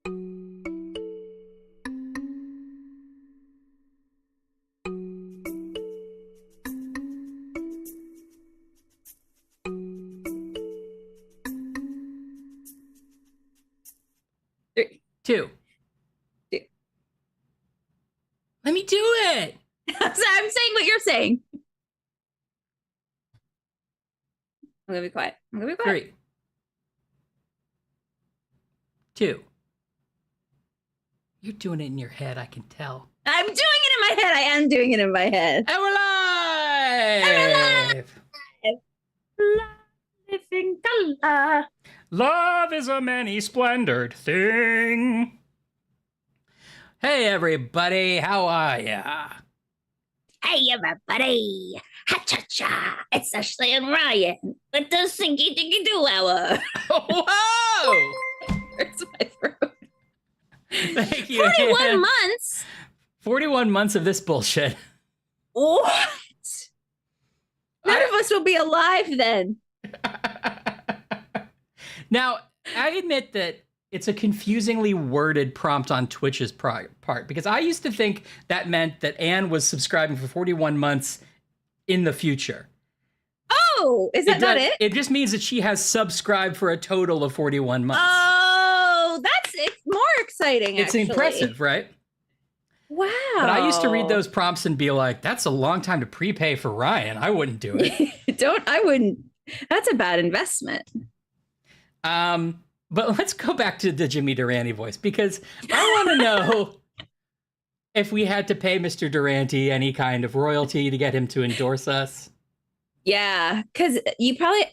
Three, two. Let me do it. I'm saying what you're saying. I'm gonna be quiet. Three, two. You're doing it in your head, I can tell. I'm doing it in my head. I am doing it in my head. And we're live! Live in color. Love is a many-splendored thing. Hey, everybody, how are ya? Hey, everybody. Ha-cha-cha. It's Ashley and Ryan with the Sinky Dinky Doo Hour. Whoa! Where's my throat? Thank you. 41 months? 41 months of this bullshit. What? None of us will be alive then. Now, I admit that it's a confusingly worded prompt on Twitch's part, because I used to think that meant that Anne was subscribing for 41 months in the future. Oh, is that not it? It just means that she has subscribed for a total of 41 months. Oh, that's more exciting, it's actually. Impressive, right? Wow. But I used to read those prompts and be like, that's a long time to prepay for Ryan. I wouldn't do it. I wouldn't. That's a bad investment. But let's go back to the Jimmy Durante voice, because I want to know if we had to pay Mr. Durante any kind of royalty to get him to endorse us. Yeah, because you probably,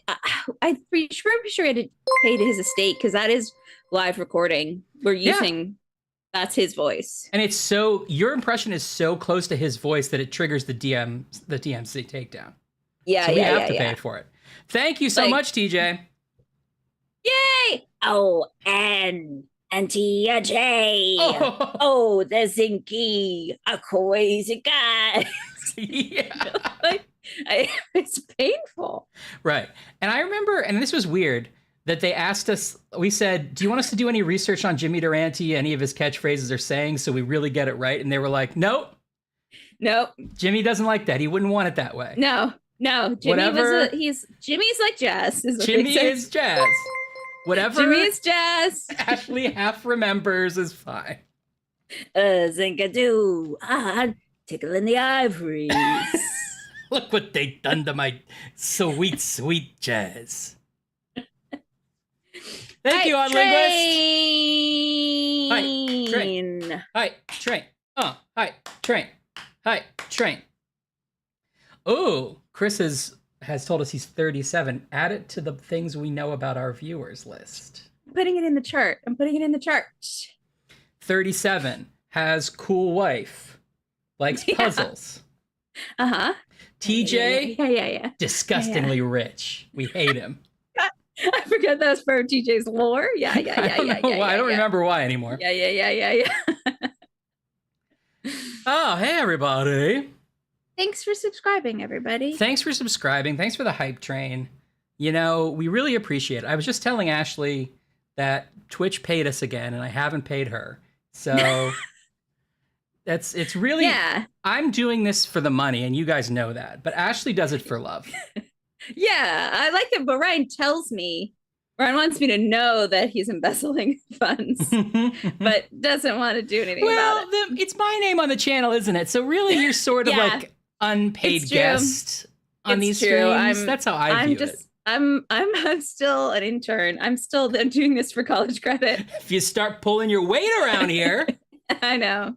I'm pretty sure you had to pay to his estate, because that is live recording. We're using, that's his voice. And it's so, your impression is so close to his voice that it triggers the DMC takedown. Yeah, so we have to pay for it. Thank you so much, TJ. Yay! Oh, and Tia J. Oh, the Zinky, a crazy guy. Yeah. It's painful. Right. And I remember, and this was weird, that they asked us, we said, do you want us to do any research on Jimmy Durante, any of his catchphrases or sayings, so we really get it right? And they were like, nope. Nope. Jimmy doesn't like that. He wouldn't want it that way. No, Jimmy's like jazz. Jimmy is jazz. Whatever Jimmy is jazz. Ashley half remembers is fine. Zinkadoo. Tickling the ivories. Look what they done to my sweet, sweet jazz. Thank you, on Linguist. Hi, train. Hi, train. Hi, train. Hi, train. Oh, Chris has told us he's 37. Add it to the things we know about our viewers list. I'm putting it in the chart. 37. Has cool wife. Likes puzzles. Uh-huh. TJ. Yeah. Disgustingly rich. We hate him. I forget that was for TJ's lore. Yeah. I don't remember why anymore. Yeah. Oh, hey, everybody. Thanks for subscribing, everybody. Thanks for subscribing. Thanks for the hype train. You know, we really appreciate it. I was just telling Ashley that Twitch paid us again, and I haven't paid her. So it's really, I'm doing this for the money, and you guys know that. But Ashley does it for love. Yeah, I like it. But Ryan wants me to know that he's embezzling funds, but doesn't want to do anything about it. It's my name on the channel, isn't it? So really, you're sort of like unpaid guest on these streams. That's how I view it. I'm still an intern. I'm still doing this for college credit. If you start pulling your weight around here, I know.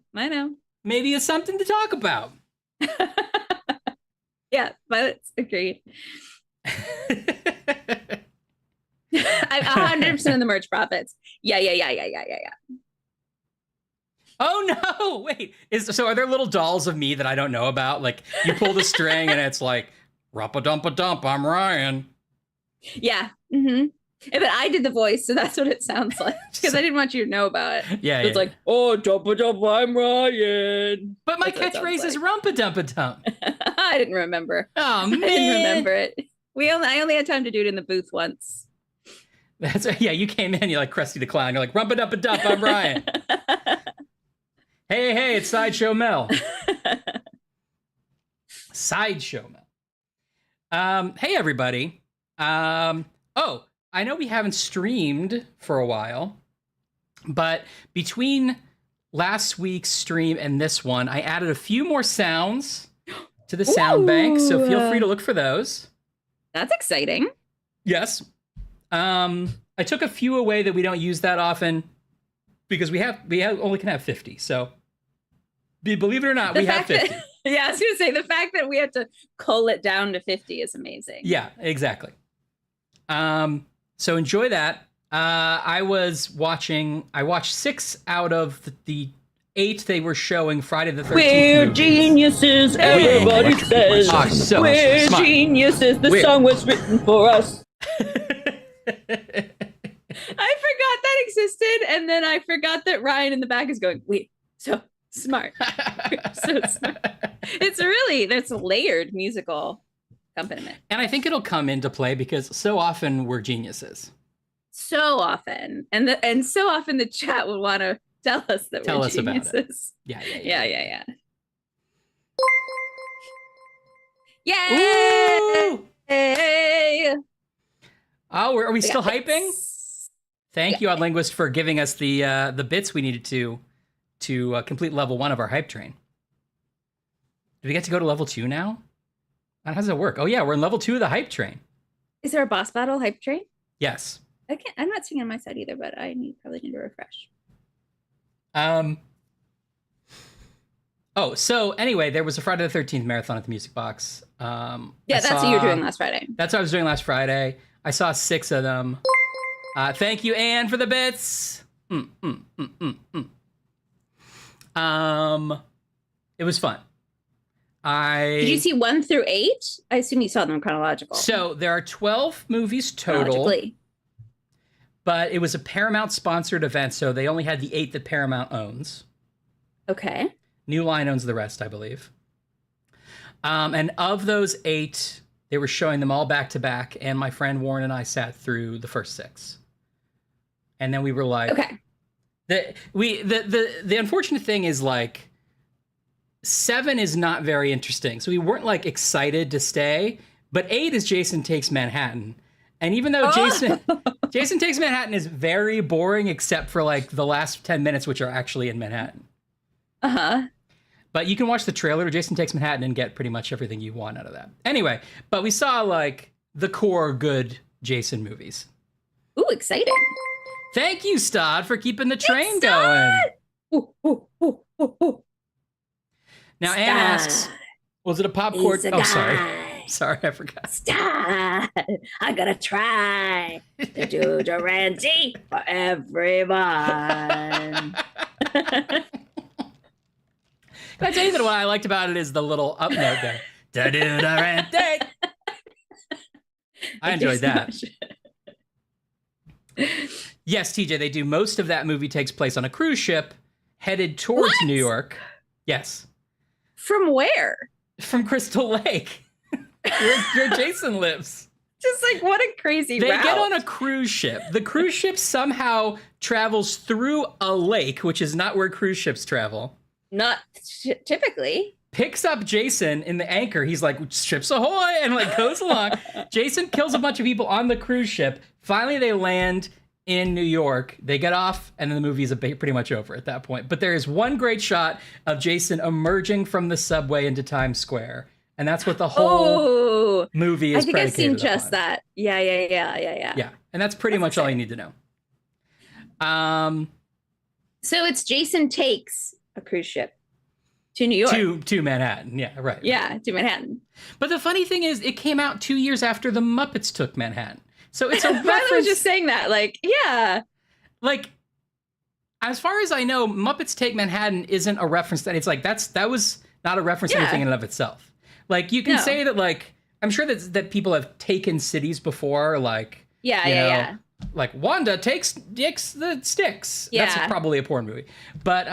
Maybe it's something to talk about. Yeah, but agreed. I'm 100% of the merch profits. Yeah. Oh no! Wait, so are there little dolls of me that I don't know about? Like you pull the string and it's like, "Rumpa-dumpa-dump, I'm Ryan." Yeah. Mm-hmm. But I did the voice, so that's what it sounds like. Because I didn't want you to know about it. Yeah. It's like, oh, dumpa-dumpa, I'm Ryan. But my catchphrase is rumpa-dumpa-dump. I didn't remember. Oh man, I didn't remember it. I only had time to do it in the booth once. Yeah, you came in, you're like Krusty the Clown. You're like, rumpa duppa dup, I'm Ryan. Hey, it's Sideshow Mel. Sideshow Mel. Hey, everybody. Oh, I know we haven't streamed for a while, but between last week's stream and this one, I added a few more sounds to the sound bank, so feel free to look for those. That's exciting. Yes. I took a few away that we don't use that often because we only can have 50. So believe it or not, we have 50. Yeah, I was going to say the fact that we had to cull it down to 50 is amazing. Yeah, exactly. So enjoy that. I watched 6 out of the 8 they were showing Friday the 13th. We're movies. Geniuses, everybody says. We're smart. geniuses, the song was written for us. I forgot that existed, and then I forgot that Ryan in the back is going, wait, so smart. So smart. That's a layered musical accompaniment. And I think it'll come into play because so often we're geniuses. So often. And so often the chat would want to tell us that we're geniuses. Yeah. Yeah. Yay! Ooh! Hey! Oh, are we still hyping? Thank you, Oddlinguist, for giving us the bits we needed to complete level 1 of our hype train. Do we get to go to level 2 now? How does it work? Oh yeah, we're in level 2 of the hype train. Is there a boss battle hype train? Yes. I'm not seeing it on my side either, but probably need to refresh. Oh, so anyway, there was a Friday the 13th marathon at the Music Box. Yeah, that's what you were doing last Friday. That's what I was doing last Friday. I saw 6 of them. Thank you, Anne, for the bits. It was fun. Did you see 1 through 8? I assume you saw them chronological. So there are 12 movies total. But it was a Paramount sponsored event, so they only had the 8 that Paramount owns. Okay. New Line owns the rest, I believe. And of those 8, they were showing them all back to back, and my friend Warren and I sat through the first 6. And then we were like, okay. The unfortunate thing is, like, 7 is not very interesting. So we weren't like excited to stay, but 8 is Jason Takes Manhattan. And even though Jason Takes Manhattan is very boring, except for like the last 10 minutes, which are actually in Manhattan. Uh-huh. But you can watch the trailer to Jason Takes Manhattan and get pretty much everything you want out of that. Anyway, but we saw like the core good Jason movies. Ooh, exciting. Thank you, Stod, for keeping the train going. Ooh. Now, Anne asks, was it a popcorn? Oh, sorry. Sorry, I forgot. Stop! I gotta try to do Durante for everyone. Can I tell you that what I liked about it is the little up note there. Da do Durante. I enjoyed that. Yes, TJ, they do. Most of that movie takes place on a cruise ship headed towards New York. Yes. From where? From Crystal Lake. where Jason lives. Just like, what a crazy route. They get on a cruise ship. The cruise ship somehow travels through a lake, which is not where cruise ships travel. Not typically. Picks up Jason in the anchor. He's like, ships ahoy, and like goes along. Jason kills a bunch of people on the cruise ship. Finally, they land in New York. They get off, and then the movie is pretty much over at that point. But there is one great shot of Jason emerging from the subway into Times Square. And that's what the whole movie is predicated upon. I think I've seen just that. Yeah. Yeah, and that's pretty much all you need to know. So it's Jason takes a cruise ship to New York. To Manhattan. Yeah, right. Yeah, to Manhattan. But the funny thing is, it came out 2 years after the Muppets took Manhattan. So it's a reference. I was just saying that, like, yeah. Like, as far as I know, Muppets Take Manhattan isn't a reference that it's like, that was not a reference to anything in and of itself. Like, you can say that, like, I'm sure that people have taken cities before, like, yeah. Like, Wanda takes the sticks. Yeah. That's probably a porn movie. But,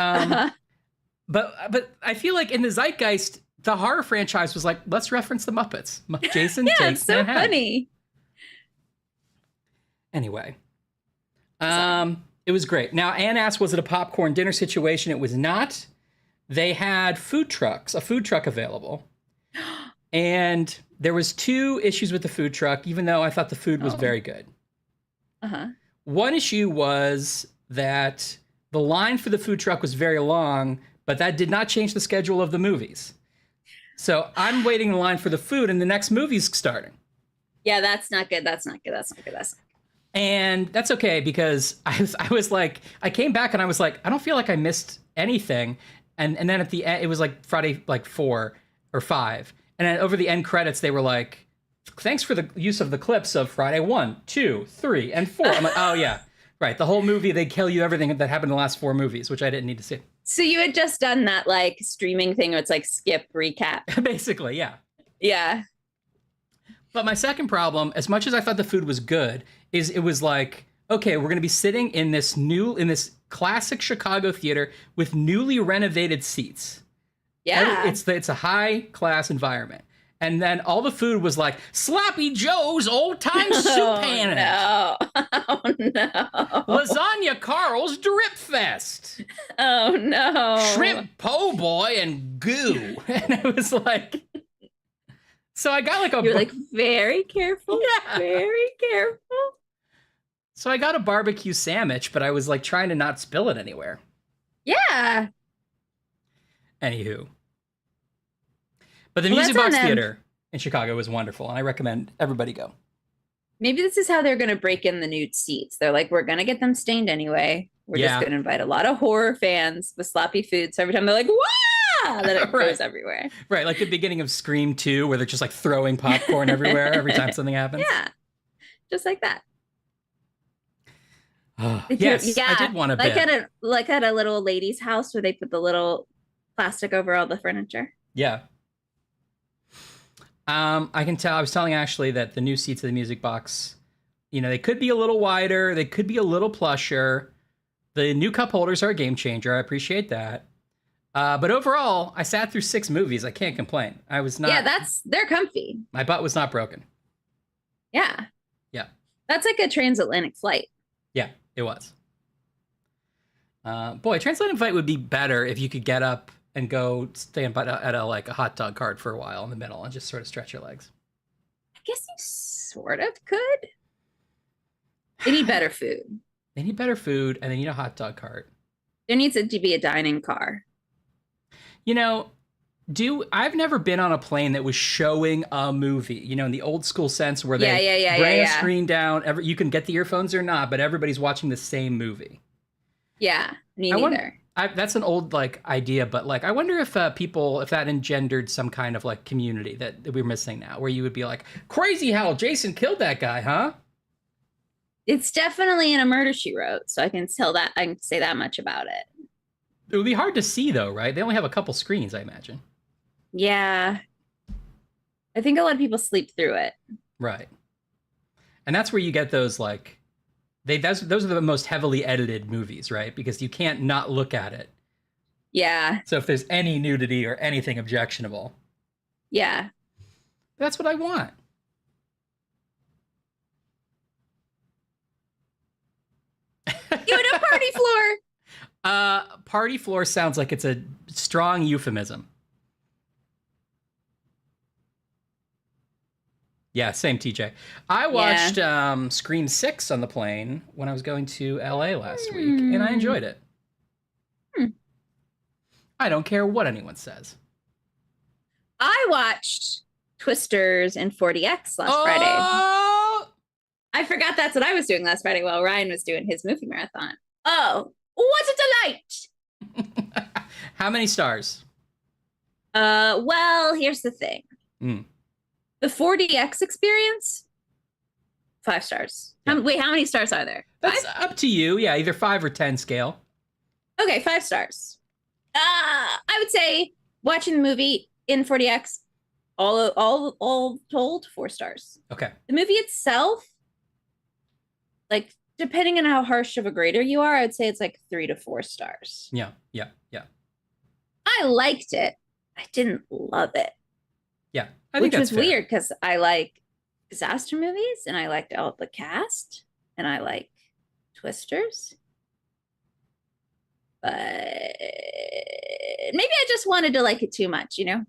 but I feel like in the zeitgeist, the horror franchise was like, let's reference the Muppets. Jason takes it's so Manhattan. Funny. Anyway, It was great. Now, Anne asked, was it a popcorn dinner situation? It was not. They had a food truck available. And there was two issues with the food truck, even though I thought the food was very good. Uh-huh. One issue was that the line for the food truck was very long, but that did not change the schedule of the movies. So I'm waiting in line for the food, and the next movie's starting. Yeah, that's not good. That's not good. That's not good. That's not good. And that's okay, because I was like, I came back and I was like, I don't feel like I missed anything. And then at the end, it was like Friday, like 4 or 5. And then over the end credits, they were like, thanks for the use of the clips of Friday 1, 2, 3, and 4. I'm like, oh yeah, right. The whole movie, they kill you everything that happened in the last 4 movies, which I didn't need to see. So you had just done that like streaming thing where it's like skip recap. Basically, yeah. Yeah. But my second problem, as much as I thought the food was good, is it was like, okay, we're gonna be sitting in this classic Chicago theater with newly renovated seats. Yeah. It's a high class environment. And then all the food was like Sloppy Joe's old time soup pan. No. Oh no. Lasagna Carl's Drip Fest. Oh no. Shrimp po' boy and goo. And it was like, so I got like You're like very careful. Yeah. Very careful. So I got a barbecue sandwich, but I was like trying to not spill it anywhere. Yeah. Anywho. But the Music Box Theater in Chicago was wonderful, and I recommend everybody go. Maybe this is how they're going to break in the nude seats. They're like, we're going to get them stained anyway. We're just going to invite a lot of horror fans with sloppy food. So every time they're like, wah! Then it goes everywhere. Right, like the beginning of Scream 2, where they're just like throwing popcorn everywhere every time something happens. Yeah, just like that. Yes, I did want to like at a little lady's house where they put the little plastic over all the furniture. Yeah. I can tell. I was telling Ashley that the new seats of the Music Box, you know, they could be a little wider. They could be a little plusher. The new cup holders are a game changer. I appreciate that. But overall, I sat through 6 movies. I can't complain. I was not. Yeah, they're comfy. My butt was not broken. Yeah. Yeah. That's like a transatlantic flight. Yeah, it was. Boy, transatlantic flight would be better if you could get up and go stand at a hot dog cart for a while in the middle and just sort of stretch your legs. I guess you sort of could. They need better food. They need better food, and they need a hot dog cart. There needs to be a dining car. You know, I've never been on a plane that was showing a movie, you know, in the old school sense where they bring a screen down. You can get the earphones or not, but everybody's watching the same movie. Yeah, me neither. That's an old like idea, but like I wonder if if that engendered some kind of like community that we're missing now, where you would be like, crazy how Jason killed that guy, huh? It's definitely in A Murder, She Wrote, so I can say that much about it. It would be hard to see though, right? They only have a couple screens, I imagine. Yeah. I think a lot of people sleep through it. Right. And that's where you get those like those are the most heavily edited movies, right? Because you can't not look at it. Yeah. So if there's any nudity or anything objectionable. Yeah. That's what I want. You had a party floor. Party floor sounds like it's a strong euphemism. Yeah, same TJ. I watched Scream 6 on the plane when I was going to LA last week, and I enjoyed it. I don't care what anyone says. I watched Twisters and 40X last Friday. I forgot that's what I was doing last Friday while Ryan was doing his movie marathon. Oh, what a delight! How many stars? Well, here's the thing. The 40X experience, 5 stars. Yeah. Wait, how many stars are there? That's 5? Up to you. Yeah, either 5 or 10 scale. Okay, 5 stars. I would say watching the movie in 40X, all told, 4 stars. Okay. The movie itself, like depending on how harsh of a grader you are, I'd say it's like 3 to 4 stars. Yeah. I liked it. I didn't love it. Yeah, I think that's fair. Weird because I like disaster movies and I liked all the cast and I like Twisters. But maybe I just wanted to like it too much, you know?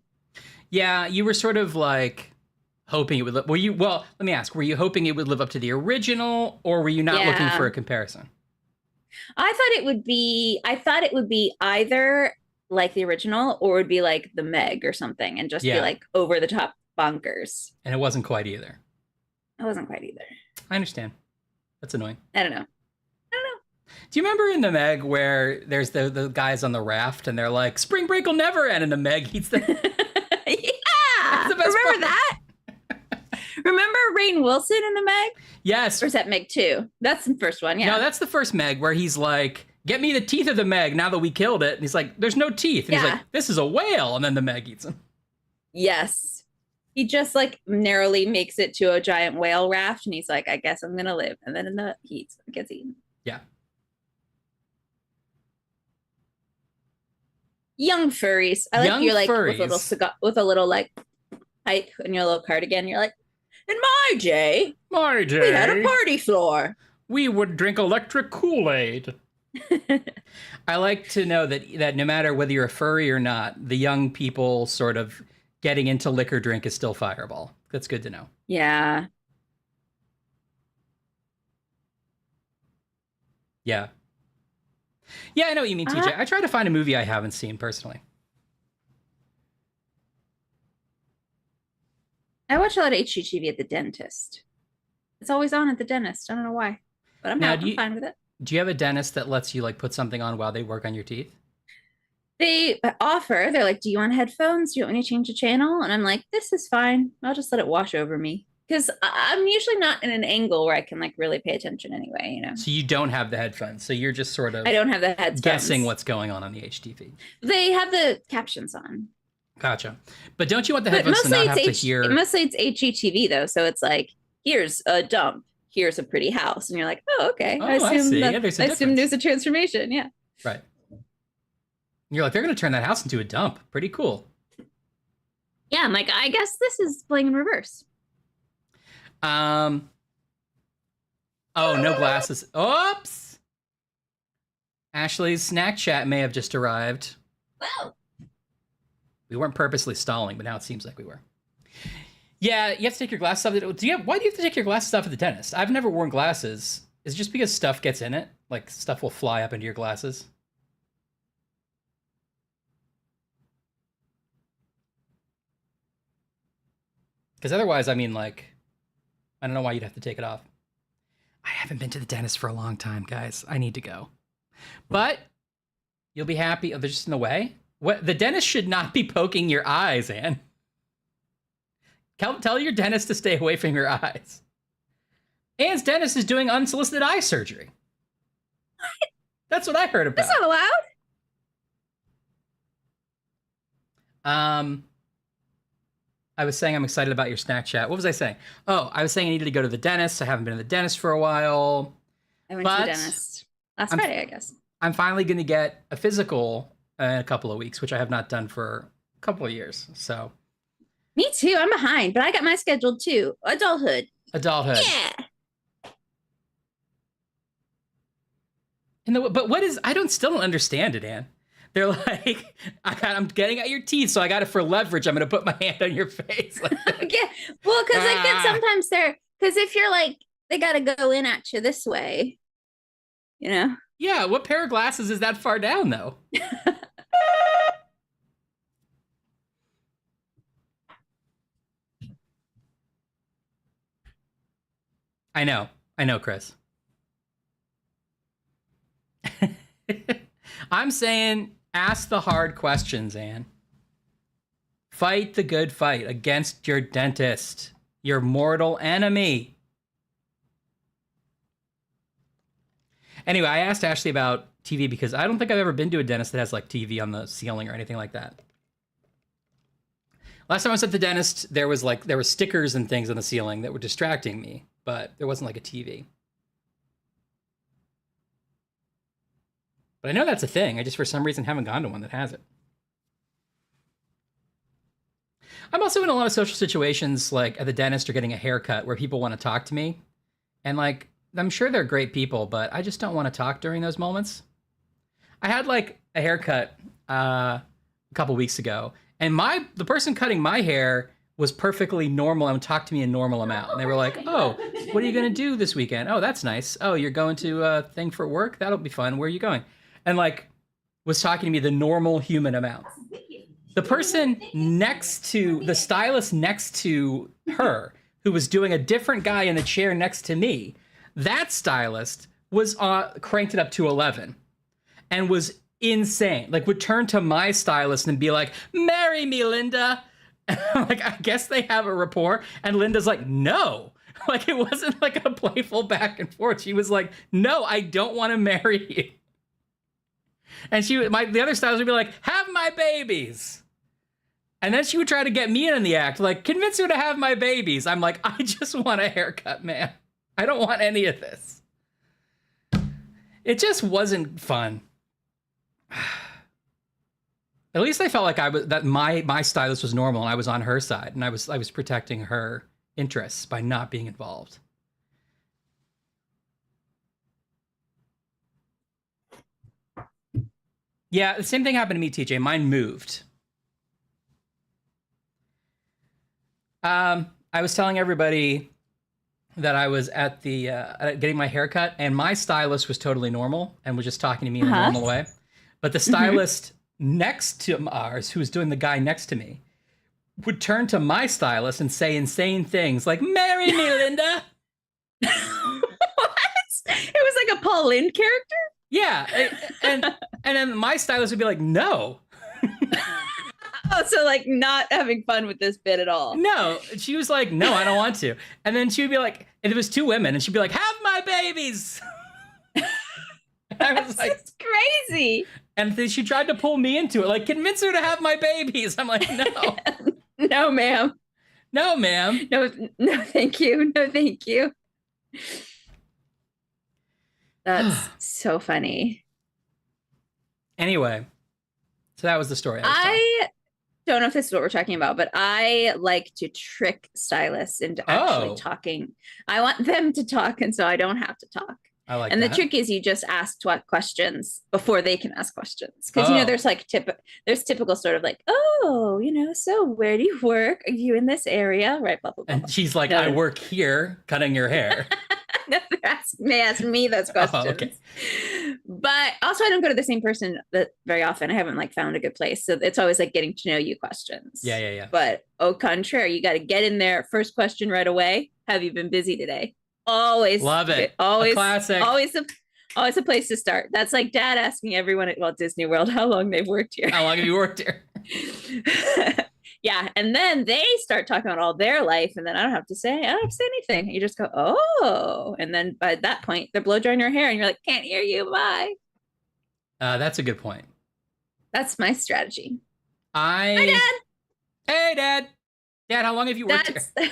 Yeah, you were sort of like hoping it would. Were you? Well, let me ask. Were you hoping it would live up to the original, or were you not looking for Yeah. a comparison? I thought it would be either like the original or it would be like the Meg or something and just be Yeah, like over the top bonkers. and it wasn't quite either. It wasn't quite either. I understand. That's annoying. I don't know. I don't Do you remember in the Meg where there's the guys on the raft and they're like, "Spring break will never end," and the Meg eats the. know. That's Yeah. the best Remember part. that? Remember Rainn Wilson in the Meg? Yes. Or is that Meg 2? That's the first one, yeah. No, that's the first Meg where he's like, "Get me the teeth of the Meg now that we killed it." And he's like, "There's no teeth." And he's Yeah. like, "This is a whale." And then the Meg eats him. Yes. He just like narrowly makes it to a giant whale raft and he's like, I guess I'm gonna live. And then in the heat gets eaten. Yeah. Young furries. I like Young you're like furries. with a little cigar with a little like pipe in your little cardigan. You're like, in my day, My day, we had a party floor. we would drink electric Kool-Aid. I like to know that no matter whether you're a furry or not, the young people sort of getting into liquor drink is still Fireball. That's good to know. Yeah. Yeah. Yeah, I know what you mean, TJ. I try to find a movie I haven't seen personally. I watch a lot of HGTV at the dentist. It's always on at the dentist. I don't know why. But I'm Now, I'm fine with it. Do you have a dentist that lets you like put something on while they work on your teeth? They offer, they're like, do you want headphones? Do you want me to change the channel? And I'm like, this is fine. I'll just let it wash over me. Because I'm usually not in an angle where I can like really pay attention anyway, you know. So you don't have the headphones. So you're just sort of I don't have the headphones. guessing what's going on the HTV. They have the captions on. Gotcha. But don't you want the But headphones to not mostly have to hear? mostly it's HGTV though, so it's like, here's a dump, here's a pretty house, and you're like, oh, okay. Oh, I see. Yeah, there's a I assume difference. there's a transformation. Yeah. Right. You're like, they're going to turn that house into a dump. Pretty cool. Yeah, I'm like, I guess this is playing in reverse. Oh, no glasses. Oops. Ashley's snack chat may have just arrived. Wow. We weren't purposely stalling, but now it seems like we were. Yeah, you have to take your glasses off. Why do you have to take your glasses off at the dentist? I've never worn glasses. Is it just because stuff gets in it? Like stuff will fly up into your glasses? Because otherwise, I mean, like, I don't know why you'd have to take it off. I haven't been to the dentist for a long time, guys. I need to go. But you'll be happy. Oh, they're just in the way? What? The dentist should not be poking your eyes, Anne. Tell your dentist to stay away from your eyes. Anne's dentist is doing unsolicited eye surgery. What? That's what I heard about. That's not allowed. I was saying I'm excited about your snack chat. What was I saying? Oh, I was saying I needed to go to the dentist. I haven't been to the dentist for a while. I went to the dentist last Friday, I guess. I'm finally going to get a physical in a couple of weeks, which I have not done for a couple of years. So, me too. I'm behind, but I got my scheduled too. Adulthood. Yeah. But what is? Still don't understand it, Anne. They're like, I'm getting at your teeth, so I got it for leverage. I'm going to put my hand on your face. Yeah. Well, because I get sometimes because if you're like, they got to go in at you this way, you know? Yeah. What pair of glasses is that far down, though? I know, Chris. I'm saying ask the hard questions, Anne. Fight the good fight against your dentist, your mortal enemy. Anyway, I asked Ashley about TV because I don't think I've ever been to a dentist that has like TV on the ceiling or anything like that. Last time I was at the dentist, there were stickers and things on the ceiling that were distracting me, but there wasn't like a TV. But I know that's a thing. I just, for some reason, haven't gone to one that has it. I'm also in a lot of social situations, like at the dentist or getting a haircut, where people want to talk to me. And like, I'm sure they're great people, but I just don't want to talk during those moments. I had like a haircut a couple weeks ago, and the person cutting my hair was perfectly normal and talked to me a normal amount. And they were like, "Oh, what are you gonna do this weekend? Oh, that's nice. Oh, you're going to a thing for work? That'll be fun. Where are you going?" And like was talking to me the normal human amount. The person the stylist next to her, who was doing a different guy in the chair next to me, that stylist was cranked it up to 11 and was insane. Like would turn to my stylist and be like, "Marry me, Linda." Like, I guess they have a rapport. And Linda's like, "No." Like, it wasn't like a playful back and forth. She was like, "No, I don't want to marry you." And the other stylist would be like, "Have my babies." And then she would try to get me in the act, like, "Convince her to have my babies." I'm like, "I just want a haircut, man. I don't want any of this." It just wasn't fun. At least I felt like my stylist was normal and I was on her side and I was protecting her interests by not being involved. Yeah, the same thing happened to me, TJ. Mine moved. I was telling everybody that I was at the getting my haircut, and my stylist was totally normal and was just talking to me in a normal way. But the stylist next to ours, who was doing the guy next to me, would turn to my stylist and say insane things like, "Marry me, Linda." What? It was like a Paul Lynde character? Yeah. And then my stylist would be like, "No." Oh, so like not having fun with this bit at all. No. She was like, "No, I don't want to." And then she would be like, and it was two women, and she'd be like, "Have my babies." I was That's like, crazy. and then she tried to pull me into it, like, "Convince her to have my babies." I'm like, "No." No, ma'am. No, ma'am. No, thank you. No, thank you. That's so funny. Anyway, so that was the story. I don't know if this is what we're talking about, but I like to trick stylists into actually talking. I want them to talk, and so I don't have to talk. I like and that. The trick is you just ask questions before they can ask questions. Because, you know, there's like there's typical sort of like, "Oh, you know, so where do you work? Are you in this area?" Right, blah, blah, blah. And she's like, "I work here cutting your hair." No, they ask me those questions. Oh, okay. But also I don't go to the same person that very often. I haven't like found a good place. So it's always like getting to know you questions. Yeah. But au contraire, you got to get in there. First question right away. Have you been busy today? Always. Love it. Always. A classic. Always a place to start. That's like Dad asking everyone at Walt Disney World how long they've worked here. How long have you worked here? Yeah. And then they start talking about all their life. And then I don't have to say anything. You just go, "Oh." And then by that point, they're blow drying your hair and you're like, "Can't hear you. Bye." That's a good point. That's my strategy. Hi, Dad. Hey, Dad. Dad, how long have you worked here?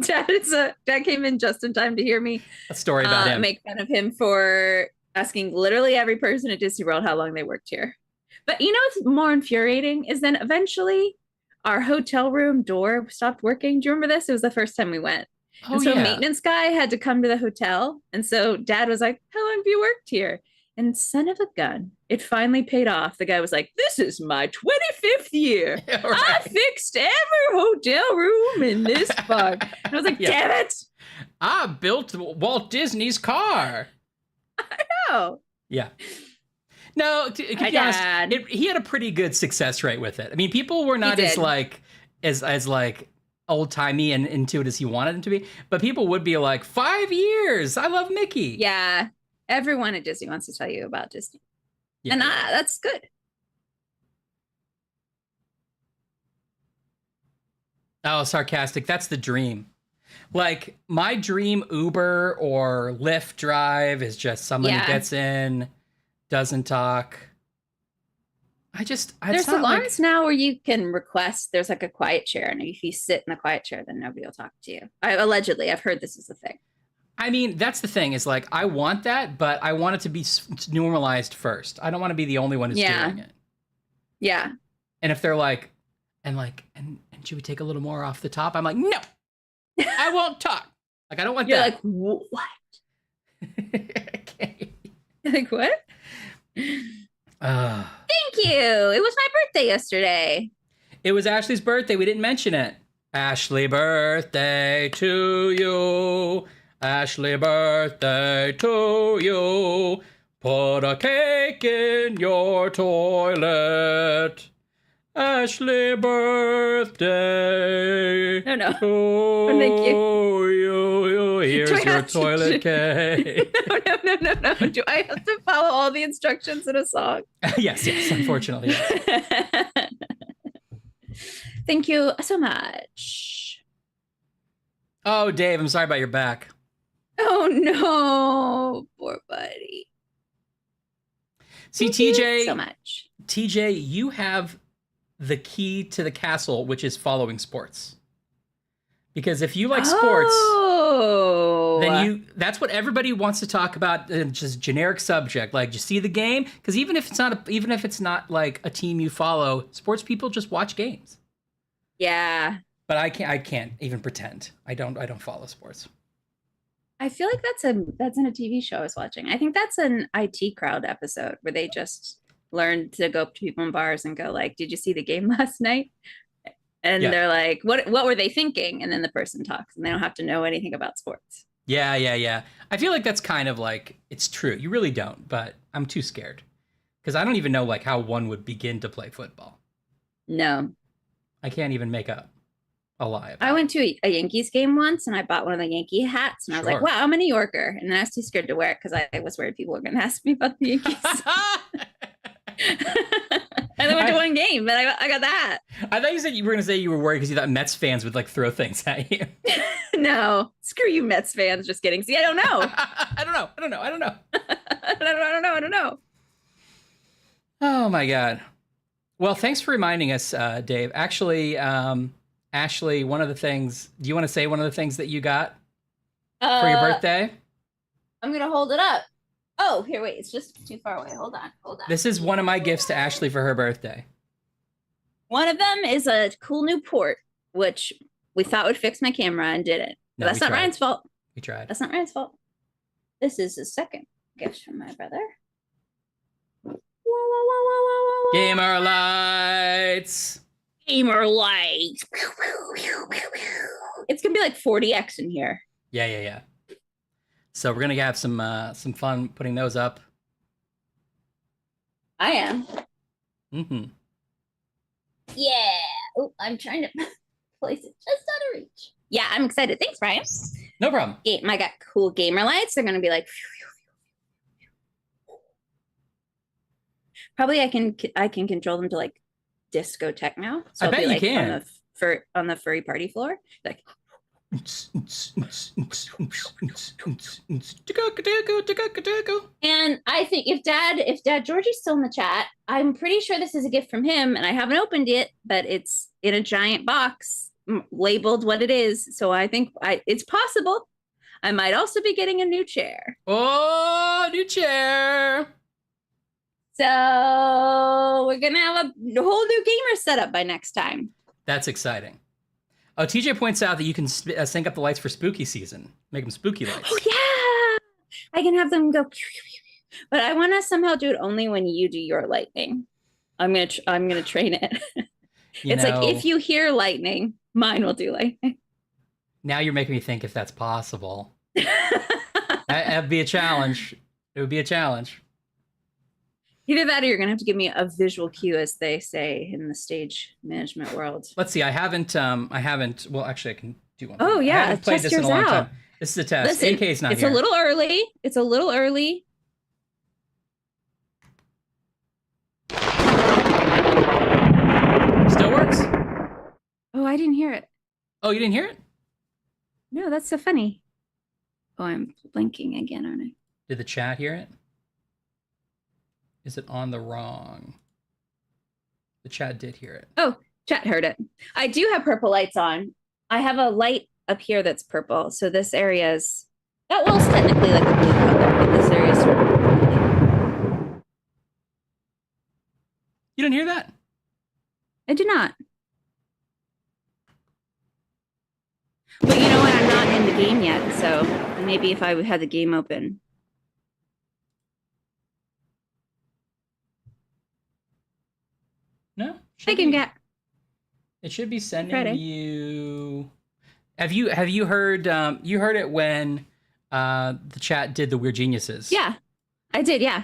Dad came in just in time to hear me a story about him. Make fun of him for asking literally every person at Disney World how long they worked here. But you know what's more infuriating is then eventually our hotel room door stopped working. Do you remember this? It was the first time we went. Oh, and so yeah. a maintenance guy had to come to the hotel. And so Dad was like, "How long have you worked here?" And son of a gun, it finally paid off. The guy was like, "This is my 25th year. Yeah, right. I fixed every hotel room in this park." And I was like, "Damn it. I built Walt Disney's car." I know. Yeah. No, to be honest, he had a pretty good success rate with it. I mean, people were not as old timey and into it as he wanted them to be, but people would be like, 5 years. I love Mickey. Yeah. Everyone at Disney wants to tell you about Disney. Yeah. And that's good. Oh, sarcastic. That's the dream. Like, my dream Uber or Lyft drive is just someone who gets in, doesn't talk. There's alarms now where you can request, there's like a quiet chair, and if you sit in the quiet chair, then nobody will talk to you. Allegedly, I've heard this is a thing. I mean, that's the thing, is like, I want that, but I want it to be normalized first. I don't want to be the only one who's doing it. Yeah. And if they're like, and should we take a little more off the top? I'm like, no, I won't talk. Like, I don't want You're that. You're like, what? Okay. Like, what? Uh, Thank you. It was my birthday yesterday. it was Ashley's birthday. We didn't mention it. Ashley, birthday to you. Ashley, birthday to you. Put a cake in your toilet. Ashley, birthday No, no. to Thank you. you. Here's your toilet cake. No. Do I have to follow all the instructions in a song? Yes, unfortunately. Yes. Thank you so much. Oh, Dave, I'm sorry about your back. Oh no, poor buddy. See, Thank TJ, you so much. TJ, you have the key to the castle, which is following sports. Because if you like sports, then that's what everybody wants to talk about, just generic subject. Like, you see the game? Because even if it's not like a team you follow, sports people just watch games. Yeah. But I can't even pretend. I don't follow sports. I feel like that's in a TV show I was watching. I think that's an IT Crowd episode where they just learned to go up to people in bars and go like, "Did you see the game last night?" And they're like, "What were they thinking?" And then the person talks, and they don't have to know anything about sports. Yeah. I feel like that's kind of like, it's true. You really don't, but I'm too scared because I don't even know like how one would begin to play football. No, I can't even make up a lie. I went to a Yankees game once, and I bought one of the Yankee hats, and I was like, "Wow, I'm a New Yorker." And then I was too scared to wear it because I was worried people were going to ask me about the Yankees. And I went to one game, but I got that. I thought you said you were going to say you were worried because you thought Mets fans would like throw things at you. No, screw you, Mets fans. Just kidding. See, I don't know. I don't know. I don't know. Oh my God. Well, thanks for reminding us, Dave. Actually, Ashley, one of the things, do you want to say one of the things that you got for your birthday? I'm going to hold it up. Oh, here, wait. It's just too far away. Hold on. This is one of my gifts to Ashley for her birthday. One of them is a cool new port, which we thought would fix my camera and didn't. But that's not Ryan's fault. We tried. That's not Ryan's fault. This is the second gift from my brother. Gamer lights. Gamer lights. It's going to be like 40x in here. Yeah. So we're gonna have some fun putting those up. I am. Mm-hmm. Yeah. Oh, I'm trying to place it just out of reach. Yeah, I'm excited. Thanks, Brian. No problem. I got cool gamer lights. They're gonna be like. Probably I can control them to like disco techno. So I bet you can on the furry party floor. Like. And I think if Dad Georgie's still in the chat, I'm pretty sure this is a gift from him, and I haven't opened it, but it's in a giant box labeled what it is. So I think it's possible. I might also be getting a new chair. Oh, new chair. So we're gonna have a whole new gamer setup by next time. That's exciting. Oh, TJ points out that you can sync up the lights for spooky season. Make them spooky lights. Oh, yeah. I can have them go. But I want to somehow do it only when you do your lightning. I'm gonna train it. It's like, if you hear lightning, mine will do lightning. Now you're making me think if that's possible. That'd be a challenge. It would be a challenge. Either that or you're going to have to give me a visual cue, as they say in the stage management world. Let's see. I haven't, well, actually I can do one. Oh, yeah. I haven't played this in a long time. This is a test. Listen, AK's not it's here. a little early. It's a little early. Still works? Oh, I didn't hear it. Oh, you didn't hear it? No, that's so funny. Oh, I'm blinking again, aren't I? Did the chat hear it? Is it on the wrong? The chat did hear it. Oh, chat heard it. I do have purple lights on. I have a light up here that's purple. So this area is, that wall's technically like a blue color, but this area is sort of purple. You didn't hear that? I did not. But you know what? I'm not in the game yet. So maybe if I had the game open. Hey, Game Cat. It should be sending Friday. you. Have you heard? You heard it when the chat did the Weird Geniuses. Yeah, I did. Yeah.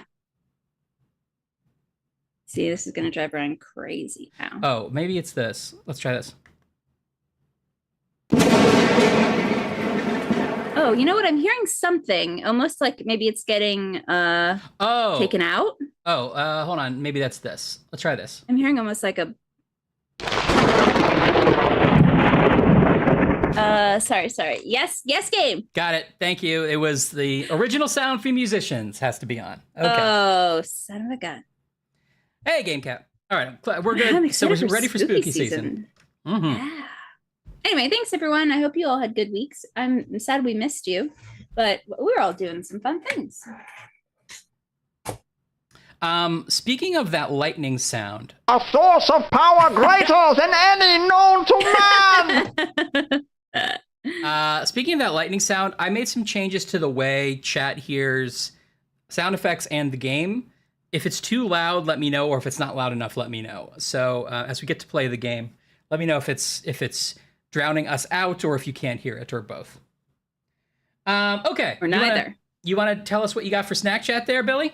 See, this is gonna drive Ryan crazy now. Oh, maybe it's this. Let's try this. Oh, you know what? I'm hearing something, almost like maybe it's getting taken out. Oh, hold on. Maybe that's this. Let's try this. I'm hearing almost like a. Sorry. Yes, game. Got it. Thank you. It was the original sound for musicians has to be on. Okay. Oh, son of a gun. Hey, Game Cat. All right, we're good. So we're ready for spooky season. Mm-hmm. Yeah. Anyway, thanks everyone. I hope you all had good weeks. I'm sad we missed you, but we're all doing some fun things. Speaking of that lightning sound, a source of power greater than any known to man. Speaking of that lightning sound, I made some changes to the way chat hears sound effects and the game. If it's too loud, let me know, or if it's not loud enough, let me know. So as we get to play the game, let me know if it's drowning us out or if you can't hear it or both. Okay. Or neither. You want to tell us what you got for snack chat there, Billy?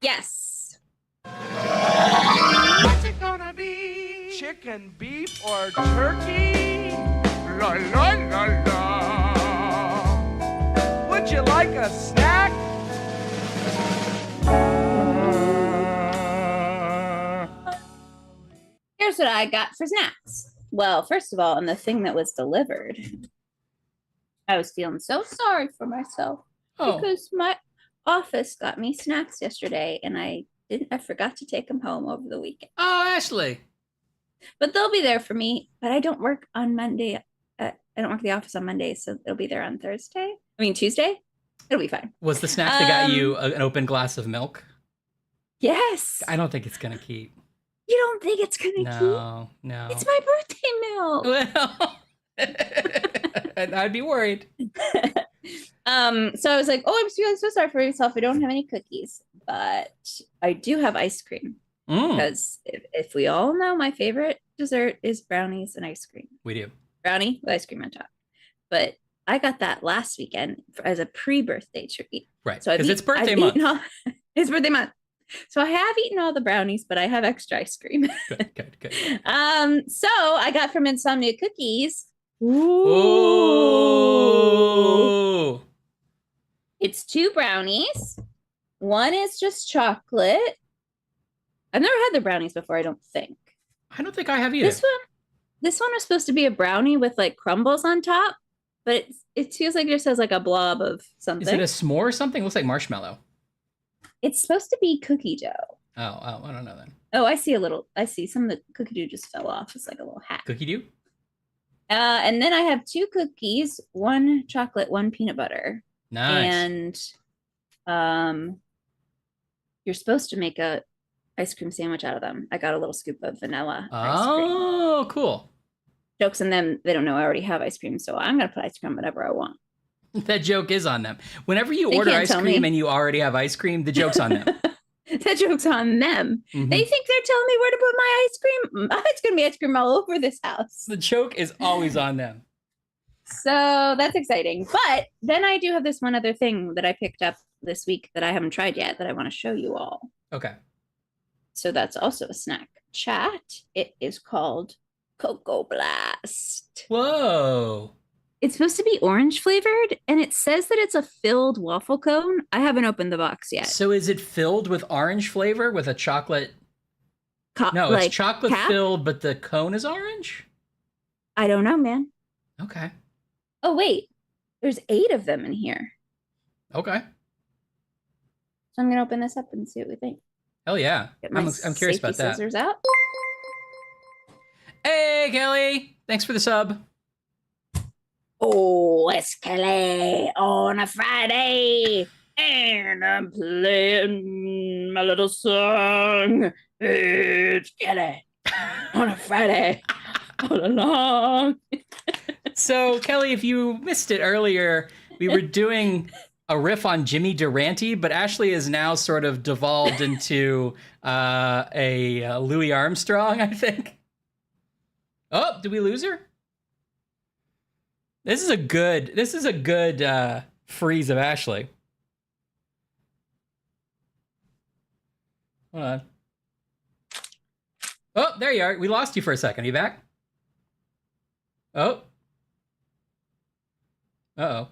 Yes. What's it gonna be? Chicken, beef, or turkey? La la la la. Would you like a snack? Here's what I got for snacks. Well, first of all, on the thing that was delivered, I was feeling so sorry for myself because my office got me snacks yesterday and I forgot to take them home over the weekend. Oh, Ashley. But they'll be there for me. But I don't work on Monday. I don't work at the office on Monday, so it'll be there on Tuesday. It'll be fine. Was the snack that got you an open glass of milk? Yes. I don't think it's gonna keep. You don't think it's gonna keep? No. It's my birthday milk. Well, I'd be worried. So I was like, oh, I'm feeling so sorry for myself. I don't have any cookies, but I do have ice cream. Because if we all know, my favorite dessert is brownies and ice cream. We do. Brownie with ice cream on top. But I got that last weekend as a pre-birthday treat. Right. So because it's birthday month. It's birthday month. So I have eaten all the brownies, but I have extra ice cream. Good. So I got from Insomnia Cookies. Ooh. It's 2 brownies. One is just chocolate. I've never had the brownies before, I don't think. I don't think I have either. This one was supposed to be a brownie with like crumbles on top, but it feels like it just has like a blob of something. Is it a s'more or something? It looks like marshmallow. It's supposed to be cookie dough. Oh, I don't know then. Oh, I see some of the cookie dough just fell off. It's like a little hat. Cookie dough? And then I have 2 cookies, 1 chocolate, 1 peanut butter. Nice. And you're supposed to make a ice cream sandwich out of them. I got a little scoop of vanilla ice cream. Oh, cool. Jokes on them. They don't know I already have ice cream, so I'm going to put ice cream on whatever I want. That joke is on them. Whenever you order ice cream and you already have ice cream, the joke's on them. That joke's on them. Mm-hmm. They think they're telling me where to put my ice cream. It's going to be ice cream all over this house. The joke is always on them. So that's exciting. But then I do have this one other thing that I picked up this week that I haven't tried yet that I want to show you all. Okay. So that's also a snack chat. It is called Cocoa Blast. Whoa. It's supposed to be orange flavored, and it says that it's a filled waffle cone. I haven't opened the box yet. So is it filled with orange flavor with a chocolate? No, it's chocolate filled, but the cone is orange? I don't know, man. Okay. Oh, wait. There's 8 of them in here. Okay. So I'm going to open this up and see what we think. Hell yeah. I'm curious about that. Scissors out. Hey, Kelly. Thanks for the sub. Oh, it's Kelly on a Friday, and I'm playing my little song. It's Kelly on a Friday all along. So, Kelly, if you missed it earlier, we were doing a riff on Jimmy Durante, but Ashley is now sort of devolved into a Louis Armstrong, I think. Oh, did we lose her? This is a good freeze of Ashley. Hold on. Oh, there you are. We lost you for a second. Are you back? Oh. Uh-oh.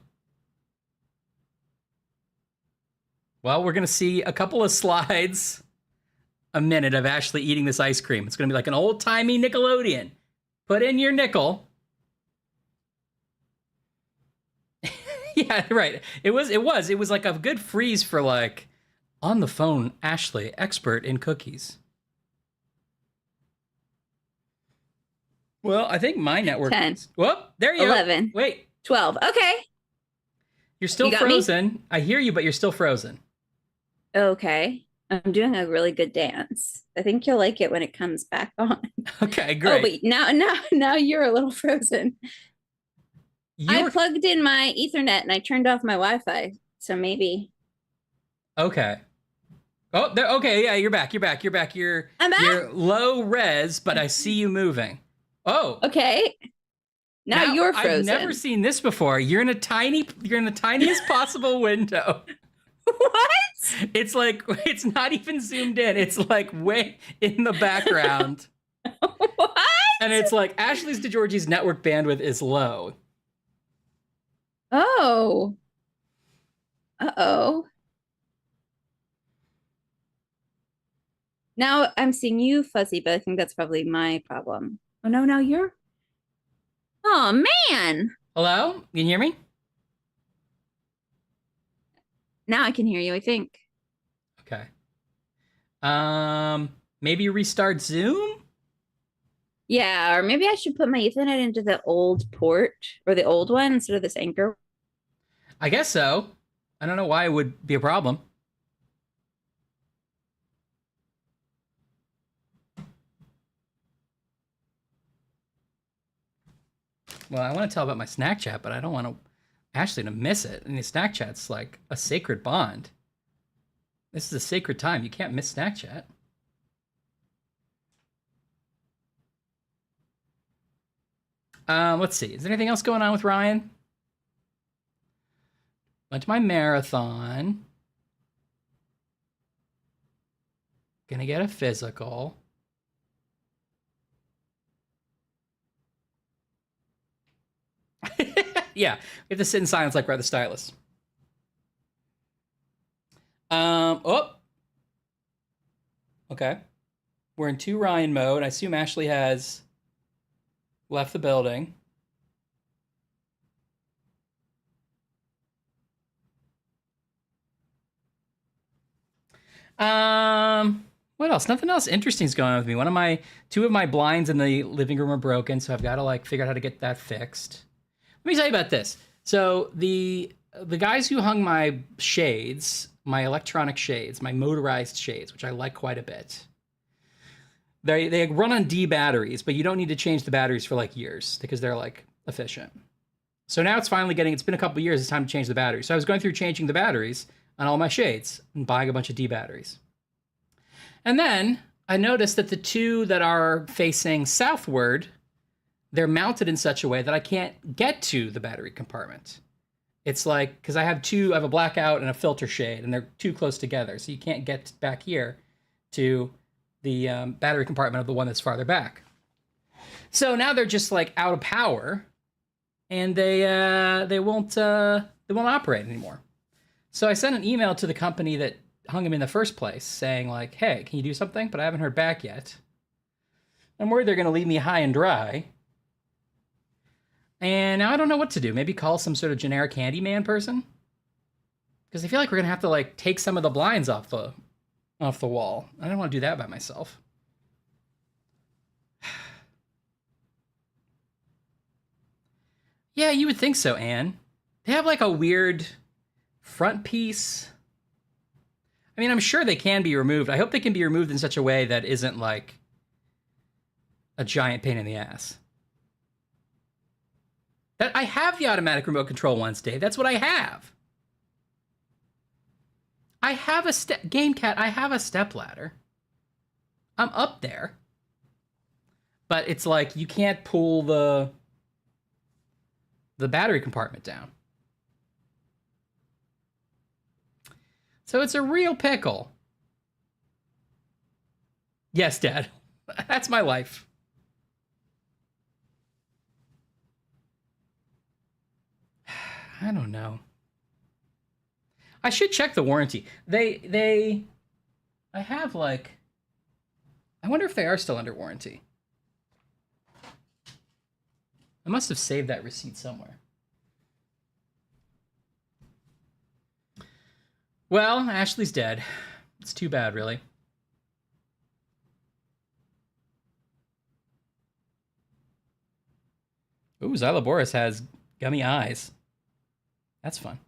Well, we're going to see a couple of slides a minute of Ashley eating this ice cream. It's going to be like an old-timey Nickelodeon. Put in your nickel. Yeah, right. It was like a good freeze for like, on the phone, Ashley, expert in cookies. Well, I think my network... 10. Whoop, there you 11. go. Wait. 12. Okay. You're still frozen. I hear you, but you're still frozen. Okay. I'm doing a really good dance. I think you'll like it when it comes back on. Okay, great. Oh, wait. Now you're a little frozen. I plugged in my Ethernet and I turned off my Wi-Fi. So maybe. Okay. Oh, there, okay. Yeah, you're back. I'm back. You're low res, but I see you moving. Oh. Okay. Now you're frozen. I've never seen this before. You're in the tiniest possible window. What? It's like, it's not even zoomed in. It's like way in the background. What? And it's like Ashley's DeGiorgi's network bandwidth is low. Oh. Uh-oh. Now I'm seeing you fuzzy, but I think that's probably my problem. Oh no, now you're... Oh man. Hello? Can you hear me? Now I can hear you, I think. Okay. Maybe restart Zoom? Yeah, or maybe I should put my Ethernet into the old port or the old one instead of this Anchor. I guess so. I don't know why it would be a problem. Well, I want to tell about my snack chat, but I don't want Ashley to miss it. And the snack chat's like a sacred bond. This is a sacred time. You can't miss snack chat. Let's see. Is there anything else going on with Ryan? Went to my marathon. Gonna get a physical. Yeah, we have to sit in silence like we're at the stylist. Oh. Okay. We're in 2 Ryan mode. I assume Ashley has left the building. What else? Nothing else interesting is going on with me. 2 of my blinds in the living room are broken, so I've got to like figure out how to get that fixed. Let me tell you about this. So the guys who hung my shades, my electronic shades, my motorized shades, which I like quite a bit, they run on D batteries, but you don't need to change the batteries for like years because they're like efficient. So now it's been a couple of years, it's time to change the batteries. So I was going through changing the batteries on all my shades and buying a bunch of D batteries. And then I noticed that the 2 that are facing southward, they're mounted in such a way that I can't get to the battery compartment. It's like, because I have a blackout and a filter shade, and they're too close together, so you can't get back here to the battery compartment of the one that's farther back. So now they're just like out of power, and they won't operate anymore. So I sent an email to the company that hung them in the first place, saying like, "Hey, can you do something?" But I haven't heard back yet. I'm worried they're going to leave me high and dry. And now I don't know what to do. Maybe call some sort of generic handyman person? Because I feel like we're going to have to like take some of the blinds off the wall. I don't want to do that by myself. Yeah, you would think so, Anne. They have like a weird front piece. I mean, I'm sure they can be removed. I hope they can be removed in such a way that isn't like a giant pain in the ass. That I have the automatic remote control ones, Dave. That's what I have. I have a Game Cat. I have a step ladder. I'm up there, but it's like you can't pull the battery compartment down. So it's a real pickle. Yes, Dad. That's my life. I don't know. I should check the warranty. I have like, I wonder if they are still under warranty. I must have saved that receipt somewhere. Well, Ashley's dead. It's too bad, really. Ooh, Xyloboris has gummy eyes. That's fun.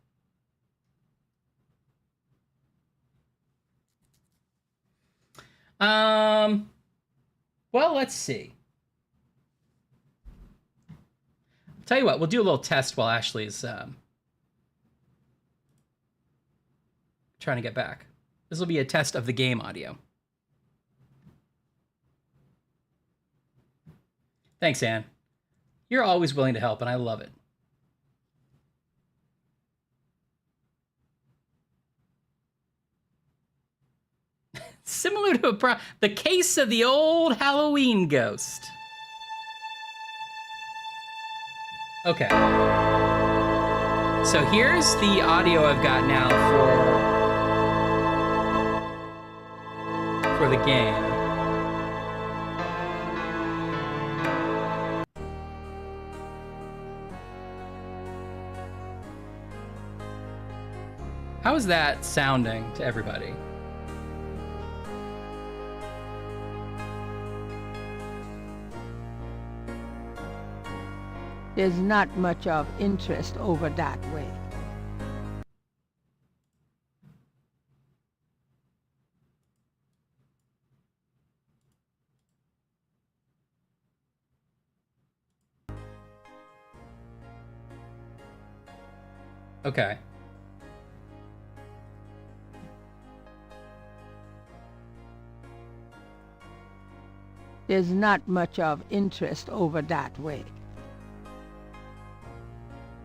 Well, let's see. Tell you what, we'll do a little test while Ashley's trying to get back. This will be a test of the game audio. Thanks, Anne. You're always willing to help, and I love it. Similar to the case of the old Halloween ghost. Okay. So here's the audio I've got now for the game. How is that sounding to everybody? There's not much of interest over that way. Okay. There's not much of interest over that way.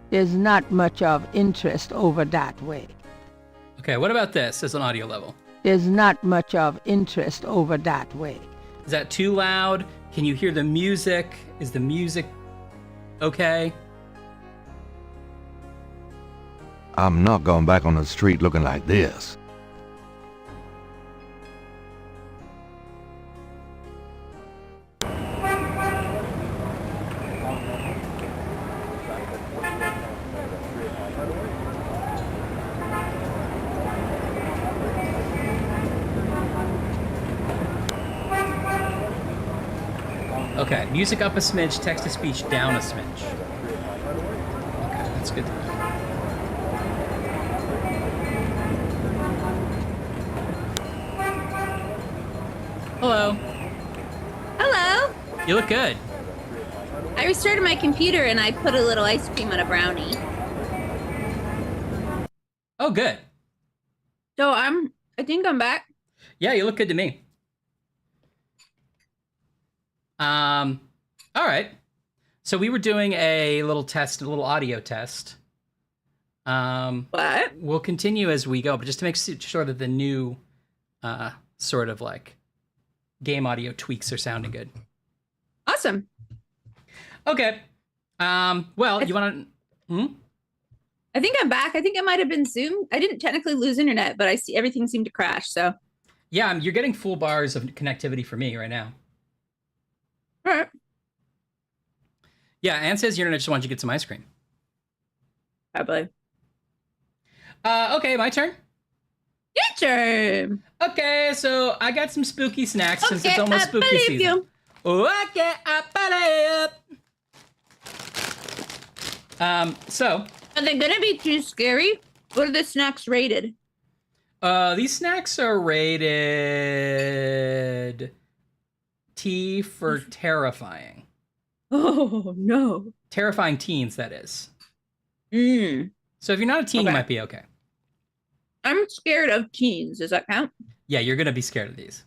There's not much of interest over that way. Okay, what about this as an audio level? There's not much of interest over that way. Is that too loud? Can you hear the music? Is the music okay? I'm not going back on the street looking like this. Okay, music up a smidge, text-to-speech down a smidge. Okay, that's good to know. Hello. Hello. You look good. I restarted my computer and I put a little ice cream on a brownie. Oh, good. So I think I'm back. Yeah, you look good to me. All right. So we were doing a little test, a little audio test. What? We'll continue as we go, but just to make sure that the new sort of like game audio tweaks are sounding good. Awesome. Okay. Well, you want to... I think I'm back. I think it might have been Zoom. I didn't technically lose internet, but I see everything seemed to crash, so. Yeah, you're getting full bars of connectivity for me right now. All right. Yeah, Anne says your internet just wants you to get some ice cream. Probably. Okay, my turn. Your turn. Okay, so I got some spooky snacks since it's almost spooky season. You. Okay, I believe. So. Are they gonna be too scary? What are the snacks rated? These snacks are rated T for terrifying. Oh no. Terrifying teens, that is. Mm. So if you're not a teen, Okay. you might be okay. I'm scared of teens. Does that count? Yeah, you're gonna be scared of these.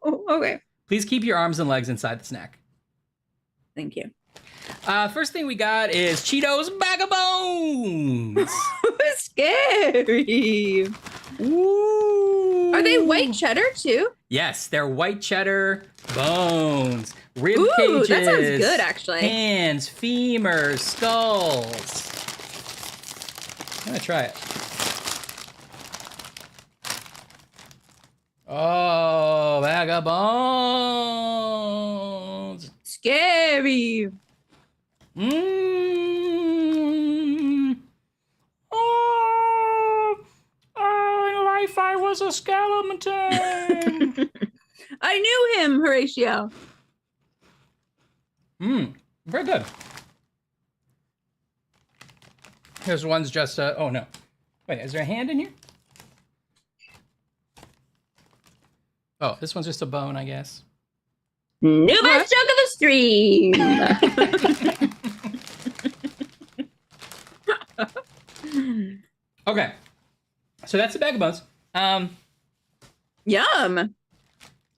Oh, okay. Please keep your arms and legs inside the snack. Thank you. First thing we got is Cheetos Bag of Bones. Scary. Ooh. Are they white cheddar too? Yes, they're white cheddar bones, rib Ooh, cages. that sounds good, actually. Hands, femurs, skulls. I'm gonna try it. Oh, bag of bones. Scary. Oh, in life I was a skeleton. I knew him, Horatio. Very good. Here's one's just oh no. Wait, is there a hand in here? Oh, this one's just a bone, I guess. New best joke of the stream. Okay. So that's a bag of bones. Yum.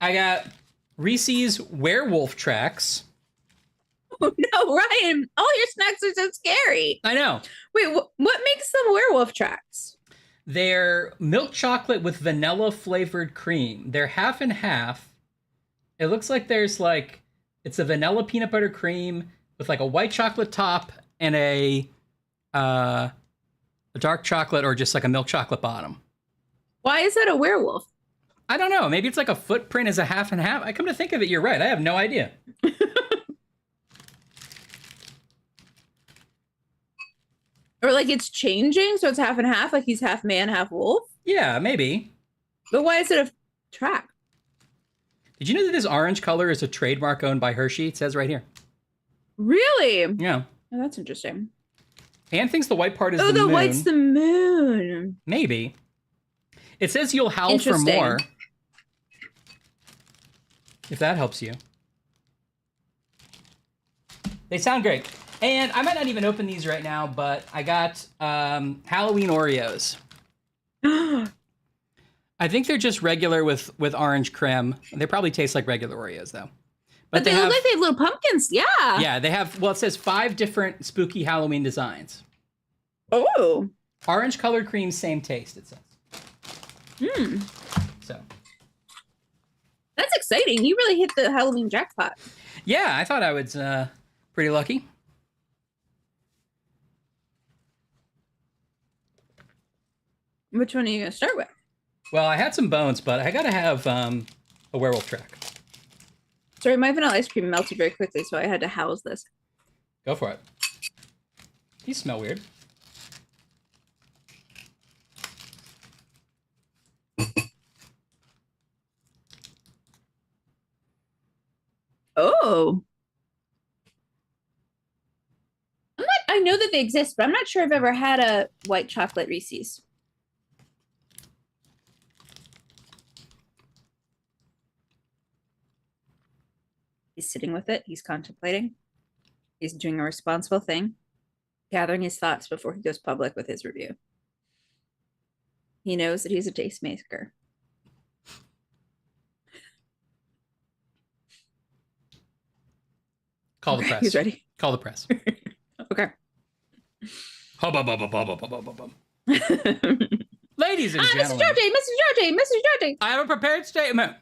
I got Reese's werewolf tracks. Oh, no, Ryan. All your snacks are so scary. I know. Wait, what makes them werewolf tracks? They're milk chocolate with vanilla flavored cream. They're half and half. It looks like there's like, it's a vanilla peanut butter cream with like a white chocolate top and a dark chocolate or just like a milk chocolate bottom. Why is that a werewolf? I don't know. Maybe it's like a footprint is a half and half. I come to think of it, you're right. I have no idea. Or like it's changing, so it's half and half, like he's half man, half wolf? Yeah, maybe. But why is it a track? Did you know that this orange color is a trademark owned by Hershey? It says right here. Really? Yeah. Oh, that's interesting. Anne thinks the white part is Oh, the moon. white's the moon. Maybe. It says you'll howl for Interesting. more. If that helps you. They sound great. And I might not even open these right now, but I got Halloween Oreos. I think they're just regular with orange creme. They probably taste like regular Oreos, though. But they look like they have little pumpkins. Yeah. Yeah, they have, well, it says 5 different spooky Halloween designs. Oh. Orange colored cream, same taste, it says. So. That's exciting. You really hit the Halloween jackpot. Yeah, I thought I was pretty lucky. Which one are you going to start with? Well, I had some bones, but I gotta have a werewolf track. Sorry, my vanilla ice cream melted very quickly, so I had to house this. Go for it. These smell weird. Oh. I know that they exist, but I'm not sure I've ever had a white chocolate Reese's. He's sitting with it. He's contemplating. He's doing a responsible thing, gathering his thoughts before he goes public with his review. He knows that he's a tastemaker. Call the press. He's ready. Call the press. Okay. Hub, hub, hub, hub, hub, hub, hub, hub. Ladies and Mr. gentlemen, Georgie, Mr. Georgie, Mr. Georgie. I have a prepared statement.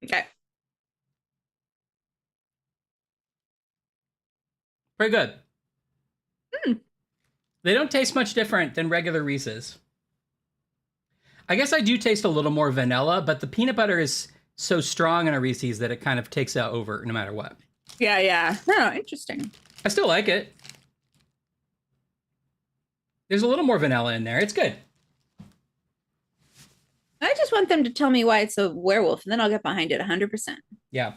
Okay. Pretty good. They don't taste much different than regular Reese's. I guess I do taste a little more vanilla, but the peanut butter is so strong in a Reese's that it kind of takes out over no matter what. Yeah. Oh, interesting. I still like it. There's a little more vanilla in there. It's good. I just want them to tell me why it's a werewolf, and then I'll get behind it 100%. Yeah.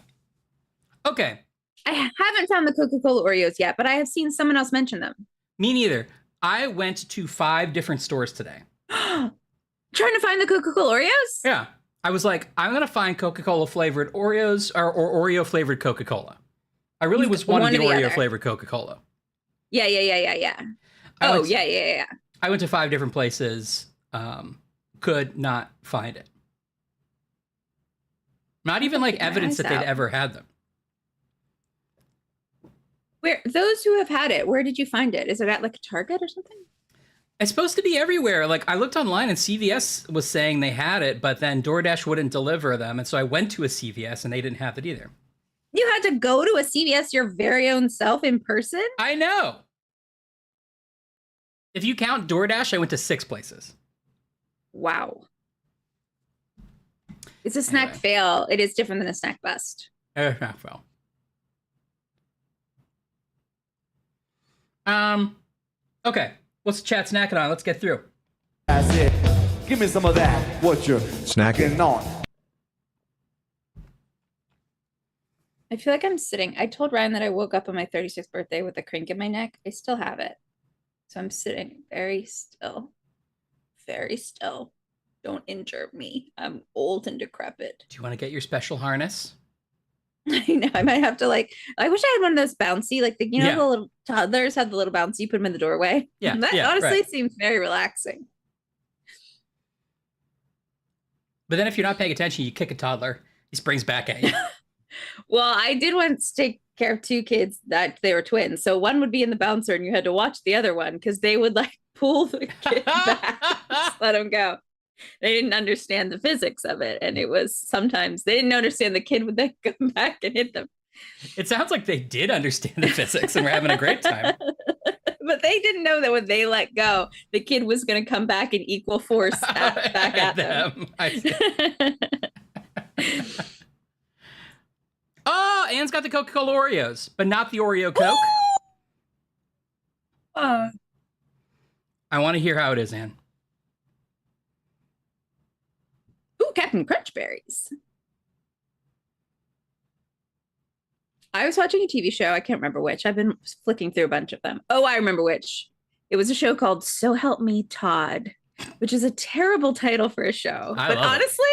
Okay. I haven't found the Coca-Cola Oreos yet, but I have seen someone else mention them. Me neither. I went to 5 different stores today. Trying to find the Coca-Cola Oreos? Yeah. I was like, I'm going to find Coca-Cola flavored Oreos or Oreo flavored Coca-Cola. I really was wanting the Oreo flavored Coca-Cola. Yeah. Yeah. Yeah. I went to 5 different places. could not find it. Not even like evidence that they'd ever had them. Where those who have had it, where did you find it? Is it at like a Target or something? It's supposed to be everywhere. Like I looked online and CVS was saying they had it, but then DoorDash wouldn't deliver them. And so I went to a CVS and they didn't have it either. You had to go to a CVS your very own self in person? I know. If you count DoorDash, I went to 6 places. Wow. It's a snack fail. It is different than a snack bust. Snack fail. Okay. What's the chat snacking on? Let's get through. That's it. Give me some of that. What you're Snacking. on. I feel like I'm sitting. I told Ryan that I woke up on my 36th birthday with a crink in my neck. I still have it. So I'm sitting very still. Very still. Don't injure me. I'm old and decrepit. Do you want to get your special harness? I know. I might have to I wish I had one of those bouncy, like the the little toddlers have the little bouncy, you put them in the doorway. Yeah. That honestly seems very relaxing. But then if you're not paying attention, you kick a toddler. He springs back at you. Well, I did once take care of 2 kids that they were twins. So one would be in the bouncer and you had to watch the other one because they would pull the kid back, just let him go. They didn't understand the physics of it. And it was sometimes they didn't understand the kid would then come back and hit them. It sounds like they did understand the physics and were having a great time. But they didn't know that when they let go, the kid was going to come back in equal force back at them. Oh, Anne's got the Coca-Cola Oreos, but not the Oreo Coke. I want to hear how it is, Anne. Ooh, Captain Crunch Berries. I was watching a TV show. I can't remember which. I've been flicking through a bunch of them. Oh, I remember which. It was a show called So Help Me Todd, which is a terrible title for a show. But honestly,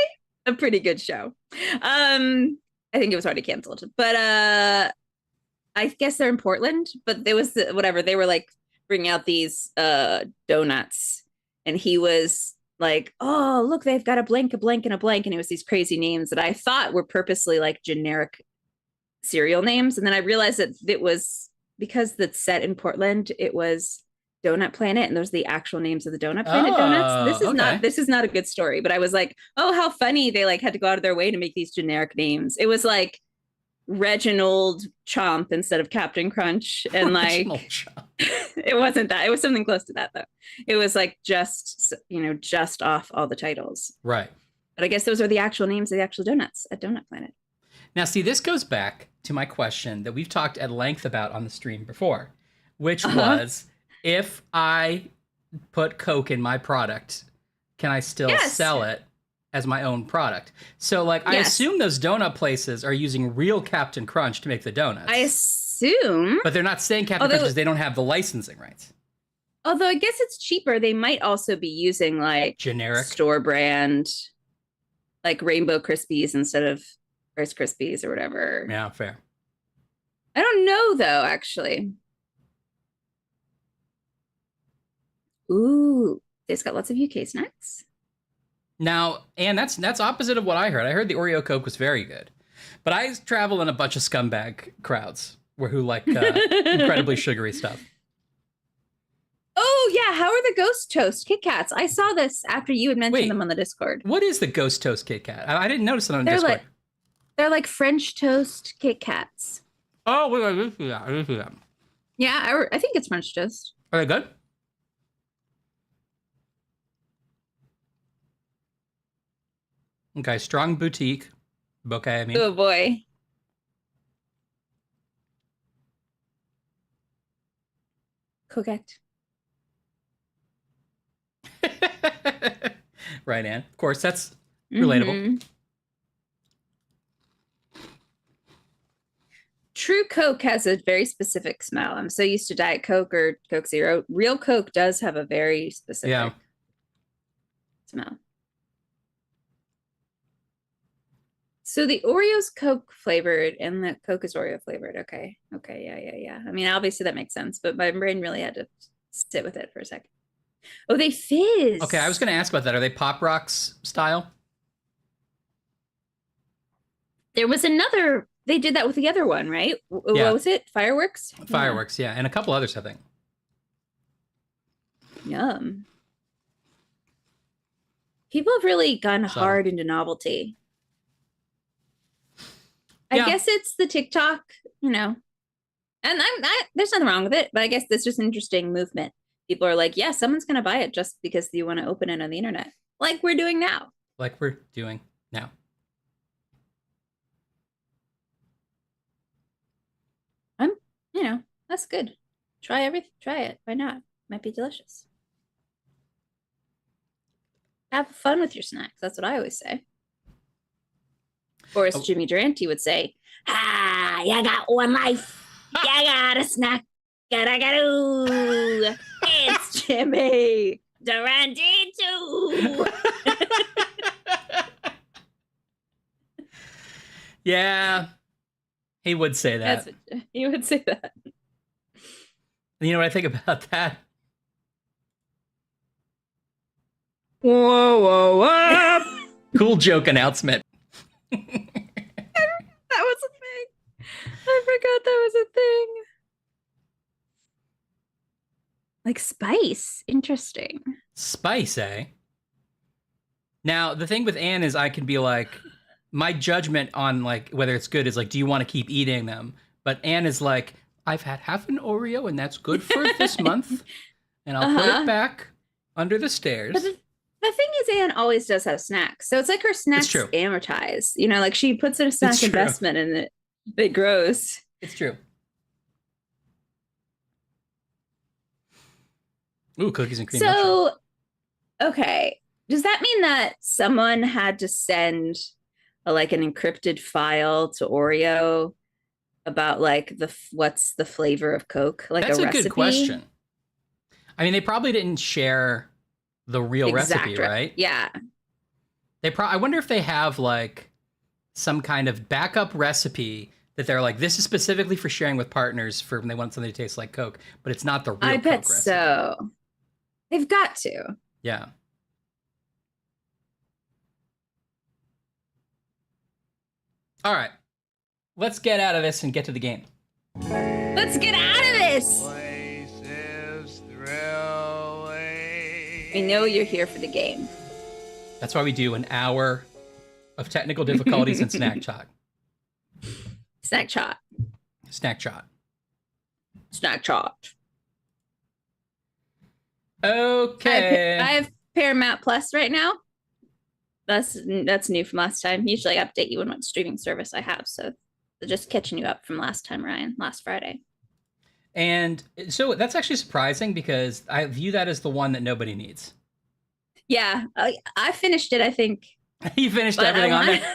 a pretty good show. I think it was already canceled. But I guess they're in Portland. But there was whatever. They were bringing out these donuts. And he was like, oh, look, they've got a blank, and a blank. And it was these crazy names that I thought were purposely generic cereal names. And then I realized that it was because that's set in Portland, it was Donut Planet. And those are the actual names of the Donut Planet donuts. This is not a good story, but I was like, oh, how funny. They had to go out of their way to make these generic names. It was like Reginald Chomp instead of Captain Crunch. And it wasn't that. It was something close to that though. It was just off all the titles. Right. But I guess those are the actual names of the actual donuts at Donut Planet. Now, see, this goes back to my question that we've talked at length about on the stream before, which was, if I put Coke in my product, can I still sell it as my own product? So, I assume those donut places are using real Captain Crunch to make the donuts. I assume. But they're not saying Captain Crunch because they don't have the licensing rights. Although I guess it's cheaper. They might also be using generic store brand, Rainbow Krispies instead of Rice Krispies or whatever. Yeah, fair. I don't know though, actually. Ooh, it's got lots of UK snacks. Now, and that's opposite of what I heard. I heard the Oreo Coke was very good. But I travel in a bunch of scumbag crowds who like incredibly sugary stuff. Oh, yeah. How are the Ghost Toast Kit Kats? I saw this after you had mentioned them on the Discord. What is the Ghost Toast Kit Kat? I didn't notice it on Discord. They're like French toast Kit Kats. Oh, wait, I didn't see that. Yeah, I think it's French toast. Are they good? Okay, strong boutique. Bouquet, I mean. Oh, boy. Coquette. Right, Anne. Of course, that's relatable. Mm-hmm. True Coke has a very specific smell. I'm so used to Diet Coke or Coke Zero. Real Coke does have a very specific smell. So the Oreo's Coke flavored and the Coke is Oreo flavored. Okay. Yeah. I mean, obviously that makes sense, but my brain really had to sit with it for a second. Oh, they fizz. Okay, I was going to ask about that. Are they Pop Rocks style? There was another. They did that with the other one, right? Yeah. What was it? Fireworks? Fireworks, yeah. And a couple others, I think. Yum. People have really gone So- hard into novelty. Yeah. I guess it's the TikTok, you know, and there's nothing wrong with it, but I guess that's just an interesting movement. People are like, yeah, someone's going to buy it just because you want to open it on the internet, like we're doing now. Like we're doing now. You know, that's good. Try everything. Try it. Why not? Might be delicious. Have fun with your snacks. That's what I always say. Or as Jimmy Durante would say, "Ah, you got one life. You got a snack. Gotta. It's Jimmy Durante too." Yeah, he would say that. He would say that. You know what I think about that? Whoa. Cool joke announcement. That was a thing. I forgot that was a thing. Like spice. Interesting. Spice, eh? Now, the thing with Anne is I can be like, my judgment on like whether it's good is like, do you want to keep eating them? But Anne is like, I've had half an Oreo and that's good for this month. And I'll put it back under the stairs. But the thing is, Anne always does have snacks. So it's like her snacks true. amortize. You know, like she puts in a snack It's true. investment and it grows. It's true. Ooh, cookies and cream. So, okay. Does that mean that someone had to send like an encrypted file to Oreo about like what's the flavor of Coke? Like That's a a recipe? good question. I mean, they probably didn't share the real recipe, re- right? Yeah. I wonder if they have like some kind of backup recipe that they're like, this is specifically for sharing with partners for when they want something to taste like Coke, but it's not the real I Coke bet recipe. so. They've got to. Yeah. All right. Let's get out of this and get to the game. Let's get out of this. Places thrilling. We know you're here for the game. That's why we do an hour of technical difficulties and snack shot. Snack shot. Snack shot. Snack shot. Okay. I have Paramount Plus right now. That's new from last time. Usually I update you on what streaming service I have. So just catching you up from last time, Ryan, last Friday. And so that's actually surprising because I view that as the one that nobody needs. Yeah, I finished it, I think. You finished everything on there?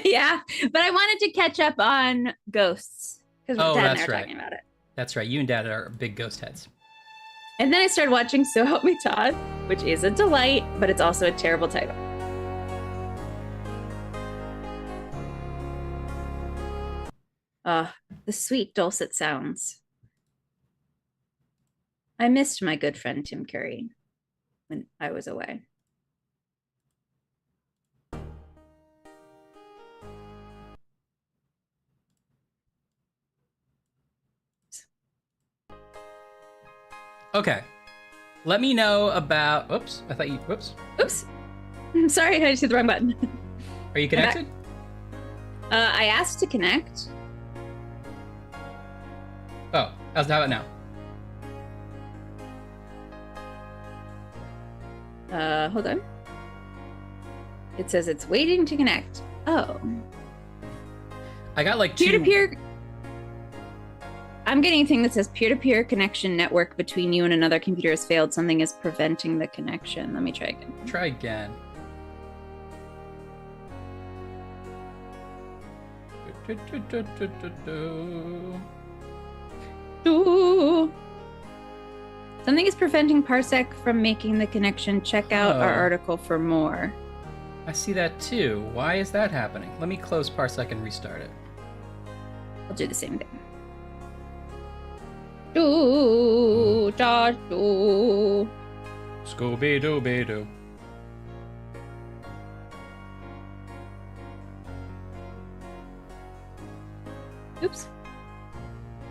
Yeah, but I wanted to catch up on Ghosts because Dad and I that's were right. talking about it. That's right. You and Dad are big ghost heads. And then I started watching So Help Me Todd, which is a delight, but it's also a terrible title. The sweet dulcet sounds. I missed my good friend Tim Curry when I was away. Okay. Let me know about. Oops. I thought you. Whoops. Oops. I'm sorry, I just hit the wrong button. Are you connected? I asked to connect. Oh, how about now? Hold on. It says it's waiting to connect. Oh. I got like two. Peer-to-peer. I'm getting a thing that says peer-to-peer connection network between you and another computer has failed. Something is preventing the connection. Let me try again. Try again. Ooh. Something is preventing Parsec from making the connection. Check out our article for more. I see that too. Why is that happening? Let me close Parsec and restart it. I'll do the same thing. Do, da, do. Scooby-Dooby-Doo. Oops.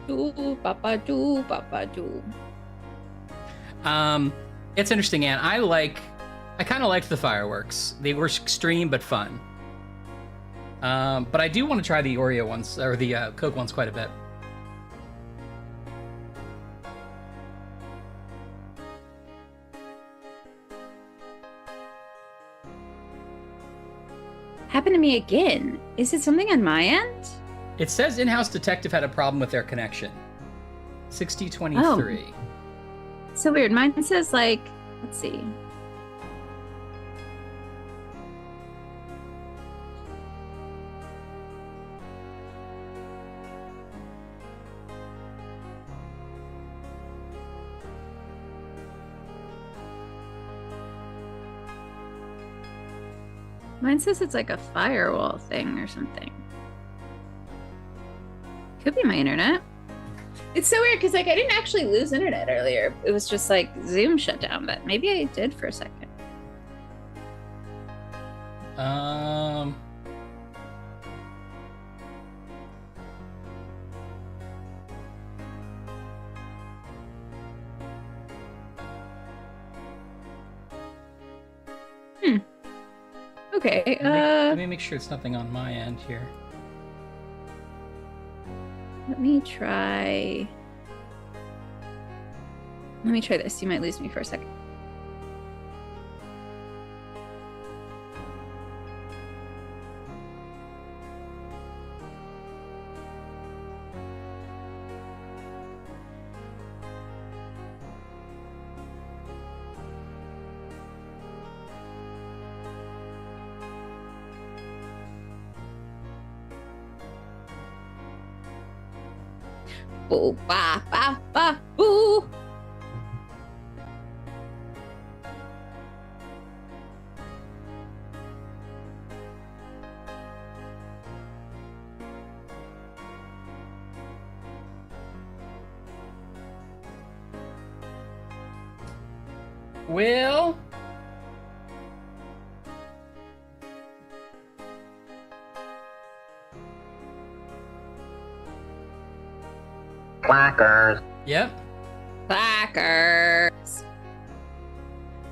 Do, papa, do, papa, do. It's interesting, Anne. I kind of liked the fireworks. They were extreme but fun. But I do want to try the Oreo ones, or the Coke ones quite a bit. Happened to me again. Is it something on my end? It says in-house detective had a problem with their connection. 6023. So weird. Mine says like, let's see. Mine says it's like a firewall thing or something. Could be my internet. It's so weird because like I didn't actually lose internet earlier. It was just like Zoom shut down, but maybe I did for a second. Okay. Let me make sure it's nothing on my end here. Let me try this. You might lose me for a second. Boo, ba, ba, ba, boo. Will? Clackers. Yep. Clackers.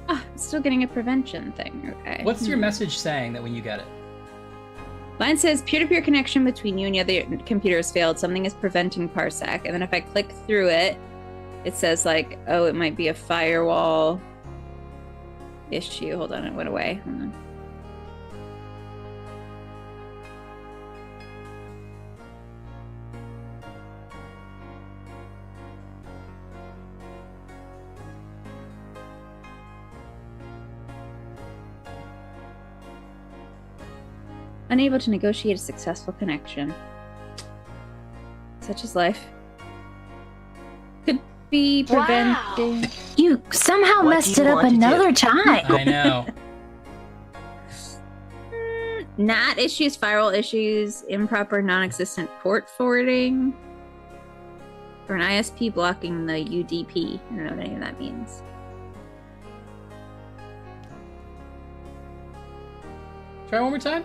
Ah, I'm still getting a prevention thing. Okay. What's your message saying that when you get it? Mine says peer-to-peer connection between you and the other computer has failed. Something is preventing Parsec. And then if I click through it, it says like, oh, it might be a firewall issue. Hold on, it went away. Hold on. Unable to negotiate a successful connection. Such is life. Could be preventing. Wow. You somehow messed it up another time. I know. NAT issues, firewall issues, improper non-existent port forwarding, or an ISP blocking the UDP. I don't know what any of that means. Try one more time.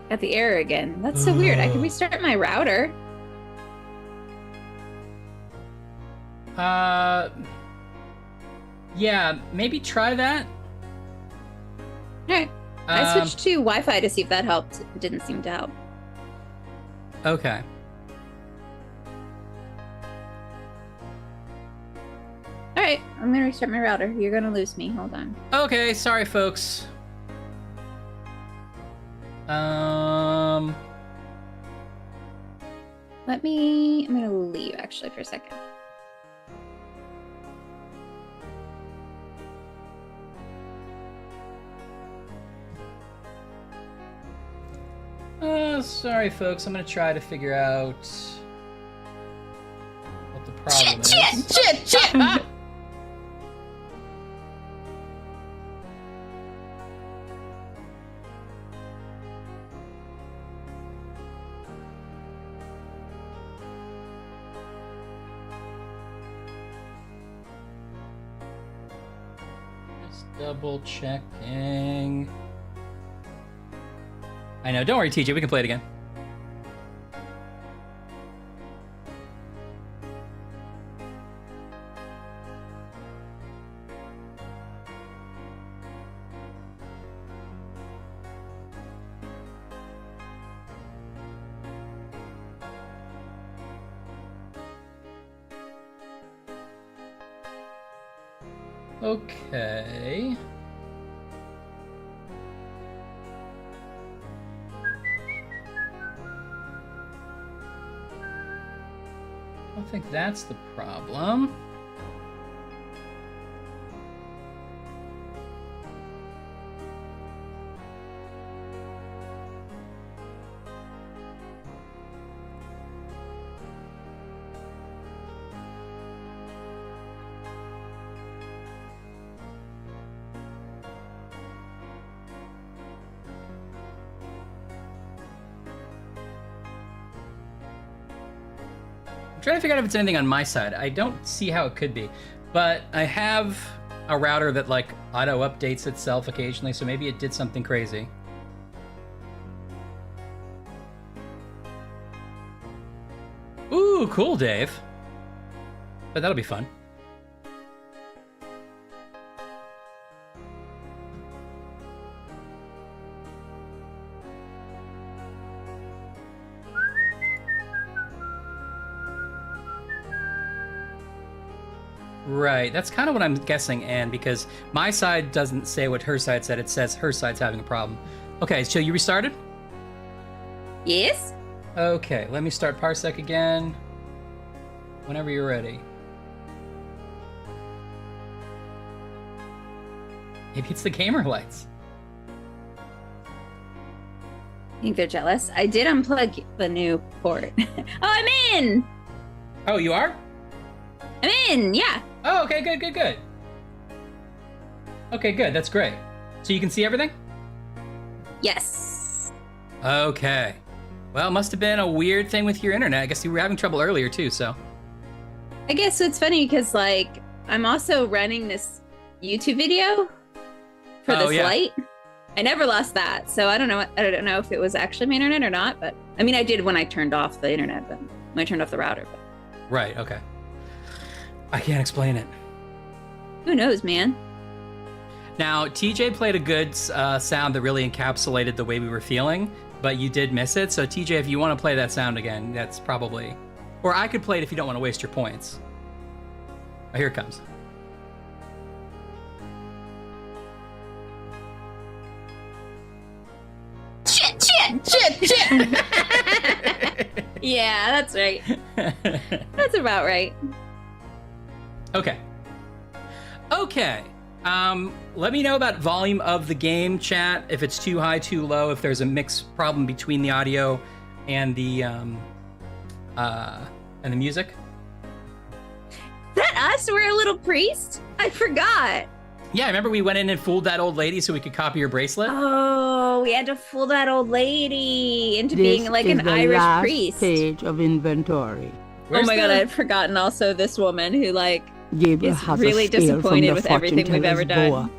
Got the error again. That's so weird. I can restart my router. Yeah, maybe try that. Alright. I switched to Wi-Fi to see if that helped. It didn't seem to help. Okay. Alright, I'm gonna restart my router. You're gonna lose me. Hold on. Okay, sorry folks. I'm gonna leave actually for a second. Sorry folks, I'm gonna try to figure out what the problem is. Shit! Just double checking. I know. Don't worry, TJ. We can play it again. Okay. I don't think that's the problem. Trying to figure out if it's anything on my side. I don't see how it could be, but I have a router that like auto updates itself occasionally, so maybe it did something crazy. Ooh, cool, Dave. But that'll be fun. Right, that's kind of what I'm guessing, Anne, because my side doesn't say what her side said. It says her side's having a problem. Okay, so you restarted? Yes. Okay, let me start Parsec again. Whenever you're ready. Maybe it's the gamer lights. I think they're jealous. I did unplug the new port. Oh, I'm in! Oh, you are? I'm in, yeah. Oh, okay, good. Okay, good, that's great. So you can see everything? Yes. Okay. Well, it must have been a weird thing with your internet. I guess you were having trouble earlier too, so. I guess it's funny because, like, I'm also running this YouTube video for this light. I never lost that, so I don't know. I don't know if it was actually my internet or not, but I mean, I did when I turned off the internet, but when I turned off the router. But... Right. Okay. I can't explain it. Who knows, man? Now, TJ played a good sound that really encapsulated the way we were feeling, but you did miss it. So, TJ, if you want to play that sound again, that's probably... Or I could play it if you don't want to waste your points. Oh, here it comes. Shit. Yeah, that's right. That's about right. Okay. Let me know about volume of the game, chat. If it's too high, too low. If there's a mix problem between the audio and the music. Is that us? We're a little priest? I forgot. Yeah, remember we went in and fooled that old lady so we could copy her bracelet? Oh, we had to fool that old lady into being like an Irish priest. Page of inventory. Oh my God, I had forgotten also this woman who Gabriel is has really a scale disappointed from with the everything we've ever fortune-teller's done. boa.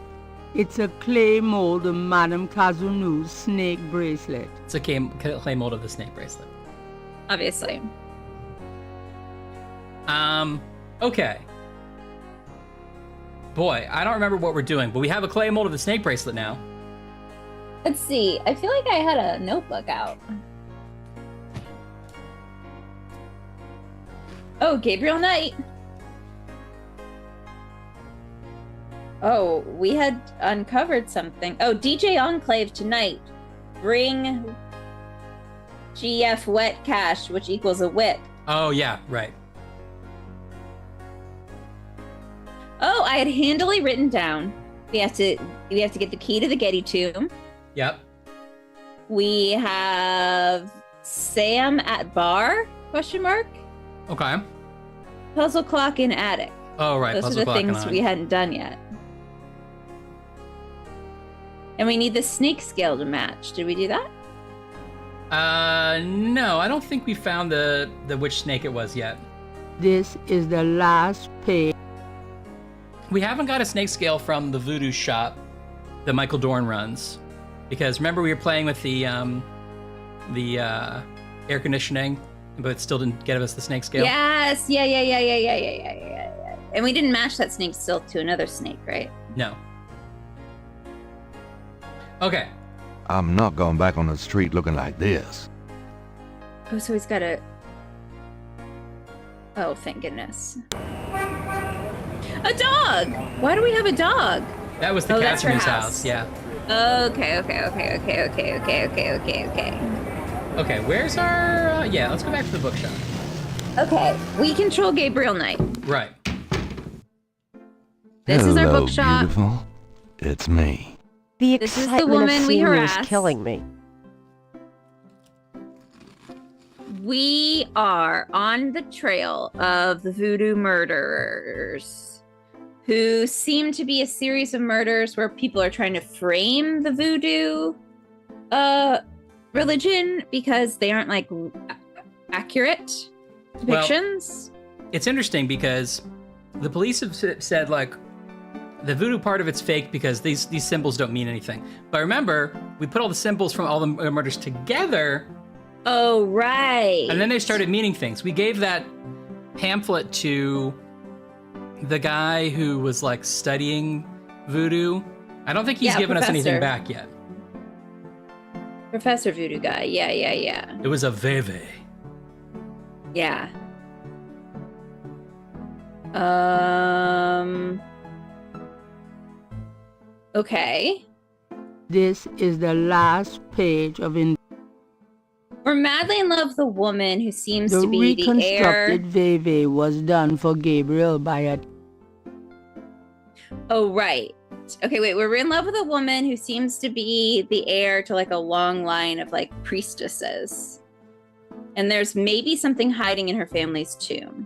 It's a clay mold of Madame Kazunu's snake bracelet. It's a clay mold of the snake bracelet. Obviously. Okay. Boy, I don't remember what we're doing, but we have a clay mold of the snake bracelet now. Let's see. I feel like I had a notebook out. Oh, Gabriel Knight. Oh, we had uncovered something. Oh, DJ Enclave tonight. Bring GF wet cash, which equals a whip. Oh, yeah, right. Oh, I had handily written down. We have to get the key to the Getty tomb. Yep. We have Sam at bar? Question mark. Okay. Puzzle clock in attic. Oh, right. Those Puzzle are the clock things we hadn't done yet. And we need the snake scale to match. Did we do that? No, I don't think we found the which snake it was yet. This is the last page. We haven't got a snake scale from the voodoo shop that Michael Dorn runs, because remember we were playing with the air conditioning, but it still didn't get us the snake scale. Yes. Yeah. And we didn't match that snake still to another snake, right? No. Okay. I'm not going back on the street looking like this. Oh, so he's got a... Oh, thank goodness. A dog! Why do we have a dog? That was the Oh, cat that's in her his house. Yeah. Okay. Okay, where's our... yeah, let's go back to the bookshop. Okay, we control Gabriel Knight. Right. This is our Hello, bookshop. beautiful. It's me. The This is the excitement woman of we seeing you is harass. killing me. We are on the trail of the voodoo murderers, who seem to be a series of murders where people are trying to frame the voodoo religion because they aren't like accurate depictions. Well, it's interesting because the police have said like the voodoo part of it's fake because these symbols don't mean anything. But remember, we put all the symbols from all the murders together. Oh, right. And then they started meaning things. We gave that pamphlet to the guy who was like studying voodoo. I don't think he's given us anything back yet. Professor Voodoo guy. Yeah. It was a veve. Yeah. Okay. This is the last page of We're madly in love with the woman who seems the to be the heir. reconstructed Veve was done for Gabriel by a Oh, right. Okay, wait. We're in love with a woman who seems to be the heir to like a long line of like priestesses. And there's maybe something hiding in her family's tomb.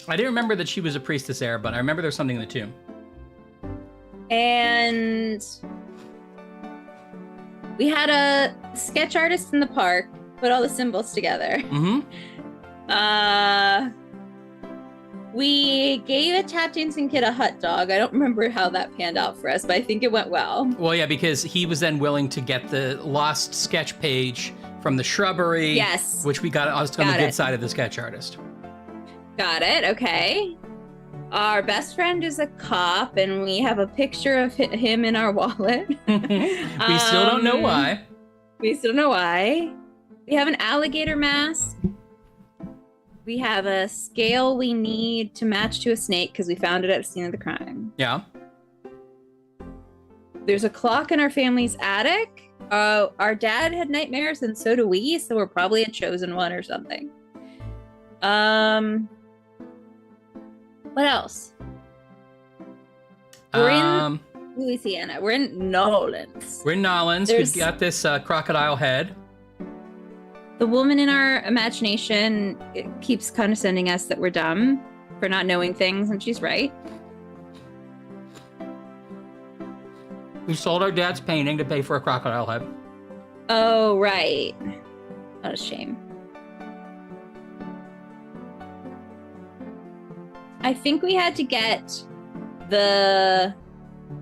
I didn't remember that she was a priestess heir, but I remember there's something in the tomb. And we had a sketch artist in the park put all the symbols together. Mm-hmm. We gave a tap dancing kid a hot dog. I don't remember how that panned out for us, but I think it went well. Well, yeah, because he was then willing to get the lost sketch page from the shrubbery. Yes. Which we got on the good side of the sketch artist. Got it. Okay. Our best friend is a cop, and we have a picture of him in our wallet. We still don't know why. We still don't know why. We have an alligator mask. We have a scale we need to match to a snake because we found it at the scene of the crime. Yeah. There's a clock in our family's attic. Our dad had nightmares, and so do we, so we're probably a chosen one or something. What else? We're in Louisiana. We're in Nolans. We're in Nolans. We've got this crocodile head. The woman in our imagination keeps condescending us that we're dumb for not knowing things, and she's right. We sold our dad's painting to pay for a crocodile head. Oh, right. What a shame. I think we had to get the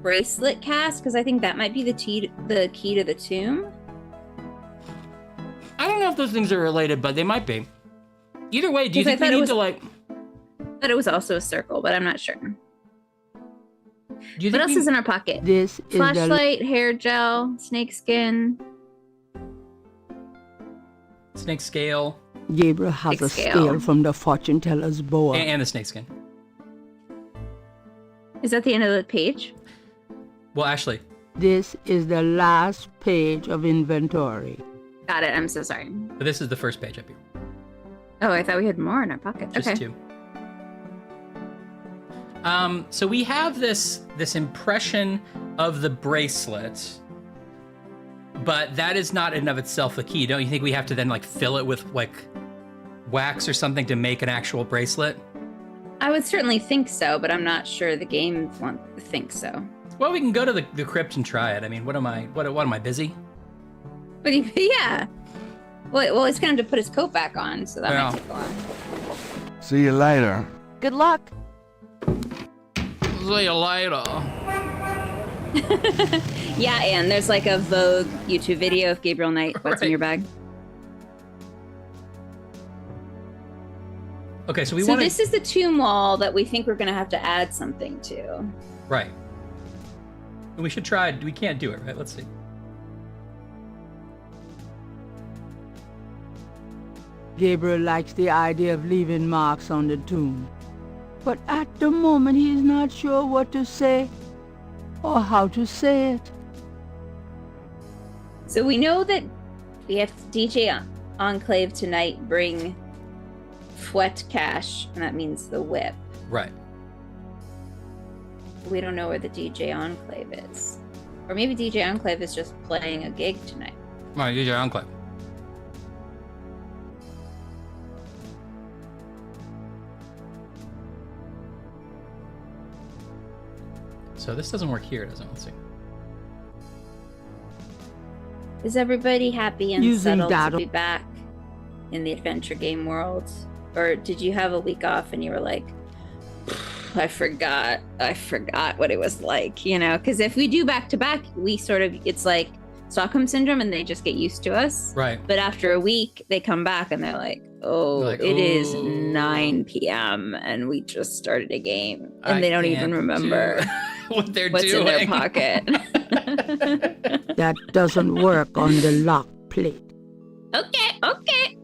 bracelet cast because I think that might be the key to the tomb. I don't know if those things are related, but they might be. Either way, do you think we need to like... I thought it was also a circle, but I'm not sure. What else is in our pocket? This is flashlight, hair gel, snake skin. Snake scale. Gabriel has a scale from the fortune teller's boa. And the snake skin. Is that the end of the page? Well, Ashley. This is the last page of inventory. Got it. I'm so sorry. But this is the first page up here. Oh, I thought we had more in our pocket. Just okay. two. So we have this impression of the bracelet, but that is not in and of itself the key. Don't you think we have to then like fill it with like wax or something to make an actual bracelet? I would certainly think so, but I'm not sure the game thinks so. Well, we can go to the crypt and try it. I mean, what am I busy? But yeah. Well, he's gonna have to put his coat back on, so that might take a while. See you later. Good luck. See you later. Yeah, and there's like a Vogue YouTube video of Gabriel Knight. What's in your bag? Okay, so So this is the tomb wall that we think we're gonna have to add something to. Right. And we should try. We can't do it, right? Let's see. Gabriel likes the idea of leaving marks on the tomb. But at the moment he is not sure what to say or how to say it. So we know that we have DJ Enclave tonight bring Fouet Cash, and that means the whip. Right. We don't know where the DJ Enclave is. Or maybe DJ Enclave is just playing a gig tonight. Right, DJ Enclave. So this doesn't work here, does it? Let's see. Is everybody happy and Using settled data. to be back in the adventure game world? Or did you have a week off and you were like, I forgot what it was like, you know? Because if we do back to back, it's like Stockholm Syndrome and they just get used to us. Right. But after a week, they come back and they're like, it is 9 p.m. and we just started a game. And they don't even remember what they're what's doing in their pocket. That doesn't work on the lock plate. Okay,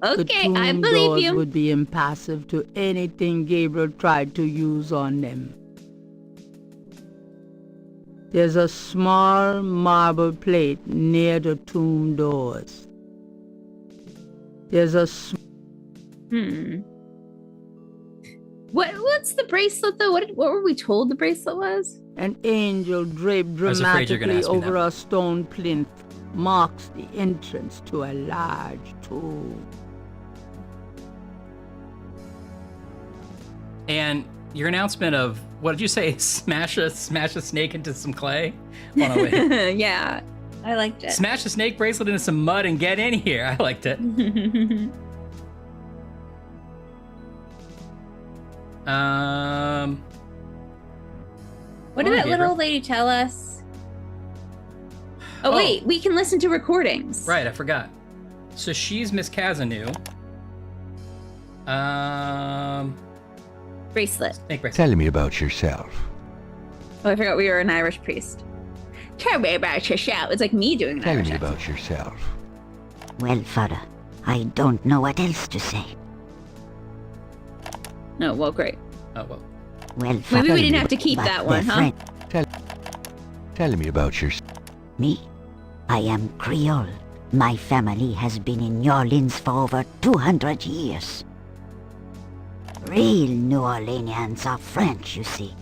The tomb I believe doors you. would be impassive to anything Gabriel tried to use on them. There's a small marble plate near the tomb doors. There's a What's the bracelet though? What were we told the bracelet was? an angel draped was afraid you're gonna dramatically ask me over that. a stone plinth marks the entrance to a large tomb. And your announcement of, what did you say? Smash a snake into some clay? Hold on, wait. Yeah, I liked it. Smash a snake bracelet into some mud and get in here. I liked it. What did that little lady tell us? Oh, wait, we can listen to recordings. Right, I forgot. So she's Miss Kazanu. Bracelet. Snake bracelet. Tell me about yourself. Oh, I forgot we were an Irish priest. Tell me about yourself. It's like me doing an Tell Irish me accent. about yourself. Well, Father, I don't know what else to say. Oh, well, great. Oh, well. Well, Maybe Father, we didn't have to keep but that one, the huh? Tell me about yourself. Me? I am Creole. My family has been in New Orleans for over 200 years. Real New Orleanians are French, you see.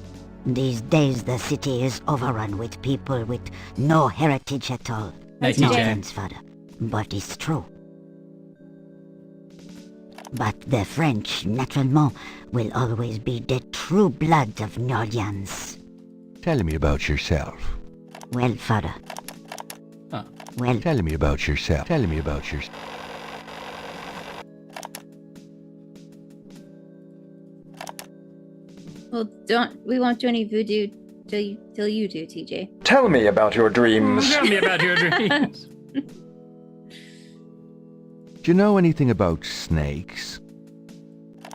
These days the city is overrun with people with no heritage at all. Nice No DJ. offense, Father, but it's true. But the French, naturellement, will always be the true blood of New Orleans. Tell me about yourself. Well, Father. Huh. Well, Tell me about yourself. Tell me about yourself. Well, we won't do any voodoo till you do, TJ. Tell me about your dreams. Tell me about your dreams. Do you know anything about snakes?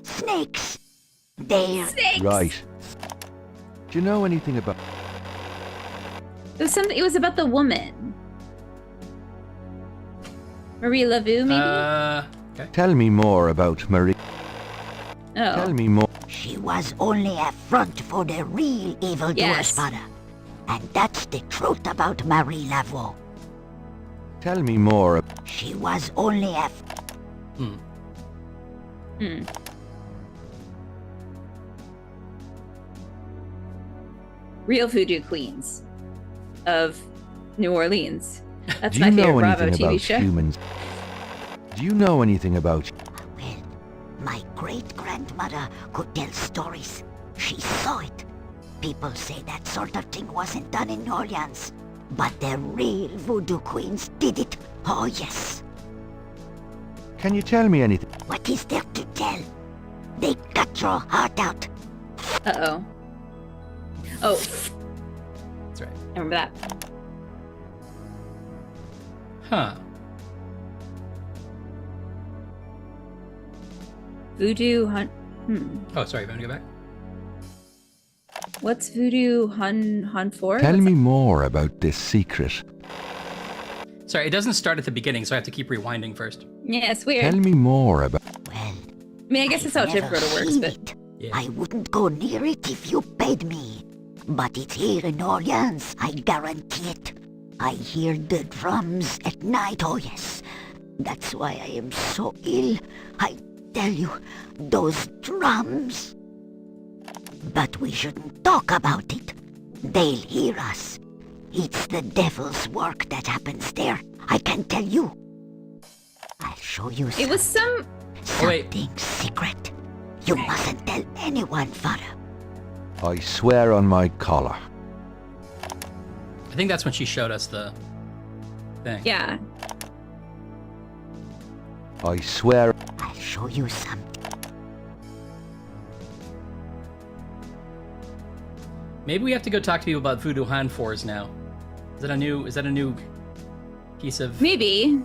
snakes! They're... Snakes! Right. Do you know anything about... It was about the woman. Marie Laveau, maybe? Okay. Tell me more about Marie. Oh. Tell me more. She was only a front for the real evildoers, Yes. Father. And that's the truth about Marie Laveau. Tell me more. She was only a... Real voodoo queens of New Orleans. That's Do my you know favorite Bravo anything TV about show. humans? Do you know anything about... Well, my great-grandmother could tell stories. She saw it. People say that sort of thing wasn't done in New Orleans. But the real voodoo queens did it. Oh, yes. Can you tell me anything? What is there to tell? They cut your heart out. Uh-oh. Oh, That's right. I remember that. Huh. Voodoo hunt. Oh, sorry. You want to go back? What's voodoo hun for? Tell What's me more about this secret. Sorry, it doesn't start at the beginning, so I have to keep rewinding first. Yeah, it's weird. Tell me more about. Well, I mean, I guess that's how I've never Typical works, seen but it. Yeah. I wouldn't go near it if you paid me. But it's here in Orleans, I guarantee it. I hear the drums at night, oh yes. That's why I am so ill. I tell you, those drums. But we shouldn't talk about it. They'll hear us. It's the devil's work that happens there. I can tell you. I'll show you it was some. something secret. You mustn't tell anyone, Father. I swear on my collar. I think that's when she showed us the thing. Yeah. I swear. I'll show you something. Maybe we have to go talk to people about voodoo hanfors now. Is that a new piece of? Maybe.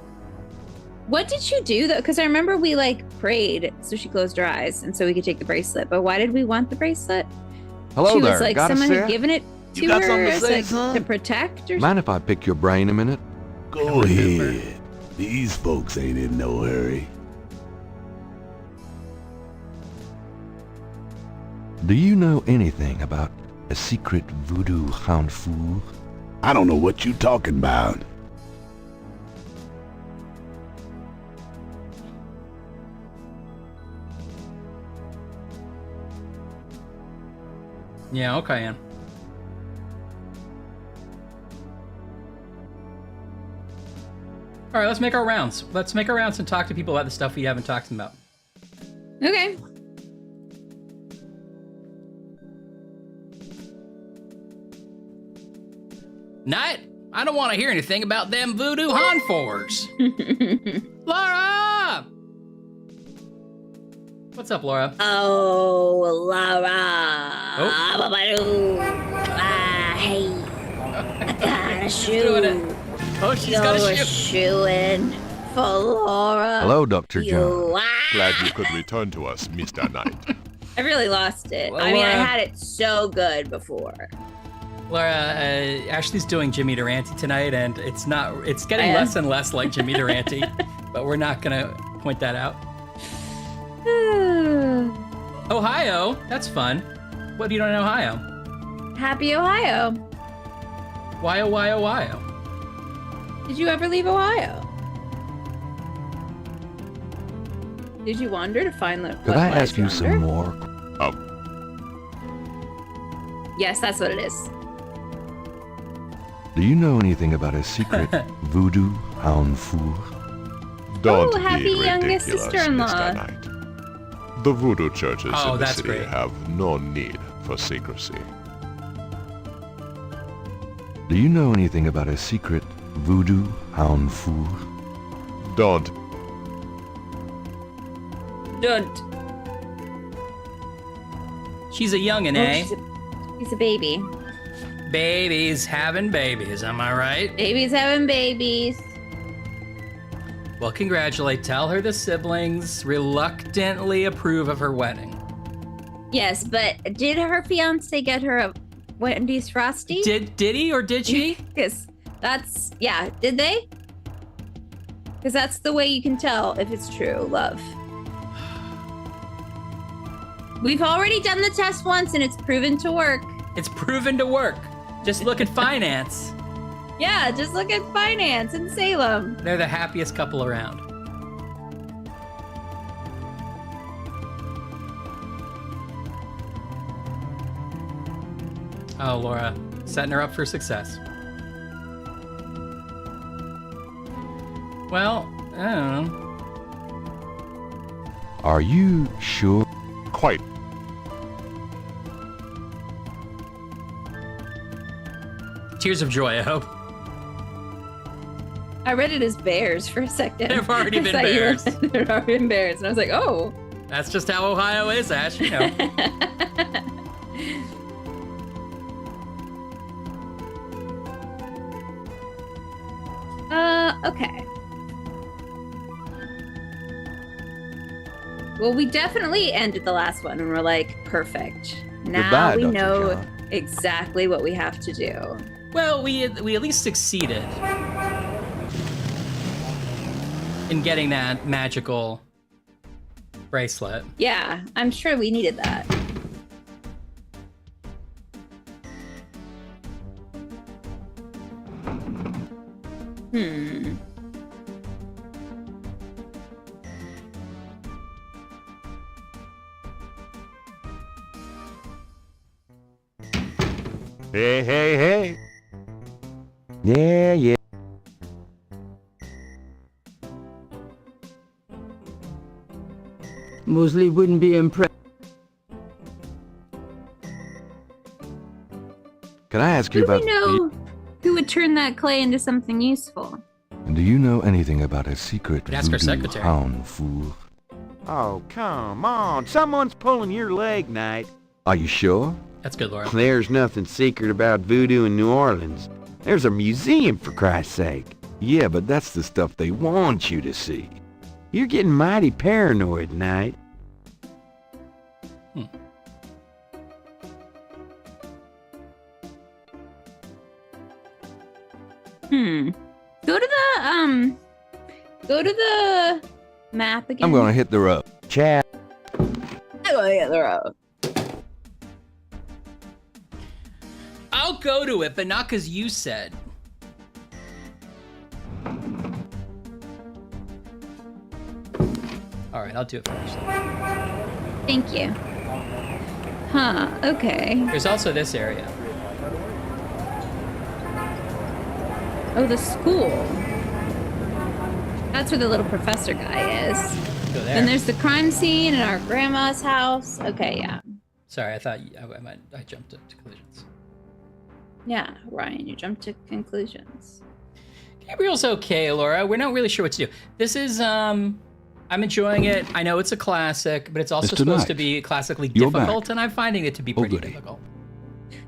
What did you do though? Because I remember we like prayed so she closed her eyes and so we could take the bracelet. But why did we want the bracelet? Hello she there. was like Got a someone sec? had given it to You got her something to as, say, like, son? to protect or something. Mind if I pick your brain a minute? Go ahead. These folks ain't in no hurry. Do you know anything about a secret voodoo hanfour? I don't know what you talking about. Yeah, okay, Ann. All right, let's make our rounds. Let's make our rounds and talk to people about the stuff we haven't talked about. Okay. Night, I don't want to hear anything about them voodoo hanfors. Laura! What's up, Laura? Oh, Laura. Oh. Hey, I got a shoe. doing it. Oh, she's got a shoe. shoeing for Laura. Hello, Dr. John. Glad you could return to us, Mr. Knight. I really lost it. Well, I mean, I Laura. had it so good before. Laura, Ashley's doing Jimmy Durante tonight, and it's getting I am. less and less like Jimmy Durante, but we're not gonna point that out. Ohio, that's fun. What do you know in Ohio? Happy Ohio. Why, Ohio? Did you ever leave Ohio? Did you wander to find the? Could I ask you some more? Yes, that's what it is. Do you know anything about a secret voodoo hanfour? Don't Oh, happy be youngest ridiculous, sister-in-law. Mr. Knight. The voodoo churches Oh, in the that's city great. have no need for secrecy. Do you know anything about a secret voodoo hanfour? Don't. Don't. She's a youngin', eh? He's a baby. Babies having babies, am I right? Babies having babies. Well, tell her the siblings reluctantly approve of her wedding. Yes, but did her fiance get her a Wendy's Frosty? Did he or did she? Because did they? Because that's the way you can tell if it's true love. We've already done the test once and it's proven to work. It's proven to work. Just look at finance. Yeah, just look at finance in Salem. They're the happiest couple around. Oh, Laura, setting her up for success. Well, I don't know. Are you sure? Quite. Tears of joy, I hope. I read it as bears for a second. There've already I been thought you bears. There've already been bears. And I was like, oh. That's just how Ohio is, Ash, you know. Okay. Well, we definitely ended the last one and we're like, perfect. Now Goodbye, we Dr. know John. exactly what we have to do. Well, we at least succeeded in getting that magical bracelet. Yeah, I'm sure we needed that. Hmm. Hey, hey, hey. Yeah, yeah. Mosley wouldn't be impressed. Can I ask Who you do we about... know who would turn that clay into something useful? Do you know anything about a secret Could ask our voodoo secretary. hound fool? Oh, come on. Someone's pulling your leg, Knight. Are you sure? That's good, Laura. There's nothing secret about voodoo in New Orleans. There's a museum, for Christ's sake. Yeah, but that's the stuff they want you to see. You're getting mighty paranoid, Knight. Go to the map again. I'm gonna hit the road. Chad. I'm gonna hit the road. I'll go to it, but not because you said. All right, I'll do it first. Thank you. Huh, okay. There's also this area. Oh, the school. That's where the little professor guy is. Go there. Then there's the crime scene in our grandma's house. Okay, yeah. Sorry, I thought I jumped to conclusions. Yeah, Ryan, you jumped to conclusions. Gabriel's okay, Laura. We're not really sure what to do. This is, I'm enjoying it. I know it's a classic, but it's also Mr. supposed to Knight, be classically you're difficult, back. and I'm finding it to be Oh, pretty goody. difficult.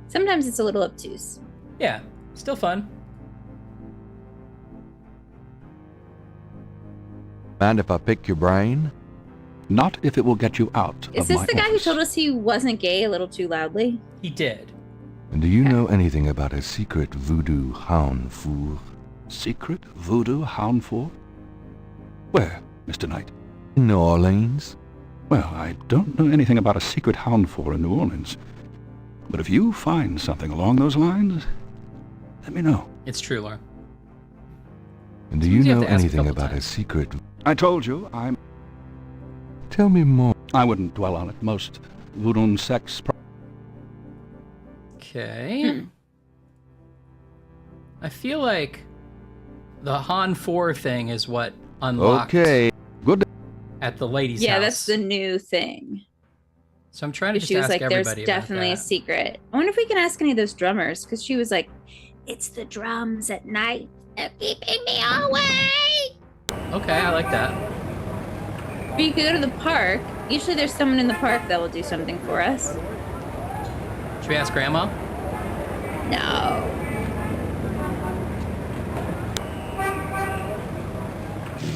Sometimes it's a little obtuse. Yeah, still fun. Mind if I pick your brain? Not if it will get you out Is of this my the guy who office. told us he wasn't gay a little too loudly? He did. And do you know anything about a secret voodoo hound fool? Secret voodoo hound fool? Where, Mr. Knight? In New Orleans? Well, I don't know anything about a secret hound fool in New Orleans. But if you find something along those lines, let me know. It's true, Laura. And do you Sometimes you have know to ask a anything couple about a times. secret... I told you, Tell me more. I wouldn't dwell on it. Most voodoo sects... Okay. I feel like the Han 4 thing is what unlocked Okay. Good. at the lady's Yeah, house. that's the new thing. So I'm trying to just She was ask like, there's everybody about definitely a that. secret. I wonder if we can ask any of those drummers, because she was like, it's the drums at night. They're keeping me awake. Okay, I like that. Or you could go to the park. Usually there's someone in the park that will do something for us. Should we ask Grandma? No.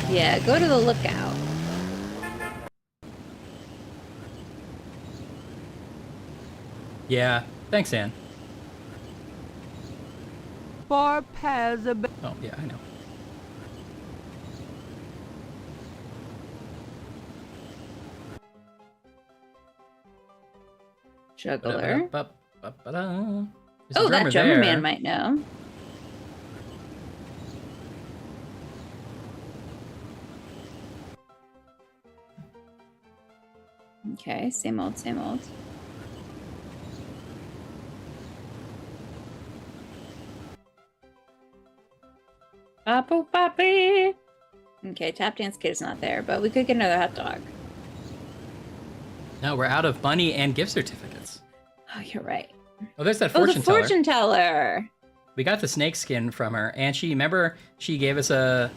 Yeah, go to the lookout. Yeah. Thanks, Anne. Four pairs of... Oh, yeah, I know. Juggler. Ba-da-ba-da-ba-da. There's a Oh, that drummer there. man might know. Okay, same old, same old. Papu papi. Okay, tap dance kid is not there, but we could get another hot dog. No, we're out of money and gift certificates. Oh, you're right. Oh, there's that Oh, fortune the teller. fortune teller. We got the snake skin from her, and remember she gave us a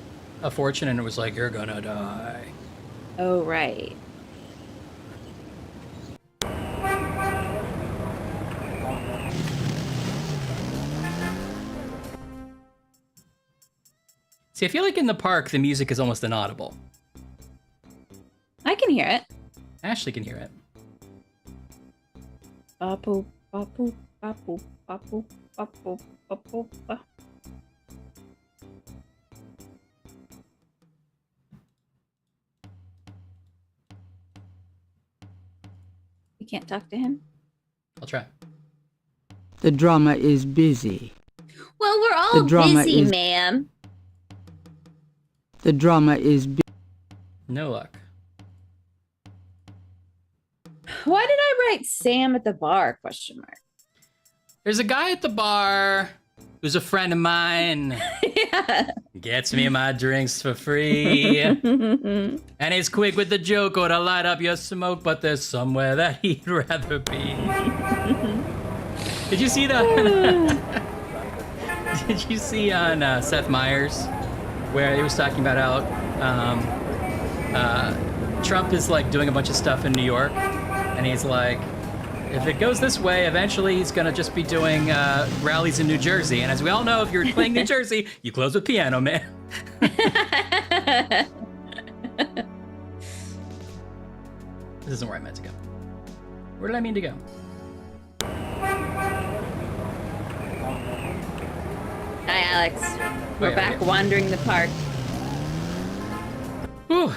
fortune, and it was like, you're gonna die. Oh, right. See, I feel like in the park, the music is almost inaudible. I can hear it. Ashley can hear it. Ba-poo, ba-poo, ba-poo, ba-poo, ba-poo, ba-poo, ba. You can't talk to him? I'll try. The drummer is busy. Well, we're all busy, ma'am. The drummer is busy. No luck. Why did I write Sam at the bar? Question mark. There's a guy at the bar who's a friend of mine. Yeah. Gets me my drinks for free. And he's quick with the joke or to light up your smoke, but there's somewhere that he'd rather be. Did you see that? Did you see on Seth Meyers where he was talking about how Trump is like doing a bunch of stuff in New York, and he's like, if it goes this way, eventually he's gonna just be doing rallies in New Jersey. And as we all know, if you're playing New Jersey, you close with Piano Man. This isn't where I meant to go. Where did I mean to go? Hi, Alex. We're back wandering the park. Whew.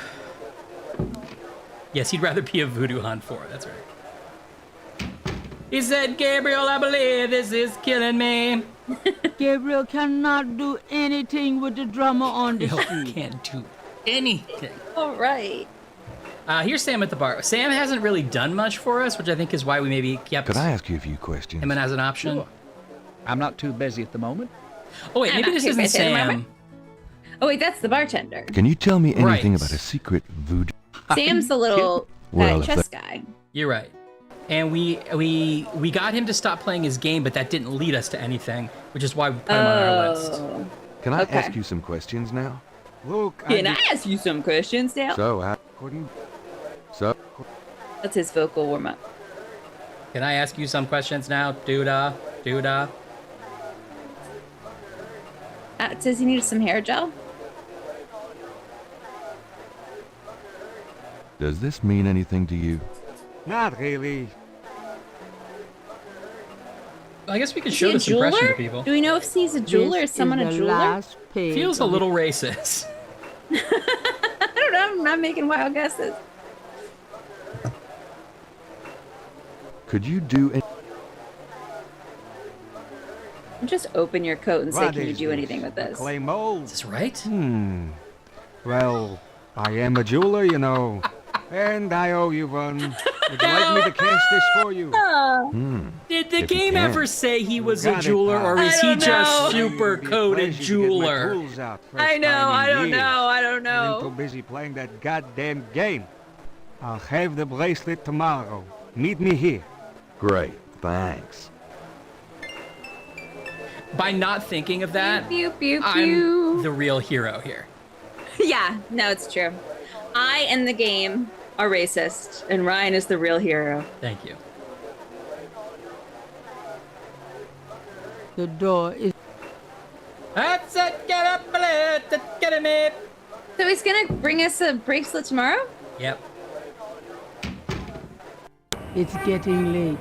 Yes, he'd rather be a voodoo hunt for. That's right. He said, Gabriel, I believe this is killing me. Gabriel cannot do anything with the drummer on the Gabriel street. can't do anything. All right. Here's Sam at the bar. Sam hasn't really done much for us, which I think is why we maybe kept Could I ask you a few questions? him as an option. Sure. I'm not too busy at the moment. Oh wait, maybe this isn't Sam. Oh wait, that's the bartender. Can you tell me anything Right. about a secret voodoo? Sam's the little Well, if chess guy. You're right. And we got him to stop playing his game, but that didn't lead us to anything, which is why we put him on our list. Can I Okay. ask you some questions now? Look, Can I ask you some questions now? That's his vocal warm up. Can I ask you some questions now? Doodah, doodah. It says he needs some hair gel. Does this mean anything to you? Not really. I guess we could Is show he a this impression to jeweler? people. Do we know if he's a jeweler? Is someone a jeweler? Feels a little racist. I don't know. I'm not making wild guesses. Could you do any... Just open your coat and say, What can you is do this? anything with this? Clay mold? Is this right? Well, I am a jeweler, you know. And I owe you one. Would you like me to cast this for you? Did the If you game can. ever say he was a Got it, jeweler, pal. or is I he don't just know. super coded jeweler? I know. I don't know. I don't I'm too know. busy playing that goddamn game. I'll have the bracelet tomorrow. Meet me here. Great, thanks. By not thinking of that, Pew, pew, pew, I'm pew. the real hero here. Yeah, no, it's true. I and the game are racist, and Ryan is the real hero. Thank you. The door is... That's it, get up, get him in. So he's gonna bring us a bracelet tomorrow? Yep. It's getting late.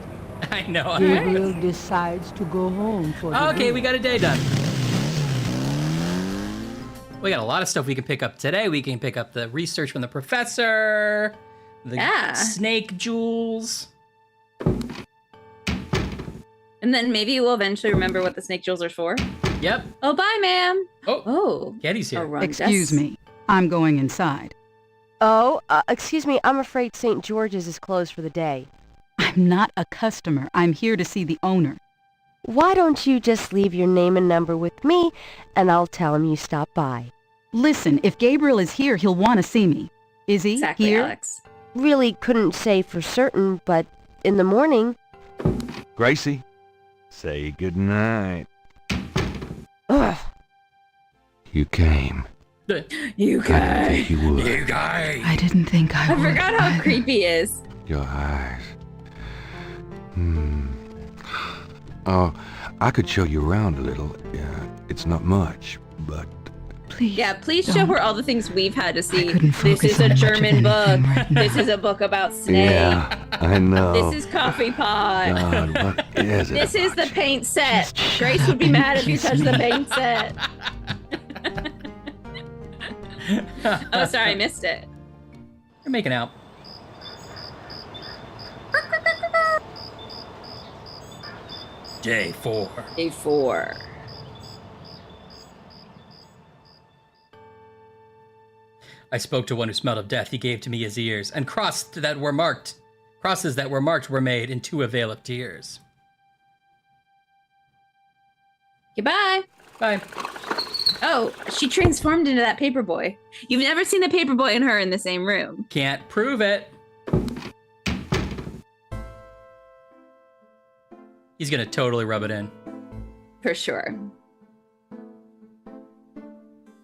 I know. Gabriel decides to go home for the Okay, day. we got a day done. We got a lot of stuff we can pick up today. We can pick up the research from the professor, the snake jewels. And then maybe we'll eventually remember what the snake jewels are for. Yep. Oh, bye, ma'am. Oh, Getty's here. Excuse me. I'm going inside. Oh, excuse me. I'm afraid St. George's is closed for the day. I'm not a customer. I'm here to see the owner. Why don't you just leave your name and number with me, and I'll tell him you stopped by. Listen, if Gabriel is here, he'll want to see me. Is he Exactly, here? Alex. Really couldn't say for certain, but in the morning... Gracie, say goodnight. Ugh. You came. You I didn't think you would. You guys. I didn't think I I would. forgot how creepy he is. Your eyes. Oh, I could show you around a little. It's not much, but please. Yeah, please show don't. her all the things we've had to see. couldn't This focus is a on much of German book. anything right This now. is a book about snakes. Yeah, I know. This is Coffee Pot. God, what is it This is about the paint set. Just shut Grace up would be and mad if you kiss touched the me. paint set. Oh, sorry, I missed it. You're making out. J4. A4. I spoke to one who smelled of death. He gave to me his ears, and crosses that were marked were made into a veil of tears. Goodbye. Bye. Oh, she transformed into that paperboy. You've never seen the paperboy and her in the same room. Can't prove it. He's gonna totally rub it in. For sure.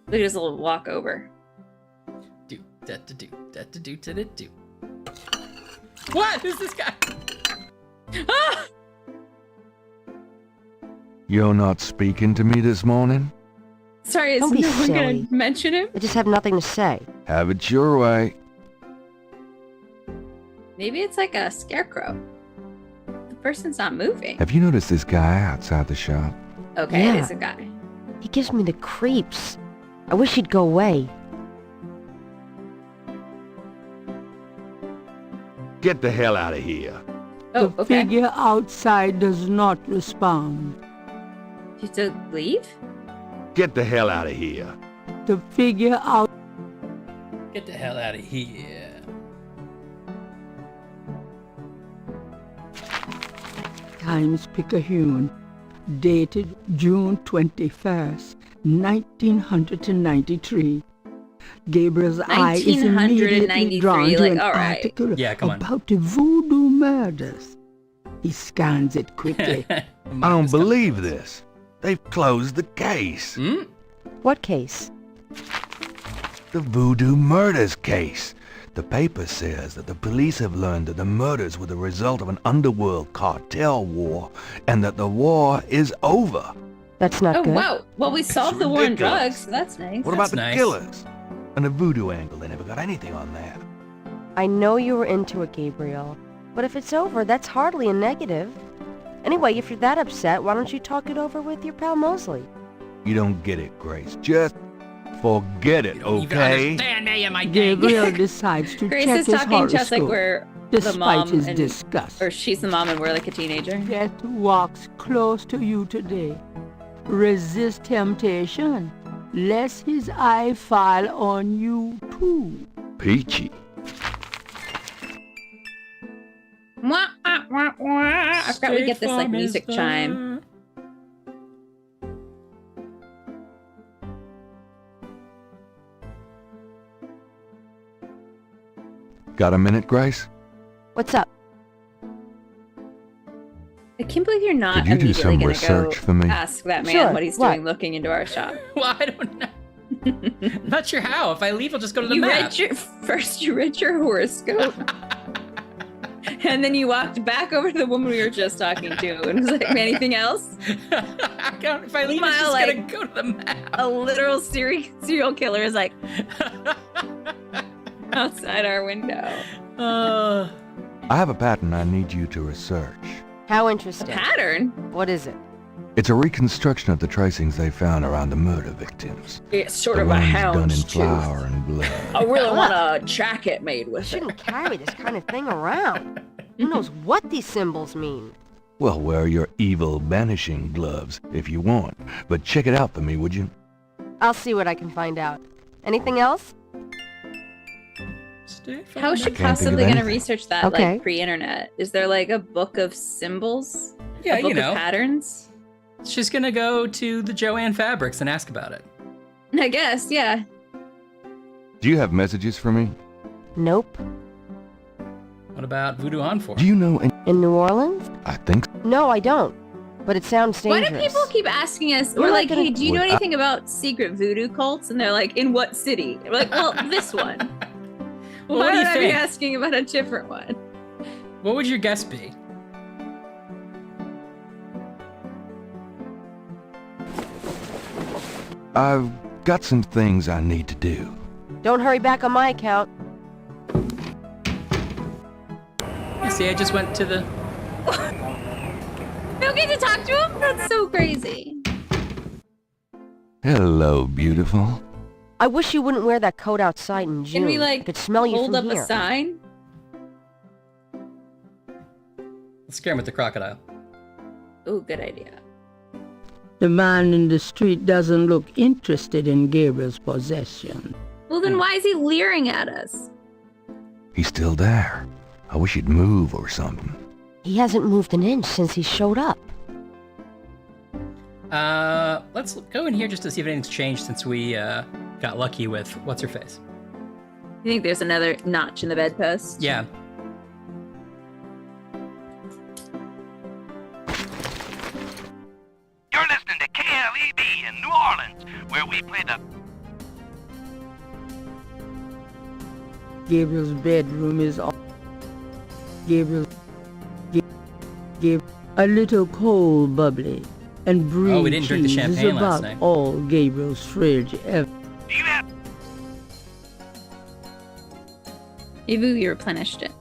Look at his little walk over. Do that to do that to do to the do. What? Who's this guy? Ah! You're not speaking to me this morning? Sorry, is Don't be no one gonna silly. mention him? I just have nothing to say. Have it your way. Maybe it's like a scarecrow. The person's not moving. Have you noticed this guy outside the shop? Okay, Yeah. it is a guy. He gives me the creeps. I wish he'd go away. Get the hell out of here. Oh, The okay. figure outside does not respond. You have to leave? Get the hell out of here. The figure out. Get the hell out of here. Times-Picayune, dated June 21st, 1993. Gabriel's eye is immediately drawn to like, an all right. article Yeah, come on. about the voodoo murders. He scans it quickly. I don't believe this. They've closed the case. Hmm? What case? The voodoo murders case. The paper says that the police have learned that the murders were the result of an underworld cartel war and that the war is over. That's not Oh, good. wow. Well, we solved the war on ridiculous. drugs, so that's nice. What about That's the nice. killers? And the voodoo angle, they never got anything on that. I know you were into it, Gabriel. But if it's over, that's hardly a negative. Anyway, if you're that upset, why don't you talk it over with your pal Mosley? You don't get it, Grace. Just forget it, You don't even okay? understand me and my gang. Gabriel decides to Grace check is his talking just like horoscope, we're the despite mom, his and, disgust. or she's the mom and we're like a teenager. Death walks close to you today. Resist temptation, lest his eye fall on you too. Peachy. Wah, wah, wah, wah. I forgot we get this like State Farm is music chime. Got a minute, Grace? What's up? I can't believe you're not Could you do immediately some gonna research go for me? ask that man Sure, what he's what? doing looking into our shop. Well, I don't know. I'm not sure how. If I leave, I'll just go to the You map. read you read your horoscope. And then you walked back over to the woman we were just talking to and was like, anything else? I can't, if I leave, it's Meanwhile, just like, gonna go to the map. A literal serial killer is like outside our window. I have a pattern I need you to research. How A interesting. pattern? What is it? It's a reconstruction of the tracings they found around the murder victims. It's sort The of a ones done in hound's flour tooth. and blood. I really want a jacket made with it. Shouldn't carry this kind of thing around. Who knows what these symbols mean? Well, wear your evil banishing gloves if you want, but check it out for me, would you? I'll see what I can find out. Anything else? How is she Can't think of possibly going to anything. research that Okay. like pre-internet? Is there like a book of symbols? Yeah, a book you know. of patterns? She's gonna go to the Joanne Fabrics and ask about it. I guess, yeah. Do you have messages for me? Nope. What about Voodoo Hanfor? Do you know any... In New Orleans? I think so. No, I don't. But it sounds Why dangerous. do people keep asking us? We're We're not like, gonna- hey, do you know Would I- anything about secret voodoo cults? And they're like, in what city? We're like, well, this one. Well, Why what do you would I be think? asking about a different one? What would your guess be? I've got some things I need to do. Don't hurry back on my account. You see, I just went to the... You don't get to talk to him? That's so crazy. Hello, beautiful. I wish you wouldn't wear that coat outside in June. Can we, I could smell you hold from up here. a sign? Let's scare him with the crocodile. Ooh, good idea. The man in the street doesn't look interested in Gabriel's possession. Well, then why is he leering at us? He's still there. I wish he'd move or something. He hasn't moved an inch since he showed up. Let's go in here just to see if anything's changed since we got lucky with what's-her-face. You think there's another notch in the bedpost? Yeah. You're listening to KLEB in New Orleans, where we play the... Gabriel's bedroom is all... Gabriel... A little cold bubbly, and brie we didn't drink the cheese is champagne last about night. all Gabriel's fridge ever. Ivu, you replenished it.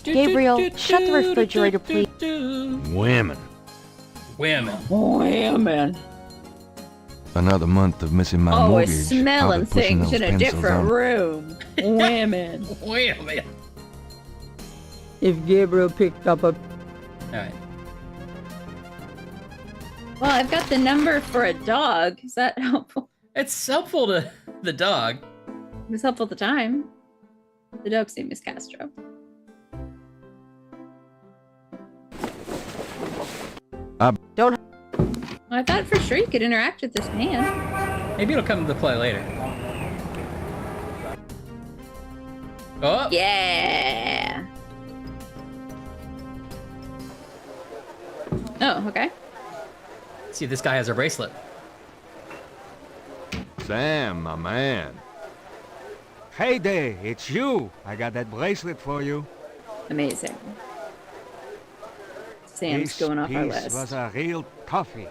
Gabriel, shut the refrigerator, please. Women. Women. Another month of missing my mortgage. Always smelling I'll be pushing things those in a pencils different on. room. Women. Women. If Gabriel picked up a... Alright. Well, I've got the number for a dog. Is that helpful? It's helpful to the dog. It was helpful at the time. The dog's name is Castro. Don't... I thought for sure you could interact with this man. Maybe it'll come into play later. Oh! Yeah! Oh, okay. See if this guy has a bracelet. Sam, my man. Hey there, it's you. I got that bracelet for you. Amazing. Sam's This going off our piece list. was a real toughie.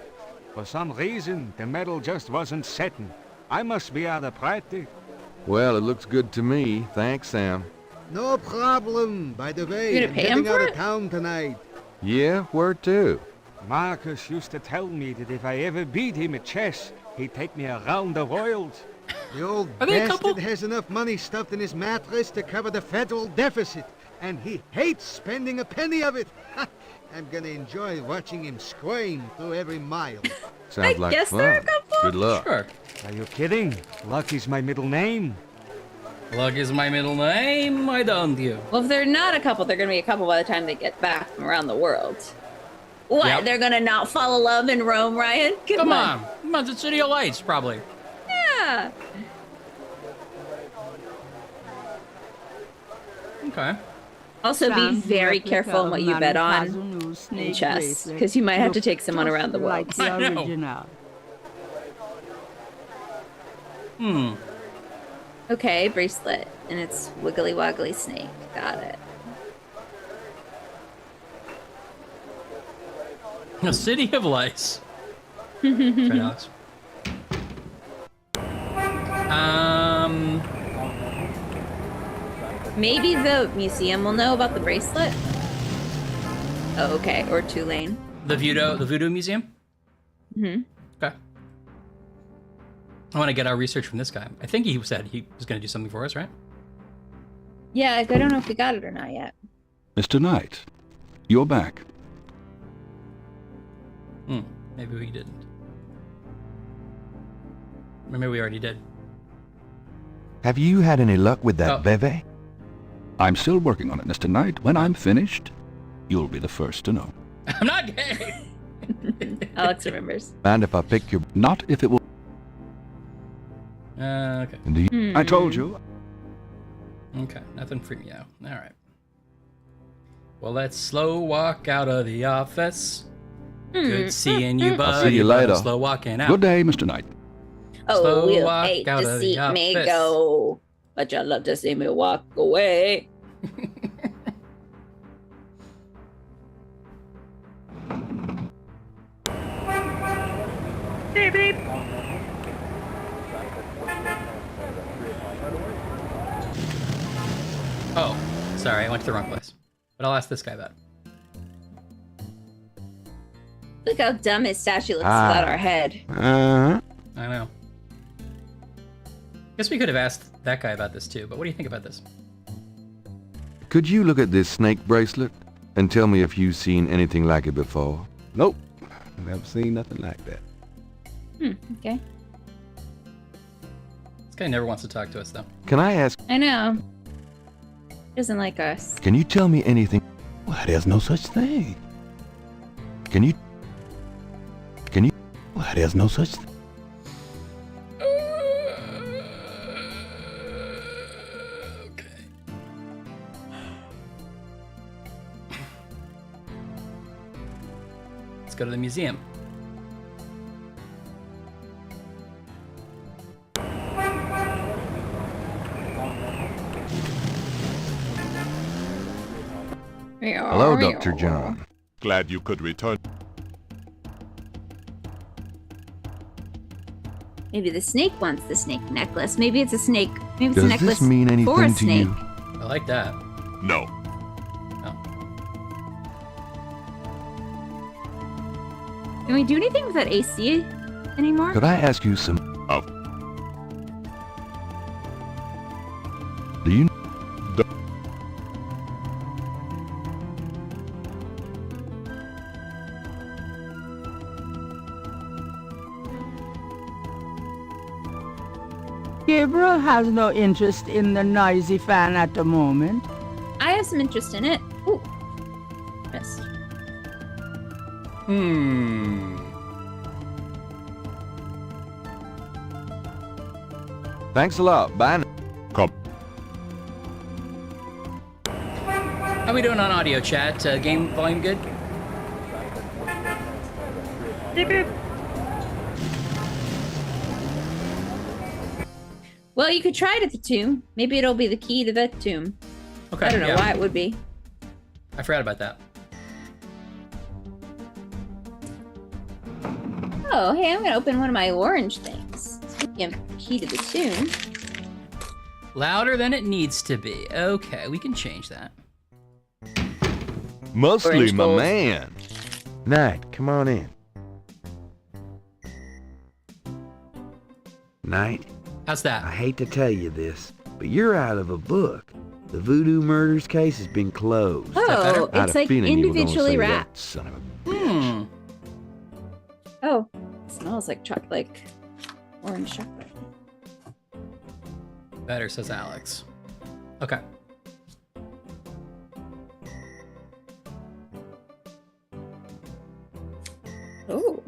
For some reason, the metal just wasn't setting. I must be out of practice. Well, it looks good to me. Thanks, Sam. No problem. By the way, You I'm gonna pay him getting out for of it? town tonight. Yeah, where to? Marcus used to tell me that if I ever beat him at chess, he'd take me around the royals. The old Are they a couple? bastard has enough money stuffed in his mattress to cover the federal deficit, and he hates spending a penny of it. I'm gonna enjoy watching him squirm through every mile. Sounds like guess fun. they're a couple. Good luck. Sure. Are you kidding? Lucky's my middle name. Luck is my middle name, I don't you? Well, if they're not a couple, they're gonna be a couple by the time they get back from around the world. What? Yep. They're gonna not fall in love in Rome, Ryan? Come on. Come on, it's City of Lights, probably. Yeah. Okay. Also, be Sam's very replica careful on of what you bet on Manukazunu in snake chess, bracelet because you might have to looks take someone just around the world. like the I know. original. Okay, bracelet, and it's wiggly woggly snake. Got it. A City of Lights. Right, Alex. Maybe the museum will know about the bracelet. Oh, okay. Or Tulane. The Voodoo Museum? Hmm. Okay. I want to get our research from this guy. I think he said he was going to do something for us, right? Yeah, I don't know if we got it or not yet. Mr. Knight, you're back. Maybe we didn't. Or maybe we already did. Have you had any luck with that Oh. beve? I'm still working on it, Mr. Knight. When I'm finished, you'll be the first to know. I'm not gay! Alex remembers. Mind if I pick your... Not if it will... Okay. I told you. Okay, nothing for me now. Alright. Well, let's slow walk out of the office. Good seeing you, buddy. I'll see you but I'm later. Slow walking out. Good day, Mr. Knight. Oh, Slow we'll walk hate out to of the see me office. go, but you'll love to see me walk away. Beep, beep. Sorry, I went to the wrong place. But I'll ask this guy about it. Look how dumb his statue looks without our head. Uh-huh. I know. Guess we could have asked that guy about this too, but what do you think about this? Could you look at this snake bracelet and tell me if you've seen anything like it before? Nope. Never seen nothing like that. Okay. This guy never wants to talk to us, though. Can I ask? I know. Doesn't like us. Can you tell me anything? Why, there's no such thing. Can you? Why, there's no such thing. Let's go to the museum. Hello, Dr. John. Glad you could return. Maybe the snake wants the snake necklace. Maybe it's a snake. Maybe it's a Does necklace this mean for a anything to snake. you? I like that. No. Can we do anything with that AC anymore? Could I ask you some? Do you? Gabriel has no interest in the noisy fan at the moment. I have some interest in it. Ooh. Yes. Thanks a lot. Bye. Come. How we doing on audio chat? Game volume good? Well, you could try it at the tomb. Maybe it'll be the key to that tomb. Okay. I don't know why it would be. I forgot about that. Oh, hey, I'm gonna open one of my orange things. Speaking of key to the tomb. Louder than it needs to be. Okay, we can change that. Mostly Orange my gold. man. Knight, come on in. Knight, How's that? I hate to tell you this, but you're out of a book. The voodoo murders case has been closed. Oh, I had it's a like feeling you were gonna individually say that, wrapped. son of a bitch. Oh, it smells like chocolate, like orange chocolate. Better, says Alex. Okay. Oh.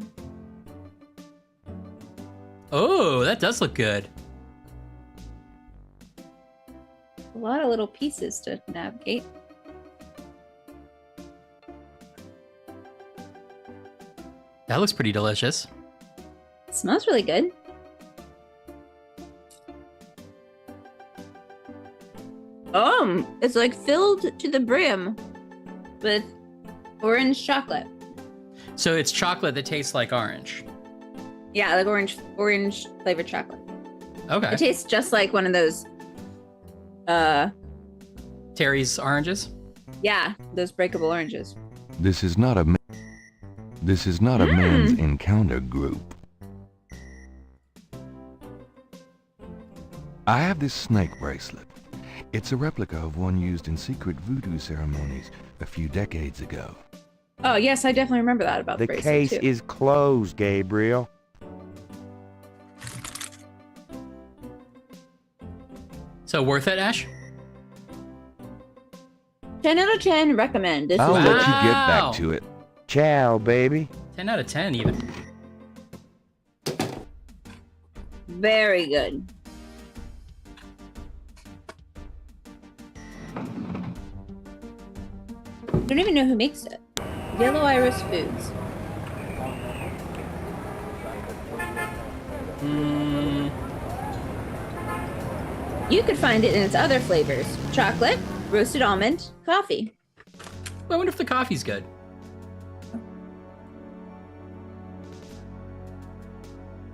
Oh, that does look good. A lot of little pieces to navigate. That looks pretty delicious. It smells really good. It's like filled to the brim with orange chocolate. So it's chocolate that tastes like orange. Yeah, like orange flavored chocolate. Okay. It tastes just like one of those Terry's oranges? yeah, those breakable oranges. This is not a men's encounter group. I have this snake bracelet. It's a replica of one used in secret voodoo ceremonies a few decades ago. Oh, yes, I definitely remember that about the The bracelet case too. is closed, Gabriel. So worth it, Ash? 10 out of 10 recommend. This I'll is let you good. get back to it. Ciao, baby. 10 out of 10 even. Very good. Don't even know who makes it. Yellow Iris Foods. You could find it in its other flavors. Chocolate, roasted almond, coffee. I wonder if the coffee's good.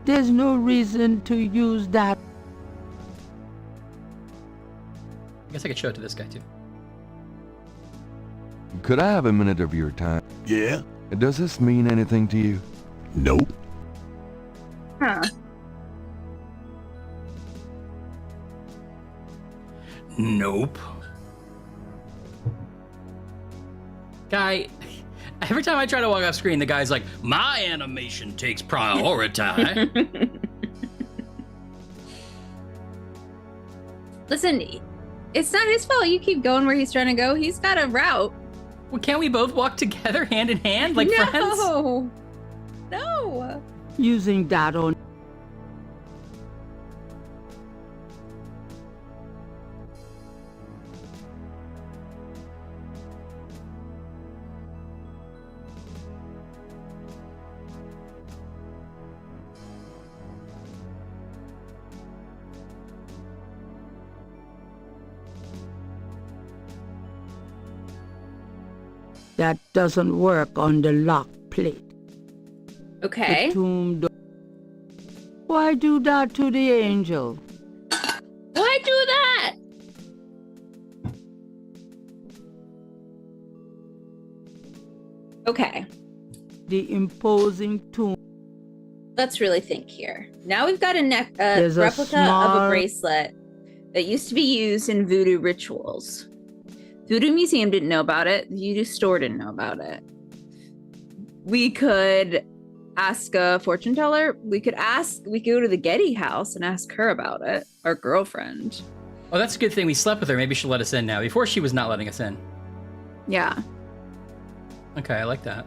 There's no reason to use that. I guess I could show it to this guy too. Could I have a minute of your time? Yeah? Does this mean anything to you? Nope. Huh. Nope. Guy, every time I try to walk off screen, the guy's like, my animation takes priority. Listen, it's not his fault you keep going where he's trying to go. He's got a route. Well, can't we both walk together hand in hand like friends? No. Using that on... That doesn't work on the lock plate. Okay. The tomb door. Why do that to the angel? Why do that? Okay. The imposing tomb. Let's really think here. Now we've got a There's a replica of small- a bracelet that used to be used in voodoo rituals. Voodoo Museum didn't know about it. The Voodoo Store didn't know about it. We could ask a fortune teller. We could go to the Getty house and ask her about it. Our girlfriend. Oh, that's a good thing we slept with her. Maybe she'll let us in now. Before, she was not letting us in. Yeah. Okay, I like that.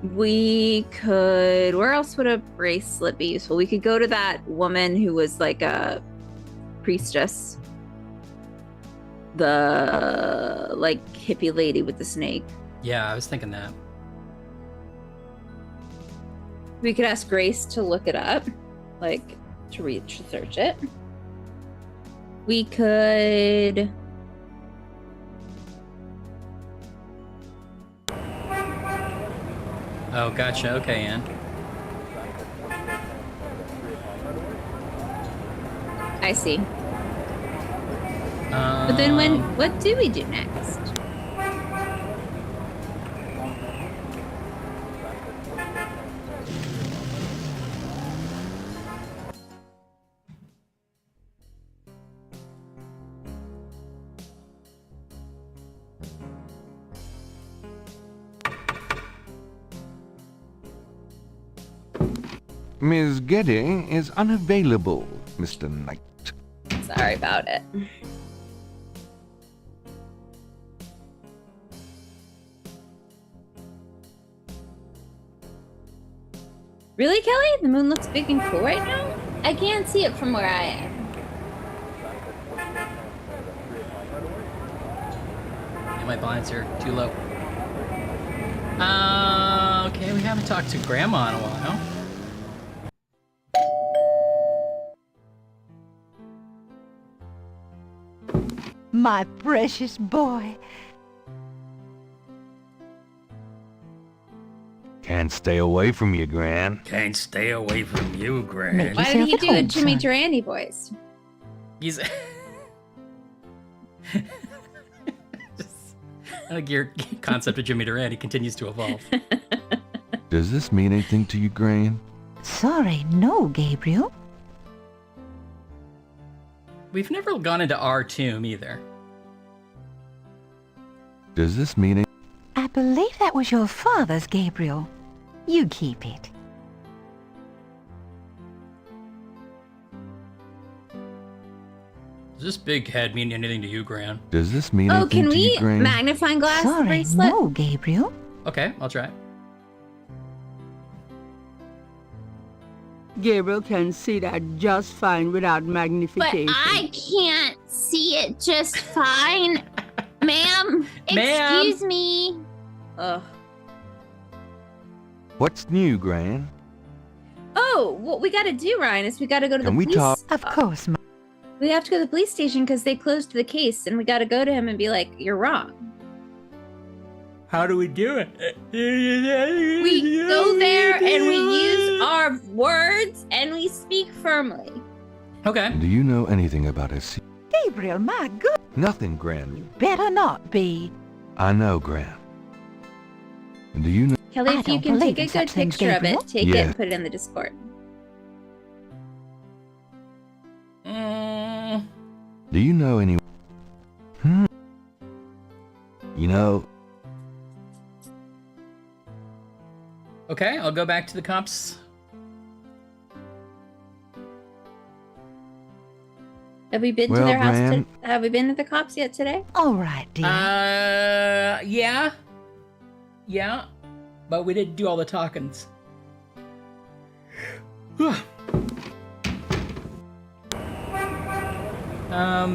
We could... Where else would a bracelet be useful? We could go to that woman who was like a priestess. The like hippie lady with the snake. Yeah, I was thinking that. We could ask Grace to look it up, like to research it. We could. Oh, gotcha. Okay, Ann. I see. But then what do we do next? Ms. Getty is unavailable, Mr. Knight. Sorry about it. Really, Kelly? The moon looks big and cool right now? I can't see it from where I am. Yeah, my blinds are too low. Okay, we haven't talked to Grandma in a while. My precious boy. Can't stay away from you, Gran. Can't stay away from you, Gran. Why did he do a Jimmy Durante voice? He's... I think your concept of Jimmy Durante continues to evolve. Does this mean anything to you, Gran? Sorry, no, Gabriel. We've never gone into our tomb either. Does this mean anything? I believe that was your father's, Gabriel. You keep it. Does this big head mean anything to you, Gran? Does this mean Oh, anything can to you, we Gran? magnifying glass the Sorry, bracelet? no, Gabriel. Okay, I'll try. Gabriel can see that just fine without But magnification. I can't see it just fine. Ma'am, Ma'am. excuse me. Ugh. What's new, Gran? Oh, what we gotta do, Ryan, is we gotta go to Can the we police. talk? Of course, Ma. We have to go to the police station because they closed the case, and we gotta go to him and be like, "You're wrong." How do we do it? We go there and we use our words and we speak firmly. Okay. Do you know anything about a secret? Gabriel, my good. Nothing, Gran. Better not be. I know, Grant. And do you know... Kelly, I if you don't can believe take a in such good things, picture of Gabriel. it, take it and put it in the Discord. Do you know any... You know... Okay, I'll go back to the cops. Have we been to Well, their house? Gran- Have we been to the cops yet today? All right, dear. Yeah. Yeah. But we didn't do all the talkings.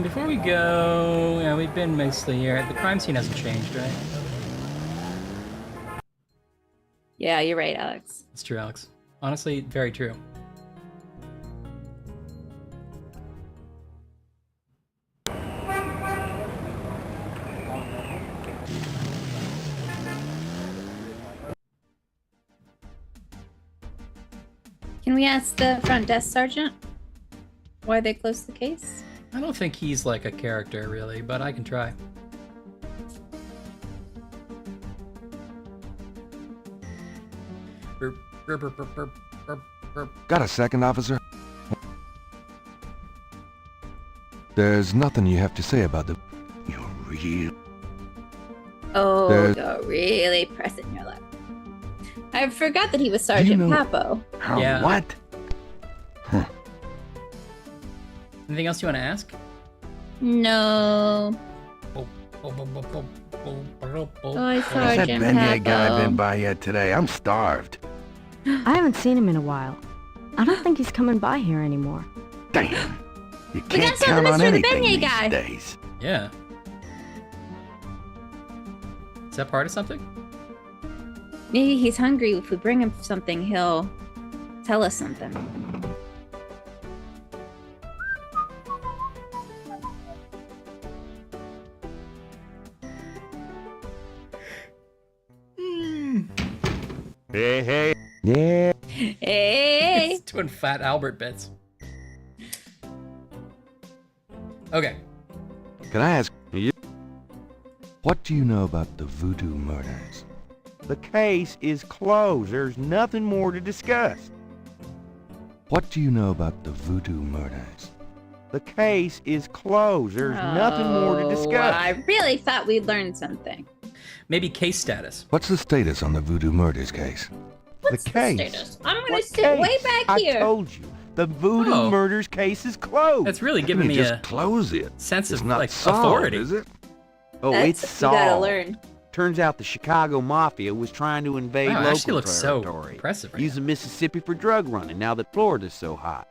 Before we go, yeah, we've been mostly here. The crime scene hasn't changed, right? Yeah, you're right, Alex. It's true, Alex. Honestly, very true. Can we ask the front desk sergeant why they closed the case? I don't think he's like a character, really, but I can try. Got a second, officer? There's nothing you have to say about the... You're real... Oh, There's- you're really pressing your luck. I forgot that he was Sergeant know- Papo. Yeah. What? Anything else you want to ask? No. Hi, Has that Sergeant beignet guy Papo. been by yet today? I'm starved. I haven't seen him in a while. I don't think he's coming by here anymore. Damn. You We can't got some count of on this for the anything beignet these guy. days. Yeah. Is that part of something? Maybe he's hungry. If we bring him something, he'll tell us something. Hey, hey. Yeah. Hey! He's doing Fat Albert bits. Okay. Can I ask you? What do you know about the voodoo murders? The case is closed. There's nothing more to discuss. What do you know about the voodoo murders? The case is closed. There's nothing more to discuss. I really thought we'd learn something. Maybe case status. What's the status on the voodoo murders case? What's the case. status? I'm gonna What sit way case? back I here. told you. The voodoo Oh. murders case is closed. That's really giving You me just a close it. sense It's of not like solved, authority. is it? Oh, That's it's you gotta solved. learn. Turns out the Chicago Mafia was trying to invade Wow, local Ashley looks so territory, impressive right using Mississippi for drug running now that Florida's so hot.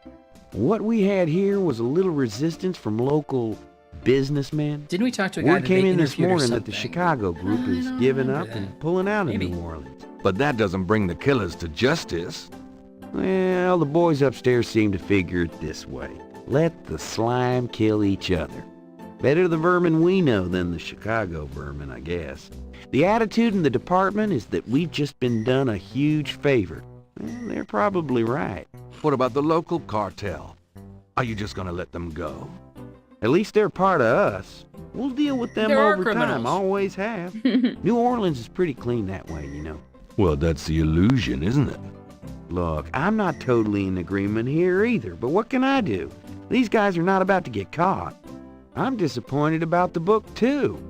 What we had here was a little resistance from local businessmen. Didn't we talk to a guy Word that came they in this interviewed or morning that the something? Chicago group I is don't giving remember up and that. pulling out Maybe. of New Orleans. But that doesn't bring the killers to justice. Well, the boys upstairs seem to figure it this way. Let the slime kill each other. Better the vermin we know than the Chicago vermin, I guess. The attitude in the department is that we've just been done a huge favor. Well, they're probably right. What about the local cartel? Are you just gonna let them go? At least they're part of us. We'll deal with them There are over time, criminals. always have. New Orleans is pretty clean that way, you know. Well, that's the illusion, isn't it? Look, I'm not totally in agreement here either, but what can I do? These guys are not about to get caught. I'm disappointed about the book, too.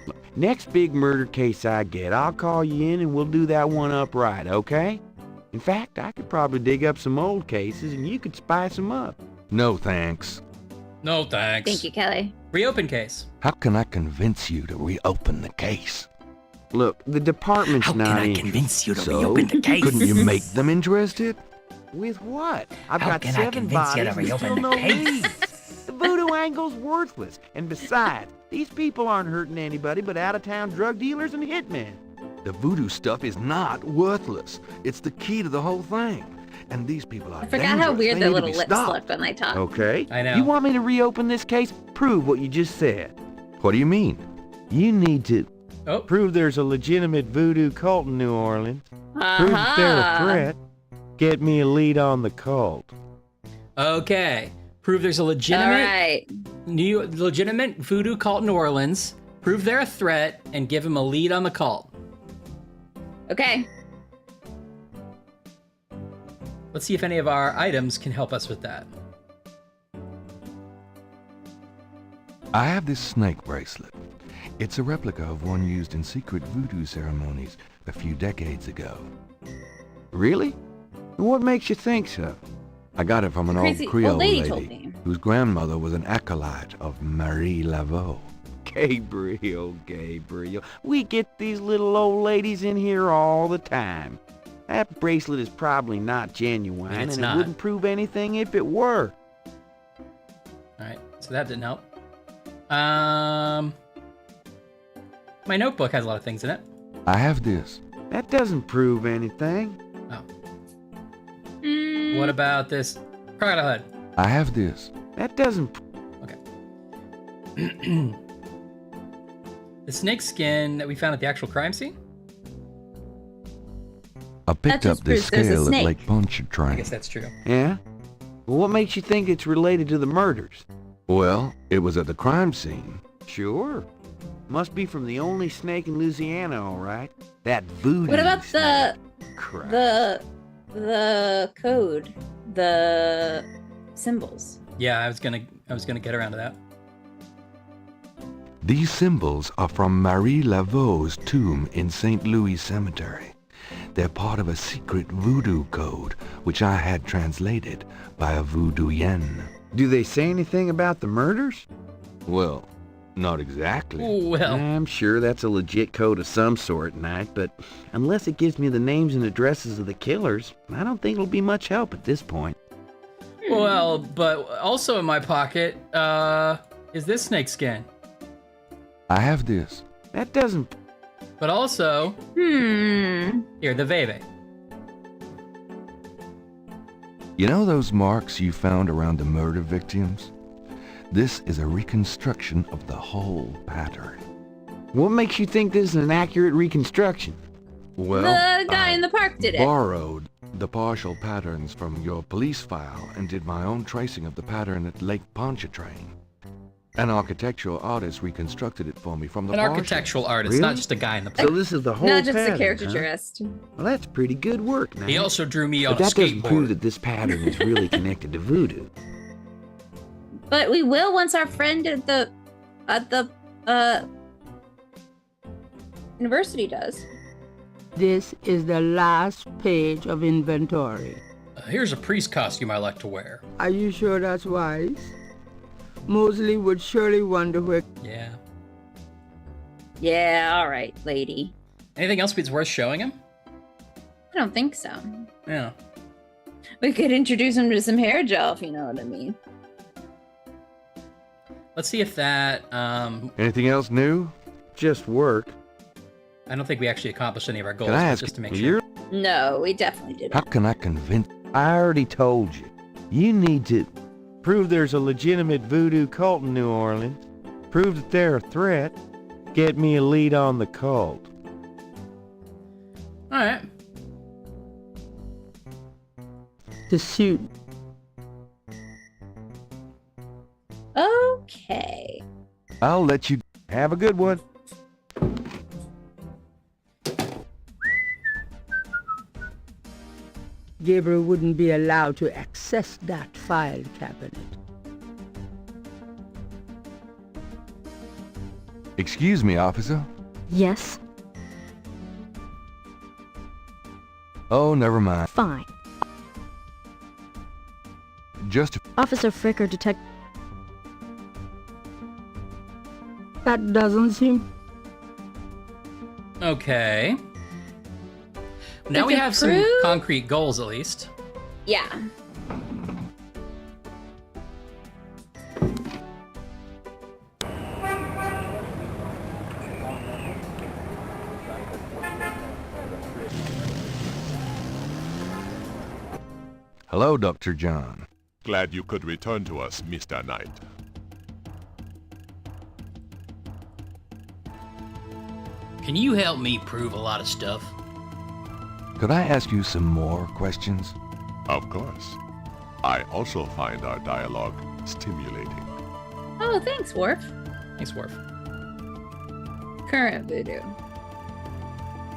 Look, next big murder case I get, I'll call you in and we'll do that one up right, okay? In fact, I could probably dig up some old cases and you could spice them up. No, thanks. No thanks. Thank you, Kelly. Reopen case. How can I convince you to reopen the case? Look, the department's not in. So, couldn't you make them interested? With what? I've got 7 bodies and still no leads. The voodoo angle's worthless. And besides, these people aren't hurting anybody but out-of-town drug dealers and hitmen. The voodoo stuff is not worthless. It's the key to the whole thing. And these people are I forgot how dangerous. weird They their need to little be lips stopped. looked when they talk. Okay? I know. You want me to reopen this case? Prove what you just said. What do you mean? You need to Oh. prove there's a legitimate voodoo cult in New Orleans. Prove that they're a threat. Get me a lead on the cult. Okay. Prove there's a All legitimate right. legitimate voodoo cult in New Orleans. Prove they're a threat and give him a lead on the cult. Okay. Let's see if any of our items can help us with that. I have this snake bracelet. It's a replica of one used in secret voodoo ceremonies a few decades ago. Really? What makes you think so? I got it from an Crazy old Creole old lady told me. whose grandmother was an acolyte of Marie Laveau. Gabriel, Gabriel. We get these little old ladies in here all the time. That bracelet is probably not genuine, And it's and not. it wouldn't prove anything if it were. Alright, so that didn't help. My notebook has a lot of things in it. I have this. That doesn't prove anything. Oh. Mm, What about this crocodile head? I have this. That doesn't... The snake skin that we found at the actual crime scene? I picked just up this proves there's a scale at snake. Lake Pontchartrain. I guess that's true. Yeah? Well, what makes you think it's related to the murders? Well, it was at the crime scene. Sure. Must be from the only snake in Louisiana, all right. That voodoo what about snake. Crap. the code, the symbols? Yeah, I was gonna get around to that. These symbols are from Marie Laveau's tomb in St. Louis Cemetery. They're part of a secret voodoo code, which I had translated by a voodoo yen. Do they say anything about the murders? Well, not exactly. Well, I'm sure that's a legit code of some sort, Knight, but unless it gives me the names and addresses of the killers, I don't think it'll be much help at this point. well, but also in my pocket, is this snake skin. I have this. That doesn't... But also, here, the Veve. You know those marks you found around the murder victims? This is a reconstruction of the whole pattern. What makes you think this is an accurate reconstruction? Well, The guy in the park did it. borrowed the partial patterns from your police file and did my own tracing of the pattern at Lake Pontchartrain. An architectural artist reconstructed it for me from the An partial. architectural artist, Really? not just a guy in the So park. this is the whole Not just pattern, a caricaturist. Huh? Well, that's pretty good work, Knight. He also drew me on But a that doesn't prove skateboard. that this pattern is really connected to voodoo. But we will once our friend at the university does. This is the last page of inventory. Here's a priest costume I like to wear. Are you sure that's wise? Mosley would surely wonder where... Yeah. Yeah, all right, lady. Anything else that's worth showing him? I don't think so. Yeah. We could introduce him to some hair gel, if you know what I mean. Let's see if that, Anything else new? Just work. I don't think we actually accomplished any of our goals, Can I but ask just to make you, sure. No, we definitely didn't. how can I convince... I already told you. You need to prove there's a legitimate voodoo cult in New Orleans. Prove that they're a threat. Get me a lead on the cult. Alright. The suit. Okay. I'll let you... Have a good one. Gabriel wouldn't be allowed to access that file cabinet. Excuse me, officer. Yes, Oh, never mind. fine. Just... Officer Fricker, detect... That doesn't seem... Okay. Now If we it have some proves- concrete goals, at least. Yeah. Hello, Dr. John. Glad you could return to us, Mr. Knight. Can you help me prove a lot of stuff? Could I ask you some more questions? Of course. I also find our dialogue stimulating. Oh, thanks, Worf. Thanks, Worf. Current voodoo.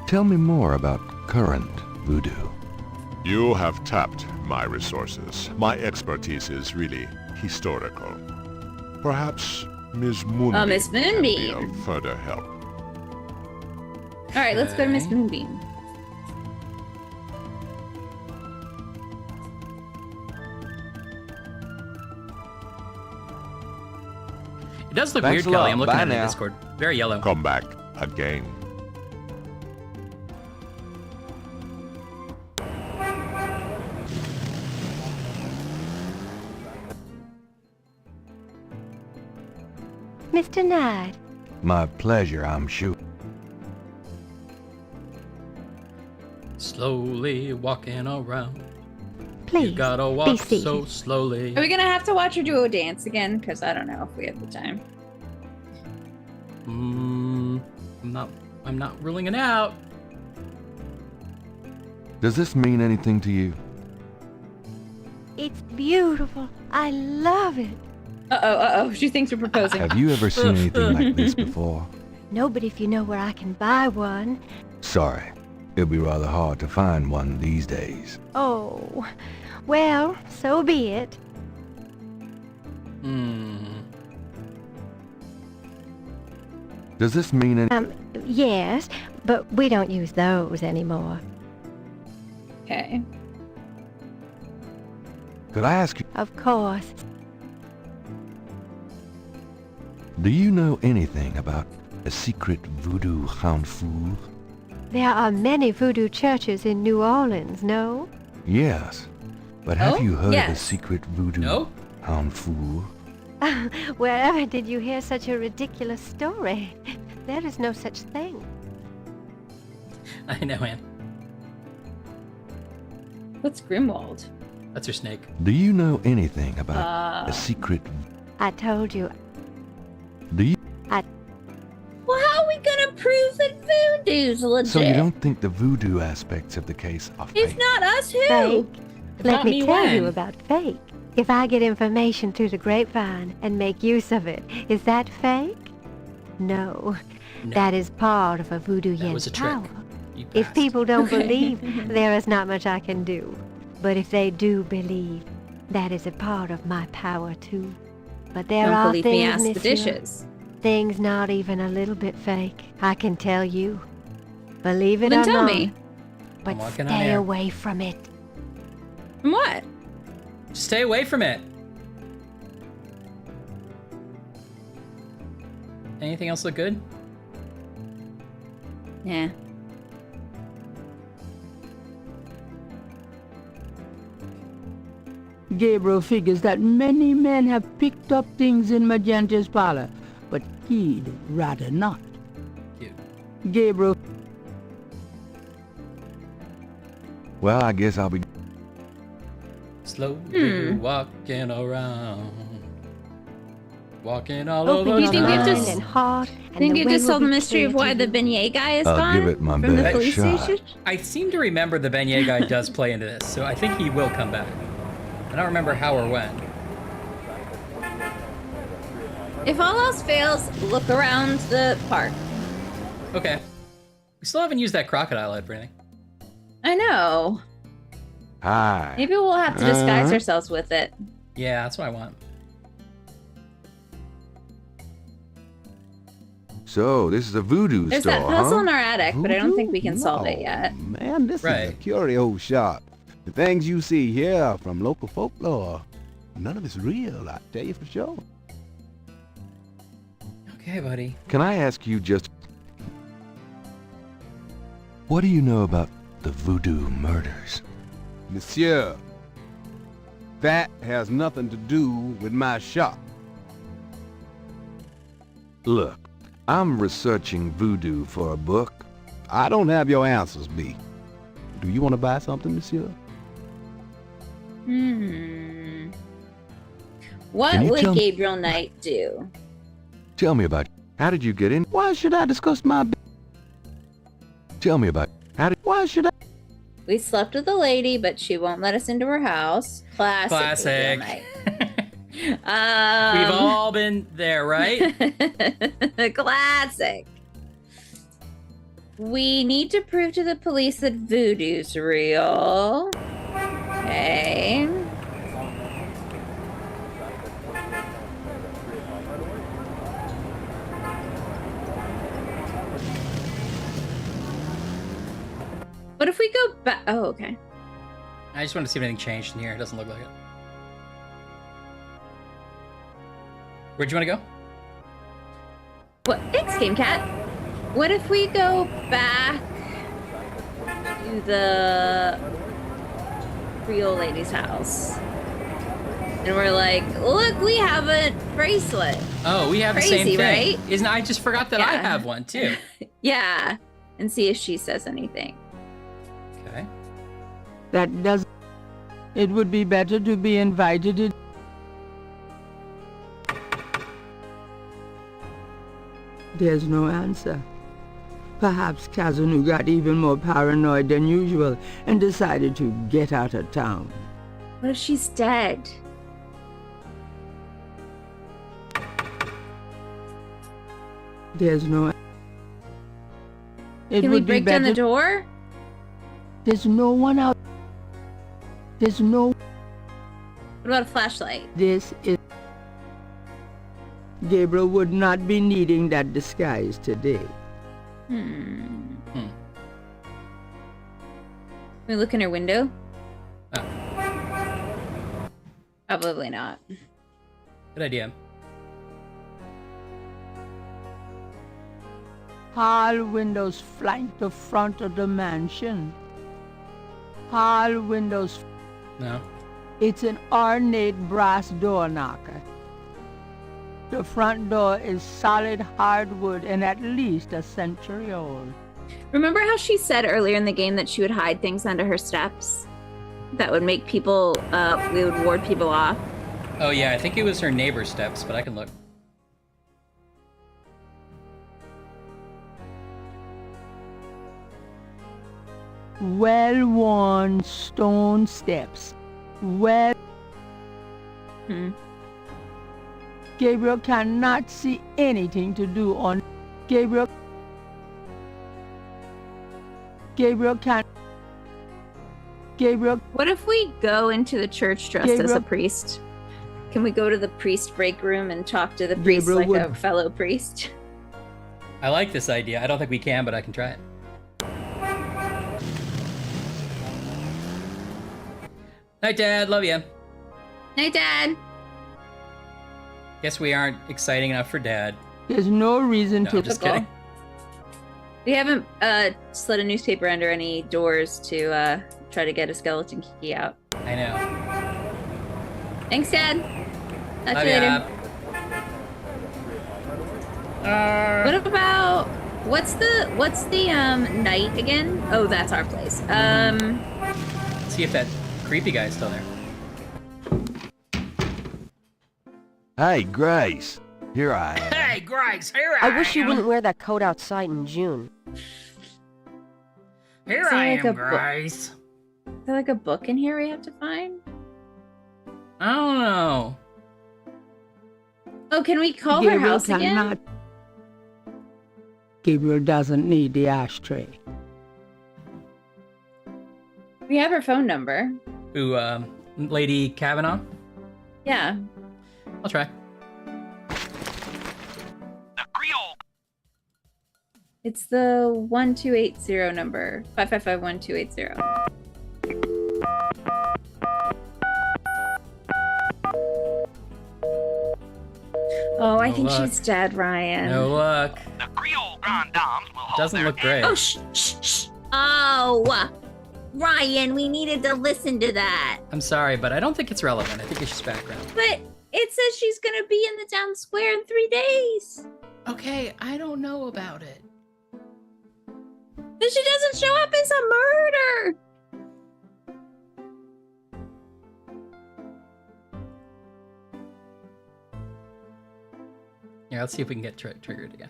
Tell me more about current voodoo. You have tapped my resources. My expertise is really historical. Perhaps Ms. Moonbeam Miss can be Moonbeam. of further help. All right, let's go to Miss Moonbeam. It does look Thanks weird, a Kelly. lot. I'm looking Bye at it in now. Discord. Very yellow. Come back again. Mr. Knight, My pleasure, I'm sure. Slowly walking around. please, You gotta be walk seated. so slowly. Are we gonna have to watch her do a dance again? Because I don't know if we have the time. I'm not ruling it out. Does this mean anything to you? It's beautiful. I love it. Uh-oh. She thinks we're proposing. Have you ever seen anything like this before? No, but if you know where I can buy one. Sorry. It'll be rather hard to find one these days. Oh, well, so be it. Does this mean any... Yes, but we don't use those anymore. Okay. Could I ask you, Of course. do you know anything about a secret voodoo hanfour? There are many voodoo churches in New Orleans, no? Yes. But have Oh, you heard of a yes. secret voodoo No? hanfour? Wherever did you hear such a ridiculous story? There is no such thing. I know, Anne. What's Grimwald? That's her snake. Do you know anything about a secret... I told you. Do you... Well, how are we gonna prove that voodoo's legit? So you don't think the voodoo aspects of the case are If fake? not us, who? Fake? If Let not me me, tell when? you about fake. If I get information through the grapevine and make use of it, is that fake? No. That is part of a voodoo That was yin's a trick. power. You If passed. people don't believe, there is not much I can do. But if they do believe, that is a part of my power too. But there Don't are believe me, things, ask the monsieur, dishes. things not even a little bit fake. I can tell you. Believe it Then or tell not. me. But I'm walking on stay air. away from it. From what? Stay away from it. Anything else look good? Yeah. Gabriel figures that many men have picked up things in Magenta's parlor, but he'd rather not. Cute. Gabriel... Well, I guess I'll be... Slowly walking around. Walking all Open over You think your we have town. to mind and heart, and Think the you way just will solve the be mystery of clear why to the you. beignet guy is I'll gone give it my from the best police shot. station? I seem to remember the beignet guy does play into this, so I think he will come back. I don't remember how or when. If all else fails, look around the park. Okay. We still haven't used that crocodile head for anything. I know. Hi. Maybe we'll have to disguise ourselves with it. Yeah, that's what I want. So, this is a voodoo There's store, that puzzle huh? in our attic, but I don't think we can solve it yet. Man, this is a Right. curio shop. The things you see here are from local folklore. None of it's real, I tell you for sure. Okay, buddy. Can I ask you just... What do you know about the voodoo murders? Monsieur, that has nothing to do with my shop. Look, I'm researching voodoo for a book. I don't have your answers, B. Do you want to buy something, monsieur? What Can you would tell me- Gabriel Knight do? Tell me about... How did you get in? Why should I discuss my... Tell me about... Why should I... We slept with a lady, but she won't let us into her house. Classic. Classic. Gabriel We've all been there, right? Knight. Classic. We need to prove to the police that voodoo's real. Okay. What if we go back? Oh, okay. I just want to see if anything changed in here. It doesn't look like it. Where'd you want to go? What? Thanks, Game Cat. What if we go back to the Creole lady's house? And we're like, look, we have a bracelet. Oh, we have Crazy, the same thing. right? Isn't I just forgot that I Yeah. have one too. Yeah. And see if she says anything. Okay. That does. It would be better to be invited in. There's no answer. Perhaps Kazunu got even more paranoid than usual and decided to get out of town. What if she's dead? There's no. It Can we would be break down the better- door? There's no one out. There's no. What about a flashlight? This is. Gabriel would not be needing that disguise today. Can we look in her window? Probably not. Good idea. All windows flank the front of the mansion. All windows. No. It's an ornate brass door knocker. The front door is solid hardwood and at least a century old. Remember how she said earlier in the game that she would hide things under her steps? That would make people, we would ward people off. Oh yeah, I think it was her neighbor's steps, but I can look. Well-worn stone steps. Gabriel cannot see anything to do on. Gabriel can. Gabriel. What if we go into the church dressed as a Gabriel- priest? Can we go to the priest break room and talk to the priest Gabriel like a would- fellow priest? I like this idea. I don't think we can, but I can try it. Night, Dad. Love you. Night, Dad. Guess we aren't exciting enough for Dad. There's no reason No, to. I'm just kidding. We haven't slid a newspaper under any doors to try to get a skeleton key out. I know. Thanks, Dad. Talk Love to you ya. later. What about what's the night again? Oh, that's our place. See if that creepy guy's still there. Hey, Grace. Here I am. Hey, Grace, here I wish you wouldn't wear that coat outside in June. Here Is there I like am, a book? Grace. Is there like a book in here we have to find? I don't know. Oh, can we call her Gabriel house again? cannot. Gabriel doesn't need the ashtray. We have her phone number. Ooh, Lady Kavanaugh? Yeah. I'll try. It's the 1280 number. 555-1280. Oh, I No think luck. she's dead, Ryan. No luck. The Creole Grand Dames will hold Doesn't their look great. Oh, shh. Oh, Ryan, we needed to listen to that. I'm sorry, but I don't think it's relevant. I think it's just background. But it says she's gonna be in the town square in 3 days. Okay, I don't know about it. But she doesn't show up as a murder. Yeah, let's see if we can get triggered again.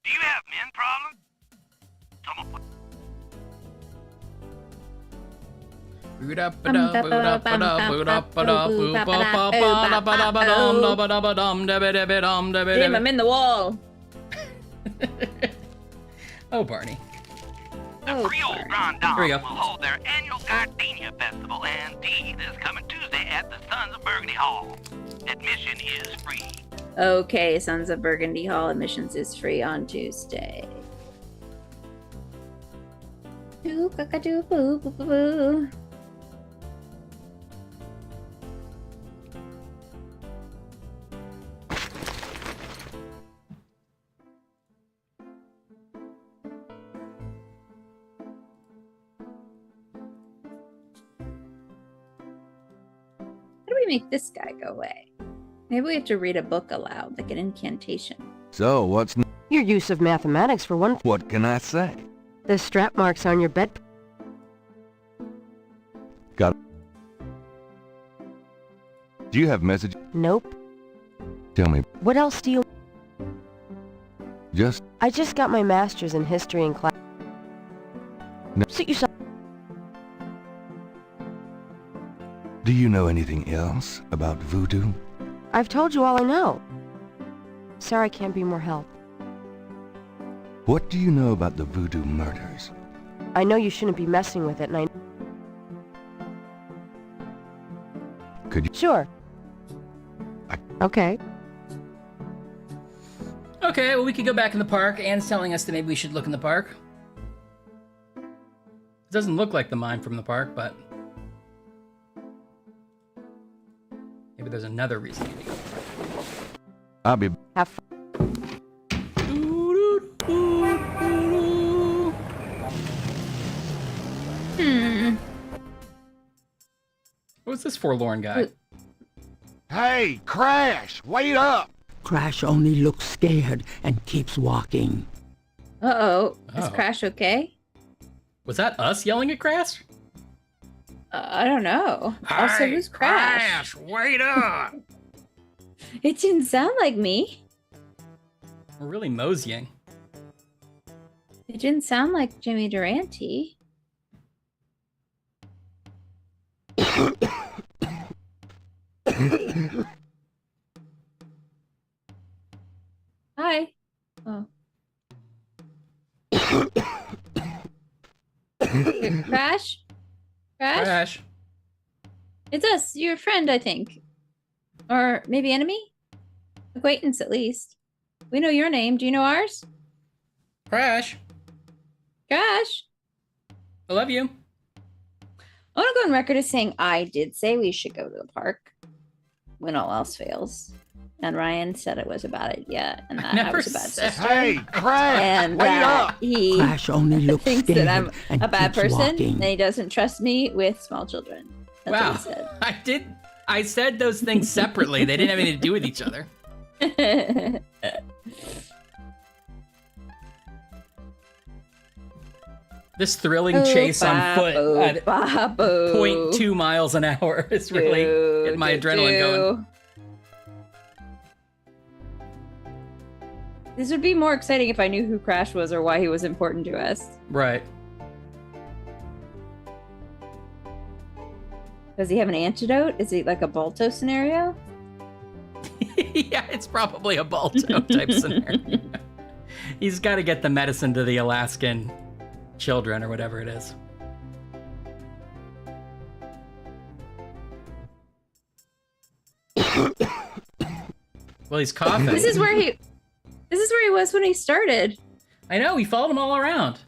Do you have men problems? Some of Damn, I'm in the wall. Oh, Barney. The Creole Grand Here we Dame go. will hold their annual Gardenia Festival and tea this coming Tuesday at the Sons of Burgundy Hall. Admission is free. Okay, Sons of Burgundy Hall admissions is free on Tuesday. Doo, cock-a-doo, boo, boo, boo, boo. How do we make this guy go away? Maybe we have to read a book aloud, like an incantation. So, what's... Your use of mathematics, for one. What can I say? The strap marks on your bed. Got... Do you have message? Nope. Tell me. What else do you... Just... I just got my master's in history in class. No. Suit yourself. Do you know anything else about voodoo? I've told you all I know. Sorry I can't be more help. What do you know about the voodoo murders? I know you shouldn't be messing with it, and I... Could you... Sure. Okay. Okay, well, we could go back in the park. Anne's telling us that maybe we should look in the park. It doesn't look like the mine from the park, but... maybe there's another reason to go. I'll be... Have fun. Who's this forlorn guy? Hey, Crash, wait up! Crash only looks scared and keeps walking. Uh-oh. Is Oh. Crash okay? Was that us yelling at Crash? I don't know. Also, who's Crash? Wait up! It didn't sound like me. We're really moseying. It didn't sound like Jimmy Durante. Hi. Oh. Crash? Crash? Crash. It's us, your friend, I think. Or maybe enemy? Acquaintance, at least. We know your name. Do you know ours? Crash. Crash? I love you. I want to go on record as saying I did say we should go to the park when all else fails. And Ryan said it was about it, yeah. And that I never was a bad said- sister. Hey, Crash, And wait that up! he Crash only looks thinks scared that I'm and a bad keeps person, walking. and he doesn't trust me with small children. That's Wow. what he said. I said those things separately. They didn't have anything to do with each other. This thrilling chase on foot at 0.2 miles an hour is really getting my adrenaline going. This would be more exciting if I knew who Crash was or why he was important to us. Right. Does he have an antidote? Is it like a Balto scenario? Yeah, it's probably a Balto type scenario. He's got to get the medicine to the Alaskan children or whatever it is. Well, he's coughing. This is where he was when he started. I know, he followed him all around.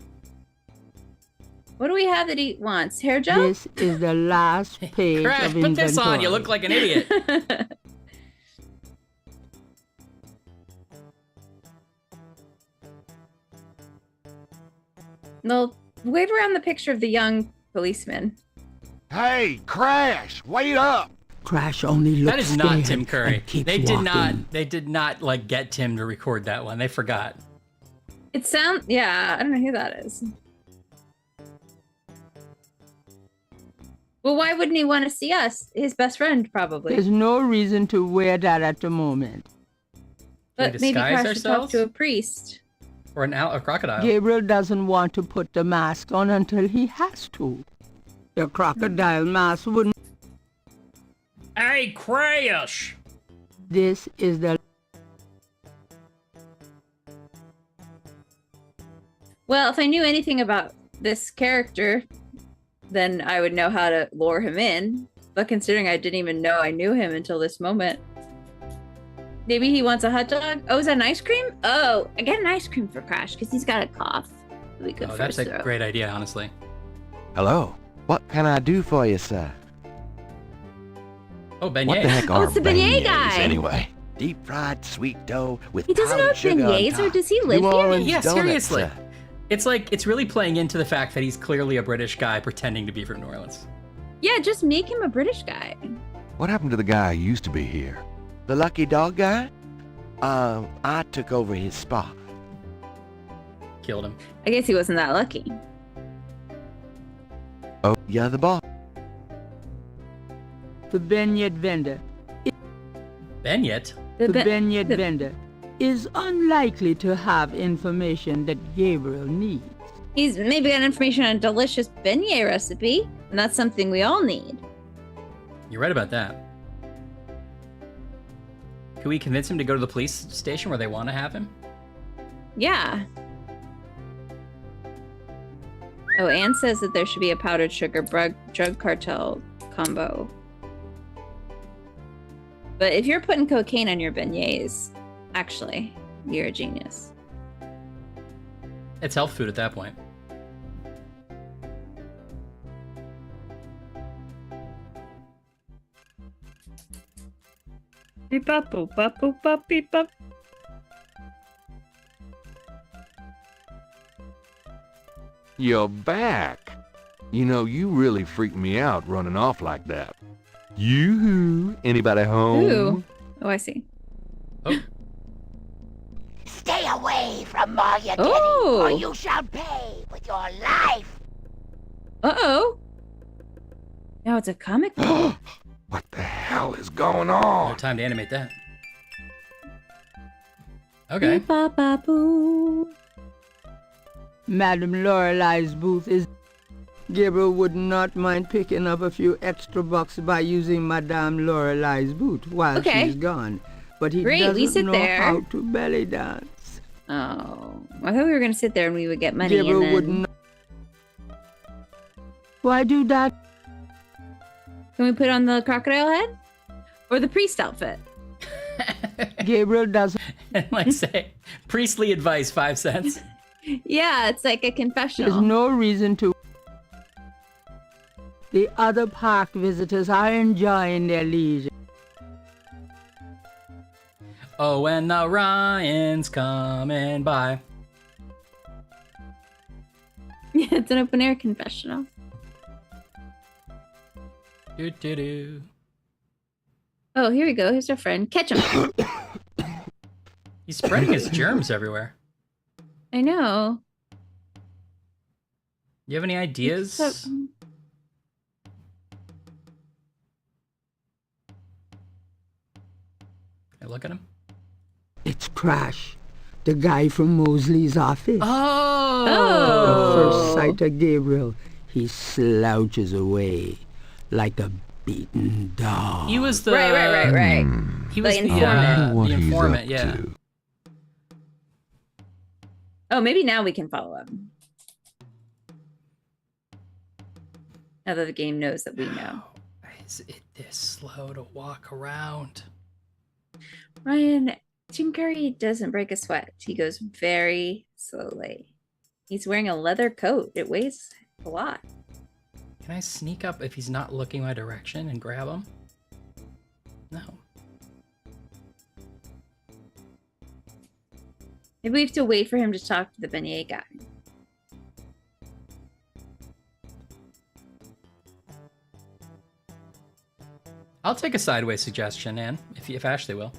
What do we have that he wants? Hair gel? This is the last page Crash, of put inventory. this on. You look like an idiot. No, wave around the picture of the young policeman. Hey, Crash, wait up! Crash only looks That is scared not Tim Curry. and keeps They did walking. not like get Tim to record that one. They forgot. It sounds, yeah, I don't know who that is. Well, why wouldn't he want to see us? His best friend, probably. There's no reason to wear that at the moment. But we maybe disguise Crash should talk ourselves? to a priest. Or a crocodile. Gabriel doesn't want to put the mask on until he has to. Your crocodile mask wouldn't. Hey, Crash! This is the... Well, if I knew anything about this character, then I would know how to lure him in. But considering I didn't even know I knew him until this moment. Maybe he wants a hot dog? Oh, is that an ice cream? Oh, I get an ice cream for Crash because he's got a cough. It'll be good for That's his a throat. great idea, honestly. Hello. What can I do for you, sir? Oh, beignets. What the heck are it's the beignet guy. anyway? Deep fried sweet dough with He doesn't know powdered what sugar on beignets are. top. Does he live New here? Orleans Yeah, donuts, seriously. sir. It's really playing into the fact that he's clearly a British guy pretending to be from New Orleans. Yeah, just make him a British guy. What happened to the guy who used to be here? The lucky dog guy? I took over his spot. Killed him. I guess he wasn't that lucky. Oh, yeah, the boss. The beignet vendor. Beignet? The beignet vendor is unlikely to have information that Gabriel needs. He's maybe got information on a delicious beignet recipe, and that's something we all need. You're right about that. Can we convince him to go to the police station where they want to have him? Yeah. Oh, Anne says that there should be a powdered sugar drug cartel combo. But if you're putting cocaine on your beignets, actually, you're a genius. It's health food at that point. Beep up, boop up, boop up, beep up. You're back. You know, you really freaked me out running off like that. Yoo-hoo. Anybody home? Ooh. Oh, I see. Oh. Stay away from Margaret, Oh. or you shall pay with your life. Uh-oh. Now it's a comic book. What the hell is going on? No time to animate that. Okay. Beep, bop, bop, boo. Madame Lorelei's booth is... Gabriel would not mind picking up a few extra bucks by using Madame Lorelei's booth while Okay. she's gone. But he Great, we doesn't sit know there. how to belly dance. Oh. I thought we were going to sit there and we would get money Gabriel and then... would not... Why do that? Can we put on the crocodile head? Or the priest outfit? Gabriel doesn't... Like say, priestly advice, 5 cents. Yeah, it's like a confessional. There's no reason to... The other park visitors are enjoying their leisure. Oh, when the Ryan's coming by. Yeah, it's an open air confessional. Do do do. Oh, here we go. Here's our friend. Catch him. He's spreading his germs everywhere. I know. You have any ideas? I look at him. It's Crash, the guy from Mosley's office. Oh! The first sight of Gabriel, he slouches away like a beaten dog. He was the Right. He was The the informant. informant, yeah. Oh, maybe now we can follow him. Now that the game knows that we know. Is it this slow to walk around? Ryan, Jim Carrey doesn't break a sweat. He goes very slowly. He's wearing a leather coat. It weighs a lot. Can I sneak up if he's not looking my direction and grab him? No. Maybe we have to wait for him to talk to the beignet guy. I'll take a sideways suggestion, Anne, if Ashley will.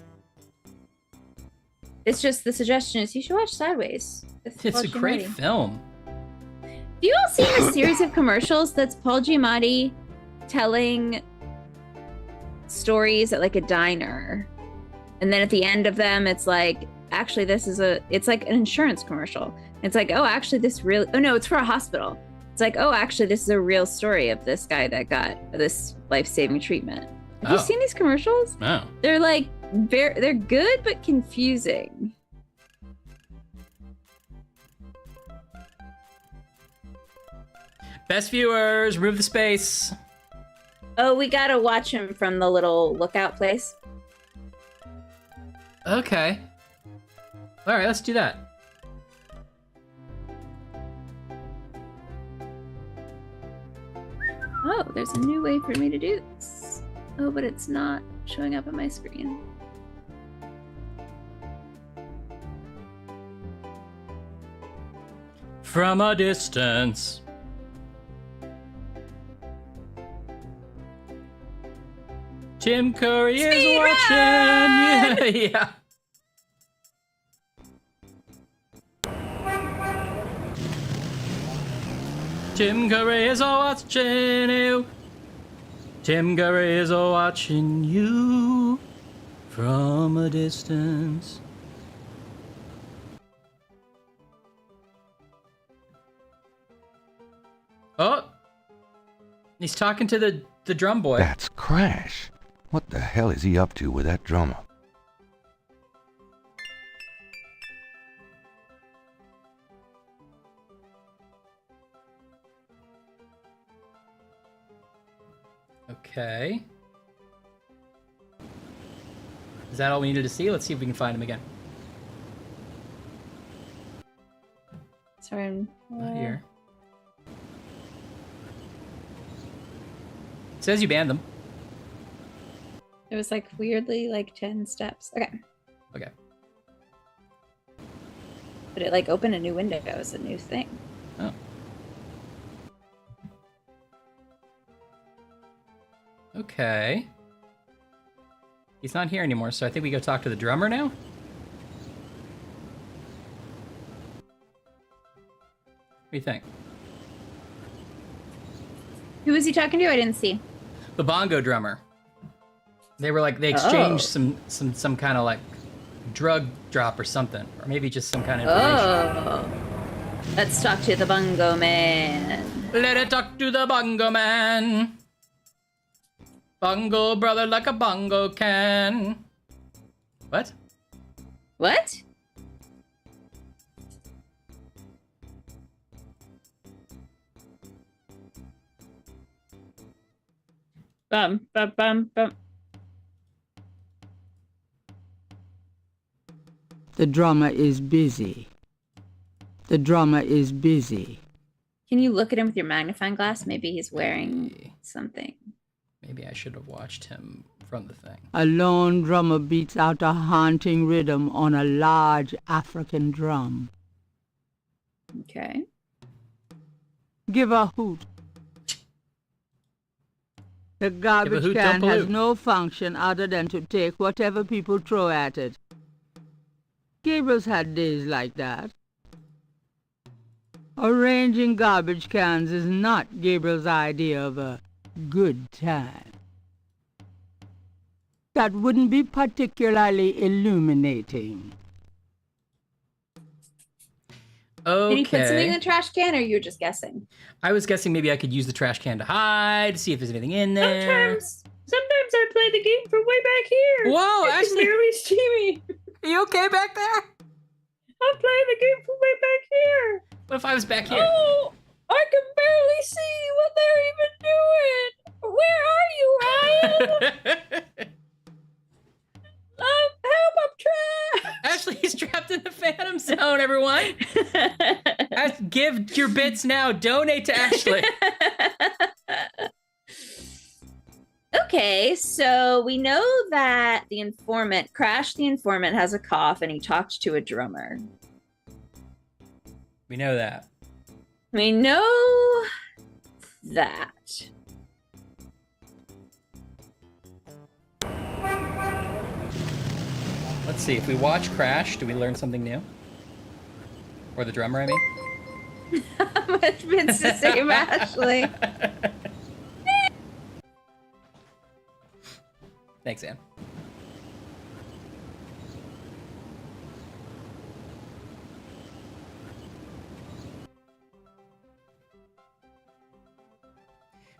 It's just the suggestion is you should watch Sideways. with It's Paul a great Giamatti. film. Do you all see a series of commercials that's Paul Giamatti telling stories at like a diner? And then at the end of them, it's like, actually, it's like an insurance commercial. It's like, oh, actually, oh no, it's for a hospital. It's like, oh, actually, this is a real story of this guy that got this life-saving treatment. Have you seen these commercials? No. They're like, they're good, but confusing. Best viewers, remove the space. Oh, we gotta watch him from the little lookout place. Okay. All right, let's do that. Oh, there's a new way for me to do this. Oh, but it's not showing up on my screen. From a distance. Tim Curry is watching. Yeah. Tim Curry is watching you. Tim Curry is watching you from a distance. Oh, he's talking to the drum boy. That's Crash. What the hell is he up to with that drummer? Okay. Is that all we needed to see? Let's see if we can find him again. Sorry, I'm Not here. It says you banned them. It was like weirdly like 10 steps. Okay. Okay. But it like opened a new window. It was a new thing. Oh. Okay. He's not here anymore, so I think we go talk to the drummer now? What do you think? Who was he talking to? I didn't see. The bongo drummer. They were like, they exchanged some kind of like drug drop or something, or maybe just some kind of information. Oh. Let's talk to the bongo man. Let it talk to the bongo man. Bongo brother like a bongo can. What? What? Bum, bum, bum, bum. The drummer is busy. The drummer is busy. Can you look at him with your magnifying glass? Maybe he's wearing something. Maybe I should have watched him from the thing. A lone drummer beats out a haunting rhythm on a large African drum. Okay. Give a hoot. The garbage hoot, can don't has pollute. no function other than to take whatever people throw at it. Gabriel's had days like that. Arranging garbage cans is not Gabriel's idea of a good time. That wouldn't be particularly illuminating. Okay. Did he put something in the trash can, or you were just guessing? I was guessing maybe I could use the trash can to hide, see if there's anything in there. Sometimes I play the game from way back here. Whoa, You can Ashley. barely see me. Are you okay back there? I'm playing the game from way back here. What if I was back here? Oh, I can barely see what they're even doing. Where are you, Ryan? Help, I'm trapped. Ashley, he's trapped in the Phantom Zone, everyone. Give your bits now. Donate to Ashley. Okay, so we know that the informant, Crash the informant, has a cough and he talked to a drummer. We know that. We know that. Let's see. If we watch Crash, do we learn something new? Or the drummer, I mean? How much bits to save Ashley? Thanks, Anne.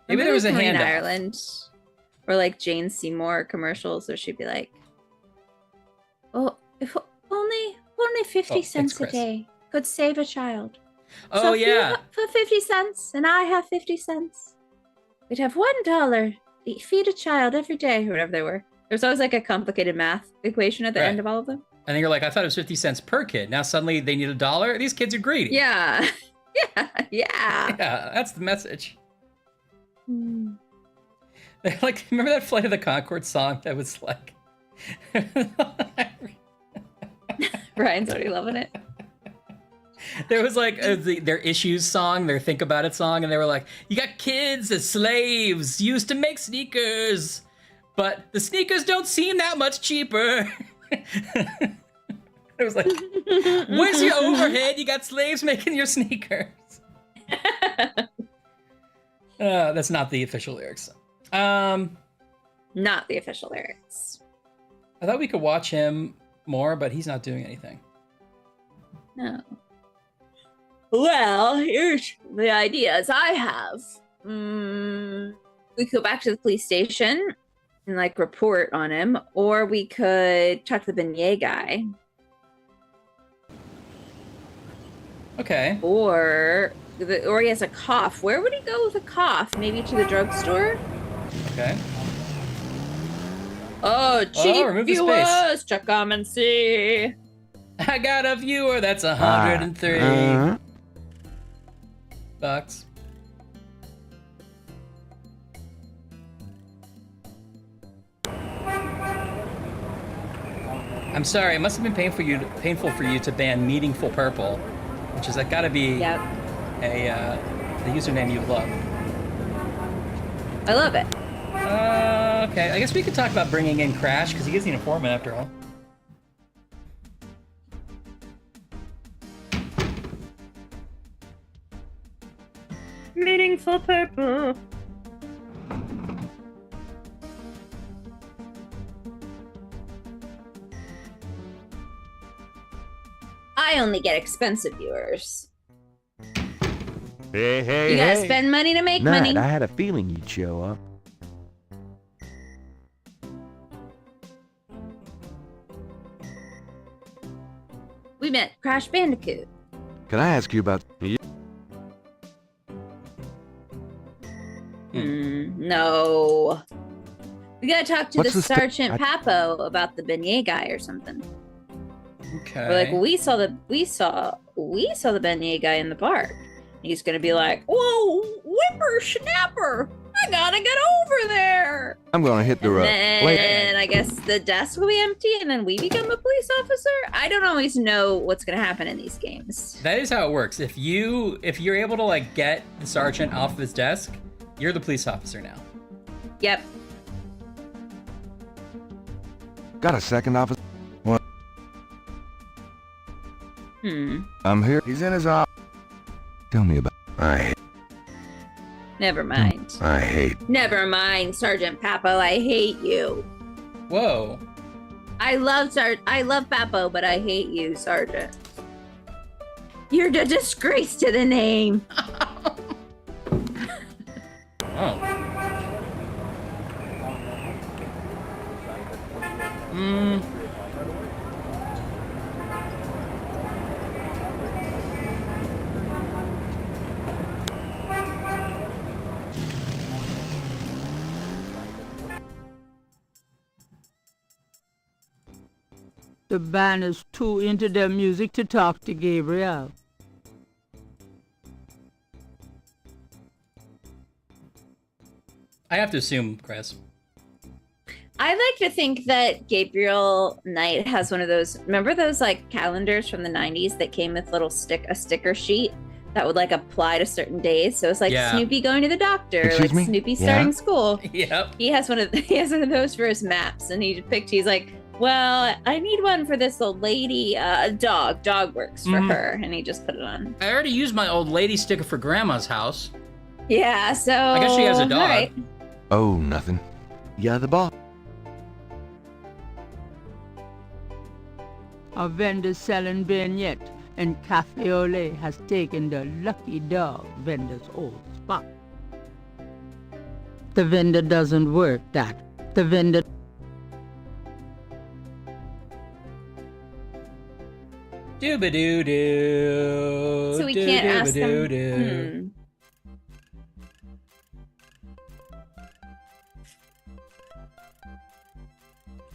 Maybe there was a Maureen handoff. Ireland, or like Jane Seymour commercials, where she'd be like, "Oh, if only 50 cents a Chris. day could save a child. Oh, so if yeah. you for 50 cents, and I have 50 cents, we'd have $1 to feed a child every day," or whatever they were. There's always like a complicated math equation at the end of all of them. And then you're like, I thought it was 50 cents per kid. Now suddenly they need $1. These kids are greedy. Yeah. Yeah. Yeah, that's the message. Like, remember that Flight of the Conchords song that was like... Ryan's already loving it. There was like their Issues song, their Think About It song, and they were like, you got kids as slaves used to make sneakers, but the sneakers don't seem that much cheaper. It was like, where's your overhead? You got slaves making your sneakers. That's not the official lyrics. Not the official lyrics. I thought we could watch him more, but he's not doing anything. No. Well, here's the ideas I have. We could go back to the police station and like report on him, or we could talk to the beignet guy. Okay. Or he has a cough. Where would he go with a cough? Maybe to the drugstore? Okay. Oh, cheap remove the viewers! space. Check come and see. I got a viewer that's 103 bucks. I'm sorry, it must have been painful for you to ban Meaningful Purple, which is like gotta be the username you love. I love it. Okay, I guess we could talk about bringing in Crash, because he is the informant after all. Meaningful Purple. I only get expensive viewers. Hey, You gotta spend money to make Knight, money. I had a feeling you'd show up. We met Crash Bandicoot. Can I ask you about... No. We gotta talk to What's the the Sergeant Papo about the beignet guy or something. Okay. We're like, we saw the beignet guy in the park. He's gonna be like, whoa, whippersnapper! I gotta get over there. I'm gonna hit the road. And I guess the desk will be empty, and then we become a police officer. I don't always know what's gonna happen in these games. That is how it works. If you're able to like get the sergeant off of his desk, you're the police officer now. Yep. Got a second, officer? What? I'm here. He's in his office. Tell me about... Never mind. I hate... Never mind, Sergeant Papo. I hate you. Whoa. I love Papo, but I hate you, Sergeant. You're a disgrace to the name. The band is too into their music to talk to Gabriel. I have to assume, Chris. I like to think that Gabriel Knight has one of those, remember those like calendars from the 90s that came with a sticker sheet that would like apply to certain days? So it's like Snoopy going to the doctor, Excuse me? Snoopy starting school. Yep. He has one of those for his maps, and he's like, well, I need one for this old lady, dog works for her, and he just put it on. I already used my old lady sticker for Grandma's house. Yeah, so I guess she has a dog. all right. Oh, nothing. Yeah, the boss. A vendor selling vignette, and Cafe Ole has taken the lucky dog vendor's old spot. The vendor doesn't work, Doc. The vendor... Doo-ba-doo-doo. So we can't ask them.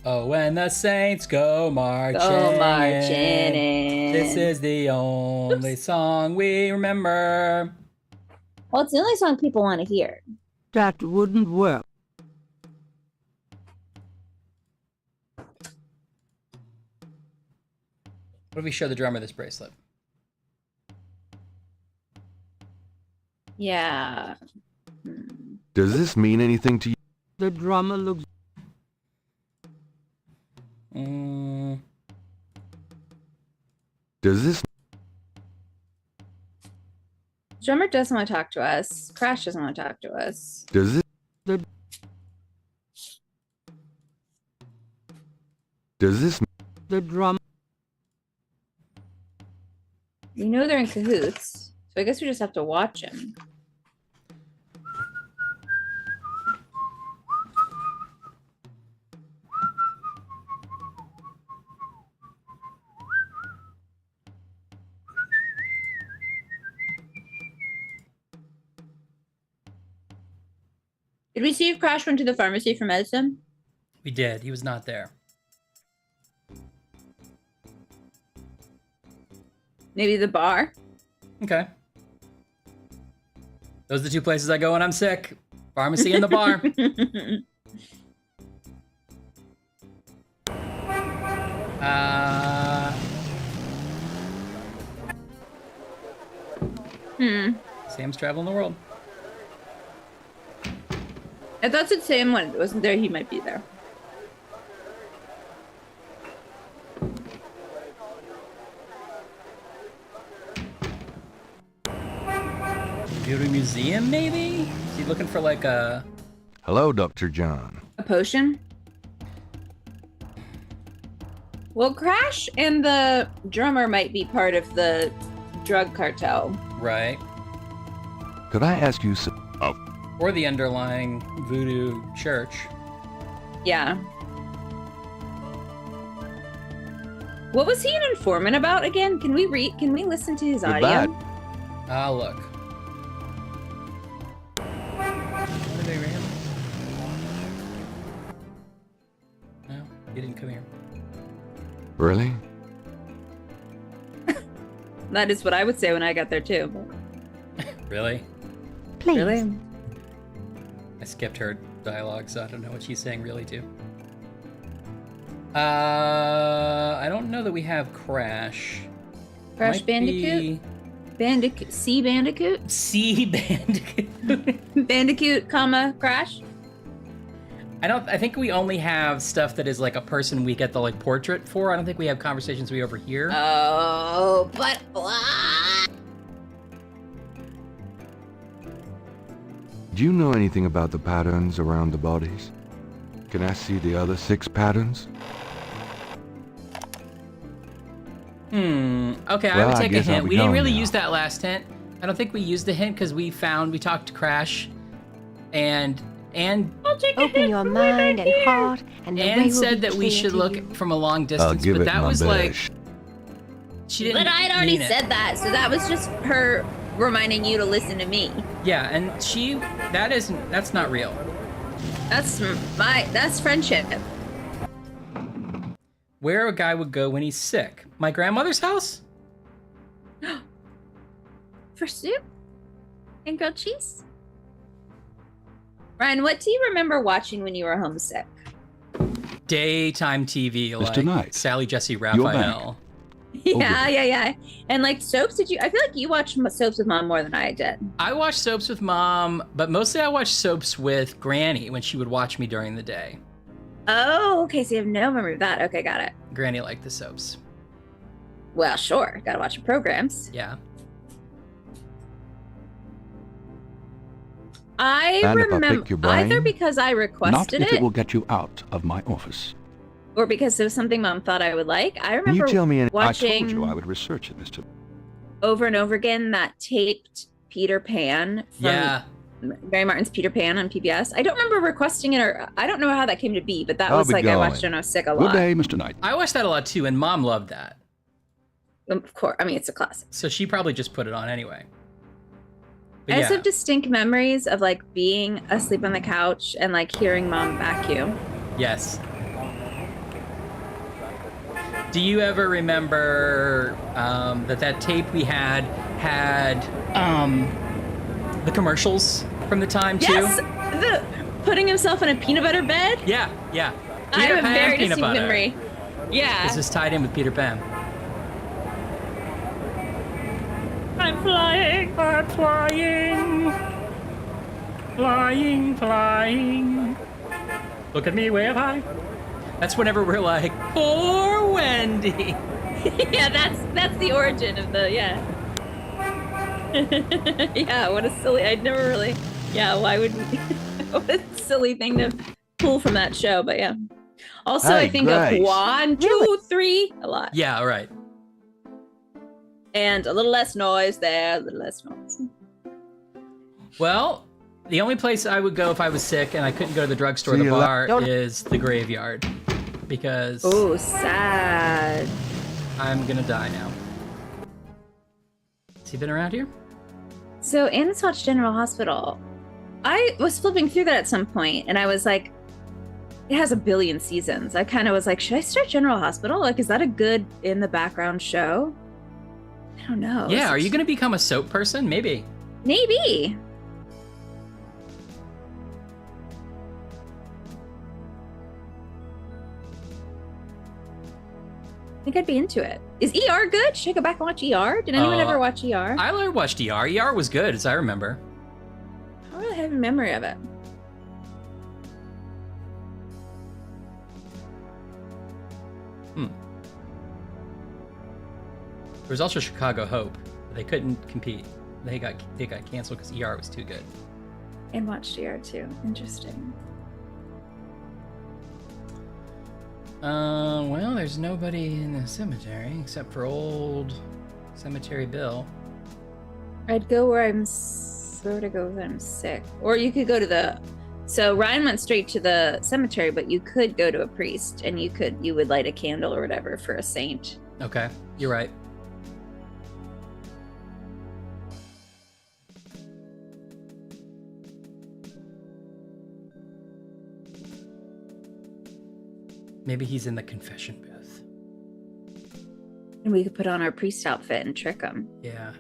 Oh, when the saints go marching, in. This is the only song we remember. Well, it's the only song people want to hear. That wouldn't work. What if we show the drummer this bracelet? Yeah. Does this mean anything to you? The drummer looks... Does this... Drummer doesn't want to talk to us. Crash doesn't want to talk to us. Does it... Does this... The drum... You know they're in cahoots, so I guess we just have to watch him. Did we see if Crash went to the pharmacy for medicine? We did. He was not there. Maybe the bar? Okay. Those are the two places I go when I'm sick. Pharmacy and the bar. Sam's traveling the world. I thought it Sam when it wasn't there, he might be there. Go to a museum, maybe? Is he looking for like a... Hello, Dr. John. A potion? Well, Crash and the drummer might be part of the drug cartel. Right. Could I ask you some... Or the underlying voodoo church. Yeah. What was he an informant about again? Can we listen to his audio? Look. What are they ran? No, he didn't come here. Really? That is what I would say when I got there too. Really? Please. Really? I skipped her dialogue, so I don't know what she's saying really too. I don't know that we have Crash. Crash Bandicoot? Sea Bandicoot? Sea Bandicoot. Bandicoot, comma, Crash? I think we only have stuff that is like a person we get the like portrait for. I don't think we have conversations we overhear. Oh, but what? Do you know anything about the patterns around the bodies? Can I see the other 6 patterns? Okay, I would take a hint. We didn't really use that last hint. I don't think we used the hint because we talked to Crash and open your mind and heart and the way Anne will said be that we clear should to look you. from a long distance, give but it that my was like best. she didn't. But I'd already mean it. said that, so that was just her reminding you to listen to me. Yeah, and that's not real. That's friendship. Where a guy would go when he's sick. My grandmother's house? For soup and grilled cheese? Ryan, what do you remember watching when you were homesick? Daytime TV, like Tonight. Sally Jesse You're back. Raphael. Yeah. And like soaps, I feel like you watched soaps with Mom more than I did. I watched soaps with Mom, but mostly I watched soaps with Granny when she would watch me during the day. Oh, okay, so you have no memory of that. Okay, got it. Granny liked the soaps. Well, sure. Gotta watch your programs. Yeah. And I if I remember pick your brain, either because I Not requested if it will get you out of my office. or because it was something Mom thought I would like. I Can remember you tell me I watching told you I would research it, Mr. over and over again that taped Peter Pan from Mary Martin's Peter Pan on PBS. I don't remember requesting it, or I don't know how that came to be, but that I'll was be like going. I watched it when I was sick a Good lot. day, Mr. Knight. I watched that a lot too, and Mom loved that. Of course, I mean it's a classic. So she probably just put it on anyway. But I just yeah. have distinct memories of like being asleep on the couch and like hearing Mom vacuum. Yes. Do you ever remember that tape we had the commercials from the time too? Yes, the putting himself in a peanut butter bed. Yeah. I Peter have a Pan, very peanut distinct butter. memory. Yeah. This is tied in with Peter Pan. I'm flying. I'm flying. Flying. Look at me, wave high. That's whenever we're like, poor Wendy. Yeah, that's the origin of the yeah. Yeah, what a silly. I'd never really. Yeah, why would we? What a silly thing to pull from that show, but yeah. Also, Hey, I think Grace. of 1, 2, 3 a lot. Yeah, all right. And a little less noise there, a little less noise. Well, the only place I would go if I was sick and I couldn't go to the drugstore or See the you bar is the graveyard. Because Oh, sad. I'm gonna die now. Has he been around here? So Anna's watched General Hospital. I was flipping through that at some point, and I was like, it has 1 billion seasons. I kind of was like, should I start General Hospital? Like, is that a good in the background show? I don't know. Yeah, are you gonna become a soap person? Maybe. Maybe. I think I'd be into it. Is ER good? Should I go back and watch ER? Did anyone ever watch ER? I watched ER. ER was good, as I remember. I don't really have a memory of it. There was also Chicago Hope. But they couldn't compete. They got canceled because ER was too good. And watched ER too. Interesting. Well, there's nobody in the cemetery except for old Cemetery Bill. I'd go where I'm sick. Or you could go to the. So Ryan went straight to the cemetery, but you could go to a priest, and you would light a candle or whatever for a saint. Okay, you're right. Maybe he's in the confession booth. And we could put on our priest outfit and trick him. Yeah.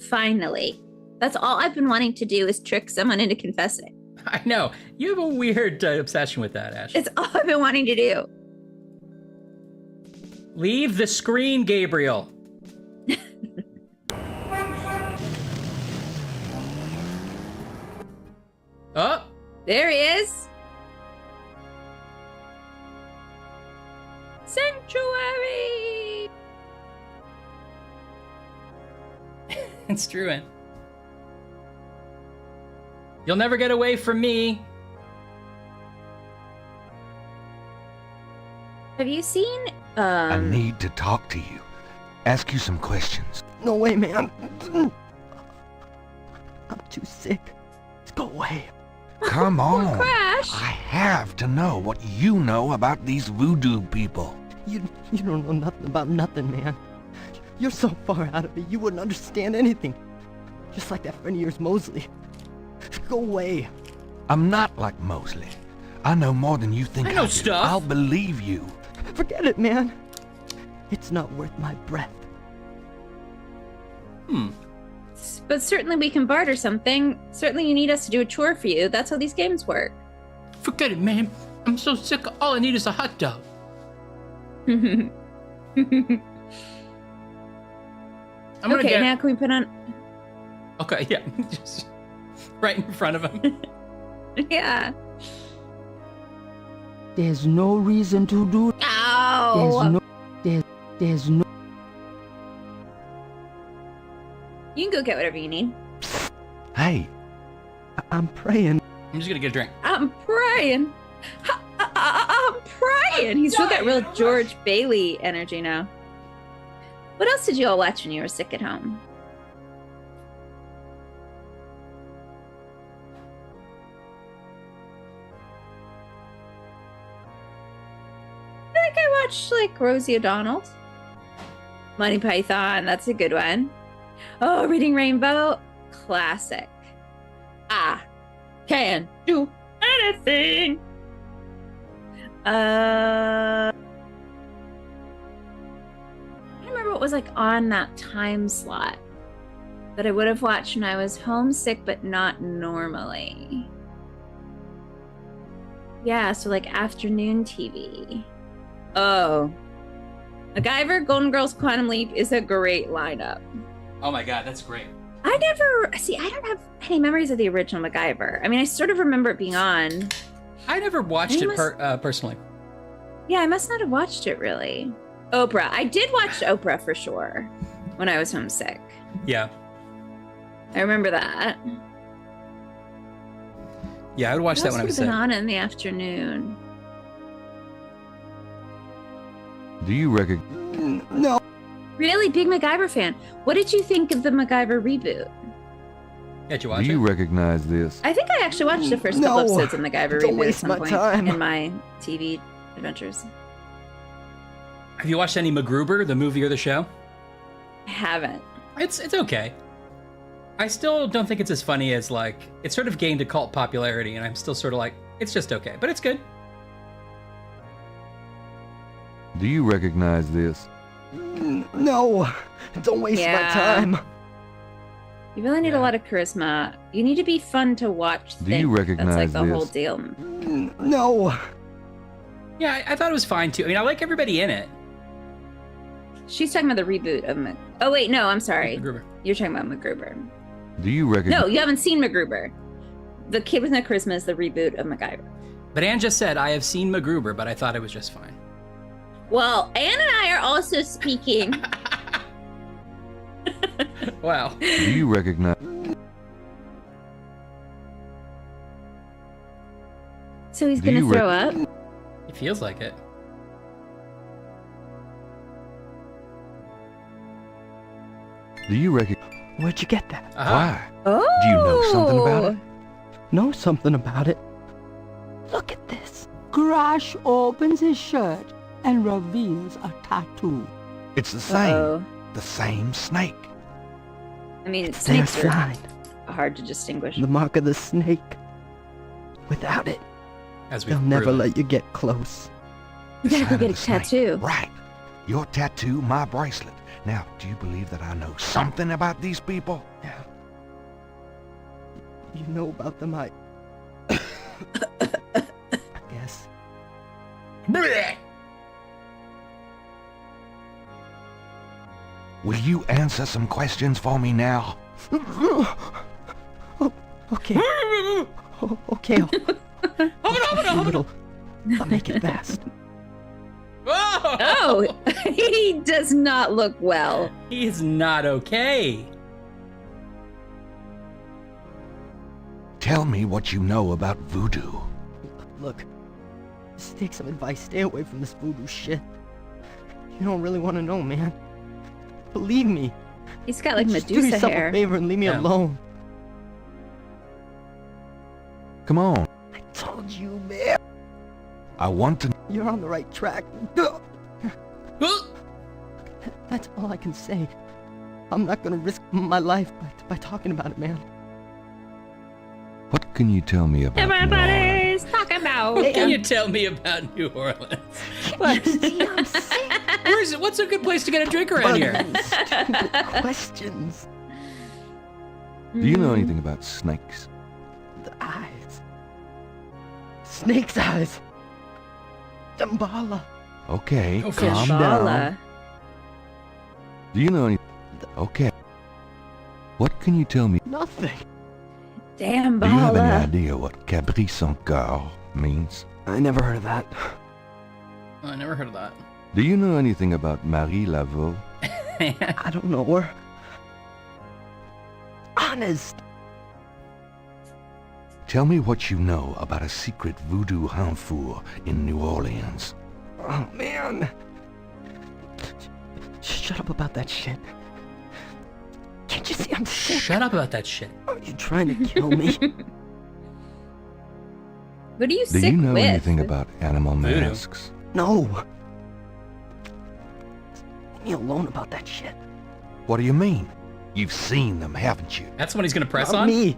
Finally. That's all I've been wanting to do is trick someone into confessing. I know. You have a weird obsession with that, Ash. It's all I've been wanting to do. Leave the screen, Gabriel. Oh. There he is. Sanctuary. It's Druin. You'll never get away from me. Have you seen I need to talk to you. Ask you some questions. No way, man. I'm too sick. Let's go away. Come on. Crash. I have to know what you know about these voodoo people. You don't know nothing about nothing, man. You're so far out of it, you wouldn't understand anything. Just like that friend of yours, Mosley. Go away. I'm not like Mosley. I know more than you think I know do. stuff. I'll believe you. Forget it, man. It's not worth my breath. But certainly we can barter something. Certainly you need us to do a chore for you. That's how these games work. Forget it, man. I'm so sick. All I need is a hot dog. Okay, now can we put on... Okay, yeah. Just right in front of him. Yeah. There's no reason to do... Ow! There's no... You can go get whatever you need. Hey. I'm praying. I'm just gonna get a drink. I'm praying. I'm praying. He's still got real George Bailey energy now. What else did you all watch when you were sick at home? watch like Rosie O'Donnell. Monty Python, that's a good one. Oh, Reading Rainbow, classic. I can do anything. I don't remember what was like on that time slot that I would have watched when I was homesick, but not normally. Yeah, so like afternoon TV. Oh, MacGyver, Golden Girls, Quantum Leap is a great lineup. Oh my god, that's great. I don't have any memories of the original MacGyver. I mean, I sort of remember it being on. I never watched it personally. Yeah, I must not have watched it really. Oprah. I did watch Oprah for sure when I was homesick. Yeah. I remember that. Yeah, I would watch that when I was sick. Been on in the afternoon. Do you recognize? No. Really big MacGyver fan. What did you think of the MacGyver reboot? Did you watch Do you recognize this? I think I actually watched the first couple episodes of MacGyver reboot at some point in my TV adventures. Have you watched any MacGruber, the movie or the show? I haven't. It's okay. I still don't think it's as funny as like it's sort of gained a cult popularity, and I'm still sort of like it's just okay, but it's good. Do you recognize this? No, don't waste my time. You really need a lot of charisma. You need to be fun to watch. Do you recognize That's like the whole this? deal. No. Yeah, I thought it was fine too. I mean, I like everybody in it. She's talking about the reboot of Oh wait, no, I'm sorry. MacGruber. You're talking about MacGruber. Do you recognize? No, you haven't seen MacGruber. The Kid with No Charisma is the reboot of MacGyver. But Anne just said I have seen MacGruber, but I thought it was just fine. Well, Anne and I are also speaking. Wow. Do you recognize? So he's Do gonna you throw up? It feels like it. Do you recognize? Where'd you get that? Why? Oh. Do you know something about it? Know something about it? Look at this. Crash opens his shirt and reveals a tattoo. It's the same. Uh-oh. The same snake. I mean, Their snakes are sign. hard to distinguish. The mark of the snake. Without it, As they'll never let you get close. You gotta go Sign of get a the snake. tattoo. Right. Your tattoo, my bracelet. Now, do you believe that I know something about these people? Yeah. You know about them, I guess. Will you answer some questions for me now? Okay. Okay. I'll make it fast. Oh, he does not look well. He's not okay. Tell me what you know about voodoo. Look, just take some advice. Stay away from this voodoo shit. You don't really want to know, man. Believe me. He's got like Just do Medusa yourself hair. a favor and leave me alone. Come on. I told you, man. I want to. You're on the right track. That's all I can say. I'm not gonna risk my life by talking about it, man. What can you tell me about New Orleans? Everybody's talking about. What can you tell me about New Orleans? Where is it? What's a good place to get a drink around here? Stupid questions. Do you know anything about snakes? The eyes. Snake's eyes. Dambala. Okay, Oh, calm Shambhala. down. Do you know anything? Okay. What can you tell me? Nothing. Damn Do you have any Bala. idea what Cabri sans Coeur means? I never heard of that. Oh, I never heard of that. Do you know anything about Marie Laveau? I don't know her. Honest. Tell me what you know about a secret voodoo hanfour in New Orleans. Oh, man. Shut up about that shit. Can't you see I'm sick? Shut up about that shit. Are you trying to kill me? What are you Do sick you know with? anything about animal Voodoo. masks? No. Leave me alone about that shit. What do you mean? You've seen them, haven't you? That's what he's gonna press Not on? me.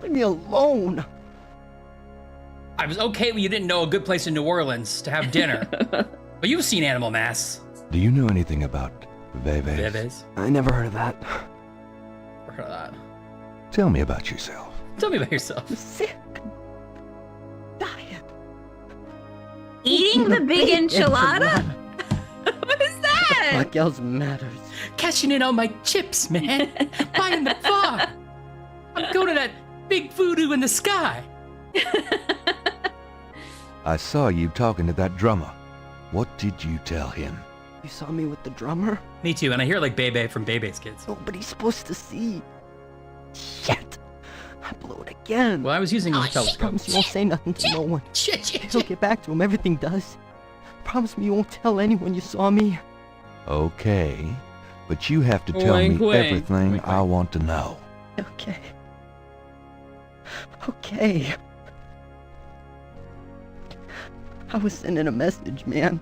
Leave me alone. I was okay when you didn't know a good place in New Orleans to have dinner. But you've seen Animal Mass. Do you know anything about Veves? Veves? I never heard of that. Never heard of that. Tell me about yourself. Tell me about yourself. I'm sick. Eating the big enchilada? What is that? What else matters? Cashing in on my chips, man. Buying the bar. I'm going to that big voodoo in the sky. I saw you talking to that drummer. What did you tell him? You saw me with the drummer? Me too, and I hear like Bebe from Bebe's Kids. Oh, but he's supposed to see. Shit. I blew it again. Well, I was using a I telescope. promise you won't say nothing to no one. It'll get back to him, everything does. Promise me you won't tell anyone you saw me. Okay, but you have to tell Wink, me wink. everything Wink, I want to know. Okay. Okay. I was sending a message, man.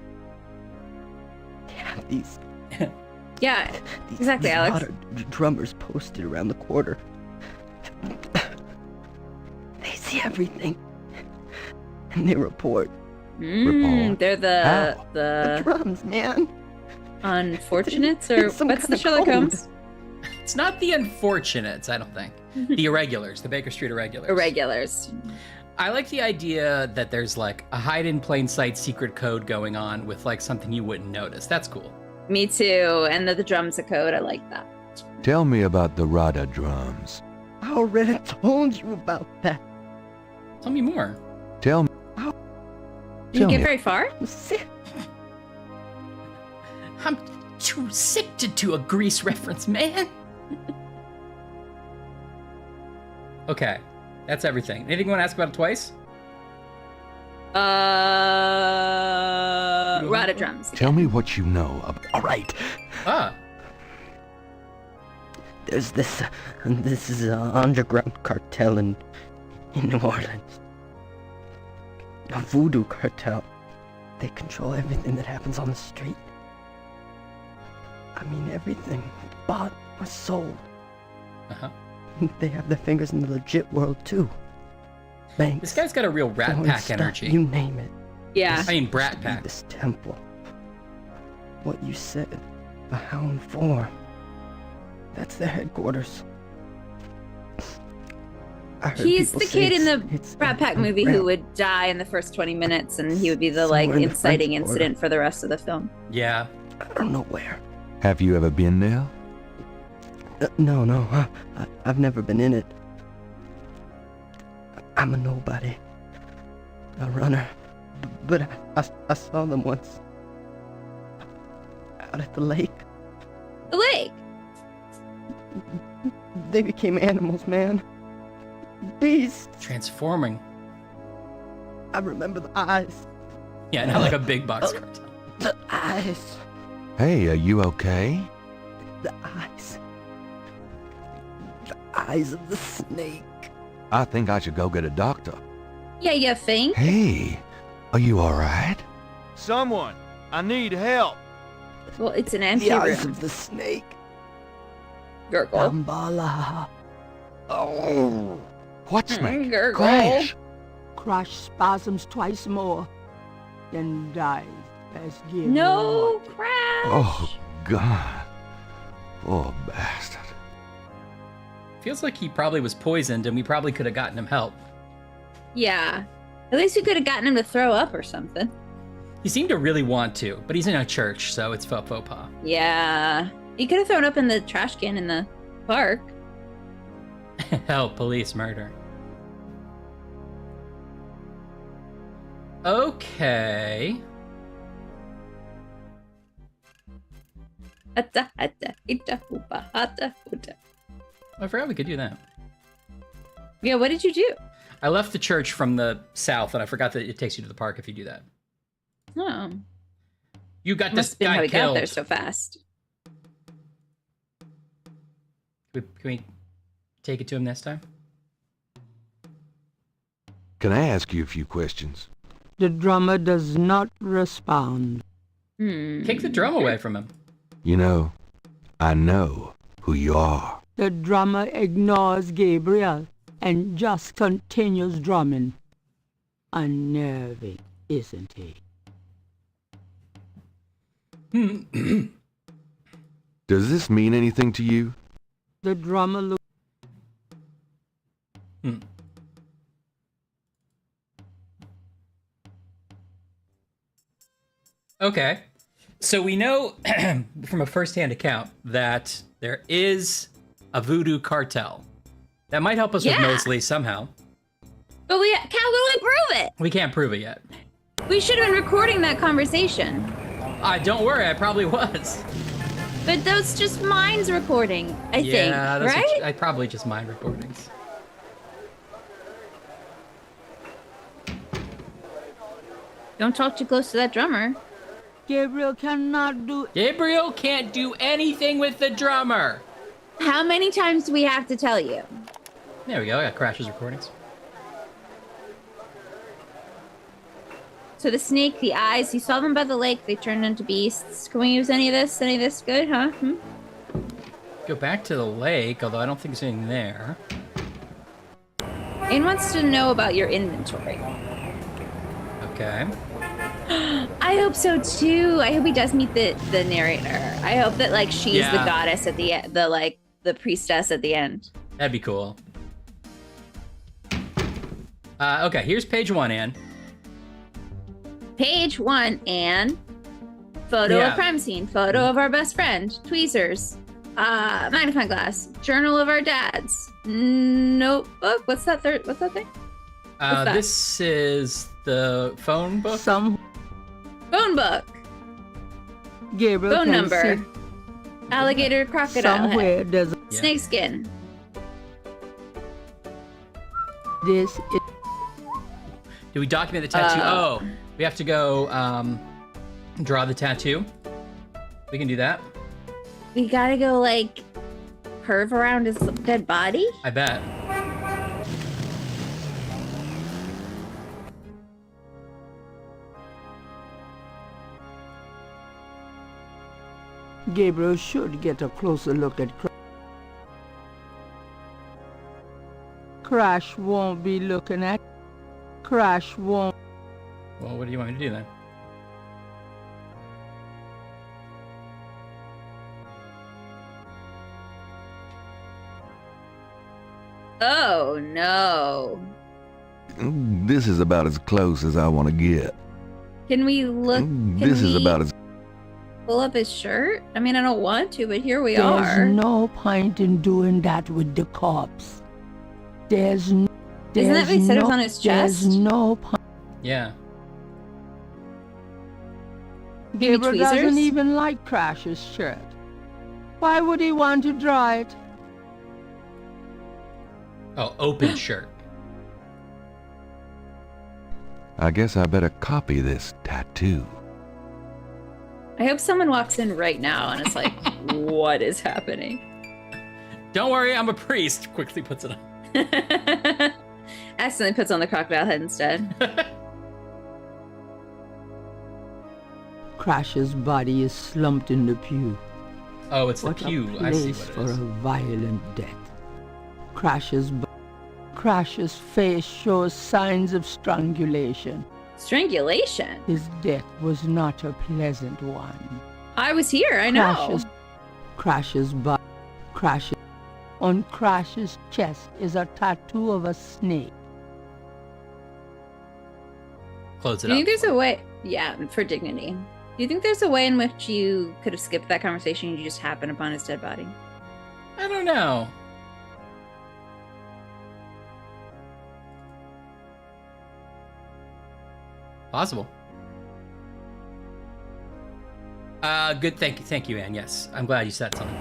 Yeah, these Yeah, exactly, these Alex. lot of drummers posted around the quarter. They see everything. And they report. They're the The drums, man. unfortunates, or Some what's kind the of Sherlock code. Holmes? It's not the unfortunates, I don't think. The irregulars, the Baker Street irregulars. Irregulars. I like the idea that there's like a hide in plain sight secret code going on with like something you wouldn't notice. That's cool. Me too. And the drums a code. I like that. Tell me about the Rada drums. I already told you about that. Tell me more. Tell me. Did you Tell get me. very far? I'm sick. I'm too sick to do a Grease reference, man. Okay, that's everything. Anything you want to ask about it twice? Rada drums. Tell me what you know about. All right. Ah. There's this is an underground cartel in New Orleans. A voodoo cartel. They control everything that happens on the street. I mean everything. Bought or sold. Uh-huh. They have their fingers in the legit world too. Banks. This guy's got a real Rat foreign Pack stuff, energy. You name it. Yeah. I mean, Brat Used to be Pack. This temple. What you said. A hound form. That's their headquarters. I heard He's people the say kid in the it's Rat Pack movie who would die in the first 20 minutes, and he would be the like Somewhere in the inciting French incident for the rest of the film. Yeah. I don't know where. Have you ever been there? No. I've never been in it. I'm a nobody. A runner. But I saw them once. Out at the lake. The lake. They became animals, man. Beasts. Transforming. I remember the eyes. Yeah, not like a big box cartel. The eyes. Hey, are you okay? The eyes. The eyes of the snake. I think I should go get a doctor. Yeah, you think? Hey, are you alright? Someone, I need help. Well, it's an The empty eyes room. of the snake. Gurgle. Dambala. Oh. What snake? Gurgle. Crash. Crash spasms twice more, then dies as Gabriel. No, Crash. Oh, God. Poor bastard. Feels like he probably was poisoned and we probably could have gotten him help. Yeah. At least we could have gotten him to throw up or something. He seemed to really want to, but he's in a church, so it's faux pas. Yeah. He could have thrown up in the trash can in the park. Help, police, murder. Okay. I forgot we could do that. Yeah, what did you do? I left the church from the south, and I forgot that it takes you to the park if you do that. Oh. You got Must this have been how guy we got killed. there so fast. Can we take it to him this time? Can I ask you a few questions? The drummer does not respond. Take the drum away from him. You know, I know who you are. The drummer ignores Gabriel and just continues drumming. Unnerving, isn't he? Does this mean anything to you? The drummer looks... Okay. So we know from a first-hand account that there is a voodoo cartel. That might help us with Mosley somehow. But we can't really prove it. We can't prove it yet. We should have been recording that conversation. Don't worry, I probably was. But that's just Mind's recording, I think, right? I probably just mind recordings. Don't talk too close to that drummer. Gabriel cannot do... Gabriel can't do anything with the drummer. How many times do we have to tell you? There we go, I got Crash's recordings. So the snake, the eyes, you saw them by the lake, they turned into beasts. Can we use any of this? Any of this good, huh? Go back to the lake, although I don't think there's anything there. Ayn wants to know about your inventory. Okay. I hope so too. I hope he does meet the narrator. I hope that like she's the goddess at the end, the priestess at the end. That'd be cool. Okay, here's page 1, Anne. Page 1, Anne. Photo of crime scene. Photo of our best friend. Tweezers. Magnifying glass. Journal of our dads. Notebook. What's that thing? What's that? This is the phone book. Phone book. Gabriel Phone can number. see Alligator, crocodile somewhere head. there's Snake skin. this is... Do we document the tattoo? We have to go draw the tattoo. We can do that. We gotta go like curve around his dead body. I bet. Gabriel should get a closer look at Crash won't be looking at... Crash won't... Well, what do you want me to do then? Oh no. This is about as close as I want to get. Can we look? This is about as... Pull up his shirt? I mean, I don't want to, but here we There's are. no point in doing that with the corpse. Isn't that what he said it was on his chest? There's no point. Yeah. Gabriel doesn't even like Crash's shirt. Why would he want to draw it? Oh, open shirt. I guess I better copy this tattoo. I hope someone walks in right now and it's like, what is happening? Don't worry, I'm a priest. Quickly puts it on. Accidentally puts on the crocodile head instead. Crash's body is slumped in the pew. Oh, it's what the pew. A I see place what it for is. a violent death. Crash's face shows signs of strangulation. Strangulation? His death was not a pleasant one. I was here, I know. On Crash's chest is a tattoo of a snake. Close it Do you up. think there's a way? Yeah, for dignity. Do you think there's a way in which you could have skipped that conversation and you just happened upon his dead body? I don't know. Possible. Good. Thank you, Anne. Yes, I'm glad you said something.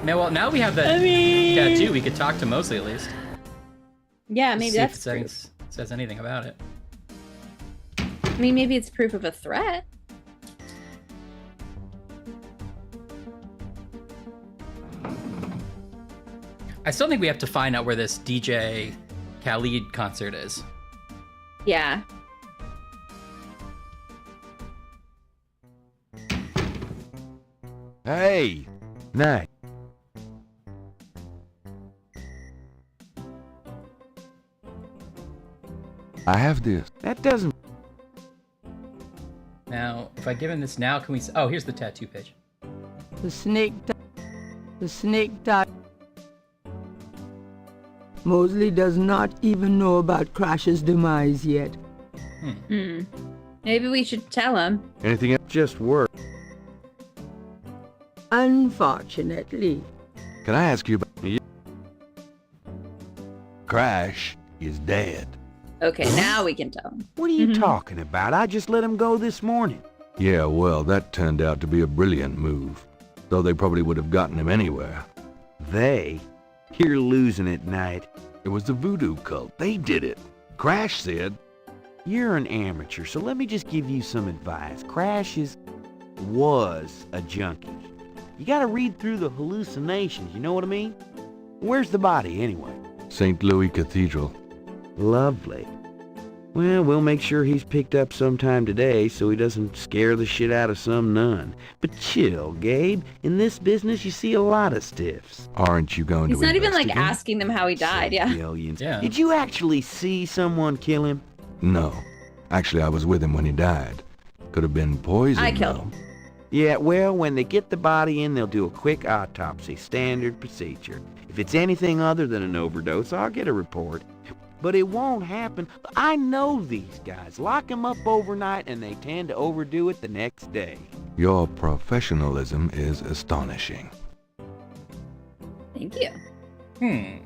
Well, now we have the tattoo. We could talk to Mosley at least. Yeah, maybe See that's if it proof. says anything about it. I mean, maybe it's proof of a threat. I still think we have to find out where this DJ Khalid concert is. Yeah. Hey, night. I have this. That doesn't... Now, if I give him this now, can we... Oh, here's the tattoo page. The snake died. Mosley does not even know about Crash's demise yet. Maybe we should tell him. Anything else? Just work. Unfortunately. Can I ask you about... Crash is dead. Okay, now we can tell him. What are you talking about? I just let him go this morning. Yeah, well, that turned out to be a brilliant move. Though they probably would have gotten him anywhere. They? You're losing it, Knight. It was the voodoo cult. They did it. Crash said... You're an amateur, so let me just give you some advice. Crash was a junkie. You gotta read through the hallucinations, you know what I mean? Where's the body, anyway? St. Louis Cathedral. Lovely. Well, we'll make sure he's picked up sometime today so he doesn't scare the shit out of some nun. But chill, Gabe. In this business, you see a lot of stiffs. Aren't you going He's to not even like investigate? asking them how he died, yeah. Millions. Yeah. Did you actually see someone kill him? No. Actually, I was with him when he died. Could have been poison. I killed him. Yeah, well, when they get the body in, they'll do a quick autopsy. Standard procedure. If it's anything other than an overdose, I'll get a report. But it won't happen. I know these guys. Lock them up overnight and they tend to overdo it the next day. Your professionalism is astonishing. Thank you.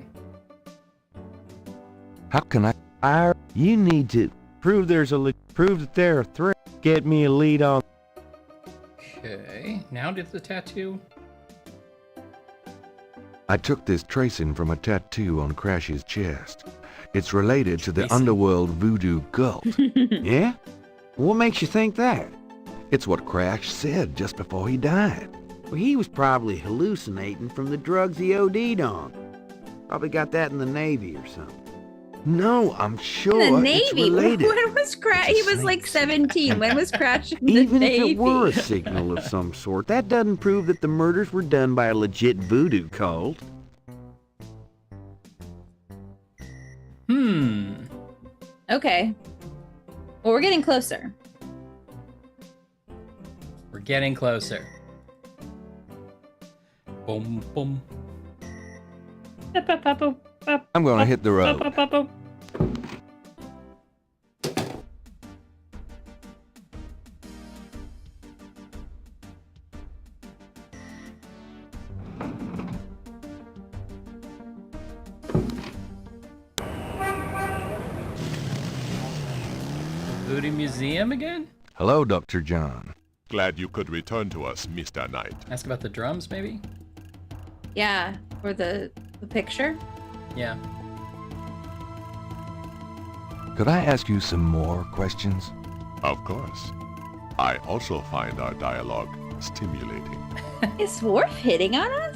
How can I... You need to prove that they're a threat. Get me a lead on... Okay, now did the tattoo... I took this tracing from a tattoo on Crash's chest. It's related to the underworld voodoo cult. Yeah? What makes you think that? It's what Crash said just before he died. Well, he was probably hallucinating from the drugs he OD'd on. Probably got that in the Navy or something. No, I'm sure The it's Navy. related. When was Crash? He was like 17. When was Crash in the Even Navy? if it were a signal of some sort, that doesn't prove that the murders were done by a legit voodoo cult. Okay. Well, we're getting closer. We're getting closer. Boom, boom. I'm gonna hit the road. Voodoo Museum again? Hello, Dr. John. Glad you could return to us, Mr. Knight. Ask about the drums, maybe? Yeah, or the picture. Yeah. Could I ask you some more questions? Of course. I also find our dialogue stimulating. Is Worf hitting on us?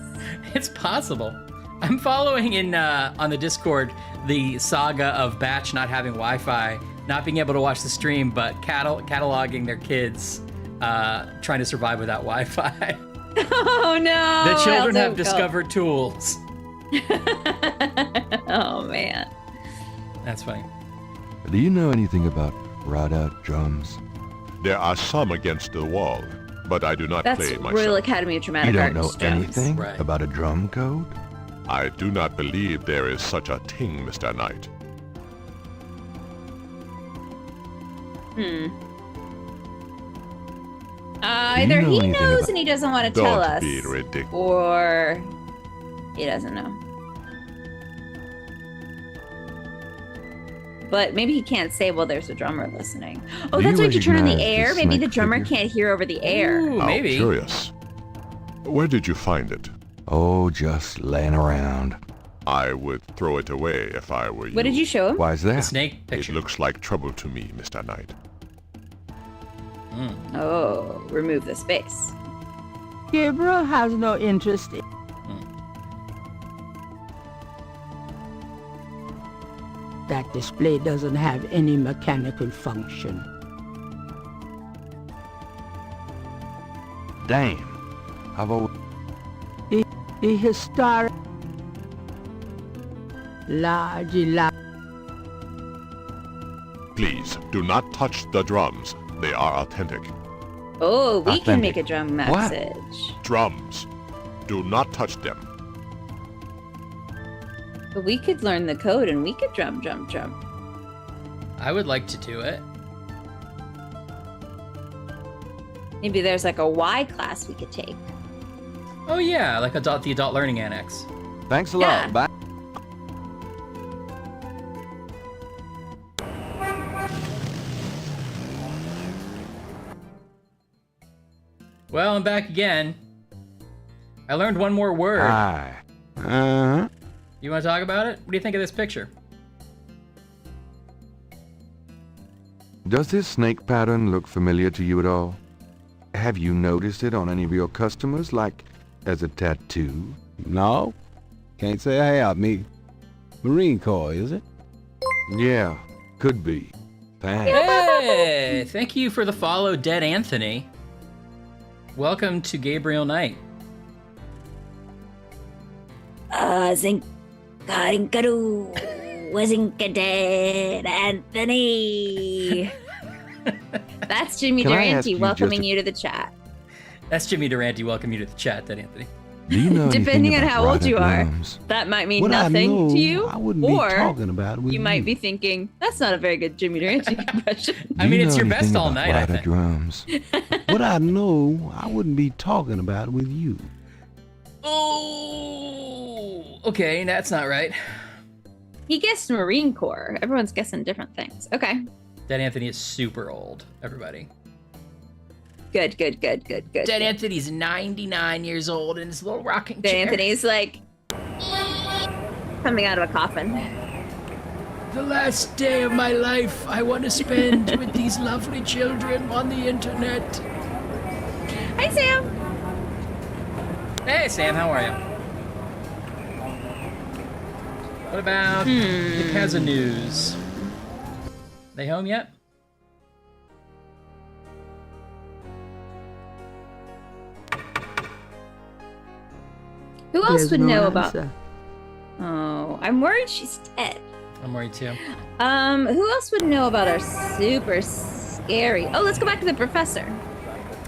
It's possible. I'm following in on the Discord the saga of Batch not having Wi-Fi, not being able to watch the stream, but cataloging their kids trying to survive without Wi-Fi. Oh no! The children have go. discovered tools. Oh man. That's funny. Do you know anything about rod-out drums? There are some against the wall, but I do not That's play myself. Royal Academy of Dramatic You Arts. don't know drums. anything about a drum code? I do not believe there is such a thing, Mr. Knight. Either know he anything knows about- and he doesn't want to tell Don't us, be ridiculous. or he doesn't know. But maybe he can't say, well, there's a drummer listening. Oh, Do that's you why you turn on the recognize air? this Maybe the snake drummer figure? can't hear over the air. Ooh, How maybe. curious. Where did you find it? Oh, just laying around. I would throw it away if I were you. What did you show him? Why's The that? snake picture. It looks like trouble to me, Mr. Knight. Oh, remove the space. Gabriel has no interest in... That display doesn't have any mechanical function. Damn. I've always... The historic large Please, do not touch the drums. They are authentic. Oh, we can Authentic. make a drum What? message. Drums. Do not touch them. But we could learn the code and we could drum. I would like to do it. Maybe there's like a Y class we could take. Oh yeah, like the adult learning annex. Thanks a Yeah. lot. Bye. Well, I'm back again. I learned one more word. Aye. Uh-huh. You want to talk about it? What do you think of this picture? Does this snake pattern look familiar to you at all? Have you noticed it on any of your customers, like as a tattoo? No. Can't say I have. Me. Marine Corps, is it? Yeah, could be. Thanks. Hey, thank you for the follow, Dead Anthony. Welcome to Gabriel Knight. Dead Anthony. That's Jimmy Can I ask Durante you welcoming just you to the chat. That's Jimmy Durante welcoming you to the chat, Dead Anthony. Do you know Depending anything on about how old you are, drums? that might mean What I nothing know, to you, I wouldn't be or talking about it with you might you. be thinking, that's not a very good Jimmy Durante impression. I mean, Do you it's know your best anything all about night, I rider think. drums? What I know, I wouldn't be talking about it with you. Oh, okay, that's not right. He guessed Marine Corps. Everyone's guessing different things. Okay. Dead Anthony is super old, everybody. Good. Dead Anthony's 99 years old in his little rocking Dead chair. Anthony's like coming out of a coffin. The last day of my life I want to spend with these lovely children on the internet. Hi, Sam. Hey, Sam, how are you? What about the Kaza News? They home yet? Who else There's would no know about? answer. Oh, I'm worried she's dead. I'm worried too. Who else would know about our super scary? Oh, let's go back to the professor.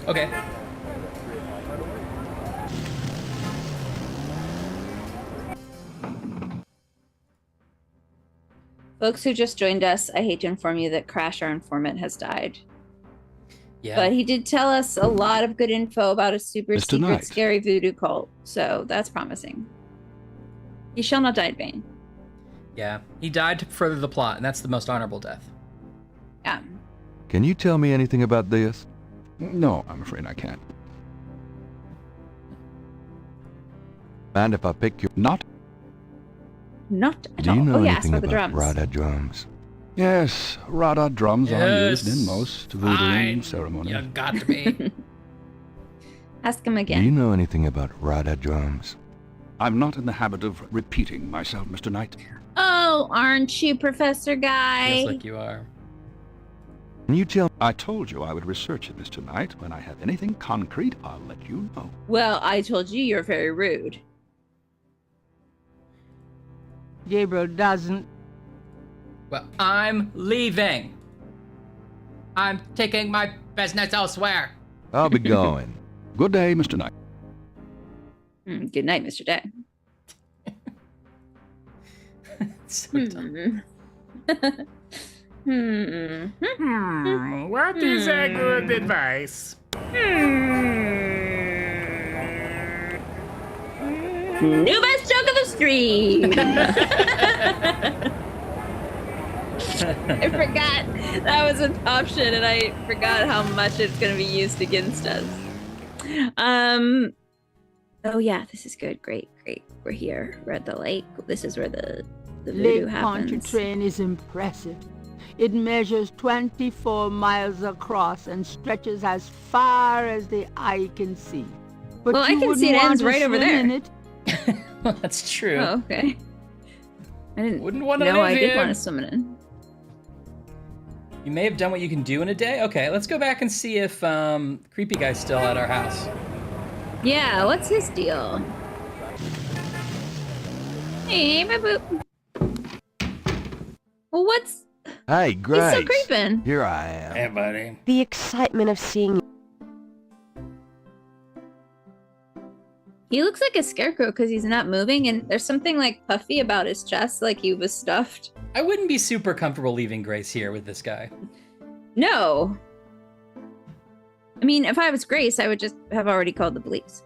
Okay. Folks who just joined us, I hate to inform you that Crash, our informant, has died. Yeah. But he did tell us a lot of good info about a super Mr. secret, Knight. scary voodoo cult. So that's promising. He shall not die in vain. Yeah. He died to further the plot, and that's the most honorable death. Yeah. Can you tell me anything about this? No, I'm afraid I can't. Mind if I pick your... Not? Not at Do all. you know Oh, yes, anything for the about drums. rider drums? Yes, rada drums are used in Yes, most voodoo fine. ceremonies. You got to be. Ask him Do you again. know anything about rider drums? I'm not in the habit of repeating myself, Mr. Knight. Oh, aren't you, Professor Guy? Feels like you are. Can you tell... I told you I would research it, Mr. Knight. When I have anything concrete, I'll let you know. Well, I told you you're very rude. Gabriel doesn't. Well, I'm leaving. I'm taking my business elsewhere. I'll be going. Good day, Mr. Knight. Good night, Mr. Day. So dumb. What is a good advice? New best joke of the stream. I forgot that was an option, and I forgot how much it's going to be used against us. Oh yeah, this is good. Great. We're here. We're at the lake. This is where the voodoo Lake happens. Pontchartrain is impressive. It measures 24 miles across and stretches as far as the eye can see. But Well, I you can wouldn't see it want ends to right over swim there. in it. Well, that's true. Oh, okay. I didn't. Wouldn't want to No, live I did here. want to swim in it. You may have done what you can do in a day. Okay, let's go back and see if Creepy Guy's still at our house. Yeah, what's his deal? Hey, my boop. Well, what's... Hey, Grace. He's still creeping. Here I am. Hey, buddy. The excitement of seeing you. He looks like a scarecrow because he's not moving, and there's something like puffy about his chest, like he was stuffed. I wouldn't be super comfortable leaving Grace here with this guy. No. I mean, if I was Grace, I would just have already called the police.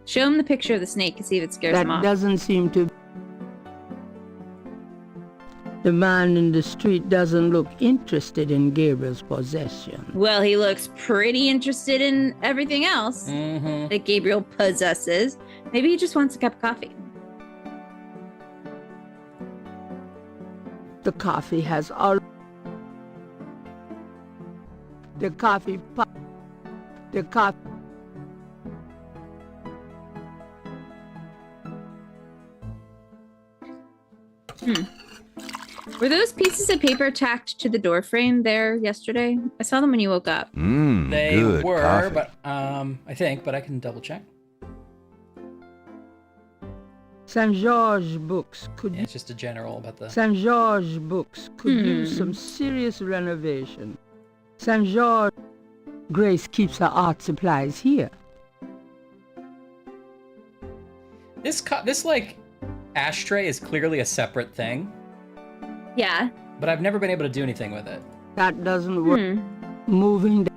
Show him the picture of the snake and see if it scares him That off. doesn't seem to... The man in the street doesn't look interested in Gabriel's possession. Well, he looks pretty interested in everything else that Gabriel possesses. Maybe he just wants a cup of coffee. The coffee has all... The coffee pot... The coffee... Were those pieces of paper tacked to the door frame there yesterday? I saw them when you woke up. They good were, coffee. but I think, but I can double check. Saint George books could... Yeah, it's just a general about the... Saint George books could use some serious renovation. Saint George... Grace keeps her art supplies here. This like ashtray is clearly a separate thing. Yeah. But I've never been able to do anything with it. That doesn't work. Moving...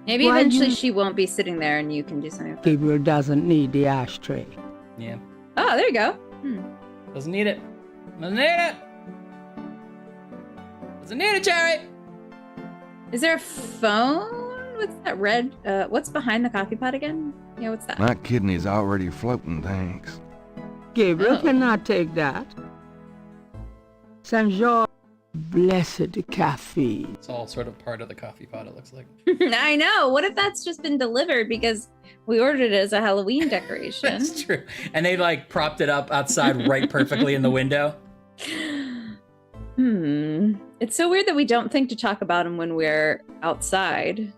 Maybe Why eventually you- she won't be sitting there and you can do something with it. Gabriel doesn't need the ashtray. Yeah. Oh, there you go. Doesn't need it. Doesn't need it. Doesn't need it, Jerry. Is there a phone? What's that red? What's behind the coffee pot again? Yeah, what's that? My kidney's already floating, thanks. Gabriel cannot take that. Saint George, blessed caffeine. It's all sort of part of the coffee pot, it looks like. I know. What if that's just been delivered because we ordered it as a Halloween decoration? That's true. And they like propped it up outside right perfectly in the window. It's so weird that we don't think to talk about him when we're outside.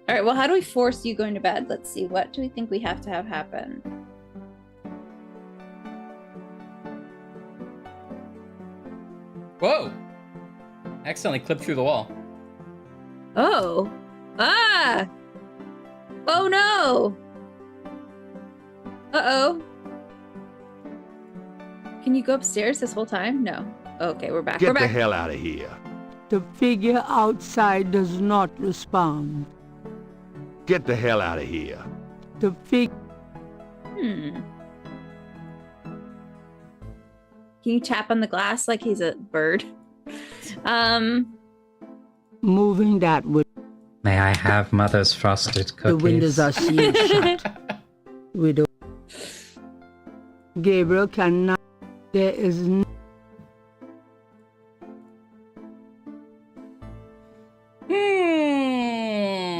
All right, well, how do we force you going to bed? Let's see. What do we think we have to have happen? Whoa! Accidentally clipped through the wall. Oh. Ah! Oh, no! Uh-oh. Can you go upstairs this whole time? No. Okay, we're back. Get We're the back. hell out of here. The figure outside does not respond. Get the hell out of here. The figure... Can you tap on the glass like he's a bird? Moving that would... May I have Mother's frosted cookies? The windows are sealed shut. Widow. Gabriel cannot... There is no...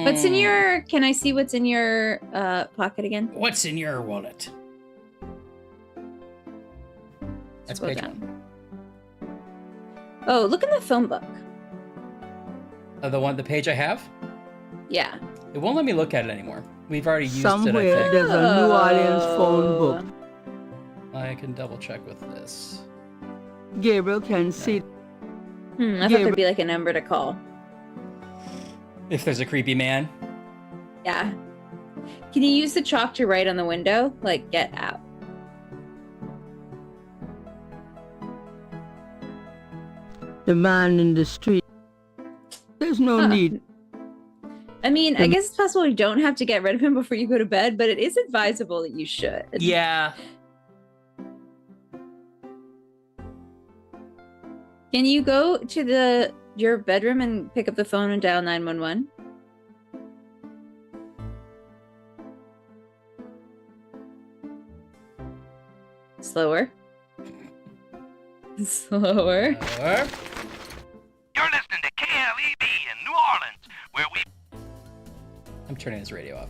What's in your... Can I see what's in your pocket again? What's in your wallet? That's Scroll page down. 1. Oh, look in the phone book. The page I have? Yeah. It won't let me look at it anymore. We've already used Somewhere it, I think. there's a New Orleans phone book. I can double check with this. Gabriel can see... I thought there'd be like a number to call. If there's a creepy man. Yeah. Can you use the chalk to write on the window? Like, get out. The man in the street. There's no need. I mean, I guess it's possible you don't have to get rid of him before you go to bed, but it is advisable that you should. Yeah. Can you go to your bedroom and pick up the phone and dial 911? Slower. Slower. You're listening to KLEB in New Orleans, where we... I'm turning his radio off.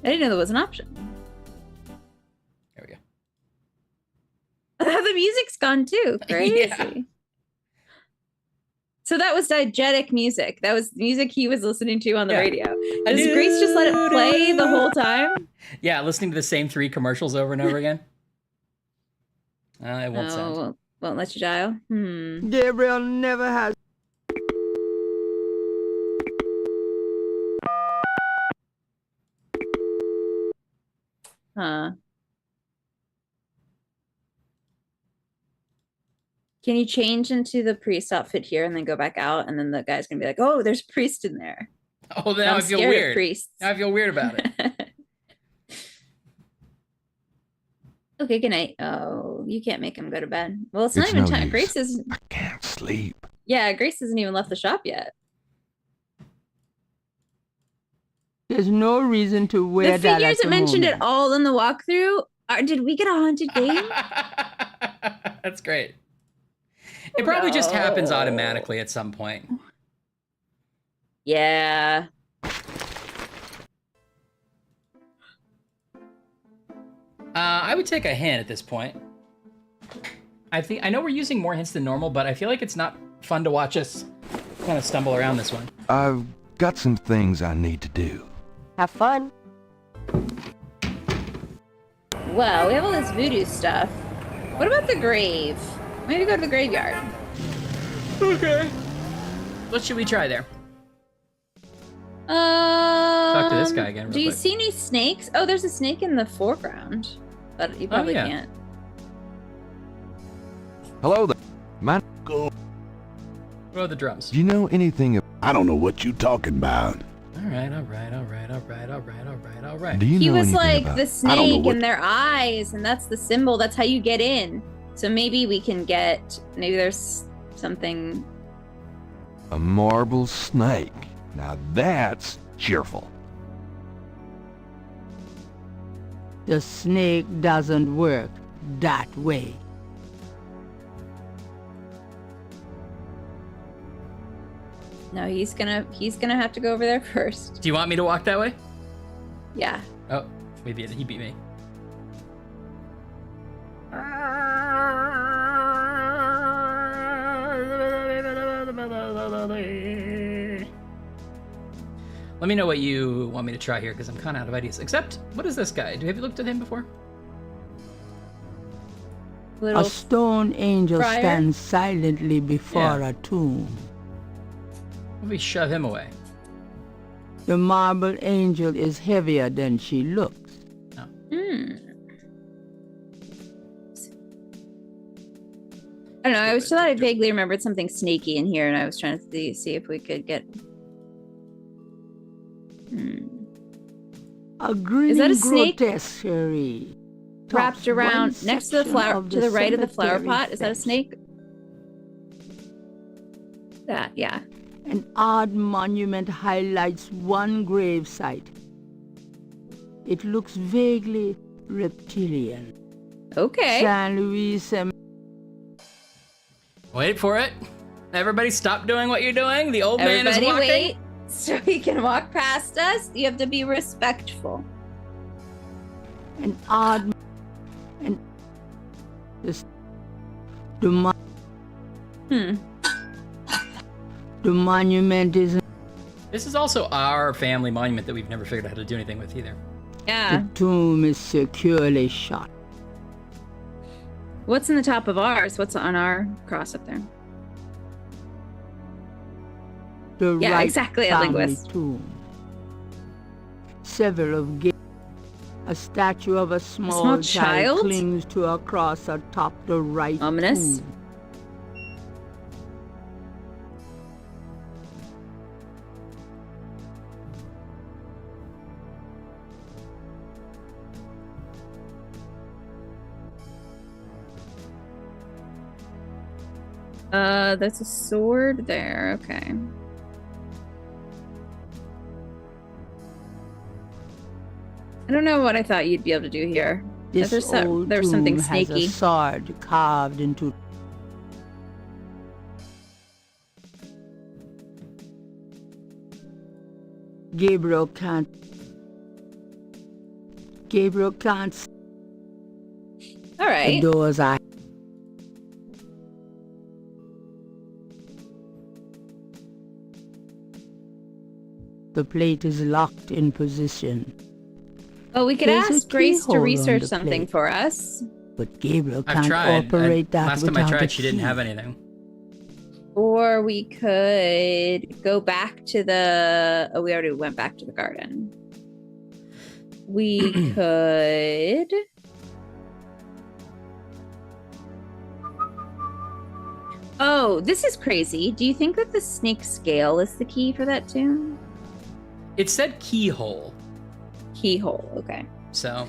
I didn't know that was an option. There we go. The music's gone too. Crazy. Yeah. So that was diegetic music. That was music he was listening to on the Yeah. radio. Does Grace just let it play the whole time? Yeah, listening to the same 3 commercials over and over again. It won't sound. Won't let you dial. Gabriel never has. Huh. Can you change into the priest outfit here and then go back out? And then the guy's gonna be like, "Oh, there's a priest in there." Oh, now I feel scared of weird. priests. Now I feel weird about it. Okay, good night. Oh, you can't make him go to bed. Well, it's not It's even no time. use. Grace is. I can't sleep. Yeah, Grace hasn't even left the shop yet. There's no reason to wear The that figures at that the mentioned moment. it all in the walkthrough. Did we get a haunted game? That's great. It probably just happens No. automatically at some point. Yeah. I would take a hint at this point. I know we're using more hints than normal, but I feel like it's not fun to watch us kind of stumble around this one. I've got some things I need to do. Have fun. Well, we have all this voodoo stuff. What about the grave? Maybe go to the graveyard. Okay. What should we try there? Talk to this guy again real Do you quick. see any snakes? Oh, there's a snake in the foreground, but you probably yeah. can't. Hello there. My What about the drums? Do you know anything I don't know what you talking about. All right. Do you He know was anything like about the I don't know snake what- in their eyes, and that's the symbol. That's how you get in. So maybe we can get. Maybe there's something. a marble snake? Now that's cheerful. The snake doesn't work that way. No, he's gonna have to go over there first. Do you want me to walk that way? Yeah. Oh, he beat me. Let me know what you want me to try here, because I'm kind of out of ideas. Except, what is this guy? Have you looked at him before? A stone angel friar? stands silently before Yeah. a tomb. Let me shove him away. The marble angel is heavier than she looks. I don't know. I was thought I vaguely remembered something snaky in here, and I was trying to see if we could get. A grinning that a snake? grotesquerie Wrapped tops one around next to the section flower of to the right of the flower cemetery pot. Is that a fence. snake? That, yeah. An odd monument highlights one grave site. It looks vaguely reptilian. Okay. San Luis Cemetery. Wait for it. Everybody stop doing what you're doing. The old man is Everybody walking. wait so he can walk past us. You have to be respectful. An odd and this the monument is This is also our family monument that we've never figured out how to do anything with either. Yeah. the tomb is securely shut. What's in the top of ours? What's on our cross up there? The Yeah, right exactly, a family linguist. tomb. Several of a statue of a small, small child? clings to a cross atop the right Ominous. tomb. There's a sword there. Okay. I don't know what I thought you'd be able to do here. This There's old there's something tomb has snaky. a sword carved into. Gabriel can't. Gabriel can't see All the right. doors I... The plate is locked in position. Well, we could There's a ask Grace to keyhole on research the something plate. for us. But Gabriel I've can't tried. operate that Last time without I a tried, she didn't key. have anything. Or we could go back to the... Oh, we already went back to the garden. We could... Oh, this is crazy. Do you think that the snake scale is the key for that too? It said keyhole. Keyhole, okay. So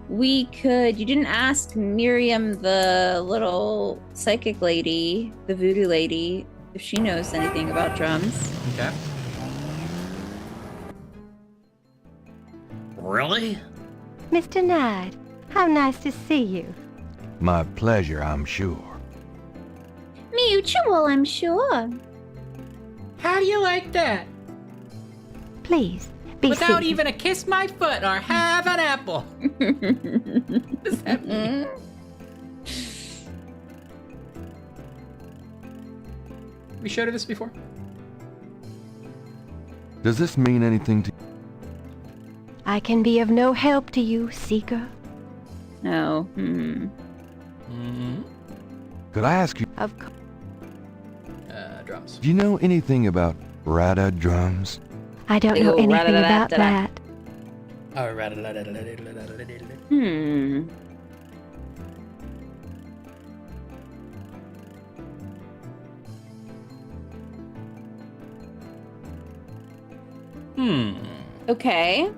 we could... You didn't ask Miriam, the little psychic lady, the voodoo lady, if she knows anything about drums. Okay. Really? Mr. Knight, how nice to see you. My pleasure, I'm sure. Mutual, I'm sure. How do you like that? Please, be Without seated. even a kiss my foot or have an apple. What does that mean? We showed her this before. Does this mean anything to I can be of no help to you, Seeker. No. Could I ask you, Of course. Drums. do you know anything about rada drums? I don't know anything about that. Oh, Okay.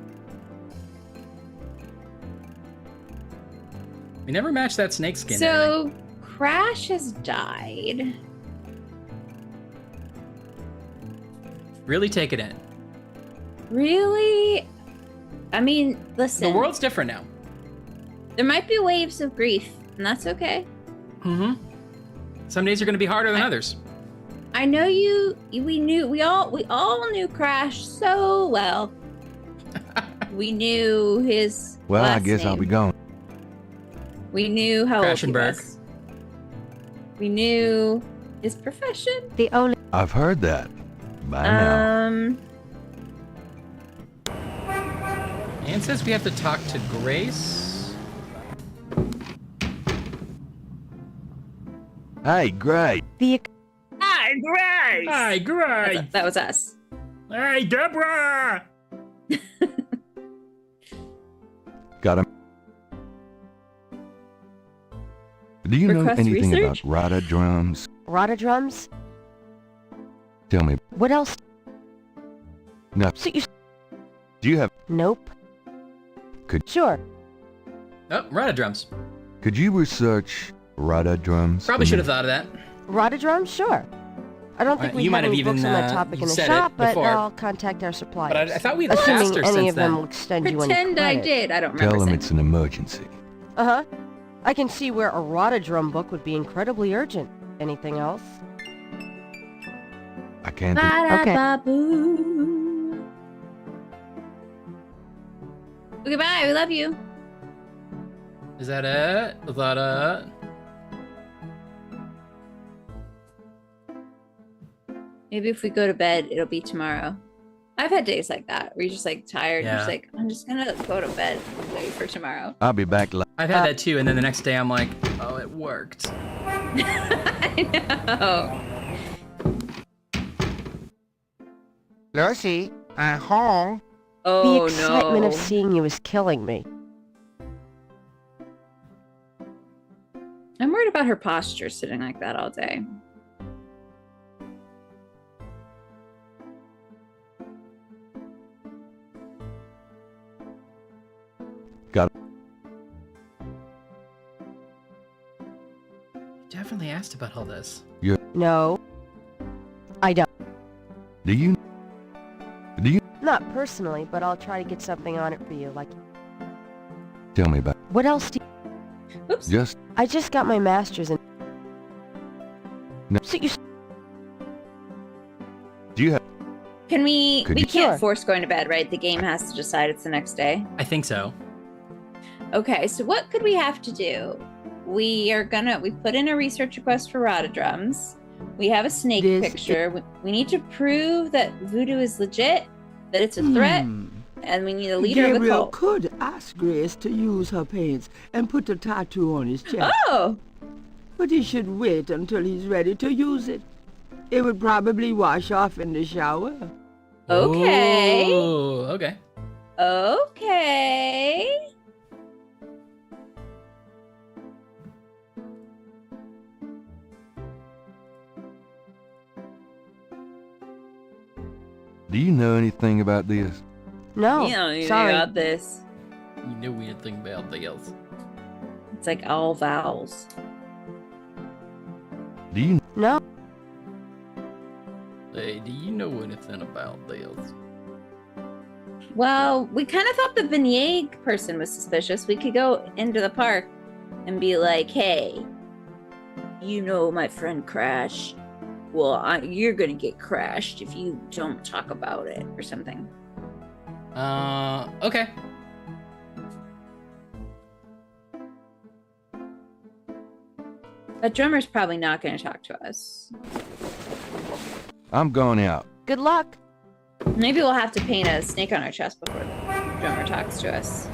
We never matched that snake skin. So, Crash has died. Really take it in. Really? I mean, listen. The world's different now. There might be waves of grief, and that's okay. Mm-hmm. Some days are going to be harder than others. I know we all knew Crash so well. We knew his Well, I last guess I'll be name. going. We knew how old he Crashenberg. was. We knew his profession. The only I've heard that. By now. Anne says we have to talk to Grace. Hey, great. The Hi, Grace. Hi, Grace. That was us. Hey, Deborah! Got him. Do you know Request anything research? about rada drums? Rada drums? Tell me. What else? No. So you... Do you have? Nope. Could Sure. Oh, rada drums. Could you research rada drums? Probably should have thought of that. Rada drums? Sure. I don't think we you have might have any even, books on that topic in the said it shop, but before. I'll contact our suppliers. But I thought we'd Assuming asked her any since of them then. will extend you any Pretend I credit. did. I don't remember Tell them saying. it's an emergency. Uh-huh. I can see where a Rada drum book would be incredibly urgent. Anything else? I can't think. Okay. Ba-da-ba-boo. Okay, bye. We love you. Is that it? Is that it? Maybe if we go to bed, it'll be tomorrow. I've had days like that where you're just like tired. You're just Yeah. like, I'm just gonna go to bed and wait for tomorrow. I'll be back. I've had that too, and then the next day I'm like, oh, it worked. I know. Lucy, I'm home. Oh the excitement no. of seeing you is killing me. I'm worried about her posture sitting like that all day. Got it. Definitely asked about all this. You. No. I don't. Do you? Not personally, but I'll try to get something on it for you. Like, Tell me about. what else do Oops. Just I just got my master's in... No. So you... do you have? Can we? Could We you- can't Sure. force going to bed, right? The game has to decide it's the next day. I think so. Okay, so what could we have to do? We put in a research request for Rotodrums. We have a snake This picture. We need to prove that voodoo is legit, that it's a threat, and we need a leader of the Gabriel cult. could ask Grace to use her paints and put a tattoo on his chest. Oh! But he should wait until he's ready to use it. It would probably wash off in the shower. Okay. Oh, okay. Okay. Do you know anything about this? No, You don't need to sorry. about this. You knew anything about this. It's like all vowels. Do you? No. Hey, do you know anything about this? Well, we kind of thought the Vigneg person was suspicious. We could go into the park and be like, hey, you know my friend crashed. Well, you're going to get crashed if you don't talk about it or something. Okay. That drummer's probably not going to talk to us. I'm going out. Good luck. Maybe we'll have to paint a snake on our chest before the drummer talks to us.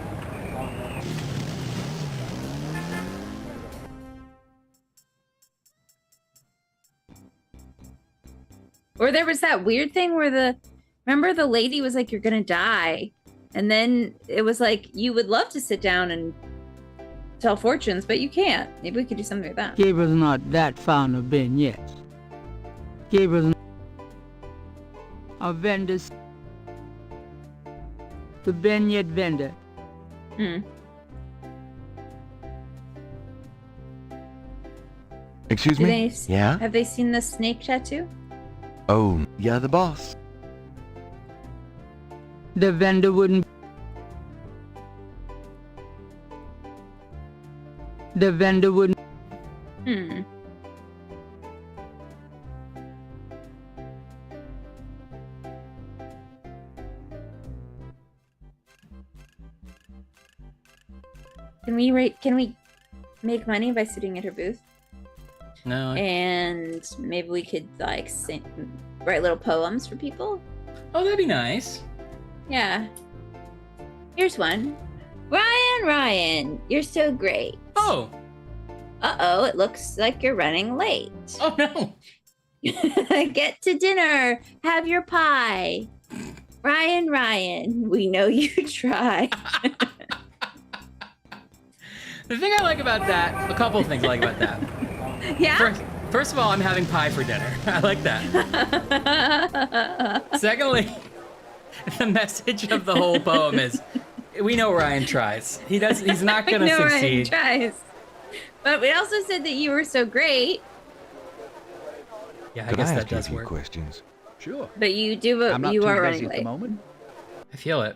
Or there was that weird thing where remember the lady was like, you're gonna die. And then it was like, you would love to sit down and tell fortunes, but you can't. Maybe we could do something like that. Gabriel's not that fond of beignets. Gabriel's a vendor. The beignet vendor. Excuse Do me? they, Yeah? Have they seen the snake tattoo? Oh, yeah, the boss. The vendor wouldn't. The vendor wouldn't. Can we make money by sitting at her booth? No. And maybe we could like write little poems for people. Oh, that'd be nice. Yeah. Here's one. Ryan, you're so great. Oh. Uh-oh, it looks like you're running late. Oh no. Get to dinner. Have your pie. Ryan, we know you try. The thing I like about that, a couple of things I like about that. Yeah? First of all, I'm having pie for dinner. I like that. Secondly, the message of the whole poem is, we know Ryan tries. He's not going to succeed. Ryan tries. But we also said that you were so great. Yeah, I Could guess I that ask you a does few work. questions? Sure. But you do, I'm not you too are busy running at the late. moment. I feel it.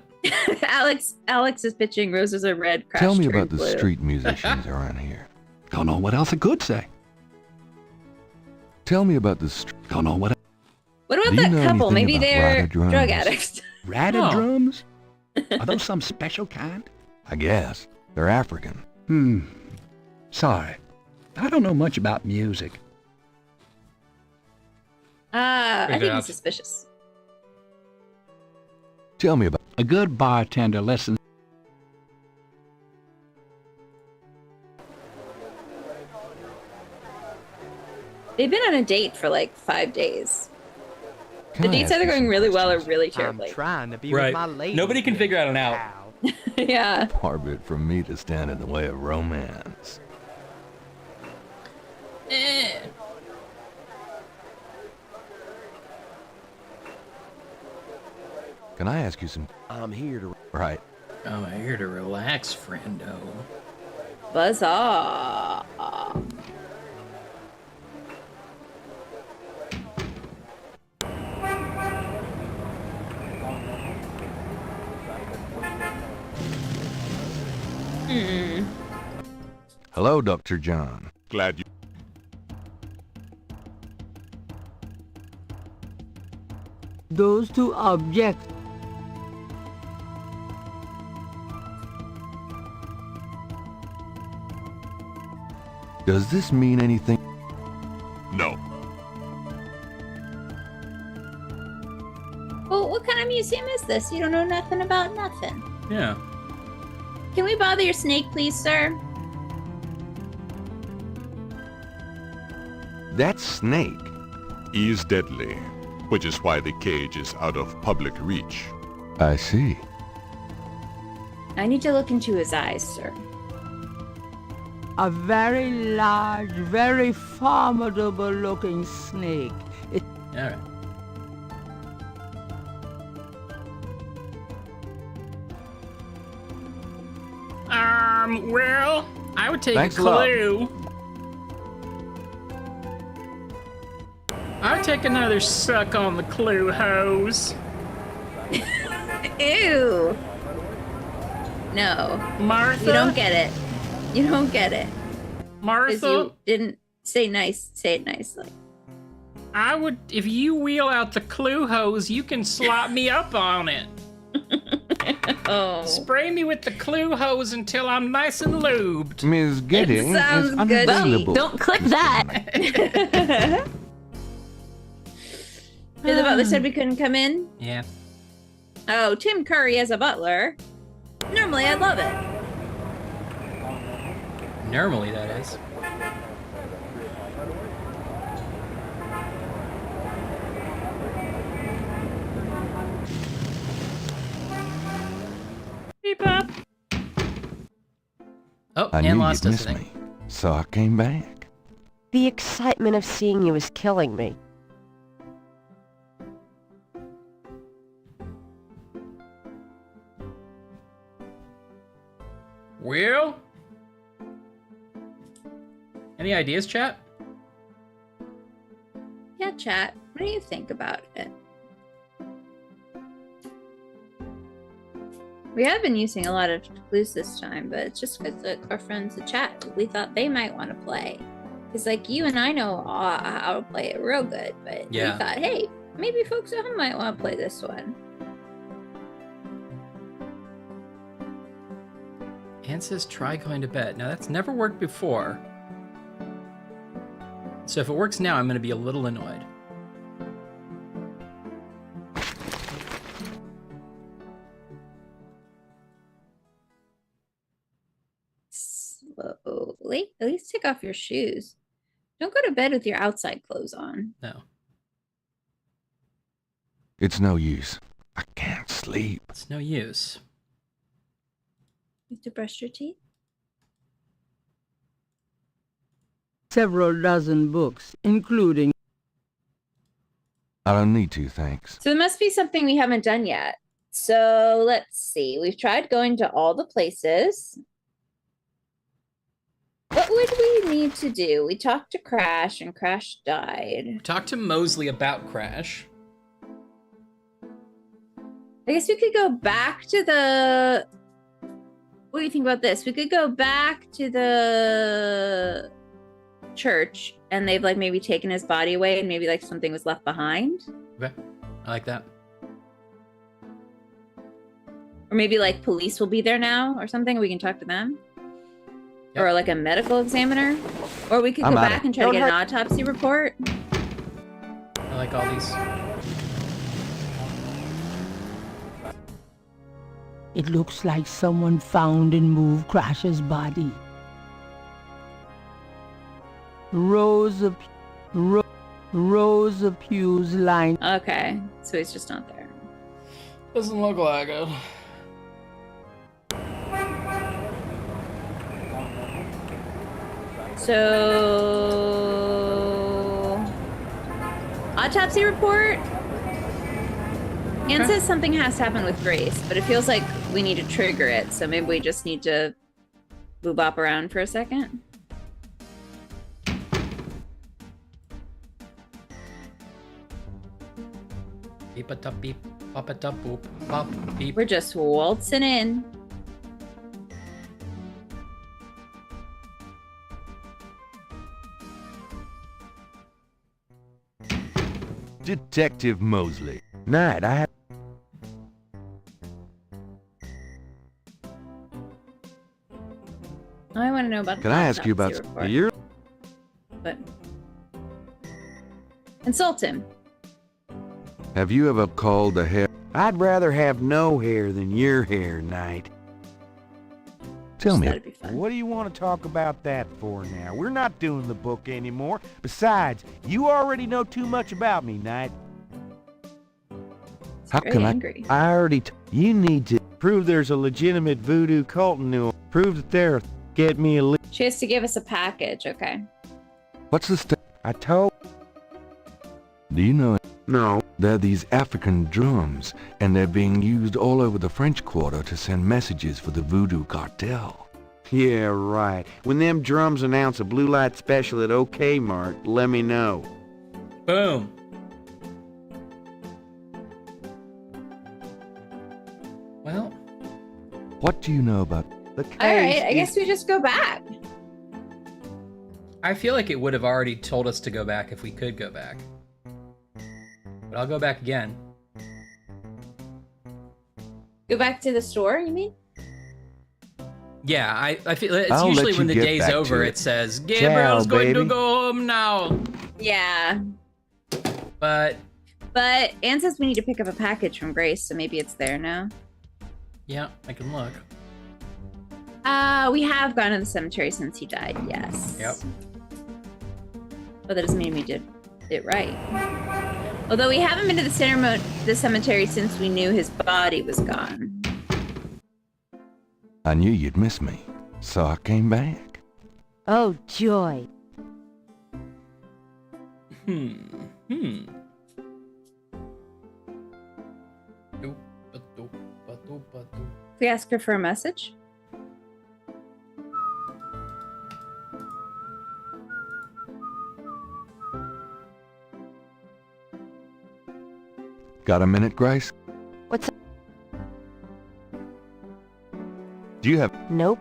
Alex is pitching roses are red. Tell me crashed about the blue. street musicians around here. Don't know what else I could say. Tell me about the Don't know what. What about Do you that know couple? anything Maybe about they're ratted drums? drug addicts. Ratted Oh. drums? Are those some special kind? I guess. They're African. Sorry. I don't know much about music. I Figure think it he's out. suspicious. Tell me about... A good bartender listens. They've been on a date for like 5 days. Can The I dates ask either you going some really well or really I'm terribly. trying to be Right. with my lady. Nobody can figure out an out. Yeah. Far be it from me to stand in the way of romance. Can I ask you some... I'm here to... Right. I'm here to relax, friendo. Buzz off. Hello, Dr. John. Glad you... Those two objects. Does this mean anything? No. Well, what kind of museum is this? You don't know nothing about nothing. Yeah. Can we bother your snake, please, sir? That snake. Is deadly, which is why the cage is out of public reach. I see. I need to look into his eyes, sir. A very large, very formidable looking snake. All right. Well, I would take Thanks a a lot. clue. I would take another suck on the clue hose. Ew. No. Martha? You don't get it. You don't get it. 'Cause Martha? you didn't say nice. Say it nicely. I would, if you wheel out the clue hose, you can slop me up on it. Oh. Spray me with the clue hose until I'm nice and lubed. Ms. Gidding sounds is good. unavailable. Don't click that. The butler said we couldn't come in. Yeah. Oh, Tim Curry as a butler. Normally, I love it. Normally, that is. Beep up. Oh, I and knew lost you'd us, miss I think. me, so I came back. The excitement of seeing you is killing me. Well? Any ideas, chat? Yeah, chat. What do you think about it? We have been using a lot of clues this time, but it's just because our friends in chat, we thought they might want to play. Because, like, you and I know how to play it real good, but Yeah. we thought, hey, maybe folks at home might want to play this one. Anne says try going to bed. Now, that's never worked before. So if it works now, I'm going to be a little annoyed. Slowly. At least take off your shoes. Don't go to bed with your outside clothes on. No. It's no use. I can't sleep. It's no use. You have to brush your teeth. Several dozen books, including... I don't need to, thanks. So there must be something we haven't done yet. So let's see. We've tried going to all the places. What would we need to do? We talked to Crash and Crash died. Talk to Mosley about Crash. I guess we could go back to the... What do you think about this? We could go back to the church and they've like maybe taken his body away and maybe like something was left behind. Okay. I like that. Or maybe like police will be there now or something. We can talk to them. Yep. Or like a medical examiner. Or we could go back and try to get an autopsy report. I like all these. It looks like someone found and moved Crash's body. Rows of pews lined. Okay, so he's just not there. Doesn't look like it. So, autopsy report. Anne says something has to happen with Grace, but it feels like we need to trigger it, so maybe we just need to boop-bop around for a second. Beep-a-tup beep, pop-a-tup boop, pop, beep. We're just waltzing in. Detective Mosley. Knight, I have... I want to know about. Can I ask you about your... But insult him. Have you ever called the hair? I'd rather have no hair than your hair, Knight. Tell me. What do you want to talk about that for now? We're not doing the book anymore. Besides, you already know too much about me, Knight. How can I already... You need to prove there's a legitimate voodoo cult in New Orleans. Prove that there... Get me a... She has to give us a package, okay. What's the I told... Do you know it? No. They're these African drums, and they're being used all over the French Quarter to send messages for the voodoo cartel. Yeah, right. When them drums announce a blue light special at OK Mart, let me know. Boom. Well. What do you know about the case? All right, I guess we just go back. I feel like it would have already told us to go back if we could go back. But I'll go back again. Go back to the store, you mean? Yeah, I feel it's I'll usually let when you the get day's back to over, it. it says, Gabriel's Ciao, going to baby. go home now. Yeah. But Anne says we need to pick up a package from Grace, so maybe it's there now. yeah, I can look. We have gone to the cemetery since he died, yes. Yep. But that doesn't mean we did it right. Although we haven't been to the cemetery since we knew his body was gone. I knew you'd miss me, so I came back. Oh, joy. We ask her for a message? Got a minute, Grace? What's... Do you have... Nope.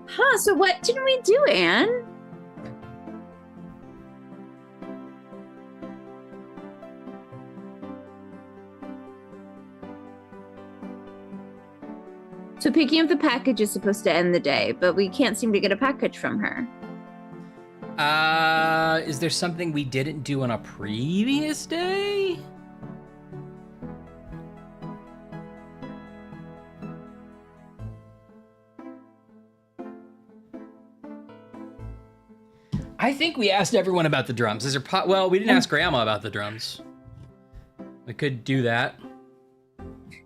Huh, so what didn't we do, Anne? So picking up the package is supposed to end the day, but we can't seem to get a package from her. Is there something we didn't do on a previous day? I think we asked everyone about the drums. Is there well, we didn't ask Grandma about the drums. We could do that.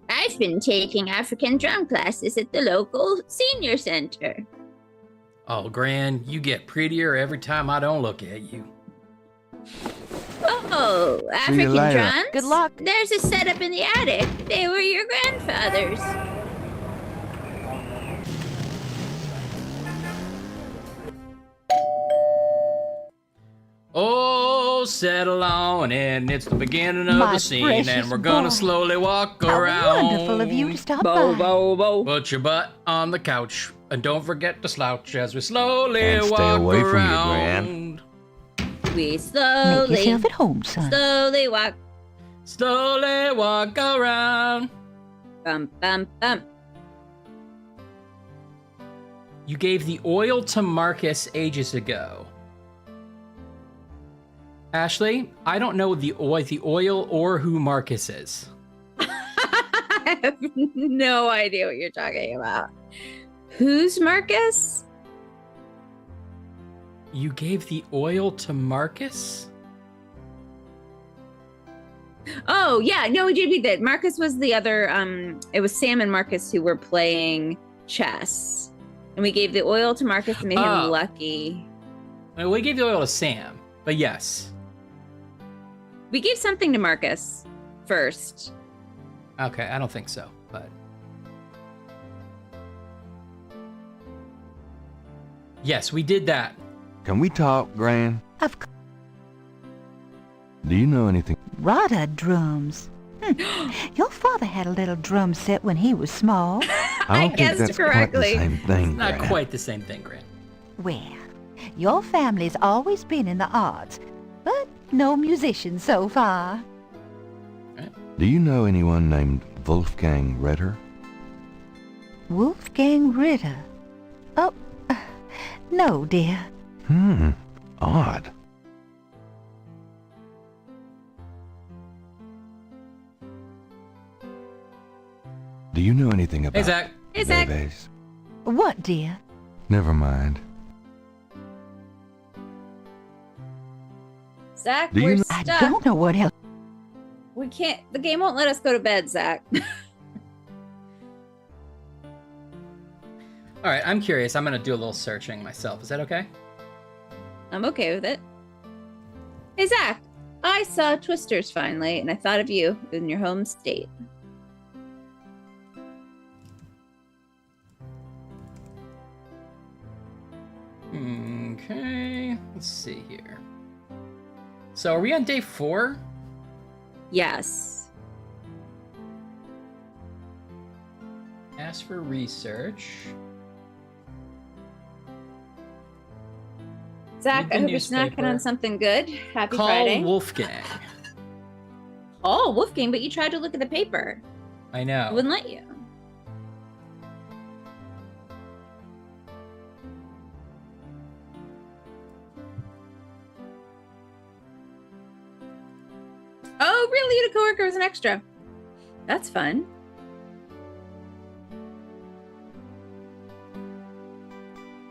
I've been taking African drum classes at the local senior center. Oh, Gran, you get prettier every time I don't look at you. Oh, African later. drums? Good luck. There's a setup in the attic. They were your grandfather's. Oh, settle on in. It's the beginning of My the scene, precious and we're gonna boy. slowly walk How around. wonderful of you to stop Bo, by. bo, bo. Put your butt on the couch, and don't forget to slouch as we slowly And stay walk away from you, around. We Make slowly, yourself at home, son. slowly walk. Slowly walk around. Bum, bum, bum. You gave the oil to Marcus ages ago. Ashley, I don't know the oil or who Marcus is. I have no idea what you're talking about. Who's Marcus? You gave the oil to Marcus? Oh, yeah. No, we did. Marcus was the other, it was Sam and Marcus who were playing chess. And we gave the oil to Marcus and made him lucky. Well, we gave the oil to Sam, but yes. We gave something to Marcus first. Okay, I don't think so, but... Yes, we did that. Can we talk, Gran? Of course. Do you know anything? Rada drums. Your father had a little drum set when he was small. I don't think guessed that's correctly. quite the same thing, Not Gran. quite the same thing, Grant. Well, your family's always been in the arts, but No musician so far. Do you know anyone named Wolfgang Ritter? Wolfgang Ritter. Oh, no, dear. Odd. Do you know anything about... Hey, Zach. Hey, Zach. Bebes? What, dear? Never mind. Zach, Do you we're know- stuck. I don't know what else. We can't. The game won't let us go to bed, Zach. All right, I'm curious. I'm going to do a little searching myself. Is that okay? I'm okay with it. Hey, Zach. I saw Twisters finally, and I thought of you in your home state. Okay, let's see here. So are we on day 4? Yes. Ask for research. Zach, Read the I hope you're newspaper. snacking on something good. Happy Call Friday. Wolfgang. Oh, Wolfgang, but you tried to look at the paper. I It know. wouldn't let you. Oh, really? You had a coworker was an extra. That's fun.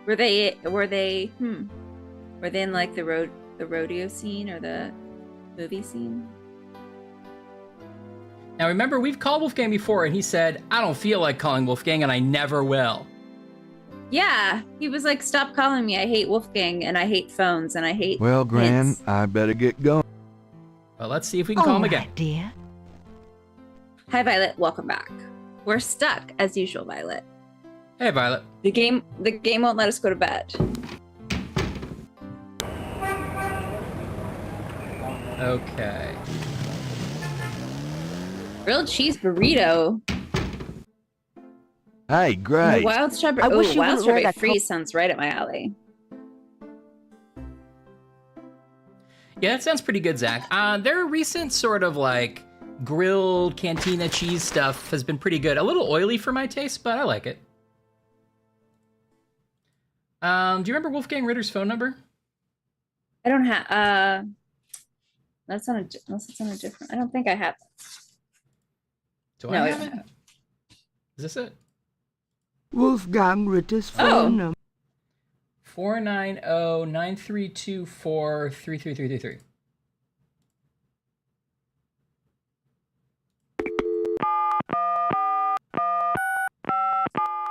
Were they in like the rodeo scene or the movie scene? Now remember, we've called Wolfgang before, and he said, I don't feel like calling Wolfgang, and I never will. Yeah, he was like, stop calling me. I hate Wolfgang, and I hate phones, and I hate Well, Gran, hints. I better get going. Well, let's see if we can call him again. Dear. Hi, Violet. Welcome back. We're stuck, as usual, Violet. Hey, Violet. The game won't let us go to bed. Okay. Grilled cheese burrito. Hey, great. The wild strawberry. I wish Oh, you wild wouldn't wear strawberry that freeze sounds right at my alley. Yeah, that sounds pretty good, Zach. Their recent sort of like grilled cantina cheese stuff has been pretty good. A little oily for my taste, but I like it. Do you remember Wolfgang Ritter's phone number? I don't have. That's on unless it's on a different. I don't think I have it. Do No, I I have don't it? have it. Is this it? Wolfgang Ritter's phone number. 490-9324-33333.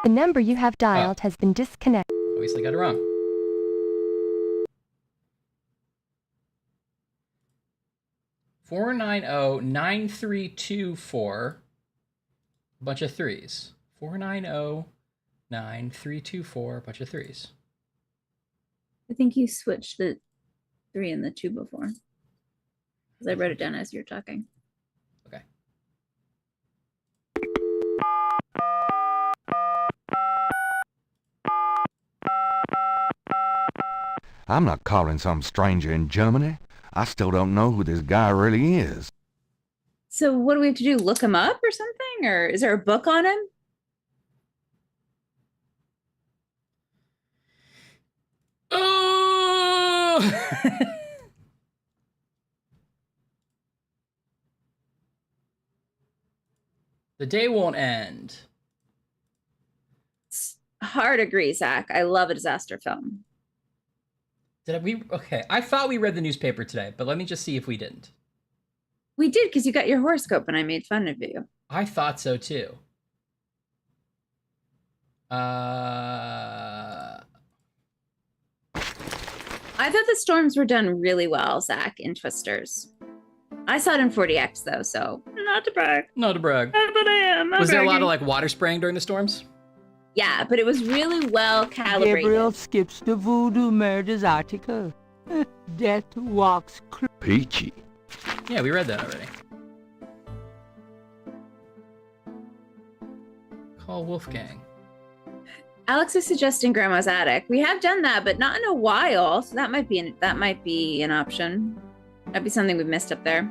The number you have dialed has been disconnected. Obviously got it wrong. Four 490-9324. A bunch of threes. 490-9324. A bunch of threes. I think you switched the 3 and the 2 before. Because I wrote it down as you were talking. Okay. I'm not calling some stranger in Germany. I still don't know who this guy really is. So what do we have to do? Look him up or something? Or is there a book on him? Oh! The day won't end. Hard agree, Zach. I love a disaster film. Okay, I thought we read the newspaper today, but let me just see if we didn't. We did because you got your horoscope and I made fun of you. I thought so too. I thought the storms were done really well, Zach, in Twisters. I saw it in 40X though, so not to brag. Not to brag. But I am. Was there a lot of like water spraying during the storms? Yeah, but it was really well calibrated. Gabriel skips the voodoo murders article. Death walks Peachy. Yeah, we read that already. Call Wolfgang. Alex is suggesting Grandma's attic. We have done that, but not in a while, so that might be an option. That'd be something we missed up there.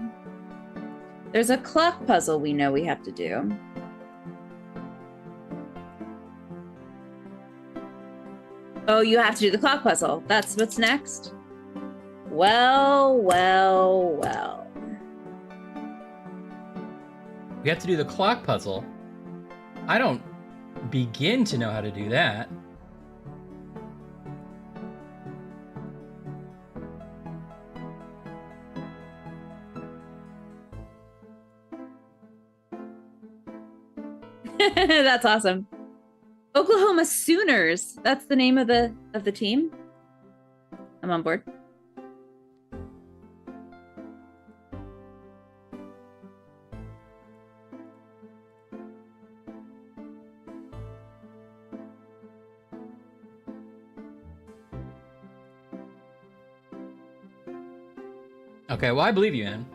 There's a clock puzzle we know we have to do. Oh, you have to do the clock puzzle. That's what's next? Well, well, well. We have to do the clock puzzle. I don't begin to know how to do that. That's awesome. Oklahoma Sooners. That's the name of the team. I'm on board. Okay, well, I believe you, Anne.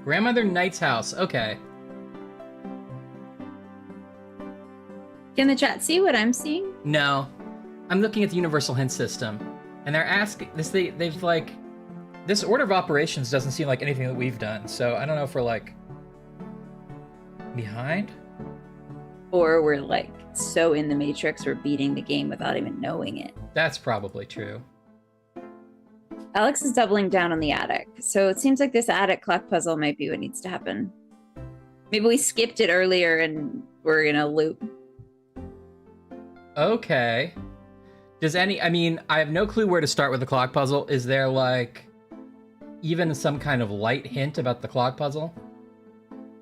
Grandmother Knight's house. Okay. Can the chat see what I'm seeing? No. I'm looking at the universal hint system. And they're asking this they've like this order of operations doesn't seem like anything that we've done. So I don't know if we're like behind? Or we're like so in the Matrix we're beating the game without even knowing it. That's probably true. Alex is doubling down on the attic. So it seems like this attic clock puzzle might be what needs to happen. Maybe we skipped it earlier and we're in a loop. Okay. I mean, I have no clue where to start with the clock puzzle. Is there like even some kind of light hint about the clock puzzle?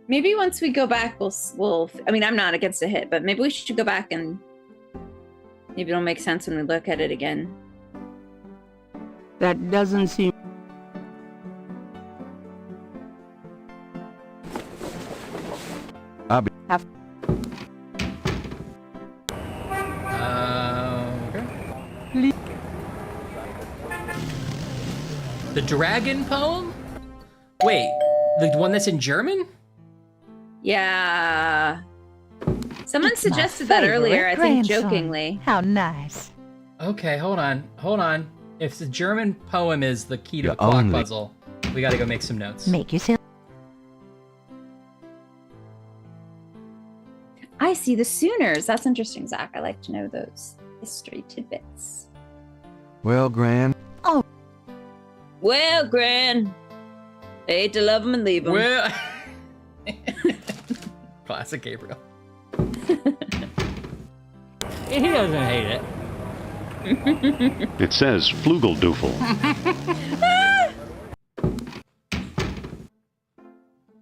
Maybe once we go back, we'll I mean, I'm not against a hit, but maybe we should go back and maybe it'll make sense when we look at it again. That doesn't seem... I'll be... Okay. The dragon poem? Wait, the one that's in German? Yeah. Someone It's my suggested that earlier, I favorite think grandson. jokingly. How nice. Okay, hold on. If the German poem is the key to You're the clock only- puzzle, we gotta go make some notes. Make yourself... I see the Sooners. That's interesting, Zach. I like to know those history tidbits. Well, Gran, Oh, Well, Gran. I hate to love them and leave them. Well, classic Gabriel. He doesn't hate it. It says Flugeldoofel.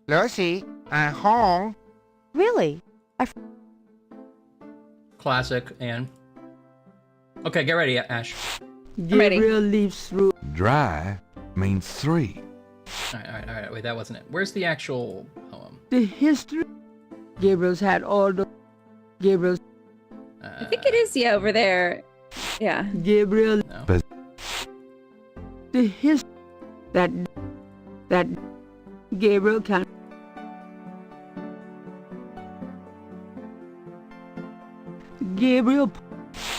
Lucy, I'm home. Really? Classic, Anne. Okay, get ready, Ash. Gabriel leaves through... dry means 3. All right. Wait, that wasn't it. Where's the actual poem? The history... Gabriel's had all the... Gabriel's... I think it is, yeah, over there. Yeah. Gabriel... No. The history... That... Gabriel can... Gabriel...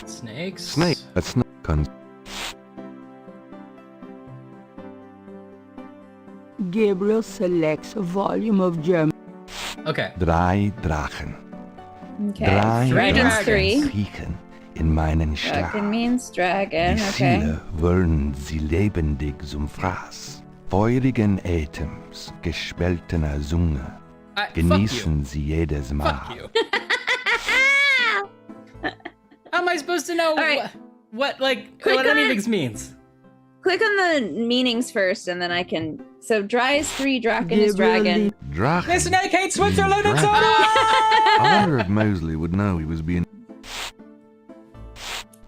Snakes? Snake. That's not... Gabriel selects a volume of German... Okay. Drei Drachen. Okay. Drei Dragon's 3. kriechen in meinen Schlaf. Dragon means dragon, Die okay. Ziele wollen sie lebendig zum Fraß. Feurigen Atems, gespaltener Zunge. Genießen sie jedes Mal. Fuck you. How am I supposed to know what any of this means? Click on the meanings first, and then I can... So dry is 3, draken is dragon. Drachen. Miss Snake hates Switzerland and Drachen. soda! I wonder if Mosley would know he was being...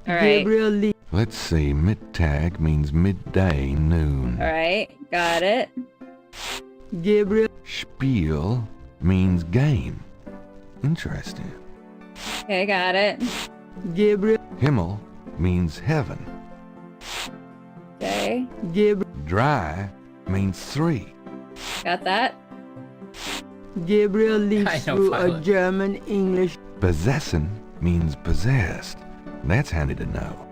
Alright. Gabriel Let's see, Mittag means midday, noon. Alright, got it. Gabriel... Spiel means game. Interesting. Okay, got it. Gabriel... Himmel means heaven. Okay, Gabriel... Dry means 3. got that. Gabriel leads I know, through a Violet. German-English. Possession means possessed. That's handy to know.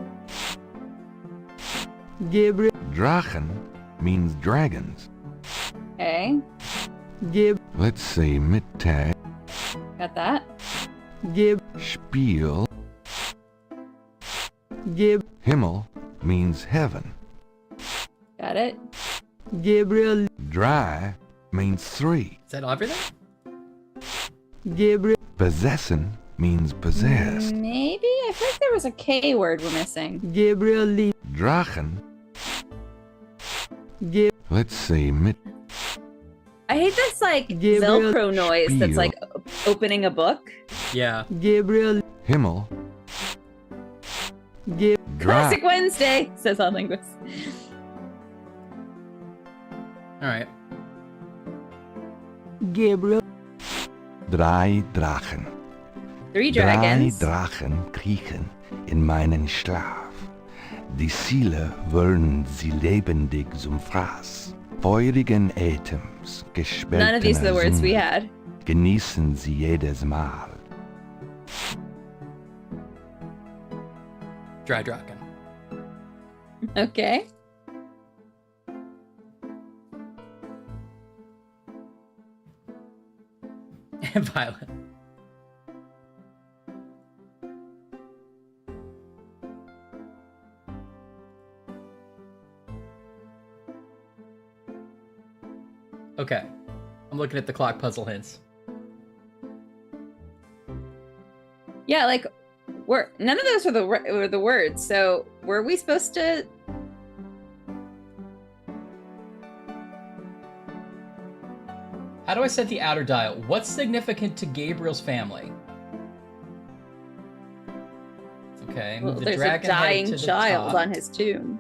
Gabriel. Drachen means dragons. Okay, Let's see, Mittag, got that. Spiel, Himmel means heaven. Got it. Gabriel. Dry means 3. Is that everything? Gabriel. Possession means possessed. Maybe? I feel like there was a K word we're missing. Gabriel leads. Drachen. Let's see, I hate this like Gabriel. Velcro noise that's like opening a book. Yeah. Gabriel. Himmel. Dry. Classic Wednesday, says on linguist. All right. Gabriel. Drei Drachen. 3 dragons. Drei Drachen kriechen in meinen Schlaf. Die Ziele wollen sie lebendig zum Fraß. Feurigen Atems, None of these are the words we had. Genießen sie jedes Mal. Dry Draken. Okay. Violet. Okay. I'm looking at the clock puzzle hints. Yeah, like none of those were the words. So were we supposed to? How do I set the outer dial? What's significant to Gabriel's family? Okay, Well, move the there's a dragon head dying to the child top. on his tomb.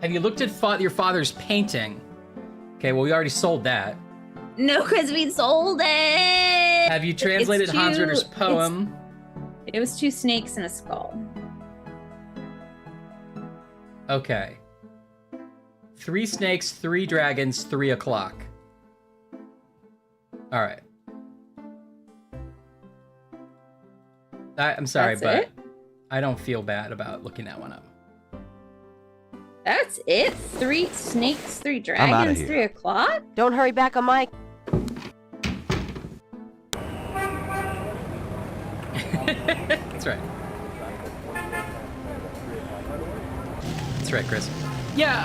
Have you looked at your father's painting? Okay, well, we already sold that. No, because we sold it. Have you translated Hans Ritter's poem? It was 2 snakes and a skull. Okay. 3 snakes, 3 dragons, 3 o'clock. All right. I'm sorry, That's but it? I don't feel bad about looking that one up. That's it? 3 snakes, 3 outta dragons, here. 3 o'clock? Don't hurry back on Mike. That's right. That's right, Chris. Yeah,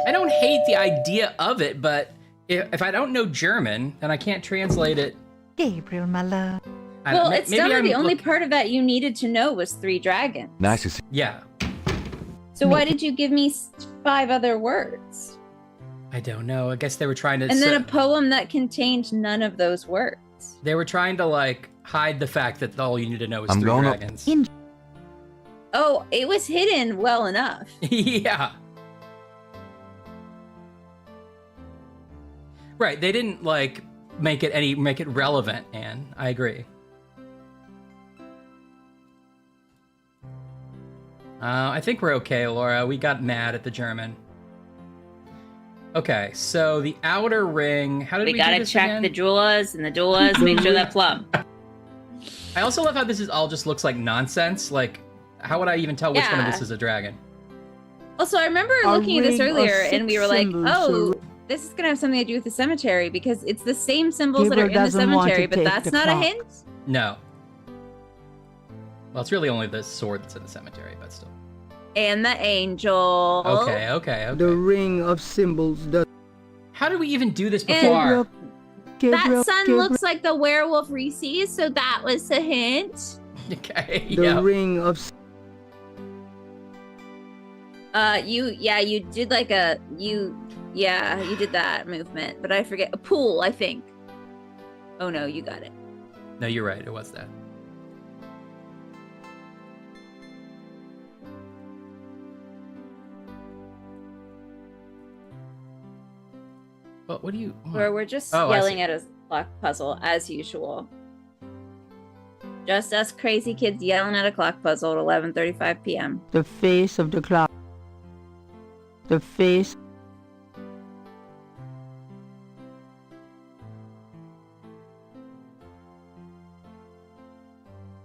I don't hate the idea of it, but if I don't know German, then I can't translate it. Gabriel, my love. Well, it's still the only part of that you needed to know was 3 dragons. Nice to see. Yeah. So why did you give me 5 other words? I don't know. I guess they were trying to. And then a poem that contained none of those words. They were trying to like hide the fact that all you need to know is I'm 3 going up. dragons. Oh, it was hidden well enough. Yeah. Right. They didn't like make it relevant, Anne. I agree. I think we're okay, Laura. We got mad at the German. Okay, so the outer ring. How did we do gotta this check again? the jewels and the jewels. Make sure that plumb. I also love how this is all just looks like nonsense. Like, how would I even tell which one of Yeah. this is a dragon? Also, I remember A looking at this ring of earlier, and we were like, symbols, "Oh, so- this is gonna have something to do with the cemetery because it's the same symbols that are Gabriel in the doesn't want to cemetery." But take that's the not a clock. hint. No. Well, it's really only the sword that's in the cemetery, but still. And the angel. Okay. The ring of symbols does. How did we even do this And- before? That sun looks like the werewolf Reese's, so that was a hint. Okay. The ring of. You did like you did that movement, but I forget a pool, I think. Oh no, you got it. No, you're right. It was that. Well, what do you? Where we're just Oh, I yelling see. at a clock puzzle as usual. Just us crazy kids yelling at a clock puzzle at 11:35 p.m. The face of the clock. The face.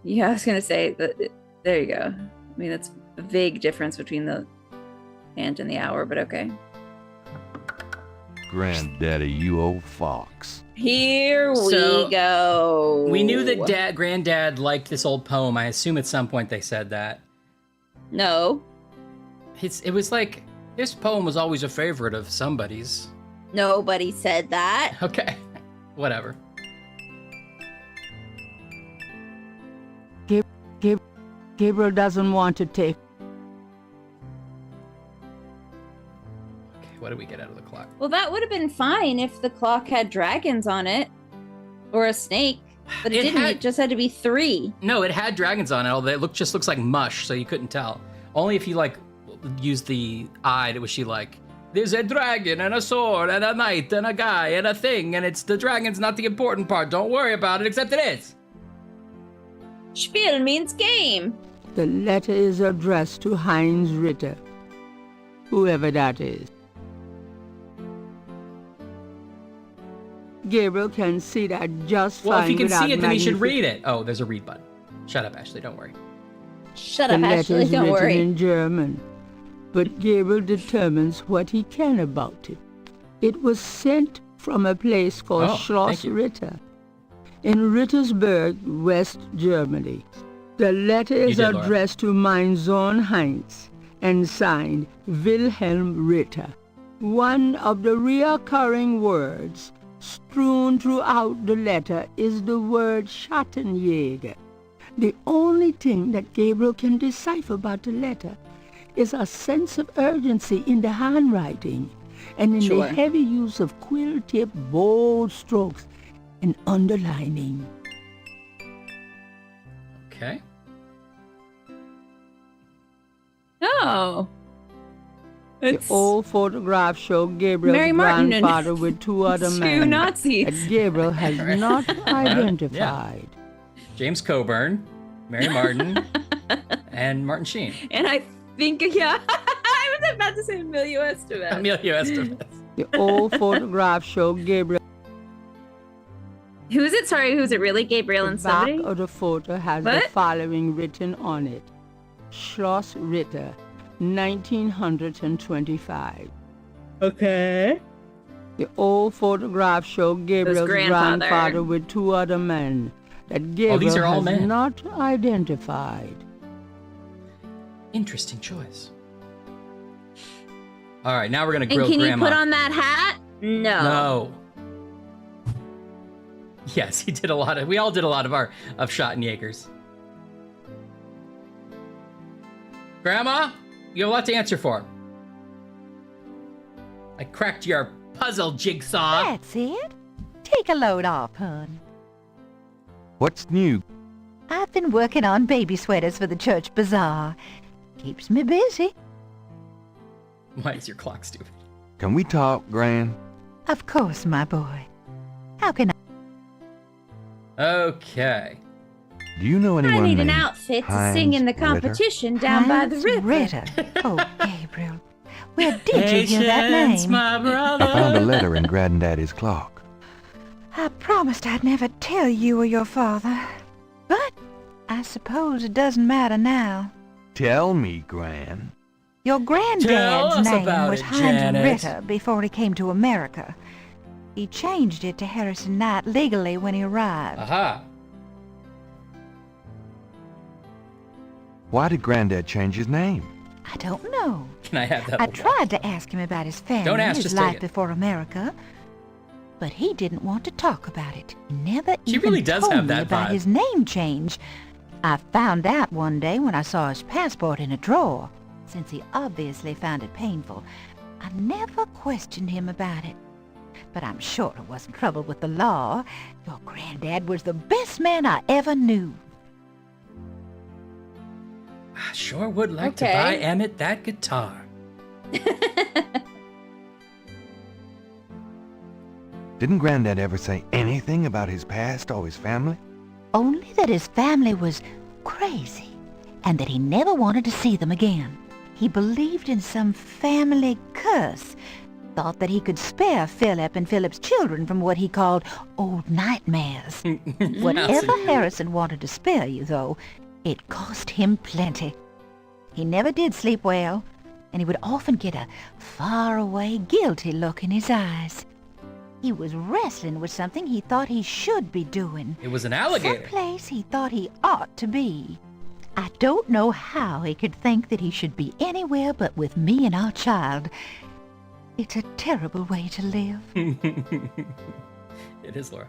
Yeah, I was gonna say that. There you go. I mean, that's a vague difference between the hand and the hour, but okay. Granddaddy, you old fox. Here So, we go. We knew that Granddad liked this old poem. I assume at some point they said that. No. It was like, this poem was always a favorite of somebody's. Nobody said that. Okay. Whatever. Gabriel doesn't want to take. Okay, what did we get out of the clock? Well, that would have been fine if the clock had dragons on it. Or a snake. But it didn't. It just had to be 3. No, it had dragons on it, although it just looks like mush, so you couldn't tell. Only if you, like, used the eye, was she like, there's a dragon and a sword and a knight and a guy and a thing, and it's the dragon's not the important part. Don't worry about it, except it is. Spiel means game. The letter is addressed to Heinz Ritter, whoever that is. Gabriel can see that just fine. Well, if he can without see it, then he should read it. Oh, there's a read button. Shut up, Ashley, don't worry. Shut the up, letter Ashley, is don't written worry. in German, but Gabriel determines what he can about it. It was sent from a place called Schloss Ritter in Rittersberg, West Germany. The letter is addressed to mein Sohn Heinz and signed Wilhelm Ritter. One of the reoccurring words strewn throughout the letter is the word Schattenjäger. The only thing that Gabriel can decipher about the letter is a sense of urgency in the handwriting and in the heavy use of quill-tipped bold strokes and underlining. Okay. Oh. The old photographs show Gabriel's Mary Martin grandfather and with 2 other two men Nazis. that Gabriel has not identified. James Coburn, Mary Martin, and Martin Sheen. And I think, yeah, I was about to say Emilio Estevez. Emilio Estevez. The old photographs show Gabriel. Who is it? Sorry, who is it really? Gabriel and somebody? The back of the photo has the following written on it. Schloss Ritter, 1925. Okay. The old photographs show Gabriel's grandfather with 2 other men that Gabriel these are all has men. not identified. Interesting choice. All right, now we're gonna And grill can Grandma. you put on that hat? No. No. Yes, he did a lot of. We all did a lot of Schottenjägers. Grandma, you have a lot to answer for. I cracked your puzzle jigsaw. That's it. Take a load off, hon. What's new? I've been working on baby sweaters for the church bazaar. Keeps me busy. Why is your clock stupid? Can we talk, Gran? Of course, my boy. How can I? Okay. Do you know anyone I need an named outfit to Heinz sing in the Ritter? competition down by the Heinz river. Ritter. Oh, Gabriel. Where did you hear that name? my brother. I found a letter in Granddaddy's clock. I promised I'd never tell you or your father. But I suppose it doesn't matter now. Tell me, Gran. Your Tell granddad's us name about was it, Heinz Janet. Ritter before he came to America. He changed it to Harrison Knight legally when he arrived. Aha. Why did Granddad change his name? I don't know. Can I have that? I little tried to ask him about his family, Don't ask, his just take life it. before America, but he didn't want to talk about it. He never She even really does told have me that about vibe. his name change. I found out one day when I saw his passport in a drawer. Since he obviously found it painful, I never questioned him about it. But I'm sure it wasn't trouble with the law. Your granddad was the best man I ever knew. I sure would like to Okay. buy Emmett that guitar. Didn't Granddad ever say anything about his past or his family? Only that his family was crazy, and that he never wanted to see them again. He believed in some family curse, thought that he could spare Philip and Philip's children from what he called old nightmares. Whatever Harrison wanted to spare you, though, it cost him plenty. He never did sleep well, and he would often get a faraway, guilty look in his eyes. He was wrestling with something he thought he should be doing. It was an alligator. Someplace he thought he ought to be. I don't know how he could think that he should be anywhere but with me and our child. It's a terrible way to live. It is, Laura.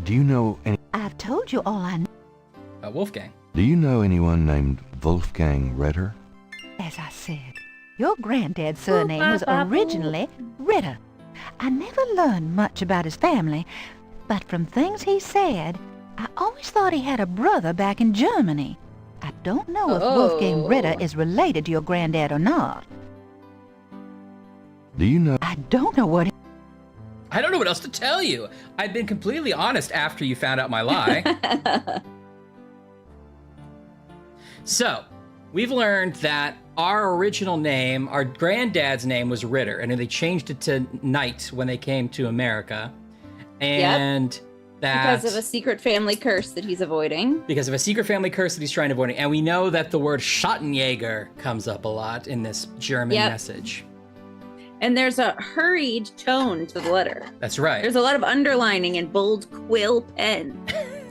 Do you know any... I've told you all I know. Wolfgang. Do you know anyone named Wolfgang Ritter? As I said, your granddad's surname was originally Ritter. I never learned much about his family, but from things he said, I always thought he had a brother back in Germany. I don't know if Wolfgang Ritter is related to your granddad or not. Do you know... I don't know what... I don't know what else to tell you. I've been completely honest after you found out my lie. So, we've learned that our original name, our granddad's name was Ritter, and then they changed it to Knight when they came to America. And that... Because of a secret family curse that he's avoiding. Because of a secret family curse that he's trying to avoid. And we know that the word Schattenjäger comes up a lot in this German message. And there's a hurried tone to the letter. That's right. There's a lot of underlining and bold quill pen.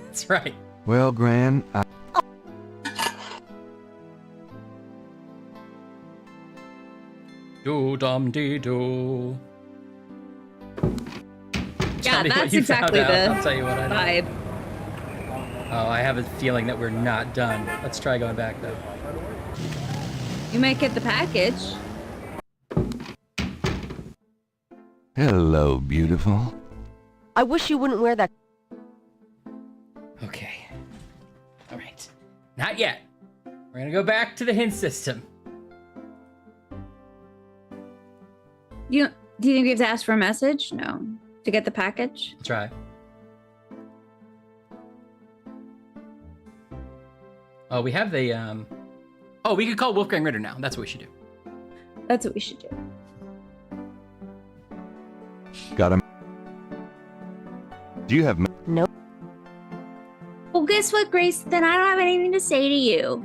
That's right. Well, Gran, Do-dum-dee-doo. Yeah, that's exactly the I'll tell you what I know. vibe. Oh, I have a feeling that we're not done. Let's try going back, though. You might get the package. Hello, beautiful. I wish you wouldn't wear that. Okay. All right. Not yet. We're gonna go back to the hint system. Do you think we have to ask for a message? No. To get the package? I'll try. Oh, we have the, Oh, we could call Wolfgang Ritter now. That's what we should do. That's what we should do. Got him. Do you have... No. Well, guess what, Grace? Then I don't have anything to say to you.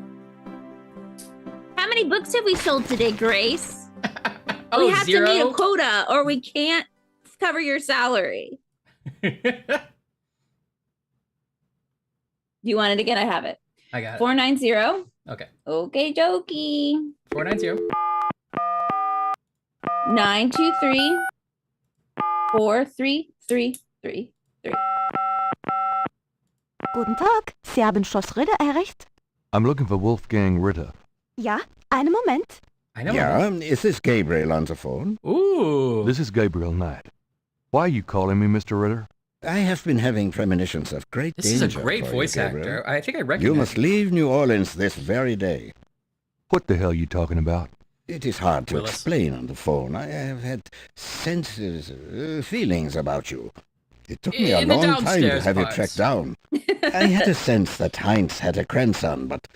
How many books have we sold today, Grace? We have to meet a quota or we can't cover your salary. You want it again? I have it. I got it. 490. Okay. Okay, dokey. 490. 923 4333. Guten Tag, Sie haben Schloss Ritter erreicht? I'm looking for Wolfgang Ritter. Ja, einen Moment. Yeah, is this Gabriel on the phone? Ooh. This is Gabriel Knight. Why are you calling me Mr. Ritter? I have been having premonitions of great This danger. is a great for voice you, Gabriel. actor. I think I recognize You must leave New Orleans this very day. What the hell are you talking about? It is hard to Willis. explain on the phone. I have had senses, feelings about you. It took me a In the long time to downstairs have you parts. tracked down. I had a sense that Heinz had a grandson, but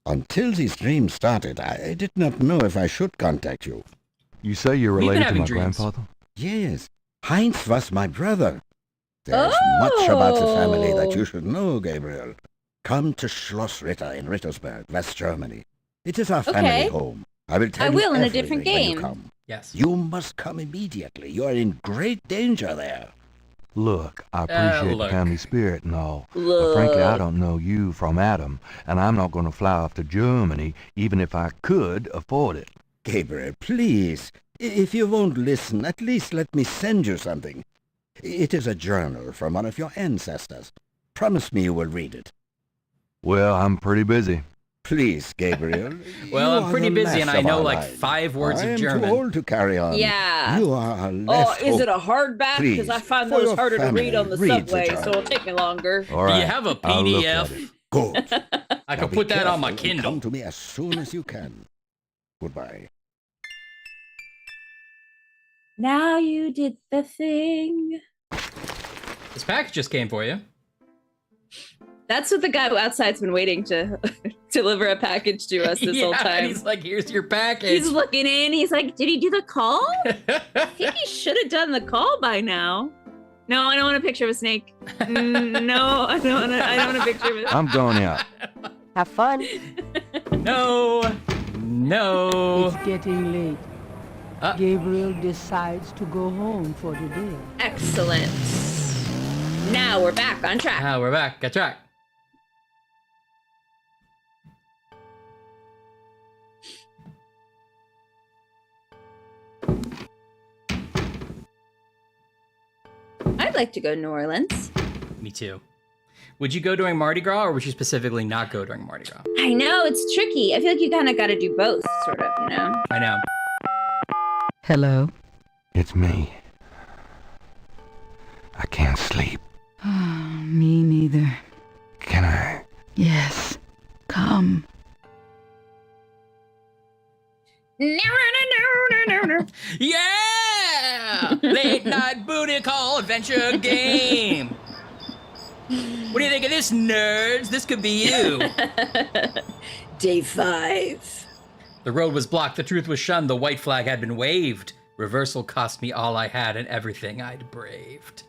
until these dreams started, I did not know if I should contact you. You say you're We've been related to having my dreams. grandfather? Yes, Heinz was my brother. There's much about the family that you should know, Gabriel. Come to Schloss Ritter in Rittersberg, West Germany. It is our family home. I will tell you in a everything different when you game. come. Yes. You must come immediately. You are in great danger there. Look, I appreciate look. family spirit and all, but frankly, I don't know you from Adam, and I'm not going to fly off to Germany, even if I could afford it. Gabriel, please. If you won't listen, at least let me send you something. It is a journal from one of your ancestors. Promise me you will read it. Well, I'm pretty busy. Please, Gabriel. Well, you I'm pretty are the busy and master I of know our like line. 5 words I of am German. too old to carry on. Yeah. You are Oh, less is it hope. a hardback? Because I Please, find for those your harder to family, read on the read the subway, so journal. it'll take me longer. All Do right, you have a I'll look PDF? at it. Good. I Now can be put that on my careful and Kindle. Come to me as soon as you can. Goodbye. Now you did the thing. This package just came for you. That's what the guy outside's been waiting to deliver a package to us this whole And time. he's like, here's your package. He's looking in. He's like, did he do the call? I think he should have done the call by now. No, I don't want a picture of a snake. No, I don't want a picture of it. I'm going out. Have fun. No. It's getting late. Gabriel decides to go home for the day. Excellent. Now we're back on track. Now we're back on track. I'd like to go to New Orleans. Me too. Would you go during Mardi Gras, or would you specifically not go during Mardi Gras? I know, it's tricky. I feel like you kind of got to do both, sort of, you know? I know. Hello? It's me. I can't sleep. Me neither. Can I? Yes. Come. Yeah! Late night booty call adventure game. What do you think of this, nerds? This could be you. Day 5. The road was blocked. The truth was shunned. The white flag had been waved. Reversal cost me all I had and everything I'd braved.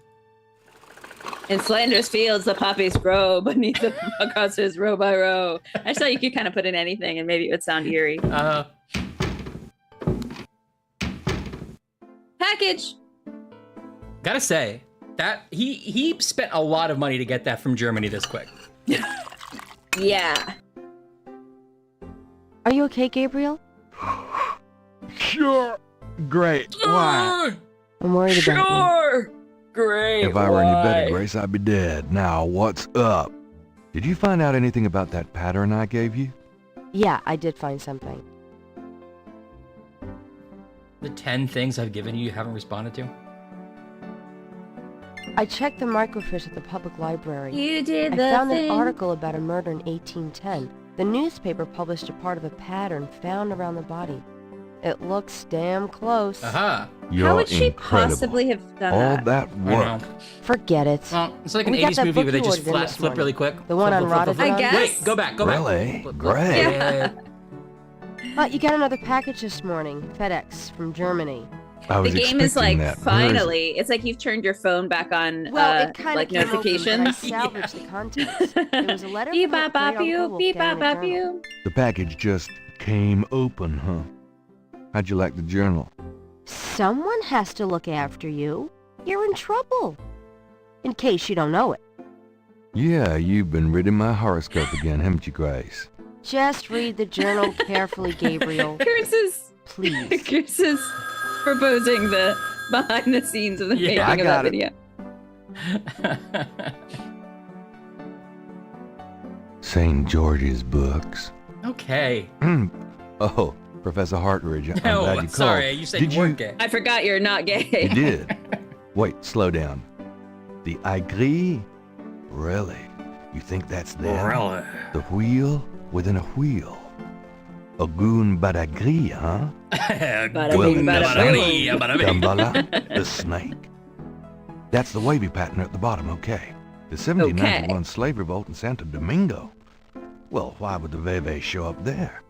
In slanderous fields, the poppies grow beneath the crosses row by row. I just thought you could kind of put in anything and maybe it would sound eerie. Package. Gotta say, that he spent a lot of money to get that from Germany this quick. Yeah. Are you okay, Gabriel? Sure. Great. Why? I'm worried about you. Sure. Great. If I were any better, Grace, I'd be dead. Now, what's up? Did you find out anything about that pattern I gave you? Yeah, I did find something. The 10 things I've given you haven't responded to? I checked the microfiche at the public library. You did I the found thing. an article about a murder in 1810. The newspaper published a part of a pattern found around the body. It looks damn close. Aha. You're How would she incredible. possibly have done All that? that work. Forget it. Well, it's like an We got 80s that movie book where they you just ordered in this flip morning. really quick. The one on Flip. I guess. Wait, go back. Really? Flip. Great. Yeah. You got another package this morning. FedEx from Germany. I The was game is expecting like, that. Where is it? finally, it's like you've turned your phone back on, Well, it kind like of came notifications. open, but I salvaged the contents. There was a letter Beep from a bop bop great you, uncle beep down bop in bop Germany. you. The package just came open, huh? How'd you like the journal? Someone has to look after you. You're in trouble. In case you don't know it. Yeah, you've been reading my horoscope again, haven't you, Grace? Just read the journal carefully, Gabriel. Please. Chris is proposing the behind the scenes of the Yeah, making I of that got it. video. St. George's books. Okay. Oh, Professor Hartridge, I'm No, glad you sorry, called. you said Did you weren't gay. I forgot you're not gay. You did. Wait, slow down. The aigri? Really? You think that's them? Really? The wheel within a wheel. A goon badagri, huh? Bada-bing, bada-boom. Bada-bing. Dambala, the snake. That's the wavy pattern at the bottom, okay. The 1791 slave revolt in Santo Domingo. Well, why would the Veve show up there?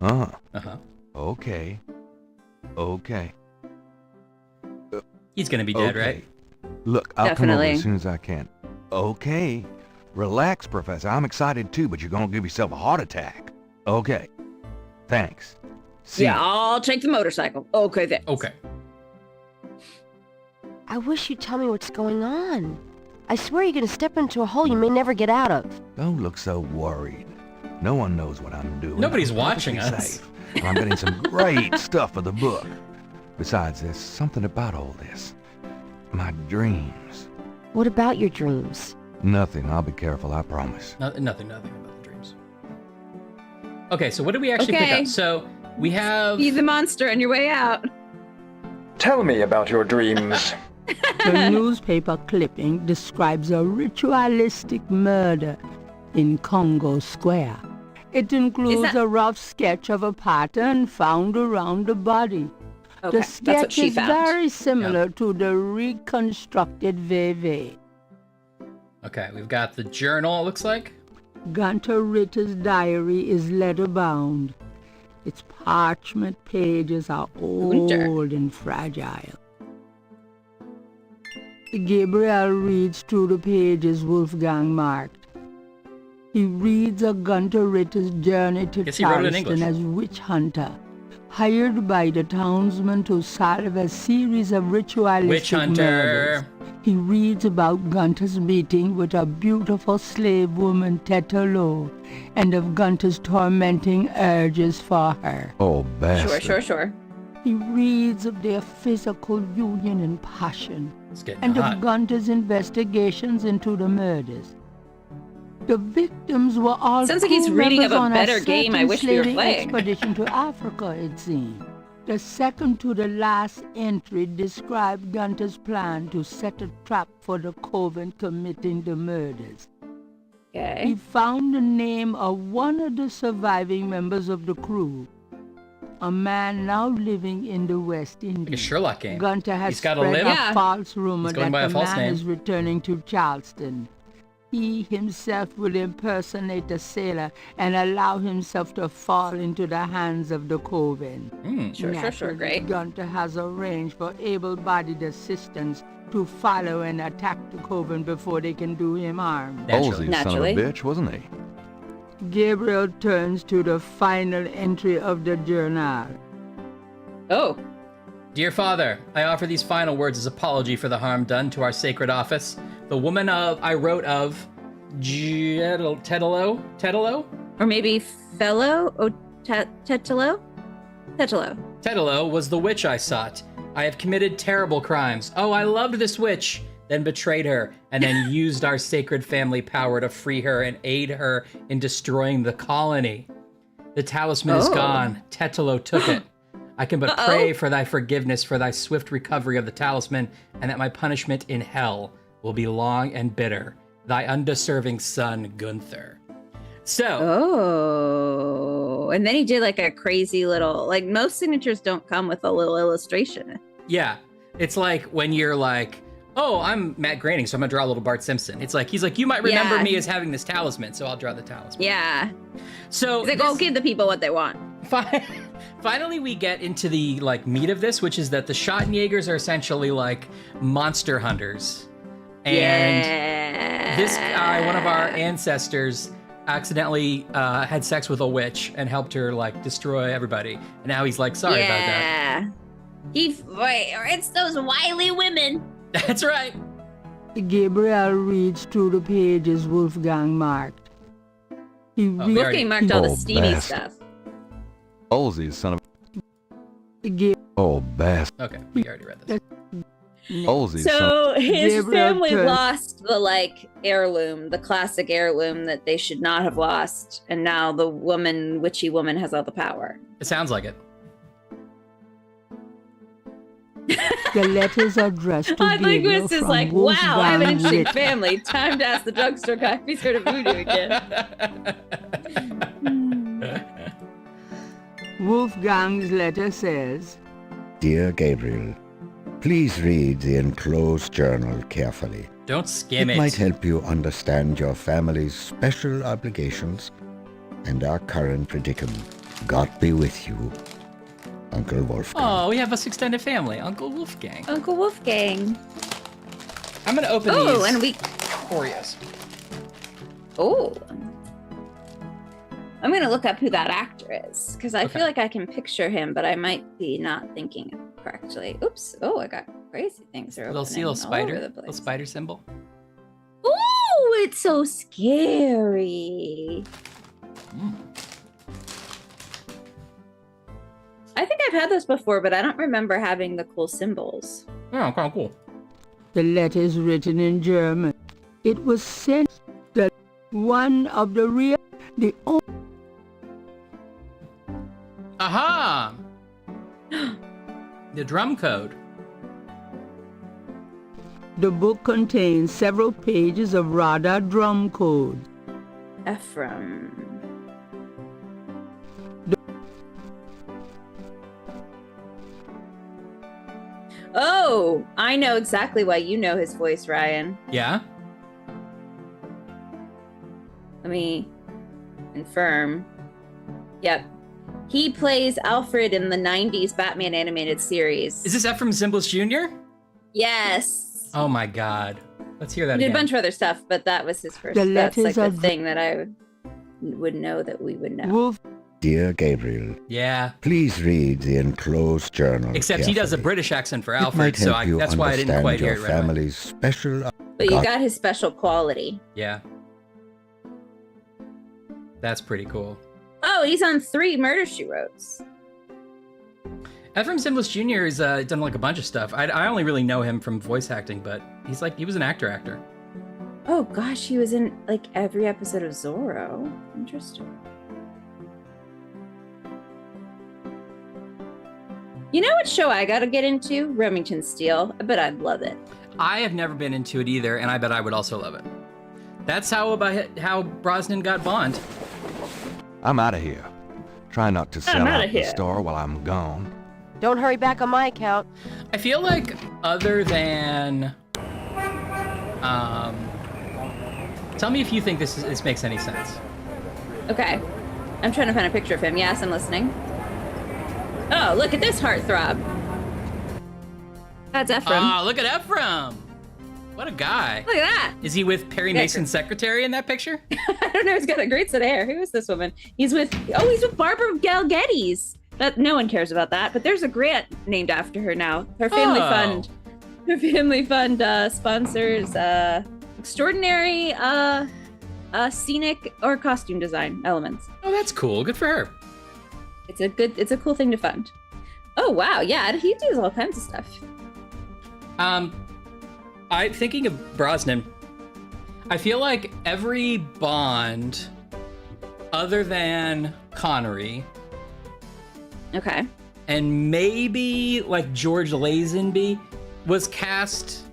Uh-huh. Okay. Okay. He's gonna be dead, right? Look, I'll come over Definitely. as soon as I can. Okay. Relax, Professor. I'm excited too, but you're gonna give yourself a heart attack. Okay. Thanks. See Yeah, ya. I'll take the motorcycle. Okay, then. Okay. I wish you'd tell me what's going on. I swear you're gonna step into a hole you may never get out of. Don't look so worried. No one knows what I'm doing. Nobody's I'm watching perfectly us. safe, and I'm getting some great stuff for the book. Besides, there's something about all this. My dreams. What about your dreams? Nothing. I'll be careful, I promise. Nothing about the dreams. Okay, so what did we actually pick Okay. up? So we have... Be the monster on your way out. Tell me about your dreams. The newspaper clipping describes a ritualistic murder in Congo Square. It includes a rough sketch of a pattern found around the body. Okay, The that's what sketch she is found. very similar to the reconstructed Veve. Okay, we've got the journal, it looks like. Gunter Ritter's diary is leather-bound. Its parchment pages are old and fragile. Gabriel reads through the pages Wolfgang marked. He reads of Gunter Ritter's journey to Charleston as witch hunter, hired by the townsmen to solve a series of ritualistic murders. He reads about Gunter's meeting with a beautiful slave woman, Tetelo, and of Gunter's tormenting urges for her. Oh, bastard. Sure. He reads of their physical union and passion, and hot. of Gunter's investigations into the murders. The victims were all Sounds like he's reading of a on better game I wish we were slaving playing. expedition to Africa, it seemed. The second to the last entry described Gunter's plan to set a trap for the coven committing the murders. Okay. He found the name of one of the surviving members of the crew, a man now living in the West Indies. Like a Sherlock game. Gunter has He's gotta spread live. a false rumor He's going that by a the false man name. is returning to Charleston. He himself will impersonate a sailor and allow himself to fall into the hands of the coven. Sure, great. Gunter has arranged for able-bodied assistants to follow and attack the coven before they can do him harm. Halsey's son of a bitch, wasn't he? Gabriel turns to the final entry of the journal. Oh. Dear Father, I offer these final words as apology for the harm done to our sacred office. The woman I wrote of, Tetelo? Or maybe Fellow? Oh, Tetelo? Tetelo was the witch I sought. I have committed terrible crimes. Oh, I loved this witch. Then betrayed her, and then used our sacred family power to free her and aid her in destroying the colony. The talisman is gone. Tetelo took it. I can but pray for thy forgiveness, for thy swift recovery of the talisman, and that my punishment in hell will be long and bitter. Thy undeserving son, Gunther. So. Oh. And then he did like a crazy little, like most signatures don't come with a little illustration. Yeah. It's like when you're like, oh, I'm Matt Groening, so I'm gonna draw a little Bart Simpson. It's like, he's like, you might remember me as having this talisman, so I'll draw the talisman. Yeah. So he's like, go give the people what they want. Finally, we get into the like meat of this, which is that the Schottenjägers are essentially like monster hunters. And this guy, one of our ancestors, accidentally had sex with a witch and helped her like destroy everybody. And now he's like, sorry about that. It's those wily women. That's right. Gabriel reads through the pages Wolfgang marked. Wolfgang marked all the steamy stuff. Halsey's son of bastard. Okay, we already read this. Halsey's So his Gabriel family turns- lost the like heirloom, the classic heirloom that they should not have lost, and now the witchy woman has all the power. It sounds like it. The letters are addressed to I think Gabriel this is from like, wow, I have an Wolfgang interesting Ritter. family. Time to ask the drugstore guy if he's heard of voodoo again. Wolfgang's letter says, Dear Gabriel, please read the enclosed journal carefully. Don't skim It it. might help you understand your family's special obligations and our current predicament. God be with you, Uncle Wolfgang. Oh, we have a extended family. Uncle Wolfgang. Uncle Wolfgang. I'm going to open these Oh, and we... Oreos. Oh. I'm going to look up who that actor is, because I feel like I can picture him, but I might be not thinking it correctly. Oops. Oh, I got crazy things. Little spider. Little spider symbol. Oh, it's so scary. I think I've had those before, but I don't remember having the cool symbols. Oh, kind of cool. the letter is written in German. It was sent that one of the real, the only. Aha! The drum code. The book contains several pages of Radha drum codes. Ephraim. Oh, I know exactly why you know his voice, Ryan. Yeah? Let me confirm. Yep. He plays Alfred in the 90s Batman animated series. Is this Ephraim Zimbalist Jr.? Yes. Oh my God. Let's hear that He did again. a bunch of other stuff, but that was his first. The That's like letters the of thing that I would know that we would know. Wolf. Dear Gabriel, Yeah. please read the enclosed journal. Except he does a British accent for It Alfred, might so help you that's why I didn't quite hear understand it your right away. family's special. But you got his special quality. Yeah. That's pretty cool. Oh, he's on 3 Murder, She Wrotes. Ephraim Zimbalist Jr. has done like a bunch of stuff. I only really know him from voice acting, but he was an actor. Oh gosh, he was in like every episode of Zorro. Interesting. You know what show I gotta get into? Remington Steele. I bet I'd love it. I have never been into it either, and I bet I would also love it. That's how Brosnan got Bond. I'm out of here. Try not to sell out the store while I'm gone. Don't hurry back on my account. I feel like other than... tell me if you think this makes any sense. Okay. I'm trying to find a picture of him. Yes, I'm listening. Oh, look at this heartthrob. That's Ephraim. Ah, look at Ephraim. What a guy. Look at that. Is he with Perry Mason's secretary in that picture? I don't know. He's got a great set of hair. Who is this woman? He's with Barbara Geddes. That no one cares about that, but there's a grant named after her now. Her family fund. Her family fund sponsors extraordinary scenic or costume design elements. Oh, that's cool. Good for her. It's a cool thing to fund. Oh wow, yeah, he does all kinds of stuff. I'm thinking of Brosnan. I feel like every Bond, other than Connery, okay, and maybe like George Lazenby, was cast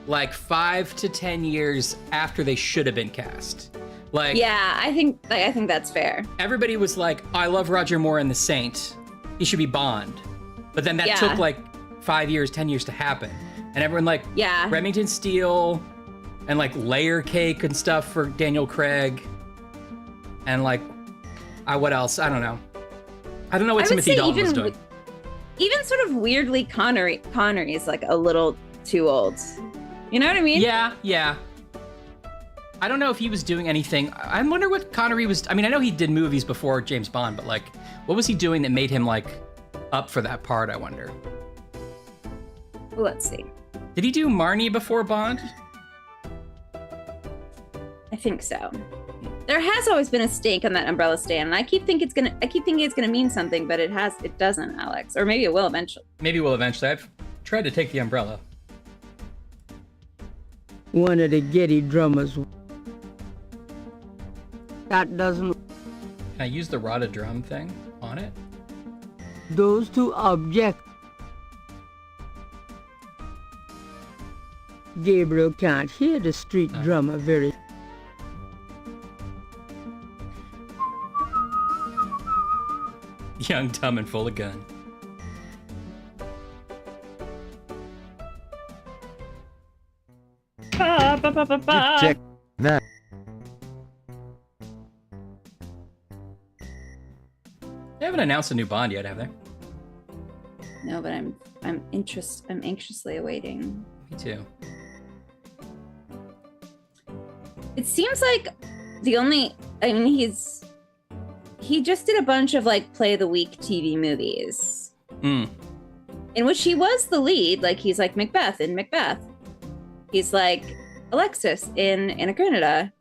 like 5 to 10 years after they should have been cast. Like, yeah, I think that's fair. Everybody was like, I love Roger Moore in The Saint. He should be Bond. But then that took like 5 years, 10 years to happen. And everyone like, Remington Steele and like Layer Cake and stuff for Daniel Craig. And like, what else? I don't know. I don't know what Timothy Dalton was doing. Even sort of weirdly, Connery is like a little too old. You know what I mean? Yeah. I don't know if he was doing anything. I wonder what Connery was... I mean, I know he did movies before James Bond, but like, what was he doing that made him like up for that part, I wonder? Well, let's see. Did he do Marnie before Bond? I think so. There has always been a stake on that umbrella stand, and I keep thinking it's gonna mean something, but it doesn't, Alex. Or maybe it will eventually. Maybe it will eventually. I've tried to take the umbrella. One of the Getty drummers. That doesn't... Can I use the rotted drum thing on it? Those two objects. Gabriel can't hear the street drummer very... Young, dumb, and full of gun. Check that. They haven't announced a new Bond yet, have they? No, but I'm anxiously awaiting. Me too. It seems like he just did a bunch of like play of the week TV movies. In which he was the lead. Like he's like Macbeth in Macbeth. He's like Alexis in Anna Karenina,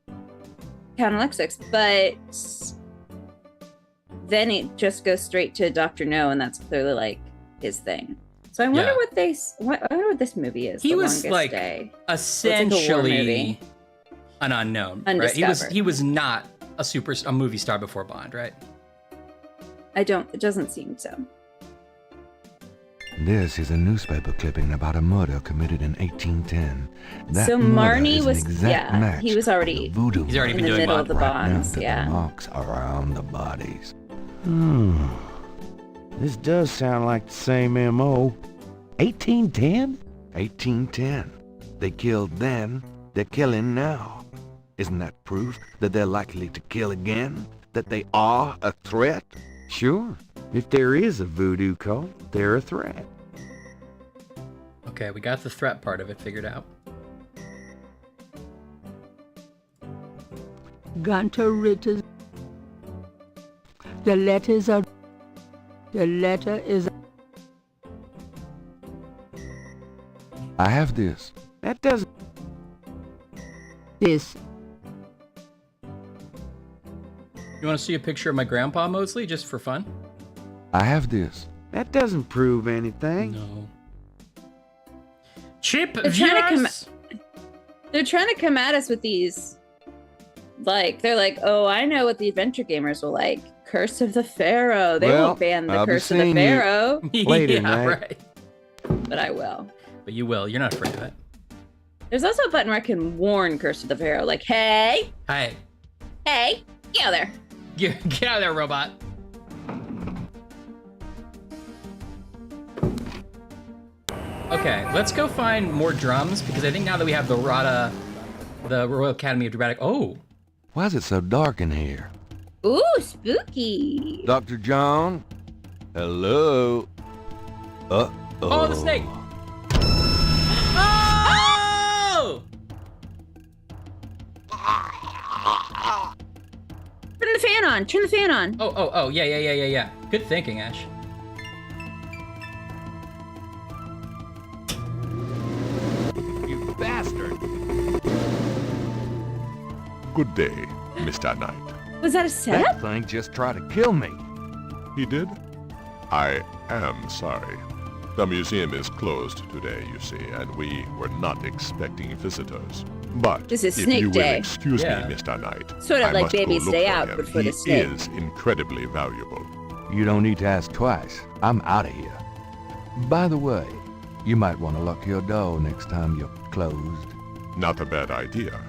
Count Alexis, but then it just goes straight to Dr. No, and that's clearly like his thing. So I wonder what this movie is. He was like essentially an unknown, right? He was not a movie star before Bond, right? It doesn't seem so. This is a newspaper clipping about a murder committed in 1810. That so Marnie was, he was already, voodoo he's already been in the doing middle of the Bonds, The marks around the bodies. This does sound like the same M.O. 1810? 1810. They killed then, they're killing now. Isn't that proof that they're likely to kill again? That they are a threat? Sure. If there is a voodoo cult, they're a threat. Okay, we got the threat part of it figured out. Gunter Ritter's. The letter is. I have this. That doesn't... This. You want to see a picture of my grandpa, Mosley, just for fun? I have this. That doesn't prove anything. No. Chip They're trying to come at us with these. Like, they're like, oh, I know what the adventure gamers will like. Curse of the Pharaoh. They won't ban the Curse of the Pharaoh. Later, yeah, right. But I will. But you will. You're not afraid of it. There's also a button where I can warn Curse of the Pharaoh. Like, hey. Hey. Hey. Get out of there. Get out of there, robot. Okay, let's go find more drums, because I think now that we have the RADA, the Royal Academy of Dramatic... Oh! Why is it so dark in here? Ooh, spooky. Dr. John? Hello? Oh, the snake! Oh! Turn the fan on. Turn the fan on. Oh, yeah. Good thinking, Ash. You bastard! Good day, Mr. Knight. Was that a setup? That thing just tried to kill me. He did? I am sorry. The museum is closed today, you see, and we were not expecting visitors. But This is if Snake you will Day. excuse Yeah. me, Mr. Knight, Sort of I like must go Baby's look Day for Out, him. but for he the snake. is incredibly valuable. You don't need to ask twice. I'm out of here. By the way, you might want to lock your door next time you're closed. Not a bad idea.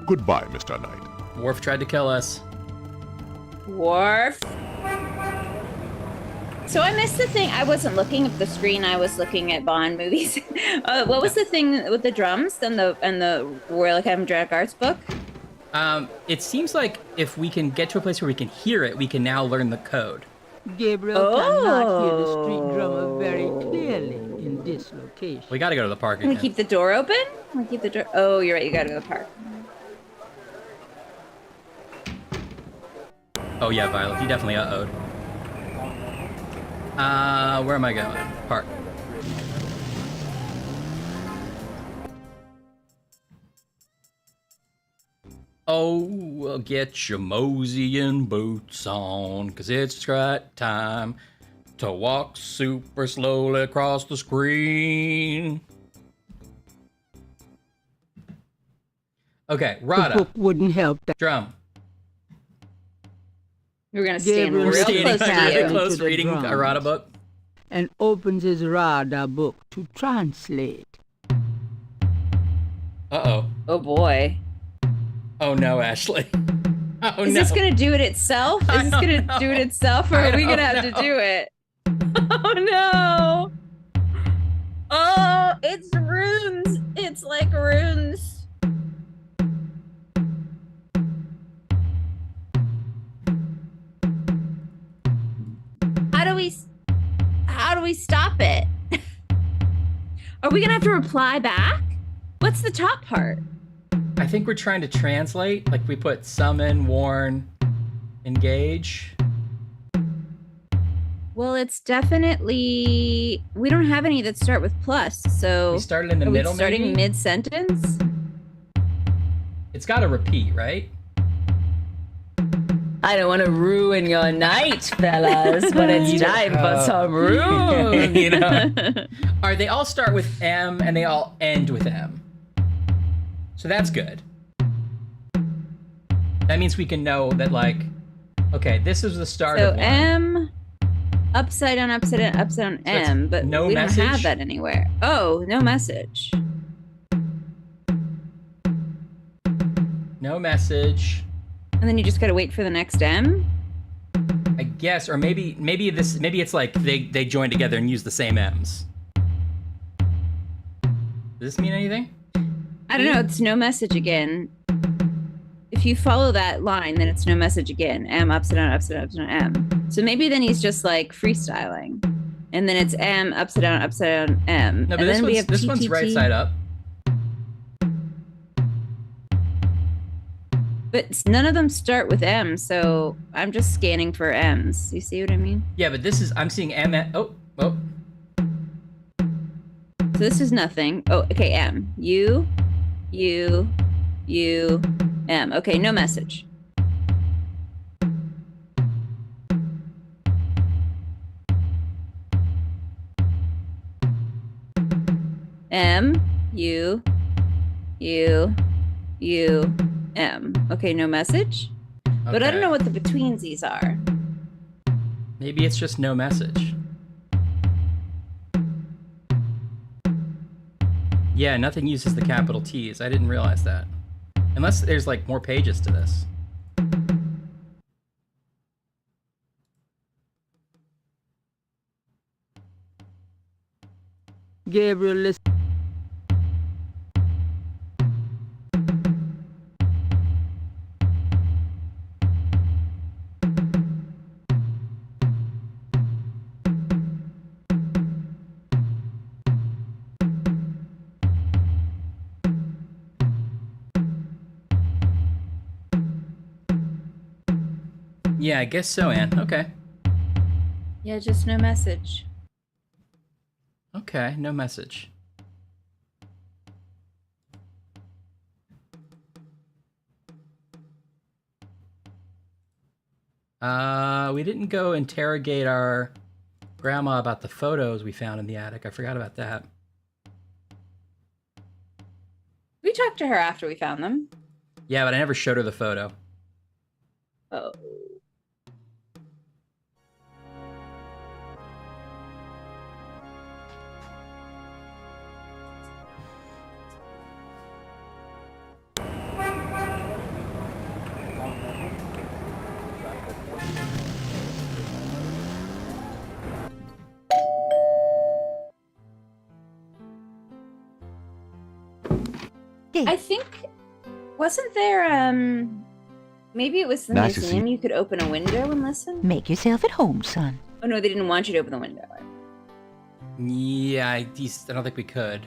Goodbye, Mr. Knight. Worf tried to kill us. Worf. So I missed the thing. I wasn't looking at the screen. I was looking at Bond movies. What was the thing with the drums and the Royal Academy of Dramatic Arts book? It seems like if we can get to a place where we can hear it, we can now learn the code. Gabriel cannot hear the street drummer very clearly in this location. We gotta go to the park Can we again. keep the door open? Can we keep the door? Oh, you're right. You gotta go to the park. Oh yeah, Violet, you definitely uh-oh'd. Where am I going? Park. Oh, well, get your moseying boots on, 'cause it's right time to walk super slowly across the screen. Okay, The Rada. book wouldn't help that. Drum. We're gonna stand Gabriel real standing close to very you. Close to the reading a drums Rada book. and opens his Rada book to translate. Uh-oh. Oh boy. Oh no, Ashley. Oh Is no. this gonna do it itself? Is this gonna do it itself, or are we gonna have to do it? Oh no! Oh, it's runes. It's like runes. How do we stop it? Are we gonna have to reply back? What's the top part? I think we're trying to translate. Like we put summon, warn, engage. Well, it's definitely, we don't have any that start with plus, so We started in the are middle, we starting maybe? mid-sentence? It's got to repeat, right? I don't want to ruin your night, fellas, but it's time for some runes. You know? Are they all start with M and they all end with M? So that's good. That means we can know that, like, okay, this is the start So of one. M, upside down, upside down, it's M, but no we message? don't have that anywhere. Oh, no message. No message. And then you just gotta wait for the next M? I guess, or maybe it's like they join together and use the same M's. Does this mean anything? I don't know, it's no message again. if you follow that line, then it's no message again. M, upside down, upside down, upside down, M. So maybe then he's just like freestyling. And then it's M, upside down, M. No, but and then we have this one's right side up. But none of them start with M, so I'm just scanning for M's. You see what I mean? Yeah, but this is, I'm seeing M at, oh. So this is nothing. Oh, okay, M. U, M. Okay, no message. M, U, M. Okay, no message. But I don't know what the betweensies are. Maybe it's just no message. Yeah, nothing uses the capital T's. I didn't realize that. Unless there's like more pages to this. Gabriel, listen. Yeah, I guess so, Anne. Okay. Yeah, just no message. Okay, no message. We didn't go interrogate our grandma about the photos we found in the attic. I forgot about that. We talked to her after we found them. Yeah, but I never showed her the photo. Oh. I think, wasn't there, maybe it was the Nice to museum see- you could open a window and listen? Make yourself at home, son. Oh no, they didn't want you to open the window. Yeah, I don't think we could.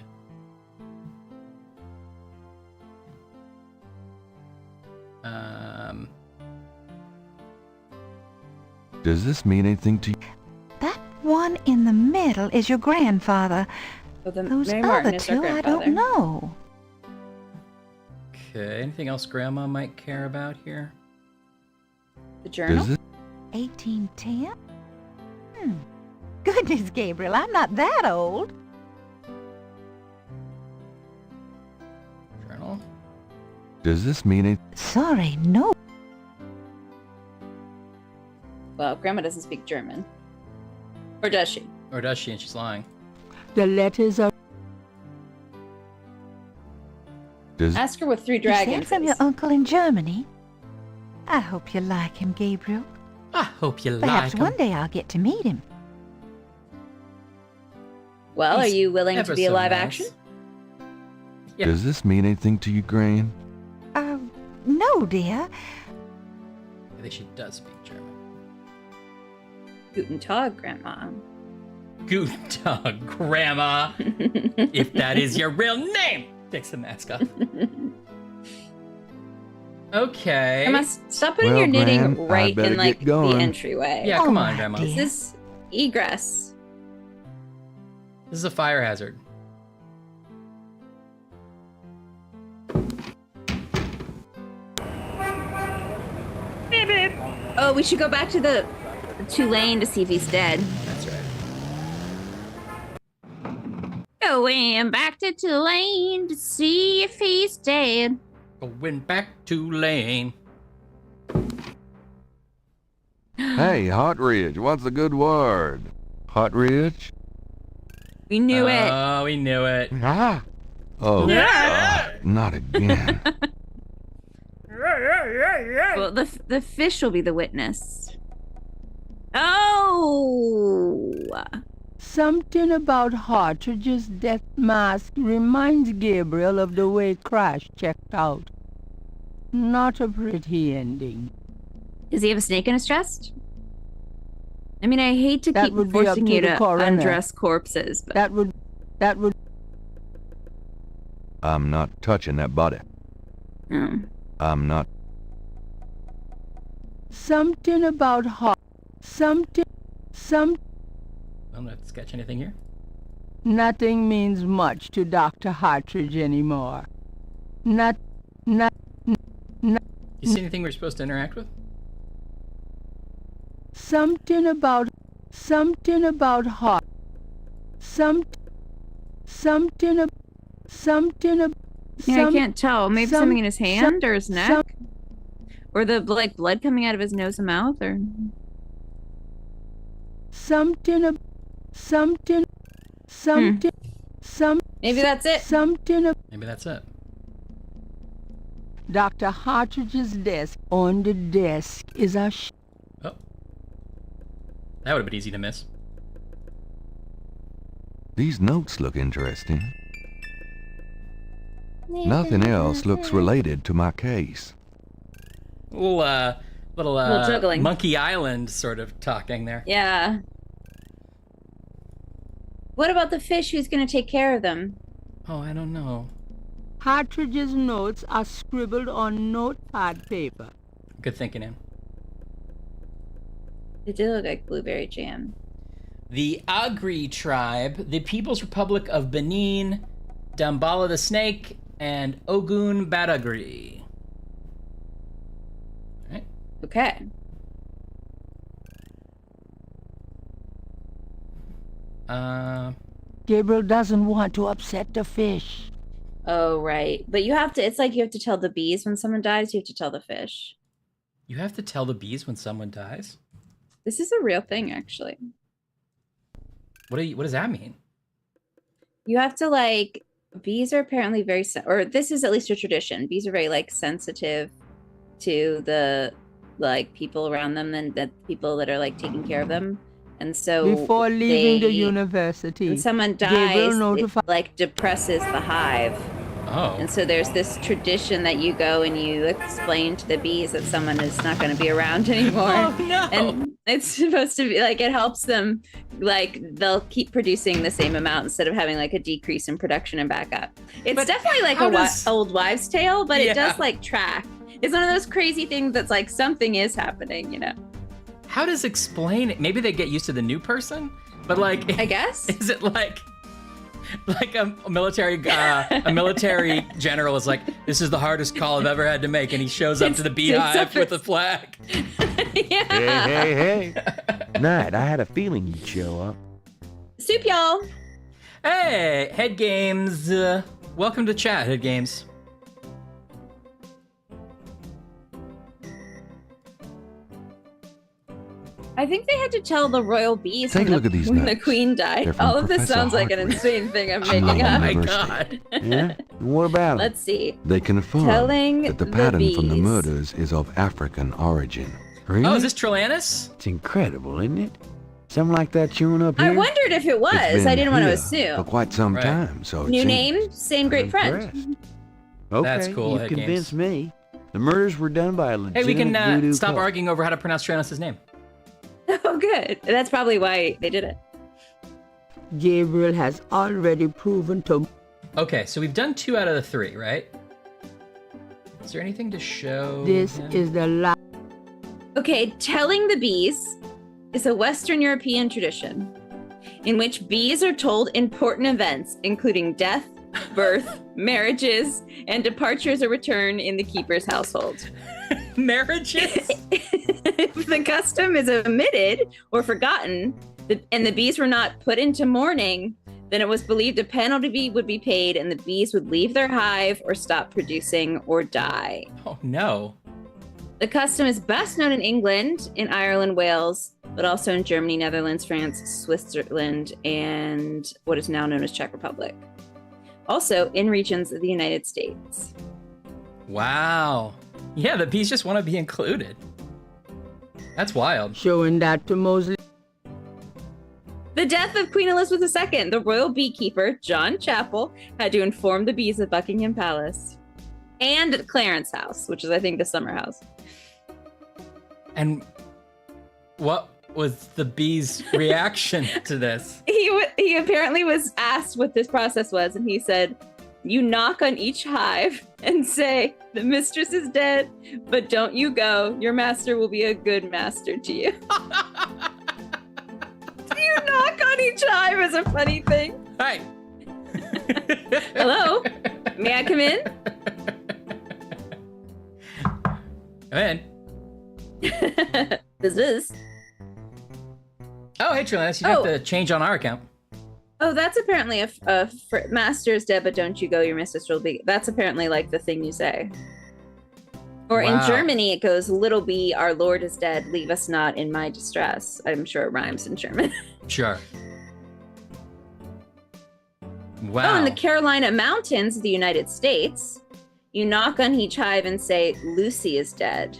Does this mean anything to you? That one in the middle is your grandfather. Oh, Those Mary Martin other is our two, I grandfather. don't know. Okay, anything else Grandma might care about here? The journal? 1810? Goodness, Gabriel, I'm not that old. Journal? Does this mean anything? Sorry, no. Well, Grandma doesn't speak German. Or does she? Or does she, and she's lying? The letters are... Ask her what Three Is that Dragons from is. your uncle in Germany? I hope you like him, Gabriel. I hope you Perhaps like him. one day I'll get to meet him. Well, are He's you willing to ever be a so live nice. action? Yeah. Does this mean anything to you, Gran? No, dear. I think she does speak German. Guten Tag, Grandma. Guten Tag, Grandma. If that is your real name. Takes the mask off. Okay. Grandma, stop putting Well, your knitting Gran, I right better in like get the going. entryway. Yeah, come on, Grandma. This is egress. This is a fire hazard. Oh, we should go back to the Tulane to see if he's dead. That's right. Going back to Tulane to see if he's dead. Going back to Lane. Hey, Hot Ridge, what's the good word? Hot Ridge? We knew it. Oh, we knew it. Ah. Oh, Yeah. God, not again. Well, the fish will be the witness. Oh! Something about Hartridge's death mask reminds Gabriel of the way Crash checked out. not a pretty ending. Does he have a snake in his chest? I mean, I hate to That keep would be up forcing to you the to coroner. undress corpses, but That would. I'm not touching that body. I'm not. Something about hot. I don't have to sketch anything here. Nothing means much to Dr. Hartridge anymore. You see anything we're supposed to interact with? Something about hot. I can't tell. Maybe something in his hand or his neck, or the blood coming out of his nose and mouth, or maybe that's it. Maybe that's it. Dr. Hartridge's desk. On the desk is a Oh. That would have been easy to miss. These notes look interesting. Nothing else looks related to my case. Little juggling. Monkey Island sort of talking there. Yeah. What about the fish? Who's going to take care of them? Oh, I don't know. Hartridge's notes are scribbled on notepad paper. Good thinking, Ann. It did look like blueberry jam. The Agri tribe, the People's Republic of Benin, Dambala the Snake, and Ogun Badagry. All right. Okay. Gabriel doesn't want to upset the fish. Oh, right. But you have to, it's like you have to tell the bees when someone dies, you have to tell the fish. You have to tell the bees when someone dies? This is a real thing, actually. What does that mean? You have to, like, bees are apparently very, or this is at least a tradition. Bees are very, like, sensitive to the, like, people around them and the people that are, like, taking care of them. And so before leaving the university, when someone dies, it, like, depresses the hive. Oh. And so there's this tradition that you go and you explain to the bees that someone is not going to be around anymore. Oh, no. And it's supposed to be, like, it helps them, like, they'll keep producing the same amount instead of having, like, a decrease in production and backup. It's definitely like old wives' tale, but it does, like, track. It's one of those crazy things that's, like, something is happening, you know? How does explain it? Maybe they get used to the new person, but, like, I guess. Is it like a military general is like, this is the hardest call I've ever had to make, and he shows up to the beehive with a flag. Yeah. Hey. Night, I had a feeling you'd show up. Soup, y'all. Hey, Head Games. Welcome to chat, Head Games. I think they had to tell the royal bees Take a look at these when the notes. queen died. They're from All of this Professor sounds like an Hartridge. insane thing I'm From making the up. My university. God. Yeah? And what about it? Let's see. They confirm Telling that the the pattern from the bees. murders is of African origin. Really? Oh, is this Trelanis? It's incredible, isn't it? Something like that showing up here? I wondered if it was. It's been I didn't want to here assume. for quite some Right. time, so it New seems- name, same great friend. Impressed. Okay, That's cool, you've Head convinced Games. me. The murders were done by a legitimate Hey, we can voodoo stop cult. arguing over how to pronounce Trelanis' name. Oh, good. That's probably why they did it. Gabriel has already proven to. Okay, so we've done 2 out of the 3, right? Is there anything to show? This him? is the last. Okay, telling the bees is a Western European tradition in which bees are told important events, including death, birth, marriages, and departures or return in the keeper's household. Marriages? If the custom is omitted or forgotten, and the bees were not put into mourning, then it was believed a penalty would be paid and the bees would leave their hive or stop producing or die. Oh, no. The custom is best known in England, in Ireland, Wales, but also in Germany, Netherlands, France, Switzerland, and what is now known as Czech Republic. Also in regions of the United States. Wow. Yeah, the bees just want to be included. That's wild. Showing that to Mosley. The death of Queen Elizabeth II, the royal beekeeper, John Chappell, had to inform the bees of Buckingham Palace. And Clarence House, which is, I think, the summer house. And what was the bee's reaction to this? He apparently was asked what this process was, and he said, "You knock on each hive and say, 'The mistress is dead, but don't you go. Your master will be a good master to you.'" You knock on each hive is a funny thing. Hi. Hello? May I come in? Come in. This is. Oh, hey, Trelanis, you have to change on our account. Oh, that's apparently a master's dead, but don't you go, your mistress will be. That's apparently like the thing you say. Or in Germany, it goes, "Little bee, our lord is dead. Leave us not in my distress." I'm sure it rhymes in German. Sure. Wow. Oh, in the Carolina Mountains of the United States, you knock on each hive and say, "Lucy is dead."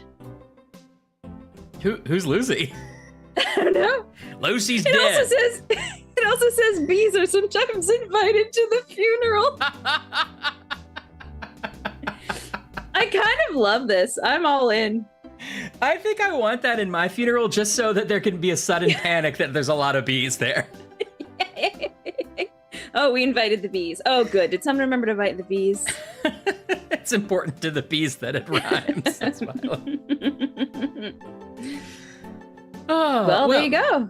Who's Lucy? I don't know. Lucy's It dead. also says bees are sometimes invited to the funeral. I kind of love this. I'm all in. I think I want that in my funeral just so that there can be a sudden panic that there's a lot of bees there. Oh, we invited the bees. Oh, good. Did someone remember to invite the bees? It's important to the bees that it rhymes. That's why I love it. Oh, well, there you go.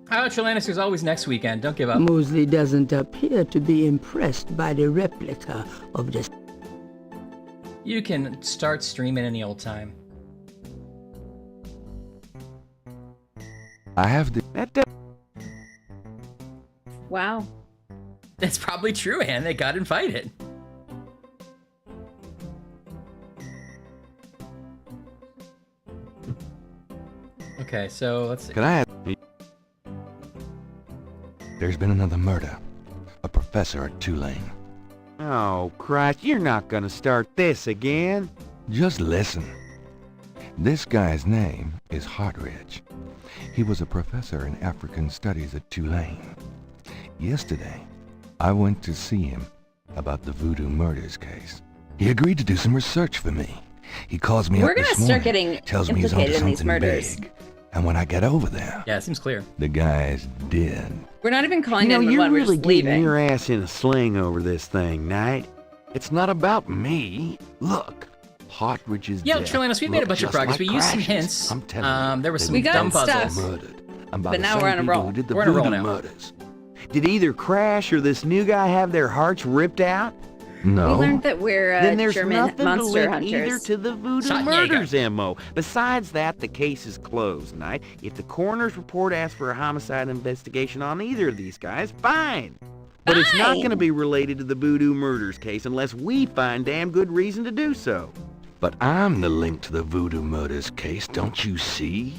How about Trelanis, who's always next weekend? Don't give up. Mosley doesn't appear to be impressed by the replica of this. You can start streaming any old time. I have the... Wow. That's probably true, Anne. They got invited. Okay, so let's see. Can I ask... There's been another murder. A professor at Tulane. Oh, Christ, you're not gonna start this again. Just listen. This guy's name is Hartridge. He was a professor in African studies at Tulane. Yesterday, I went to see him about the voodoo murders case. He agreed to do some research for me. He calls me We're up gonna this start morning, getting tells me he's onto implicated in these something murders. big. And when I get over there, yeah, it seems clear. The guy's dead. We're not even calling You know, 911. you're We're really just getting leaving. your ass in a sling over this thing, Knight. It's not about me. Look, Hartridge is Yeah, dead. Trelanis, we made a Look bunch of just progress. like We used some Crashes. hints. I'm telling you, there was some We got dumb stuff. puzzles. murdered. And by But the now same we're on a people roll. who did the We're on a roll voodoo now. murders. Did either Crash or this new guy have their hearts ripped out? No. We learned that we're Then there's German nothing to monster link either hunters. to the voodoo Shot murders MO. Besides that, the case is closed, Knight. If the coroner's report asks for a homicide investigation on either of these guys, fine. But it's not going to be related to the voodoo murders case unless we find damn good reason to do so. But I'm the link to the voodoo murders case, don't you see?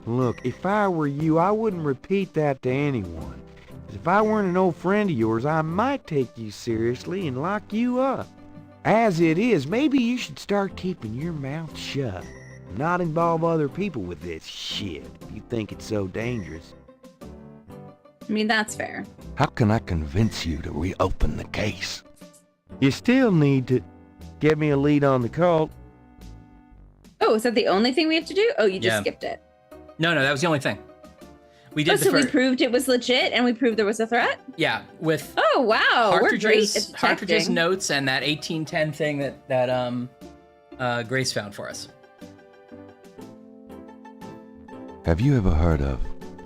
Look, if I were you, I wouldn't repeat that to anyone. 'Cause if I weren't an old friend of yours, I might take you seriously and lock you up. As it is, maybe you should start keeping your mouth shut. And not involve other people with this shit if you think it's so dangerous. I mean, that's fair. How can I convince you to reopen the case? You still need to get me a lead on the cult. Oh, is that the only thing we have to do? Oh, you just Yeah. skipped it. No, that was the only thing. We did Oh, the so we first. proved it was legit and we proved there was a threat? Yeah, with Oh, wow. We're great at Hartridge's detecting. notes and that 1810 thing that Grace found for us. Have you ever heard of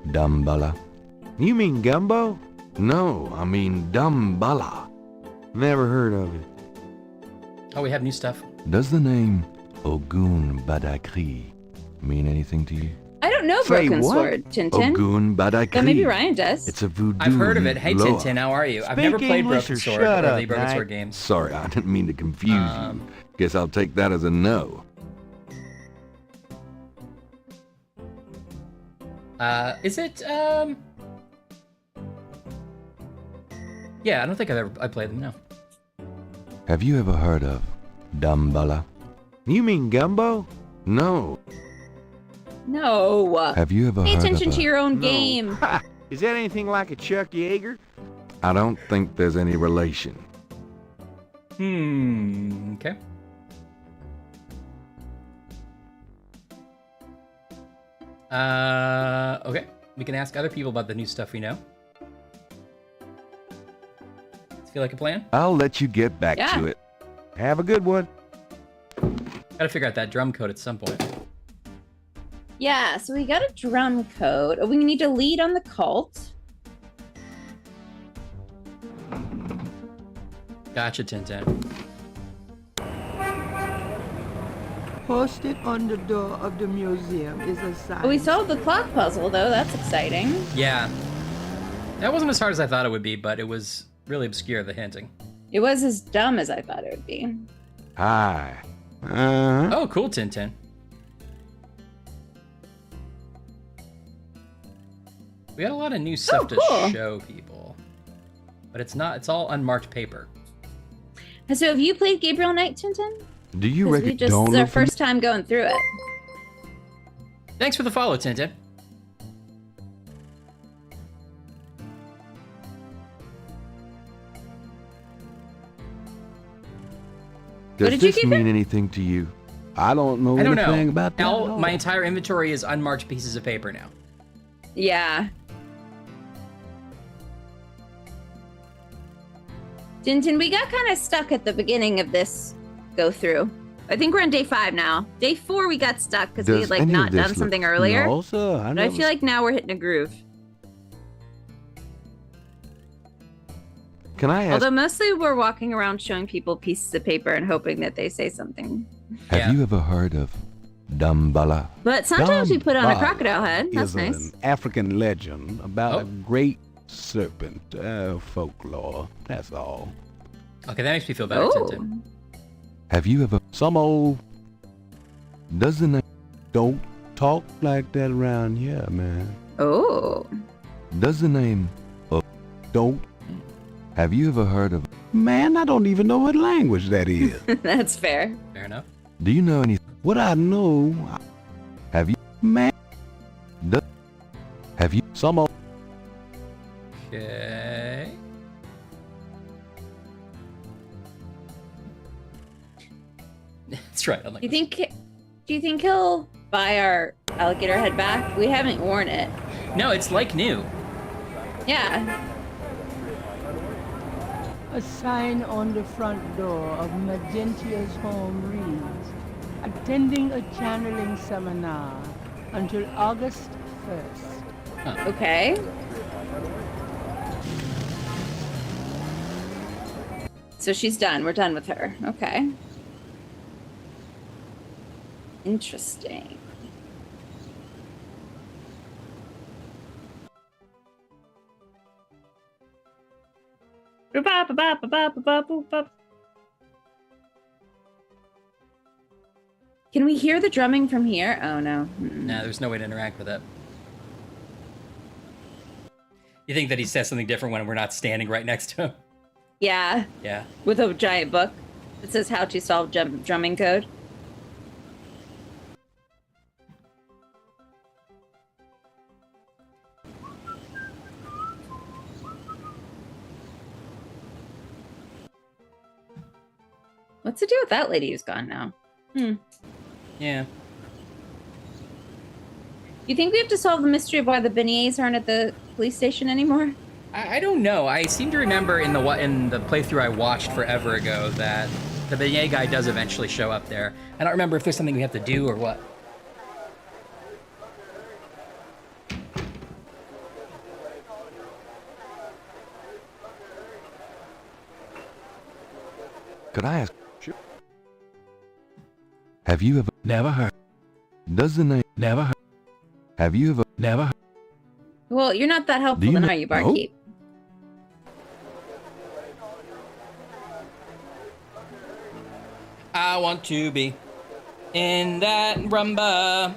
Dumbala? You mean gumbo? No, I mean Dumbala. Never heard of it. Oh, we have new stuff. Does the name Ogun Badakri mean anything to you? I don't know Say Broken what? Sword, Tintin. Ogun Badakri. But maybe Ryan does. It's a voodoo I've heard of it. Hey, lore. Tintin, how are you? I've Speak never played English Broken or Sword shut or up, the Broken Knight. Sword games. Sorry, I didn't mean to confuse you. Guess I'll take that as a no. Is it, Yeah, I don't think I played them, no. Have you ever heard of Dumbala? You mean gumbo? No. No. Have you ever Pay heard attention of to a... your own No. game. Ha! Is that anything like a Chuck Yeager? I don't think there's any relation. Okay. Okay. We can ask other people about the new stuff we know. Does feel like a plan? I'll let you get back to it. Have a good one. Gotta figure out that drum code at some point. Yeah, so we got a drum code. We need to lead on the cult. Gotcha, Tintin. Posted on the door of the museum is a sign. But we solved the clock puzzle, though. That's exciting. Yeah. That wasn't as hard as I thought it would be, but it was really obscure, the hinting. It was as dumb as I thought it would be. Hi. Oh, cool, Tintin. We got a lot of new stuff to show people. But it's all unmarked paper. And so have you played Gabriel Knight, Tintin? Do you reckon This is our first time going through it. Thanks for the follow, Tintin. Does this mean anything to you? I don't know anything about that. Now, my entire inventory is unmarked pieces of paper now. Yeah. Tintin, we got kind of stuck at the beginning of this go through. I think we're on day 5 now. Day 4 we got stuck because we had like not done something earlier. No, sir. I feel like now we're hitting a groove. Can I ask? Although mostly we're walking around showing people pieces of paper and hoping that they say something. Have you ever heard of Damballa? But sometimes we put on a crocodile head. That's is nice. an African legend about a great serpent. Folklore. That's all. Okay, that makes me feel better, Tintin. Have you ever? Some old doesn't don't talk like that around here, man. Oh. Does the name of don't? Have you ever heard of? Man, I don't even know what language that is. That's fair. Fair enough. Do you know any? What I know? Have you? Man. Have you? Some old. Okay. That's right. Do you think he'll buy our alligator head back? We haven't worn it. No, it's like new. Yeah. A sign on the front door of Magentia's home reads, attending a channeling seminar until August 1st. Huh. Okay. So she's done. We're done with her. Okay. Interesting. Can we hear the drumming from here? Oh no. Nah, there's no way to interact with it. You think that he says something different when we're not standing right next to him? Yeah. Yeah. With a giant book that says how to solve drumming code. What's to do with that lady who's gone now? Yeah. You think we have to solve the mystery of why the beignets aren't at the police station anymore? I don't know. I seem to remember in the playthrough I watched forever ago that the beignet guy does eventually show up there. I don't remember if there's something we have to do or what. Could I ask? Sure. Have you ever? Never heard. Does the name? Never heard. Have you ever? Never heard. Well, you're not that helpful, then, are you, barkeep? I want to be in that rumba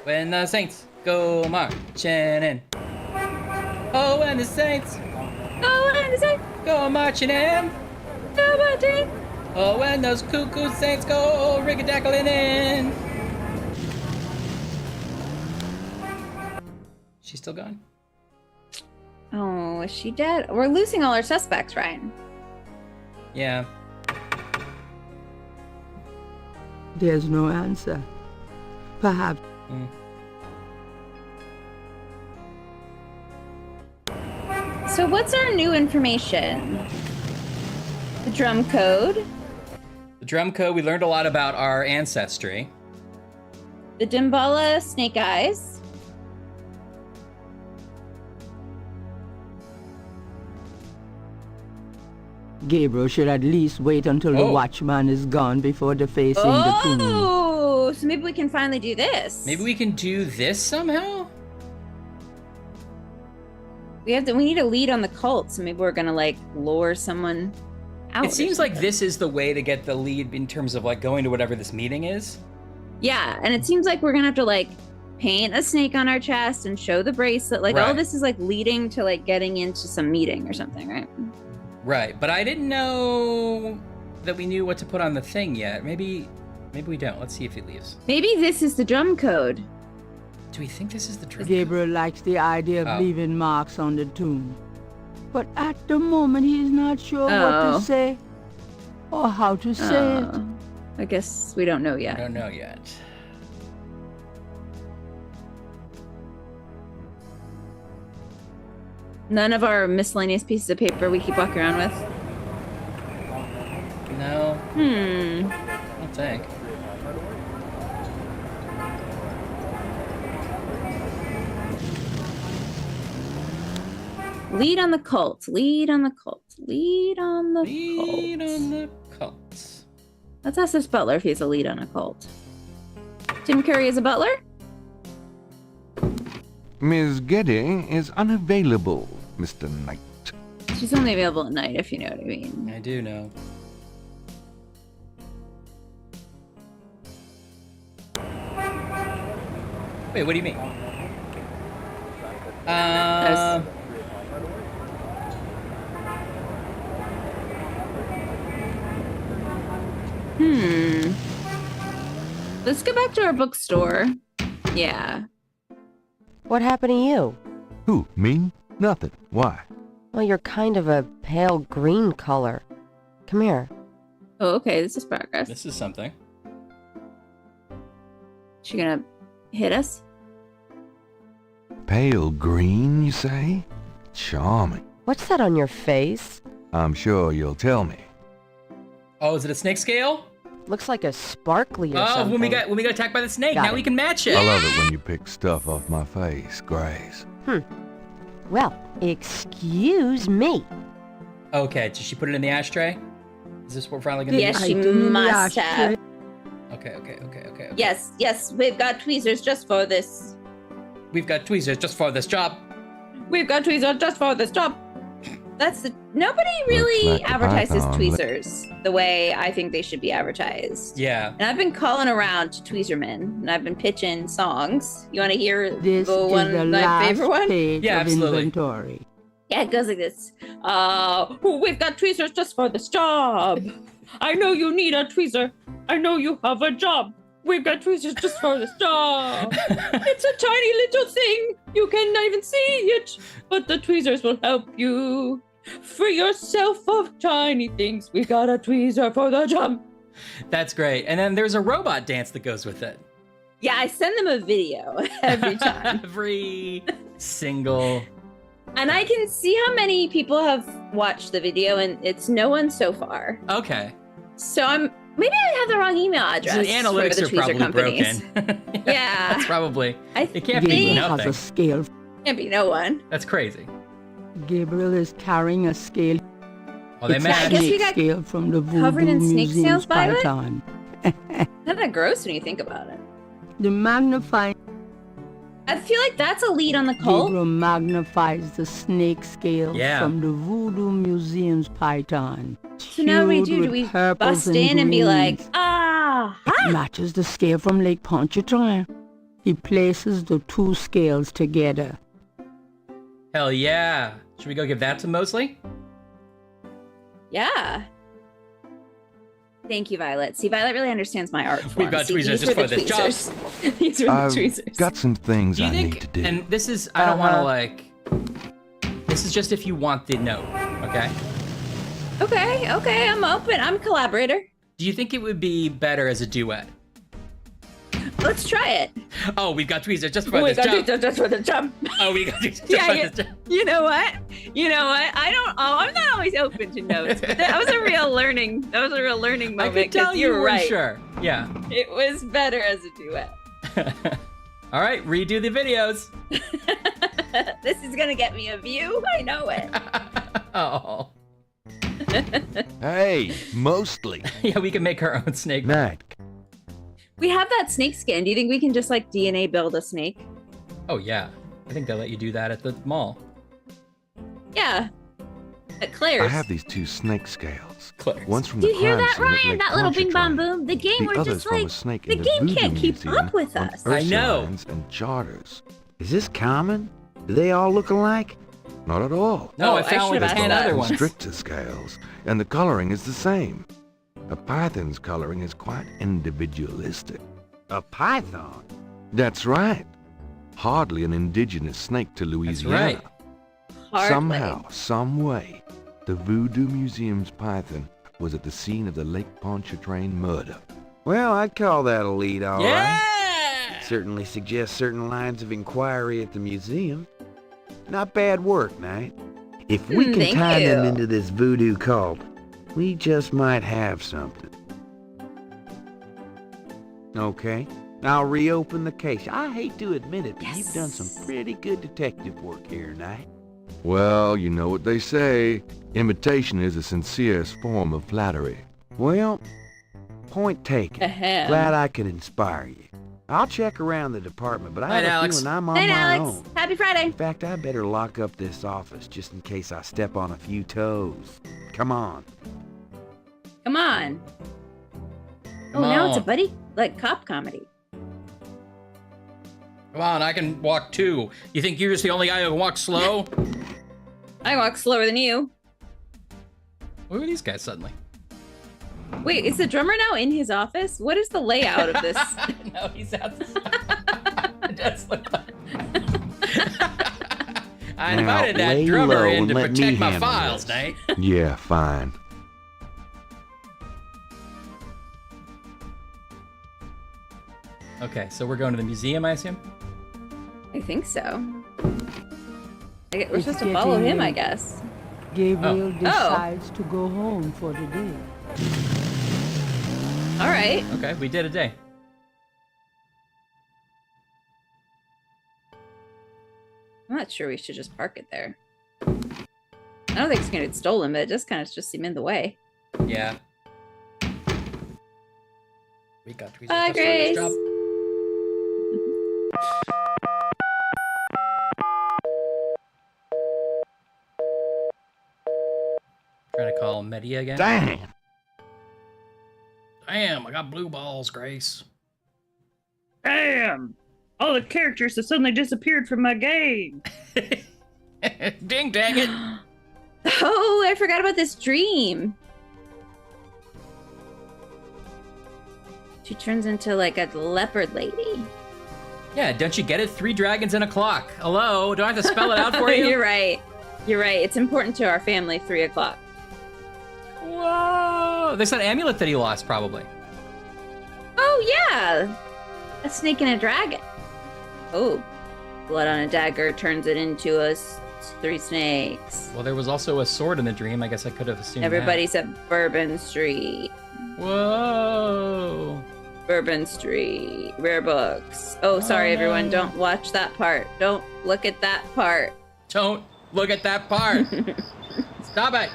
when the saints go marching in. Oh, when the saints go marching in. Go marching. Oh, when those cuckoo saints go rig-a-dackling in. She's still gone? Oh, is she dead? We're losing all our suspects, Ryan. Yeah. There's no answer. Perhaps. So what's our new information? The drum code. The drum code, we learned a lot about our ancestry. The Dimbala snake eyes. Gabriel should at least wait until the watchman is gone before defacing the tomb. Oh, so maybe we can finally do this. Maybe we can do this somehow? We need a lead on the cult, so maybe we're gonna like lure someone out. It seems like this is the way to get the lead in terms of like going to whatever this meeting is. Yeah, and it seems like we're gonna have to like paint a snake on our chest and show the bracelet. Like all this is like leading to like getting into some meeting or something, right? Right, but I didn't know that we knew what to put on the thing yet. Maybe we don't. Let's see if he leaves. Maybe this is the drum code. Do we think this is the drum Gabriel likes the idea of leaving marks on the tomb. But at the moment, he's not sure what to say or how to say it. I guess we don't know yet. I don't know yet. None of our miscellaneous pieces of paper we keep walking around with. No. I don't think. Lead on the cult. Lead on the cult. Lead on the cult. Lead on the cult. Let's ask this butler if he's a lead on a cult. Tim Curry is a butler? Ms. Geddy is unavailable, Mr. Knight. She's only available at night, if you know what I mean. I do know. Wait, what do you mean? Let's go back to our bookstore. Yeah. What happened to you? Who, me? Nothing. Why? Well, you're kind of a pale green color. Come here. Oh, okay. This is progress. This is something. She gonna hit us? Pale green, you say? Charming. What's that on your face? I'm sure you'll tell me. Oh, is it a snake scale? Looks like a sparkly or something. when we got attacked by the snake, now we can match it. I love it when you pick stuff off my face, Grace. Well, excuse me. Okay, did she put it in the ashtray? Is this what we're finally gonna do? Yes, she must have. Okay. Yes, we've got tweezers just for this. We've got tweezers just for this job. We've got tweezers just for this job. Nobody really like advertises Python. tweezers the way I think they should be advertised. Yeah. And I've been calling around to tweezermen, and I've been pitching songs. You want to hear This the one, is the my last favorite one? page Yeah, of absolutely. inventory. Yeah, it goes like this. We've got tweezers just for this job. I know you need a tweezer. I know you have a job. We've got tweezers just for this job. It's a tiny little thing. You cannot even see it. But the tweezers will help you free yourself of tiny things. We got a tweezer for the job. That's great. And then there's a robot dance that goes with it. Yeah, I send them a video every time. Every single. And I can see how many people have watched the video, and it's no one so far. Okay. So maybe I have the wrong email address. So the analytics for the are tweezer probably companies. broken. Yeah. That's probably. It can't Gabriel be has nothing. a scale. Can't be no one. That's crazy. Gabriel is carrying a scale. Oh, they It's match. a I guess we snake got scale from the covered Voodoo in snake Museum's scales, Violet? python. Kind of gross when you think about it. The magnifying I feel like that's a lead on the cult. Gabriel magnifies the snake scale Yeah. from the Voodoo Museum's python. So now what do we do? Hued Do we with purples bust in and be like, greens. ah, It matches the scale from Lake Pontchartrain. He places the two scales together. Hell yeah. Should we go give that to Mosley? yeah. Thank you, Violet. See, Violet really understands my art form. We've got See, tweezers these just were for the this job. tweezers. These were the I've tweezers. got some things Do you I think, need to do. and this is, I don't want to like, this is just if you want the note, okay? Okay, I'm open. I'm a collaborator. Do you think it would be better as a duet? Let's try it. Oh, we've got tweezers just for this jump. Just for the jump. Oh, we got tweezers just for this jump. You know what? I'm not always open to notes, but that was a real learning. That was a real learning moment. I could tell you were right. sure. Yeah. It was better as a duet. All right, redo the videos. This is gonna get me a view. I know it. Oh. Hey, mostly. Yeah, we can make our own snake. Mac. We have that snake skin. Do you think we can just like DNA build a snake? Oh yeah, I think they'll let you do that at the mall. Yeah, at Claire's. I have these 2 snake scales. Claire's. One's from Do the you hear crime that, scene at Ryan? Lake That little bing bong Pontchartrain. boom. The game, The we're others just from like a snake the in game Voodoo can't keep Museum up with on us. I know. Ursulines and Charters. Is this common? Do they all look alike? Not at all. No, Oh, I found like I should've 10 asked other that. ones. Stricter scales, and the coloring is the same. A python's coloring is quite individualistic. A python? That's right. Hardly an indigenous snake to Louisiana. right. Hardly. Somehow, some way, the Voodoo Museum's python was at the scene of the Lake Pontchartrain murder. Well, I'd call that a lead, all right. Yeah! Certainly suggests certain lines of inquiry at the museum. Not bad work, Knight. If we can Thank tie them you. into this voodoo cult, we just might have something. Okay, I'll reopen the case. I hate to admit it, but you've done some pretty good detective work here, Knight. Well, you know what they say. Imitation is the sincerest form of flattery. Well, point taken. Ahem. Glad I could inspire you. I'll check around the department, but I Night, have a Alex. feeling I'm on Night, my Alex. own. Happy Friday. In fact, I better lock up this office just in case I step on a few toes. Come on. Come on. Come Now it's a on. buddy like cop comedy. Come on, I can walk too. You think you're just the only guy who can walk slow? I walk slower than you. Who are these guys suddenly? Wait, is the drummer now in his office? What is the layout of this? No, he's out. It does look like... I Now, invited that lay drummer low in and to let me protect my handle files, this. Nate. Yeah, fine. Okay, so we're going to the museum, I assume? I think so. We're It's supposed to follow getting him, I late. guess. Gabriel decides to go home for the day. All right. Okay, we did a day. I'm not sure we should just park it there. I don't think it's gonna get stolen, but it just kind of just seem in the way. Yeah. We got to Bye, Grace. Trying to call Media again. Damn! Damn, I got blue balls, Grace. Damn! All the characters have suddenly disappeared from my game. Ding dang it! Oh, I forgot about this dream. She turns into like a leopard lady. Yeah, don't you get it? 3 dragons and a clock. Hello, do I have to spell it out for you? You're right. You're right. It's important to our family. 3 o'clock. Whoa! There's that amulet that he lost, probably. Oh yeah, a snake and a dragon. Oh, blood on a dagger turns it into 3 snakes. Well, there was also a sword in the dream. I guess I could have assumed Everybody's at Bourbon Street. that. Whoa! Bourbon Street. Rare books. Oh, sorry, everyone. Don't watch that part. Don't look at that part. Don't look at that part. Stop it.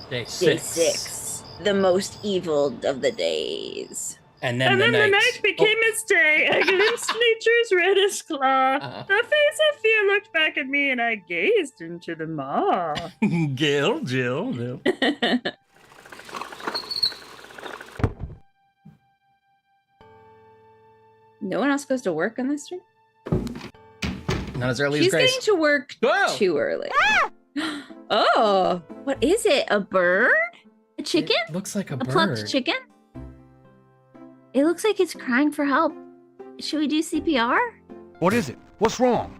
Day 6. Day 6. The most evil of the days. And then the nights. night became its day. I glimpsed nature's reddest claw. The face of fear looked back at me, and I gazed into the maw. Jill. No one else goes to work on this street? Not as early She's as Grace. getting to work Whoa. too early. Oh, what is it? A bird? A chicken? It looks like a bird. plucked chicken? It looks like it's crying for help. Should we do CPR? What is it? What's wrong?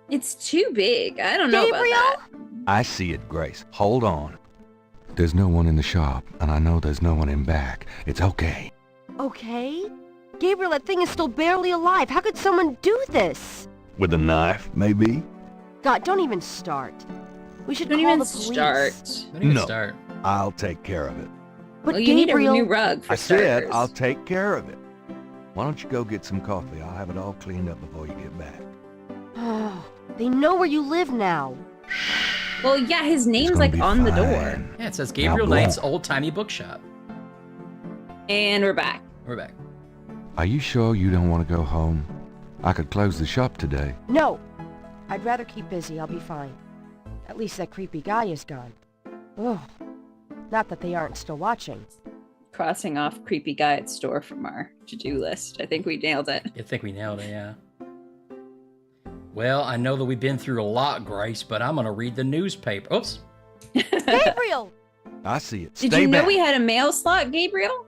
It's too big. I don't know about that. I see it, Grace. Hold on. There's no one in the shop, and I know there's no one in back. It's okay. Okay? Gabriel, that thing is still barely alive. How could someone do this? With a knife, maybe? God, don't even start. We should Don't call even the police. start. Don't even No. start. I'll take care of it. But Well, you Gabriel... need a new rug for I said starters. I'll take care of it. Why don't you go get some coffee? I'll have it all cleaned up before you get back. They know where you live now. Well, yeah, his name's like on the door. Yeah, it says Gabriel Knight's old-timey bookshop. And we're back. We're back. Are you sure you don't want to go home? I could close the shop today. No. I'd rather keep busy. I'll be fine. At least that creepy guy is gone. Ugh. Not that they aren't still watching. Crossing off creepy guy at store from our to-do list. I think we nailed it. I think we nailed it, yeah. Well, I know that we've been through a lot, Grace, but I'm going to read the newspaper. Oops. Gabriel! I see it. Did Stay you know back. we had a mail slot, Gabriel?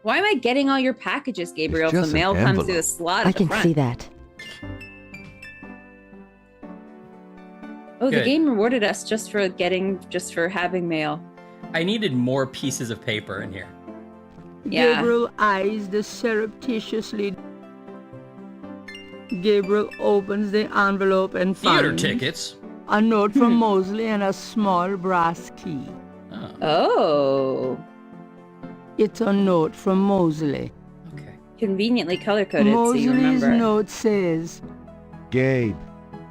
Why am I getting all your packages, Gabriel, if just the mail an comes through the envelope. slot I at the can front? see that. Oh, the Good. game rewarded us just for having mail. I needed more pieces of paper in here. Yeah. Gabriel eyes the surreptitiously. Gabriel opens the envelope and Theater finds tickets. a note from Mosley and a small brass key. Oh. It's a note from Mosley. Conveniently color-coded, so you Mosley's remember. note says, Gabe,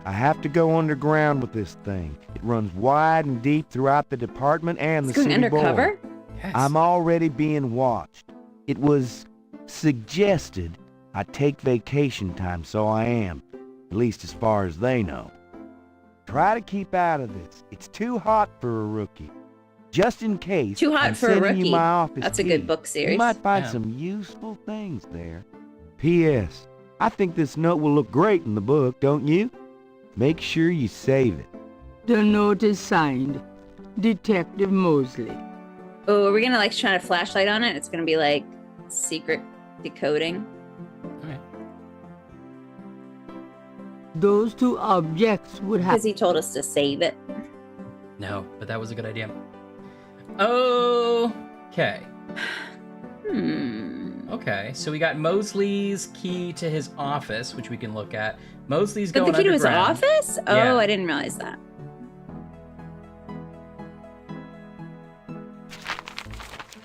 I have to go underground with this thing. It runs wide and deep throughout the department and It's the going city undercover? board. I'm already being watched. It was suggested I take vacation time, so I am, at least as far as they know. Try to keep out of this. It's too hot for a rookie. Just in case, Too hot I'm for a sending you rookie. my office That's a good key. book series. You might find Yeah. some useful things there. P.S. I think this note will look great in the book, don't you? Make sure you save it. the note is signed, Detective Mosley. Oh, are we gonna like shine a flashlight on it? It's gonna be like secret decoding. Those two objects would have... Because he told us to save it. No, but that was a good idea. Okay. Okay, so we got Mosley's key to his office, which we can look at. Mosley's But going the key to his underground. office? Oh, Yeah. I didn't realize that.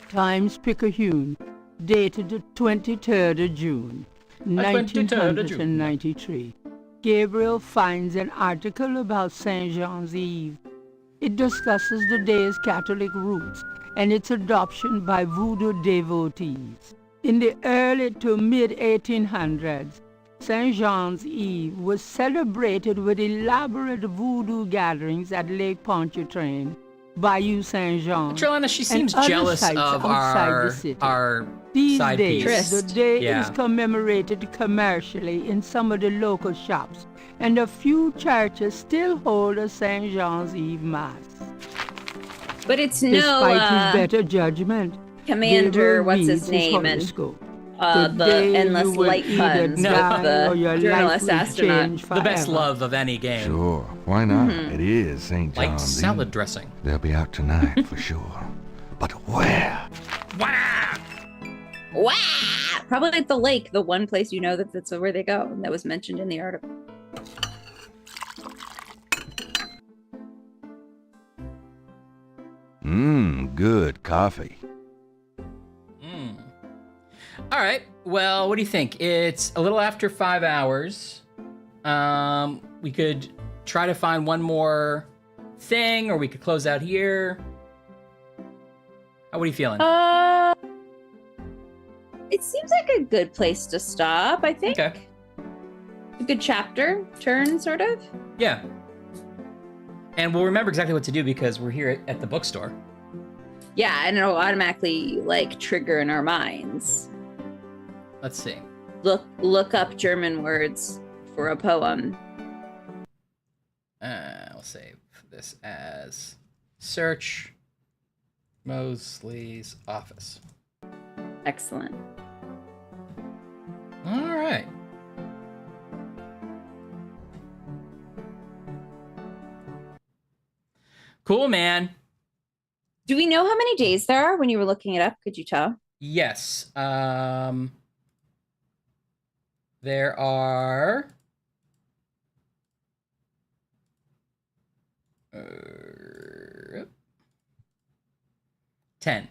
Times Picayune, dated the 23rd of June, 23rd of June. 1993. Gabriel finds an article about St. Jean's Eve. It discusses the day's Catholic roots and its adoption by voodoo devotees. In the early to mid-1800s, St. Jean's Eve was celebrated with elaborate voodoo gatherings at Lake Pontchartrain, Bayou Saint Jean. Trelana, she and seems other jealous sites of outside our the city. our These side days, piece. the day Yeah. is commemorated commercially in some of the local shops, and a few churches still hold a St. Jean's Eve Mass. But it's Despite no his better judgment, Commander, Gabriel what's his reads name, and horoscope. the day endless you will light either puns die with or your the life journalist will astronaut. change The best forever. love of any game. Sure, why not? Mhm. It is St. Like John's salad Eve. dressing. They'll be out tonight for sure. But where? Wow! Probably at the lake, the one place you know that's where they go, and that was mentioned in the article. Good coffee. All right. Well, what do you think? It's a little after 5 hours. We could try to find one more thing, or we could close out here. What are you feeling? It seems like a good place to stop, I think. Okay. A good chapter, turn, sort of. Yeah. And we'll remember exactly what to do because we're here at the bookstore. Yeah, and it'll automatically like trigger in our minds. Let's see. Look up German words for a poem. I'll save this as search Mosley's office. Excellent. All right. Cool, man. Do we know how many days there are when you were looking it up? Could you tell? Yes. There are 10.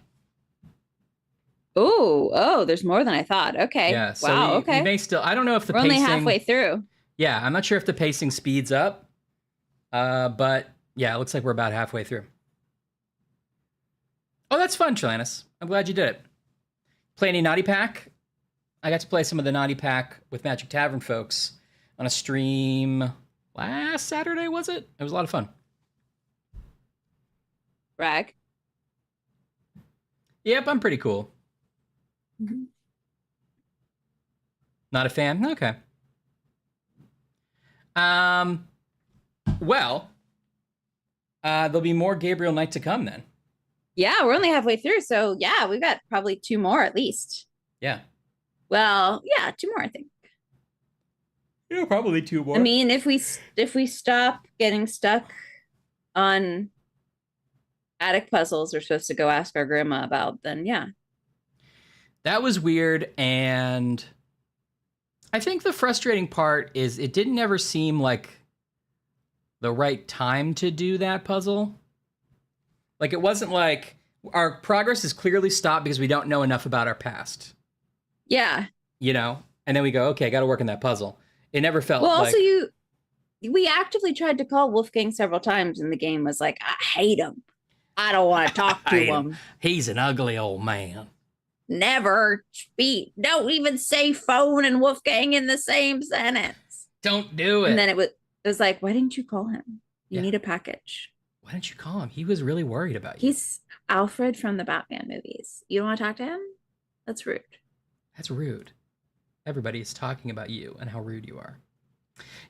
Oh, there's more than I thought. Okay. Yeah. So wow. we Okay. may still. I don't know if the We're pacing. only halfway through. Yeah, I'm not sure if the pacing speeds up. But yeah, it looks like we're about halfway through. Oh, that's fun, Chilanus. I'm glad you did it. Play any Naughty Pack? I got to play some of the Naughty Pack with Magic Tavern folks on a stream last Saturday, was it? It was a lot of fun. Brag. Yep, I'm pretty cool. Mm-hmm. Not a fan? Okay. Well, there'll be more Gabriel Night to come then. Yeah, we're only halfway through, so yeah, we've got probably 2 more at least. Yeah. Well, yeah, 2 more, I think. Yeah, probably 2 more. I mean, if we stop getting stuck on attic puzzles we're supposed to go ask our grandma about, then yeah. That was weird, and I think the frustrating part is it didn't ever seem like the right time to do that puzzle. Like, it wasn't like our progress is clearly stopped because we don't know enough about our past. Yeah. You know? And then we go, okay, I got to work on that puzzle. It never felt well, like... also we actively tried to call Wolfgang several times, and the game was like, I hate him. I don't want to talk to him. He's an ugly old man. Never speak. Don't even say phone and Wolfgang in the same sentence. Don't do it. And then it was like, why didn't you call him? You need a package. Why didn't you call him? He was really worried about you. He's Alfred from the Batman movies. You don't want to talk to him? That's rude. That's rude. Everybody is talking about you and how rude you are.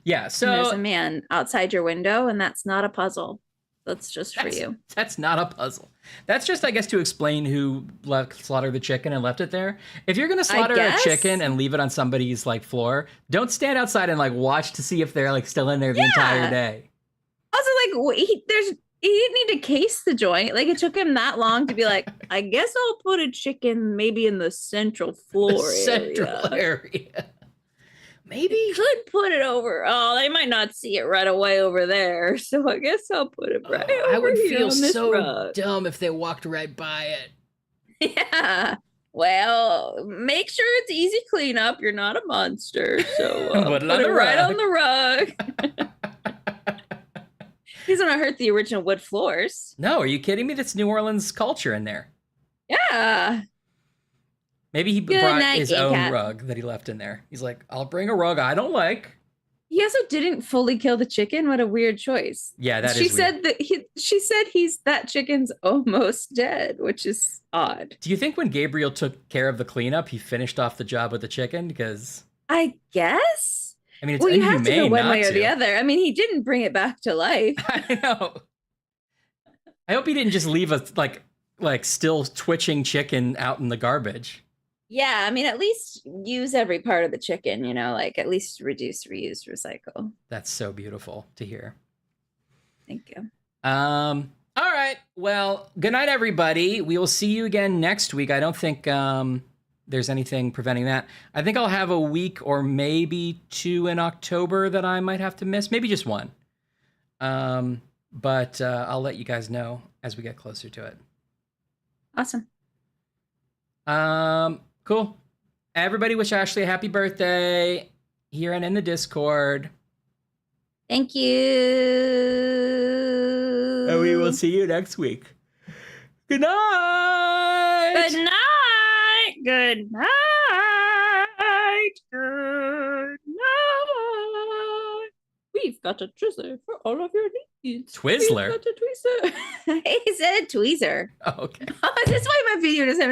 Yeah, so... And there's a man outside your window, and that's not a puzzle. That's just for you. That's not a puzzle. That's just, I guess, to explain who slaughtered the chicken and left it there. If you're going to slaughter a chicken and leave it on somebody's, like, floor, don't stand outside and, like, watch to see if they're, like, still in there the entire day. Also, like, he didn't need to case the joint. Like, it took him that long to be like, I guess I'll put a chicken maybe in the central floor area. Maybe could put it over. Oh, they might not see it right away over there. So I guess I'll put it right over I would here feel on this so rug. dumb if they walked right by it. Yeah. Well, make sure it's easy cleanup. You're not a monster. So Put it put it right rug. on the rug. He's gonna hurt the original wood floors. No, are you kidding me? That's New Orleans culture in there. Yeah. Maybe he brought his own rug that he left in there. He's like, I'll bring a rug I don't like. He also didn't fully kill the chicken. What a weird choice. Yeah, that is She said that chicken's almost dead, which is odd. Do you think when Gabriel took care of the cleanup, he finished off the job with the chicken? Because I guess. I mean, it's you have to go inhumane one not way or the to. other. I mean, he didn't bring it back to life. I know. I hope he didn't just leave a like still twitching chicken out in the garbage. Yeah, I mean, at least use every part of the chicken, you know, like at least reduce, reuse, recycle. That's so beautiful to hear. Thank you. All right. Well, good night, everybody. We will see you again next week. I don't think there's anything preventing that. I think I'll have a week or maybe 2 in October that I might have to miss. Maybe just 1. But I'll let you guys know as we get closer to it. Awesome. Cool. Everybody wish Ashley a happy birthday here and in the Discord. Thank you. And we will see you next week. Good night. Good night. Good night. Good night. We've got a Twizzler for all of your needs. Twizzler? We've got a Tweezer. He said tweezer. Oh, okay. That's why my video doesn't have